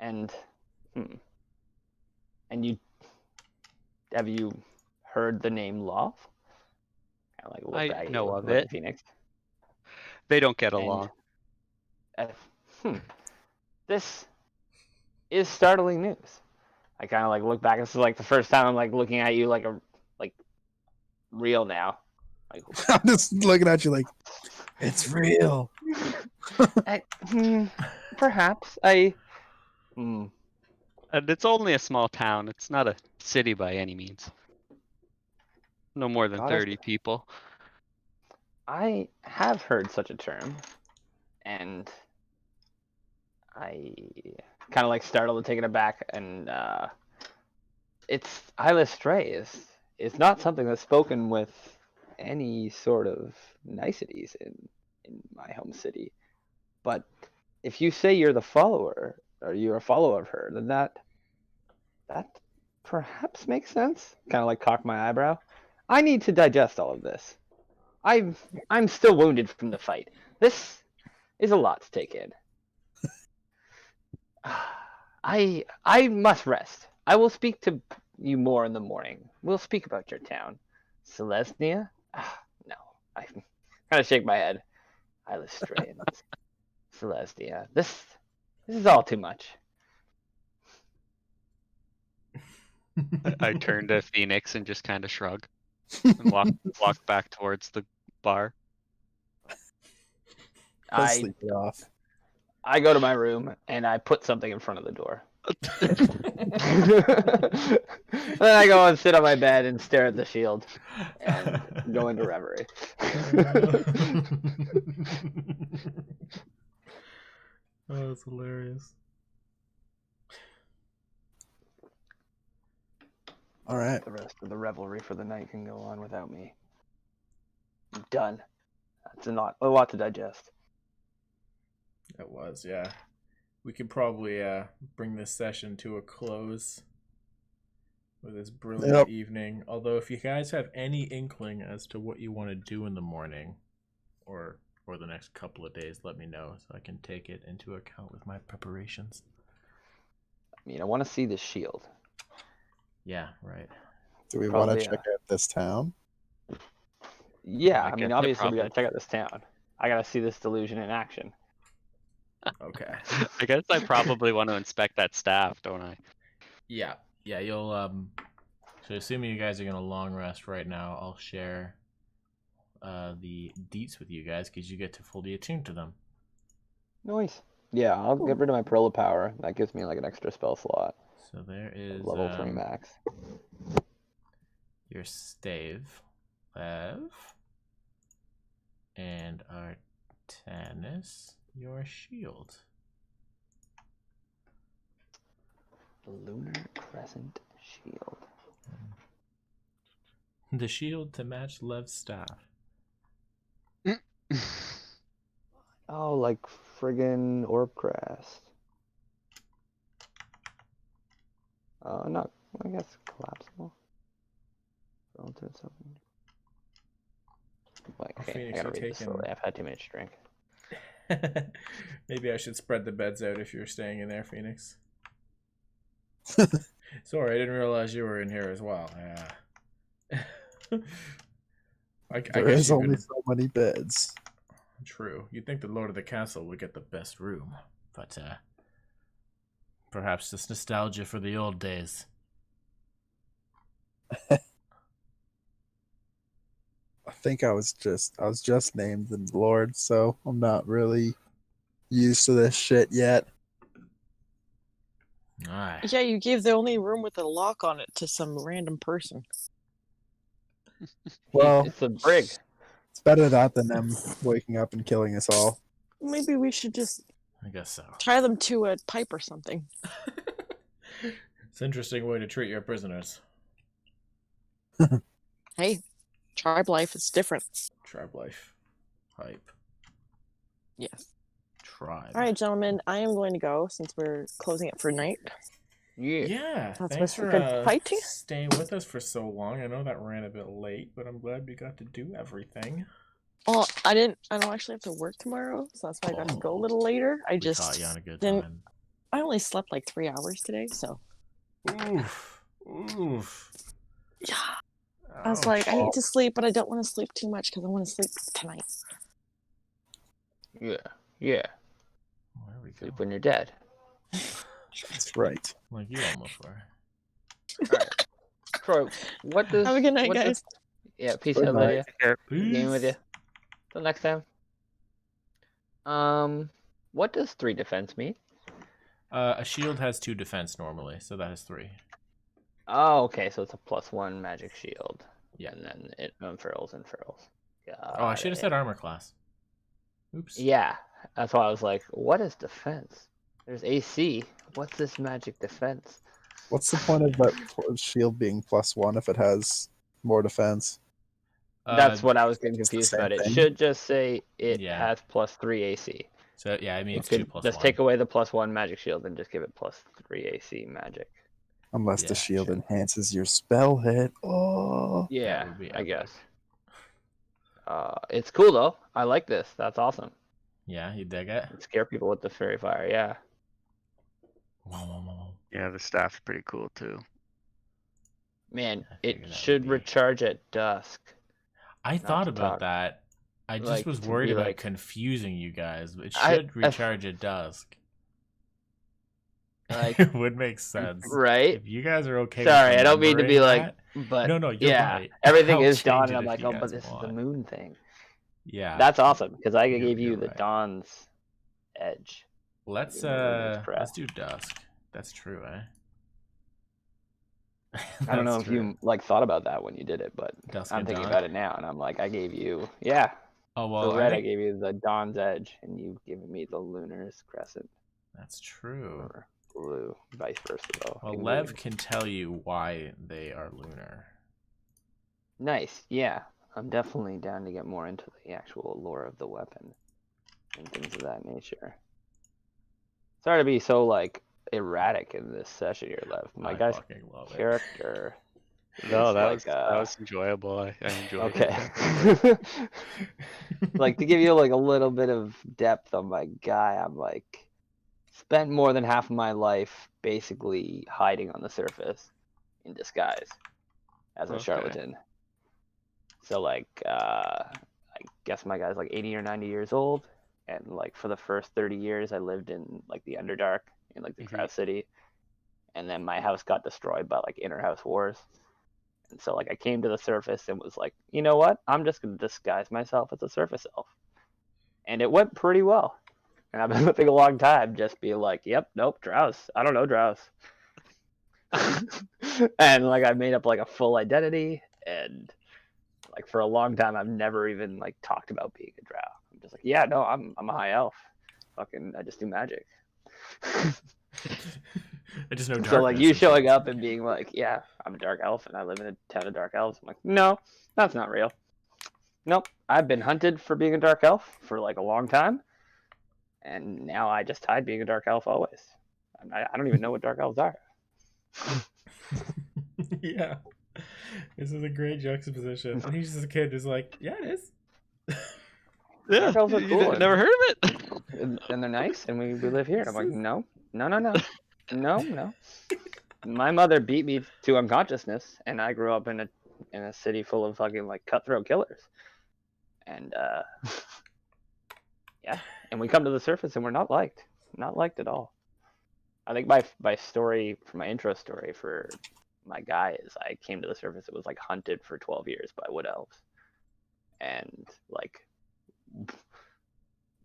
E: And you have you heard the name Love? Kind of like look
F: I
E: back at
F: know
E: you,
F: of
E: look
F: it.
E: at Phoenix.
F: They don't get
E: And,
F: along.
E: This is startling news. I kind of like look back. This is like the first time I'm like looking at you like real now. Like,
C: I'm just looking at you like, it's real.
E: perhaps I.
F: And it's only a small town. It's not a city by any means. No more than
E: Goddess.
F: 30 people.
E: I have heard such a term, and I kind of like startled and taken aback, and it's Eyeless Stray is not something that's spoken with any sort of niceties in my home city. But if you say you're the follower, or you're a follower of her, then that perhaps makes sense. Kind of like cock my eyebrow. I need to digest all of this. I'm still wounded from the fight. This is a lot to take in. I must rest. I will speak to you more in the morning. We'll speak about your town. Celestia? No. I kind of shake my head. Eyeless Stray. Celestia. This is all too much.
F: I turn to Phoenix and just kind of shrug and walk back towards the bar.
C: I'll sleep it off.
E: I go to my room and I put something in front of the door. Then I go and sit on my bed and stare at the shield and go into reverie.
B: Oh, that's hilarious.
C: All right.
E: The rest of the revelry for the night can go on without me. I'm done. That's a lot to digest.
B: It was, yeah. We could probably bring this session to a close with this brilliant evening. Although, if you guys have any inkling as to what you want to do in the morning or the next couple of days, let me know so I can take it into account with my preparations.
E: I mean, I want to see the shield.
B: Yeah, right.
C: Do we want to
E: Probably,
C: check out this town?
E: Yeah,
F: I
E: I mean,
F: guess
E: obviously we
F: probably-
E: gotta check out this town. I gotta see this delusion in action.
B: Okay.
F: I guess I probably want to inspect that staff, don't I?
B: Yeah, you'll so assuming you guys are gonna long rest right now, I'll share the deets with you guys because you get to fully attune to them.
E: Nice. Yeah, I'll get rid of my Pearl of Power. That gives me like an extra spell slot.
B: So there is
E: Level 3 max.
B: your stave, Lev, and Artanis, your shield.
E: The Lunar Crescent Shield.
B: The shield to match Lev's staff.
E: Oh, like friggin' Orb Crest. Not, I guess, collapsible. Relative something. Like, okay,
B: Phoenix,
E: I gotta
B: you're
E: read this
B: taking-
E: slowly. I've had too much drink.
B: Maybe I should spread the beds out if you're staying in there, Phoenix. Sorry, I didn't realize you were in here as well. Yeah. I
C: There
B: guess
C: is
B: you
C: only
B: could.
C: so many beds.
B: True. You'd think the Lord of the Castle would get the best room, but perhaps just nostalgia for the old days.
C: I think I was just named the Lord, so I'm not really used to this shit yet.
B: Aye.
D: Yeah, you gave the only room with a lock on it to some random person.
C: Well,
E: It's a brig.
C: it's better that than them waking up and killing us all.
D: Maybe we should just
B: I guess so.
D: tie them to a pipe or something.
B: It's an interesting way to treat your prisoners.
D: Hey, tribe life is different.
B: Tribe life. Hype.
D: Yes.
B: Tribe.
D: All right, gentlemen, I am going to go since we're closing it for night.
E: Yeah.
B: Yeah,
D: That's
B: thanks
D: been
B: for
D: good fighting.
B: staying with us for so long. I know that ran a bit late, but I'm glad we got to do everything.
D: Well, I don't actually have to work tomorrow, so that's why I got to go a little later. I
B: We
D: just
B: caught you on a good
D: didn't.
B: time.
D: I only slept like 3 hours today, so
B: Oof. Oof.
D: yeah. I was like, I
B: Ouch.
D: need to sleep, but I don't want to sleep too much because I want to sleep tonight.
E: Yeah.
B: There we go.
E: Sleep when you're dead.
C: That's right.
B: Like you almost were.
E: Alright. Troy, what does...
D: Have a good night,
E: what
D: guys.
E: does- Yeah, peace
C: Good
E: out,
C: night.
E: Lydia. Good game with you.
B: Peace.
E: Till next time. What does 3 defense mean?
B: A shield has 2 defense normally, so that is 3.
E: Oh, okay, so it's a +1 magic shield.
B: Yeah.
E: And then it unfurls and furls.
B: Oh, I should have said armor class. Oops.
E: Yeah, that's why I was like, what is defense? There's AC. What's this magic defense?
C: What's the point of that shield being +1 if it has more defense?
E: That's what I was getting
C: it's the
E: confused
C: same
E: about. It
C: thing.
E: should just say it
B: Yeah.
E: has +3 AC.
B: So yeah, I mean
E: You
B: it's 2
E: could
B: plus
E: just
B: 1.
E: take away the +1 magic shield and just give it +3 AC magic.
C: Unless
B: Yeah,
C: the shield
B: sure.
C: enhances your spell hit. Oh.
E: Yeah,
B: would be
E: I
B: epic.
E: guess. It's cool though. I like this. That's awesome.
B: Yeah, you dig it?
E: Scare people with the fairy fire. Yeah.
F: Yeah, the staff's pretty cool too.
E: Man,
B: I
E: it
B: figured that
E: should
B: would be-
E: recharge at dusk.
B: I
E: Not
B: thought
E: to
B: about
E: talk.
B: that. I just
E: Like,
B: was
E: to
B: worried
E: be
B: about
E: like-
B: confusing you guys. It
E: I-
B: should recharge at dusk.
E: Like-
B: it would make sense.
E: Right?
B: If you guys are okay
E: Sorry,
B: with
E: I don't mean to be
B: remembering
E: like,
B: that-
E: but
B: No, you're
E: yeah,
B: right.
E: everything
B: I'll
E: is dawn,
B: change
E: and
B: it
E: I'm
B: if
E: like,
B: you
E: oh, but
B: guys
E: this is the
B: want.
E: moon thing.
B: Yeah.
E: That's awesome because I gave you
B: You're
E: the
B: right.
E: dawn's edge.
B: Let's
E: Give me a moon's
B: let's
E: prep.
B: do dusk. That's true, eh?
E: I don't know
B: That's
E: if you like thought about that when you did it, but
B: Dusk
E: I'm
B: and
E: thinking
B: dawn?
E: about it now, and I'm like, I gave you, yeah,
B: Oh
E: for
B: well,
E: red,
B: I
E: I
B: think
E: gave you the dawn's edge, and you've given me the lunar's crescent,
B: that's true.
E: or blue, vice versa though.
B: Well,
E: in
B: Lev
E: moon.
B: can tell you why they are lunar.
E: Nice, yeah. I'm definitely down to get more into the actual lore of the weapon and things of that nature. Sorry to be so like erratic in this session here, Lev. My
B: I
E: guy's
B: fucking love it.
E: character.
F: No,
E: is
F: that
E: like,
F: was enjoyable. I enjoyed
E: okay.
F: it.
E: Like to give you like a little bit of depth on my guy, I'm like spent more than half of my life basically hiding on the surface in disguise as a
F: Okay.
E: charlatan. So like I guess my guy's like 80 or 90 years old, and like for the first 30 years I lived in like the Underdark in like the Drow City, and then my house got destroyed by like inner house wars. And so like I came to the surface and was like, you know what? I'm just gonna disguise myself as a surface elf. And it went pretty well. And I've been living a long time just being like, yep, nope, drows. I don't know drows. And like I made up like a full identity, and like for a long time I've never even like talked about being a drow. I'm just like, yeah, no, I'm a high elf. Fucking I just do magic.
B: I just know darkness.
E: So like you
B: and
E: showing
B: shit.
E: up and being like, yeah, I'm a dark elf and I live in a town of dark elves. I'm like, no, that's not real. Nope, I've been hunted for being a dark elf for like a long time, and now I just hide being a dark elf always. I don't even know what dark elves are.
B: Yeah. This is a great juxtaposition. And he's just a kid who's like, yeah, it is.
F: Yeah,
E: Dark elves are
F: you
E: cool.
F: never heard of it?
E: And they're nice, and we live here. And I'm like, no. My mother beat me to unconsciousness, and I grew up in a in a city full of fucking like cutthroat killers. And yeah, and we come to the surface and we're not liked at all. I think my story, for my intro story for my guy, is I came to the surface. It was like hunted for 12 years by wood elves, and like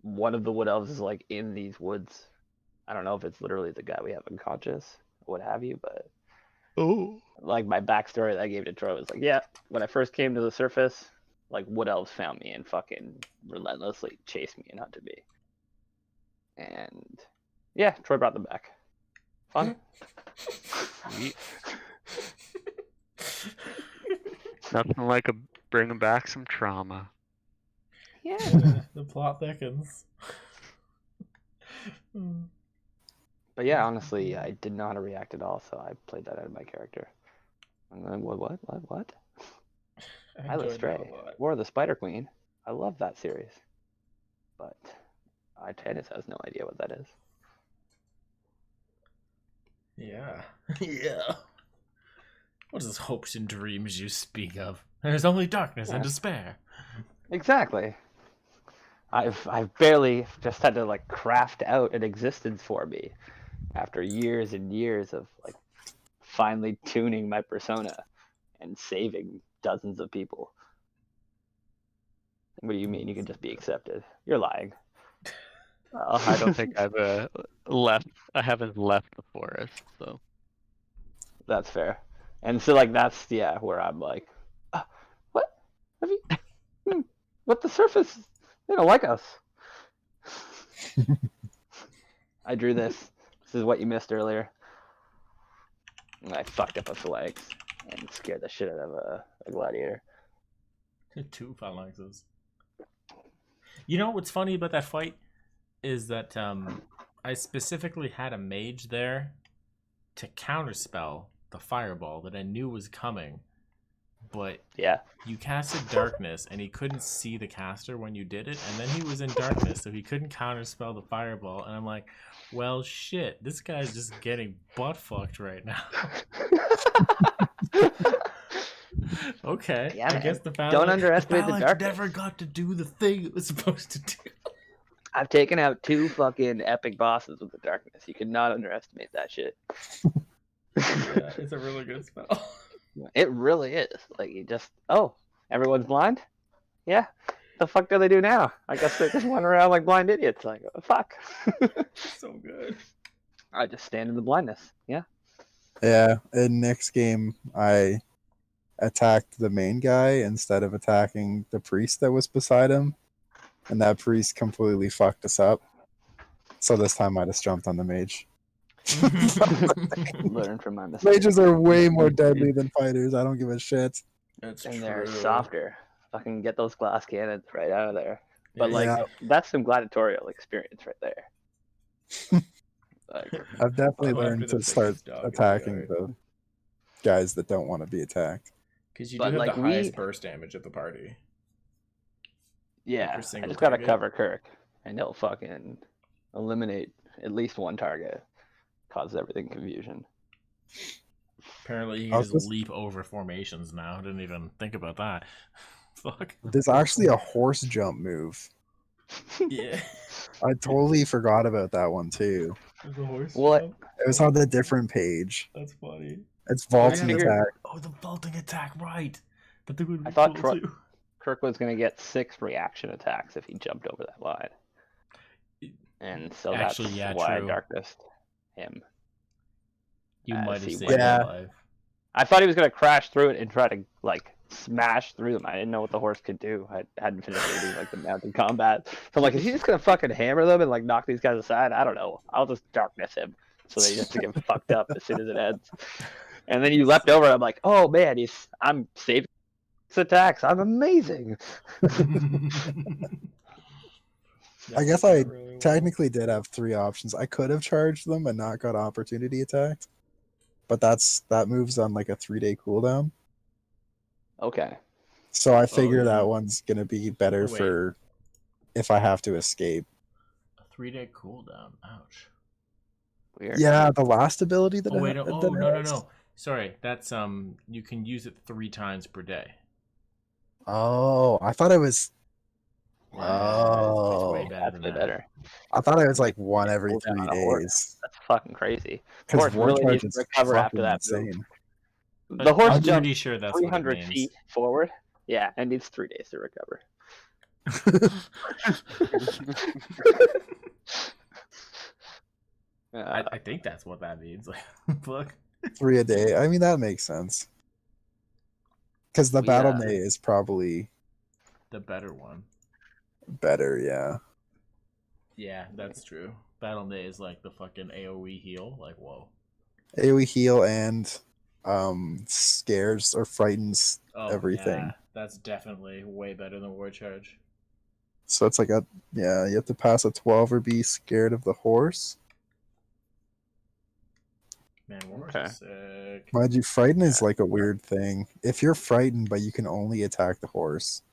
E: one of the wood elves is like in these woods. I don't know if it's literally the guy we have unconscious or what have you, but like my backstory that I gave to Troy was like, yeah, when I first came to the surface, like wood elves found me and fucking relentlessly chased me and hunted me. And yeah, Troy brought them back. Fun.
F: Sweet. Nothing like bringing back some trauma.
E: Yeah.
B: The plot thickens.
E: But yeah, honestly, I didn't know how to react at all, so I played that out of my character. And then what? I
B: enjoyed
E: Stray.
B: that a lot.
E: War of the Spider Queen. I love that series. But Artanis has no idea what that is.
B: Yeah. Yeah. What is this hopes and dreams you speak of? There's only darkness and despair.
E: Exactly. I've barely just had to like craft out an existence for me after years and years of like finally tuning my persona and saving dozens of people. What do you mean you can just be accepted? You're lying.
F: I don't think I've left. I haven't left the forest, so.
E: That's fair. And so like that's where I'm like, what? Have you? What the surface? They don't like us. I drew this. This is what you missed earlier. And I fucked up a phalanx and scared the shit out of a gladiator.
B: 2 phalanxes. You know what's funny about that fight is that I specifically had a mage there to counterspell the fireball that I knew was coming, but
E: Yeah.
B: you casted darkness and he couldn't see the caster when you did it, and then he was in darkness, so he couldn't counterspell the fireball, and I'm like, well shit, this guy's just getting butt fucked right now. Okay,
E: Yeah,
B: I guess the
E: don't underestimate the
B: phalanx
E: darkness.
B: never got to do the thing it was supposed to do.
E: I've taken out 2 fucking epic bosses with the darkness. You cannot underestimate that shit.
B: Yeah, it's a really good spell.
E: It really is. Like you just everyone's blind? Yeah. The fuck do they do now? I guess they just run around like blind idiots. Like fuck.
B: So good.
E: I just stand in the blindness. Yeah.
C: Yeah, in next game, I attacked the main guy instead of attacking the priest that was beside him, and that priest completely fucked us up. So this time I just jumped on the mage.
E: Learn from my mistakes.
C: Mages are way more deadly than fighters. I don't give a shit.
B: That's
E: And
B: true.
E: they're softer. Fucking get those glass cannons right out of there. But
C: Yeah.
E: that's some gladiatorial experience right there. Like,
C: I've definitely
B: Oh, after
C: learned
B: the
C: to start
B: sickest dog, it'll be
C: attacking
B: alright.
C: the guys that don't want to be attacked.
B: Because you
E: But,
B: do have
E: like,
B: the highest burst damage at the party.
E: yeah,
B: For
E: I
B: single
E: just gotta
B: target.
E: cover Kirk, and he'll fucking eliminate at least one target. Cause everything confusion.
B: Apparently you
C: I
B: can
C: was
B: just
C: just-
B: leap over formations now. I didn't even think about that. Fuck.
C: There's actually a horse jump move.
B: Yeah.
C: I totally forgot about that one too.
B: There's a horse
E: What?
B: jump.
C: It was on a different page.
B: That's funny.
C: It's vaulting
E: figured-
C: attack.
B: Oh, the vaulting attack, right. That thing would be
E: I thought
B: cool
E: Troy-
B: too.
E: Kirk was gonna get 6 reaction attacks if he jumped over that line. And so
B: Actually,
E: that's
B: yeah,
E: why
B: true.
E: I darknessed him.
B: You might have
E: he
B: saved
E: went-
B: me
C: Yeah.
B: alive.
E: I thought he was gonna crash through it and try to like smash through them. I didn't know what the horse could do. I hadn't finished reading like the mounted combat. So I'm like, is he just gonna fucking hammer them and like knock these guys aside? I don't know. I'll just darkness him so that he has to get fucked up as soon as it ends. And then you leapt over. I'm like, oh man, I'm saving his attacks. I'm amazing.
C: I guess I technically did have 3 options. I could have charged them and not got opportunity attacked, but that moves on like a 3-day cooldown.
E: Okay.
C: So I figure
B: yeah.
C: that one's gonna be better
B: Oh, wait.
C: for if I have to escape.
B: A 3-day cooldown. Ouch.
E: Weird.
C: Yeah, the last ability that
B: Oh
C: I
B: wait,
C: that
B: no,
C: it
B: no,
C: has.
B: no. Sorry, that's you can use it 3 times per day.
C: Oh, I thought it was.
B: It's way
C: Oh,
B: better
E: That's
B: than
E: way
B: that.
E: better.
C: I thought it was like one every
E: Cool down
C: 3
E: on a horse.
C: days.
E: That's fucking crazy.
C: Because
E: Horse
C: war
E: really
C: charge
E: needs to
C: is
E: recover after
C: fucking
E: that move.
C: insane.
E: The horse
B: I'm
E: jumped
B: pretty sure that's what it
E: 300
B: means.
E: feet forward. Yeah, and needs 3 days to recover.
B: I think that's what that means. Like, look.
C: 3 a day. I mean, that makes sense. Because the
E: We,
C: battle May is probably
B: The better one.
C: better, yeah.
B: Yeah, that's true. Battle Day is like the fucking AoE heal. Like, whoa.
C: AoE heal and scares or frightens
B: Oh,
C: everything.
B: yeah. That's definitely way better than War Charge.
C: So it's like you have to pass a 12 or be scared of the horse.
B: Man, War
E: Okay.
B: is sick.
C: Mind you, frighten is like a weird thing. If you're frightened but you can only attack the horse,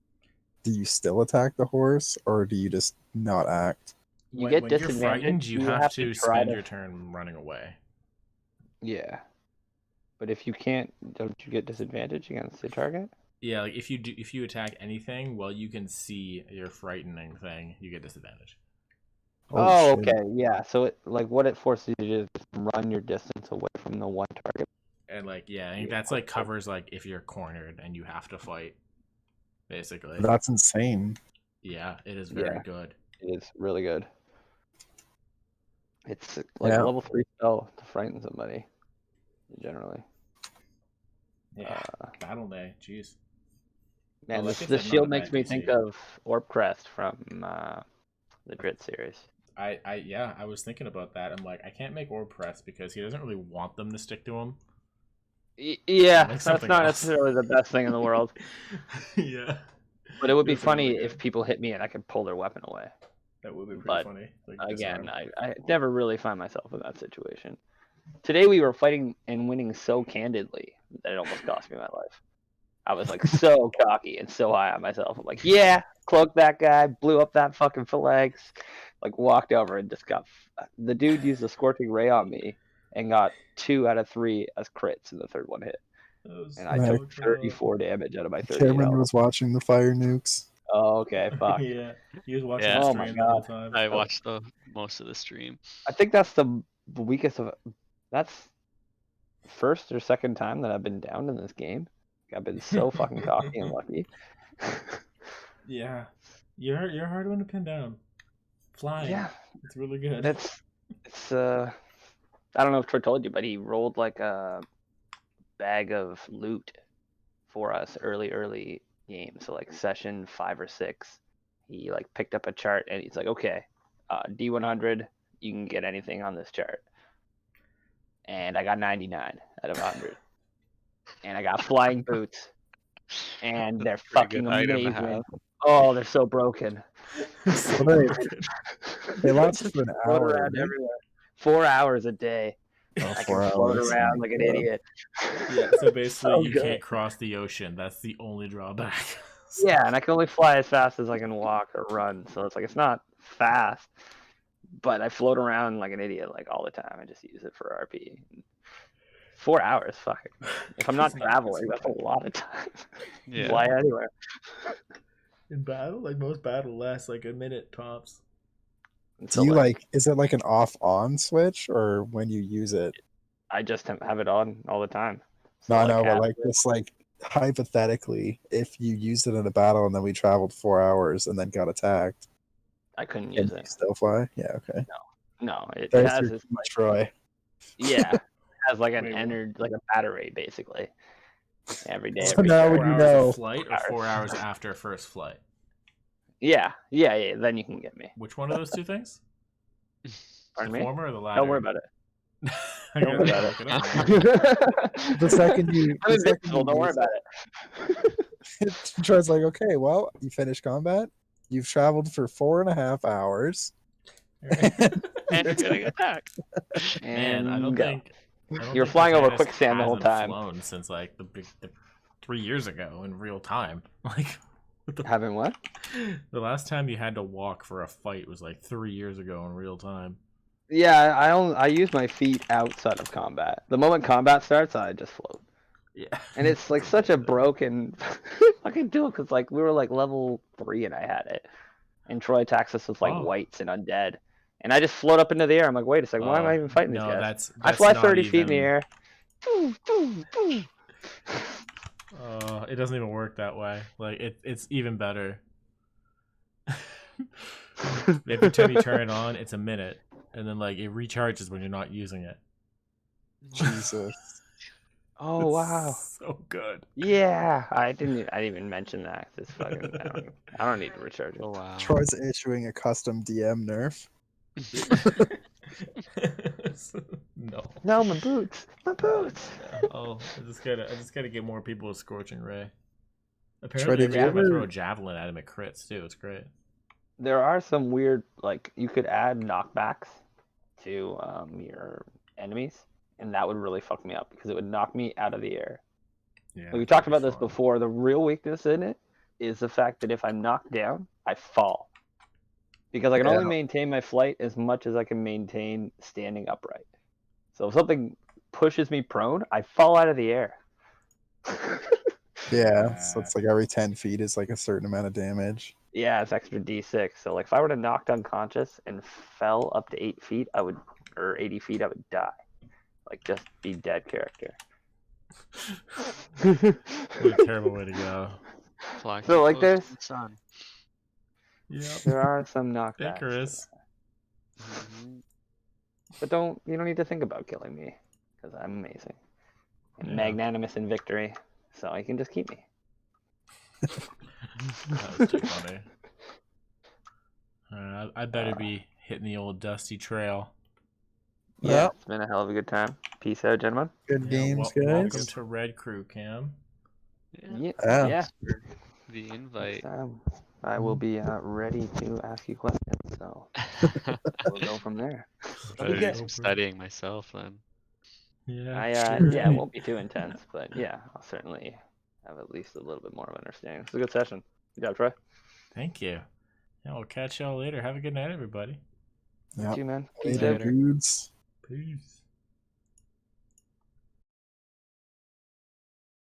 C: do you still attack the horse or do you just not act?
E: You get
B: When you're
E: disadvantage.
B: frightened, you have to
E: try
B: spend
E: to.
B: your turn running away.
E: Yeah. But if you can't, don't you get disadvantage against the target?
B: Yeah, like if you attack anything, well, you can see your frightening thing, you get disadvantage.
E: Oh,
C: shit.
E: okay. Yeah. So what it forces you to do is run your distance away from the one target.
B: And like, yeah, I think that's like covers like if you're cornered and you have to fight, basically.
C: That's insane.
B: Yeah, it is very
E: Yeah.
B: good.
E: It is really good. It's like a level 3 spell to frighten somebody. Generally.
B: Yeah, Battle Day, jeez.
E: Man,
B: Well, like
E: this
B: I said, not
E: shield
B: a
E: makes
B: bad
E: me
B: DC.
E: think of Orb Crest from the Grit series.
B: I was thinking about that. I'm like, I can't make Orb Press because he doesn't really want them to stick to him.
E: Yeah,
B: Like
E: that's
B: something
E: not
B: else.
E: necessarily the best thing in the world.
B: Yeah.
E: But it would be
B: It's
E: funny
B: really
E: if
B: good.
E: people hit me and I could pull their weapon away.
B: That would be pretty
E: But,
B: funny. Like,
E: Again,
B: disarm.
E: I never really find myself in that situation. Today we were fighting and winning so candidly that it almost cost me my life. I was like so cocky and so high on myself. I'm like, yeah, cloaked that guy, blew up that fucking phalanx, like walked over and just got. The dude used a scorching ray on me and got 2 out of 3 as crits, and the third one hit. And I took 34 damage out of my 38
C: Cameron
E: health.
C: was watching the fire nukes.
E: Oh, okay, fuck.
B: Yeah, he was watching
F: Yeah.
B: the
E: Oh my
B: stream the whole
E: God.
B: time.
F: I watched most of the stream.
E: I think that's the weakest of. That's first or second time that I've been down in this game. I've been so fucking cocky and lucky.
B: Yeah, you're a hard one to pin down. Flying,
E: Yeah,
B: it's really good.
E: it's I don't know if Troy told you, but he rolled like a bag of loot for us early game. So like session 5 or 6, he like picked up a chart and he's like, okay, D100, you can get anything on this chart. And I got 99 out of 100. And I got flying boots. And they're
F: Pretty good
E: fucking
F: item to
E: amazing.
F: have.
E: Oh, they're so broken.
C: They last
E: Just
C: for an
E: float
C: hour.
E: around
C: right?
E: everywhere. 4 hours a day.
C: Oh,
E: I
C: 4
E: can float
C: hours.
E: around like an
C: Yeah.
E: idiot.
B: Yeah, so basically
E: So
B: you
E: good.
B: can't cross the ocean. That's the only drawback.
E: Yeah, and I can only fly as fast as I can walk or run. So it's like it's not fast, but I float around like an idiot like all the time. I just use it for RP. 4 hours, fuck it. If I'm not traveling, that's a lot of time.
F: Yeah.
E: Fly anywhere.
B: In battle, like most battle lasts like a minute tops.
C: Do you is it like an off-on switch or when you use it?
E: I just have it on all the time.
C: No, I know, but like just like hypothetically, if you used it in a battle and then we traveled 4 hours and then got attacked,
E: I couldn't
C: can
E: use
C: you
E: it.
C: still fly? Yeah, okay.
E: No, it
C: There's
E: has
C: your
E: this like
C: Troy.
E: yeah, it has like an
B: Wait, what?
E: energy, like a battery basically. Every day.
C: So
E: Every
C: now
E: turn.
C: when you
B: 4 hours
C: know-
B: of flight or 4 hours after first flight?
E: Yeah. Then you can get me.
B: Which one of those two things?
E: Pardon
B: The
E: me?
B: former or the latter?
E: Don't worry about it.
B: I
E: Don't worry
B: gotta
E: about
B: look
E: it.
B: it up.
C: The second you,
E: I'm
C: the second
E: invincible.
C: you
E: Don't worry
C: use
E: about it.
C: it, Troy's like, okay, well, you finished combat. You've traveled for 4.5 hours.
F: And you're getting attacked.
B: Man, I don't
E: And go.
B: think
E: You're flying over
B: Artanis
E: quicksand the whole
B: hasn't
E: time.
B: flown since like the 3 years ago in real time. Like, what the
E: Having what?
B: The last time you had to walk for a fight was like 3 years ago in real time.
E: Yeah, I use my feet outside of combat. The moment combat starts, I just float.
B: Yeah.
E: And it's like such a broken fucking tool because like we were like level 3 and I had it, and Troy attacks us with like
B: Oh.
E: whites and undead, and I just float up into the air. I'm like, wait a second, why am I even fighting these
B: no,
E: guys?
B: that's
E: I
B: that's
E: fly
B: not
E: 30 feet in the
B: even-
E: air.
B: It doesn't even work that way. Like it's even better. Every time you turn it on, it's a minute, and then like it recharges when you're not using it.
C: Jesus.
E: Oh wow.
B: So good.
E: Yeah, I didn't even mention that. This fucking I don't need to recharge it.
F: Oh wow.
C: Troy's issuing a custom DM nerf.
B: No.
E: No, my boots, my boots.
B: Oh, I just gotta get more people with Scorching Ray.
C: Troy,
B: Apparently,
C: did
B: every
C: you
B: time I throw a
C: ever?
B: javelin at him, it crits too. It's great.
E: There are some weird, like you could add knockbacks to your enemies, and that would really fuck me up because it would knock me out of the air.
B: Yeah.
E: We talked about this before. The real weakness in it is the fact that if I'm knocked down, I fall. Because I can only maintain my flight as much as I can maintain standing upright. So if something pushes me prone, I fall out of the air.
C: Yeah, so it's like every 10 feet is like a certain amount of damage.
E: Yeah, it's extra D6. So like if I were to knocked unconscious and fell up to 8 feet, or 80 feet, I would die. Like just be dead character.
B: What a terrible way to go.
F: Fly
E: So, like,
F: close to
E: there's-
F: the sun.
B: Yep.
E: There are some knockbacks.
B: Icarus.
F: Mhm.
E: But you don't need to think about killing me, because I'm amazing. And
B: Yeah.
E: magnanimous in victory, so you can just keep me.
B: That was too funny. Alright, I better be hitting the old dusty trail.
E: Yeah,
C: Yep.
E: it's been a hell of a good time. Peace out, gentlemen.
C: Good games, guys.
B: Welcome to Red Crew, Cam.
F: Yeah.
C: Yeah.
E: Yeah.
F: The
E: Next
F: invite.
E: time, I will be ready to ask you questions, so we'll go from there.
F: Better do
B: good.
F: some studying myself then.
B: Yeah.
E: Yeah, it won't be too intense, but yeah, I'll certainly have at least a little bit more of understanding. It's a good session. Good job, Troy.
B: Thank you. Yeah, we'll catch y'all later. Have a good night, everybody.
E: You
C: Yep.
E: too, man. Peace
C: Later,
E: out.
C: dudes.
B: Peace.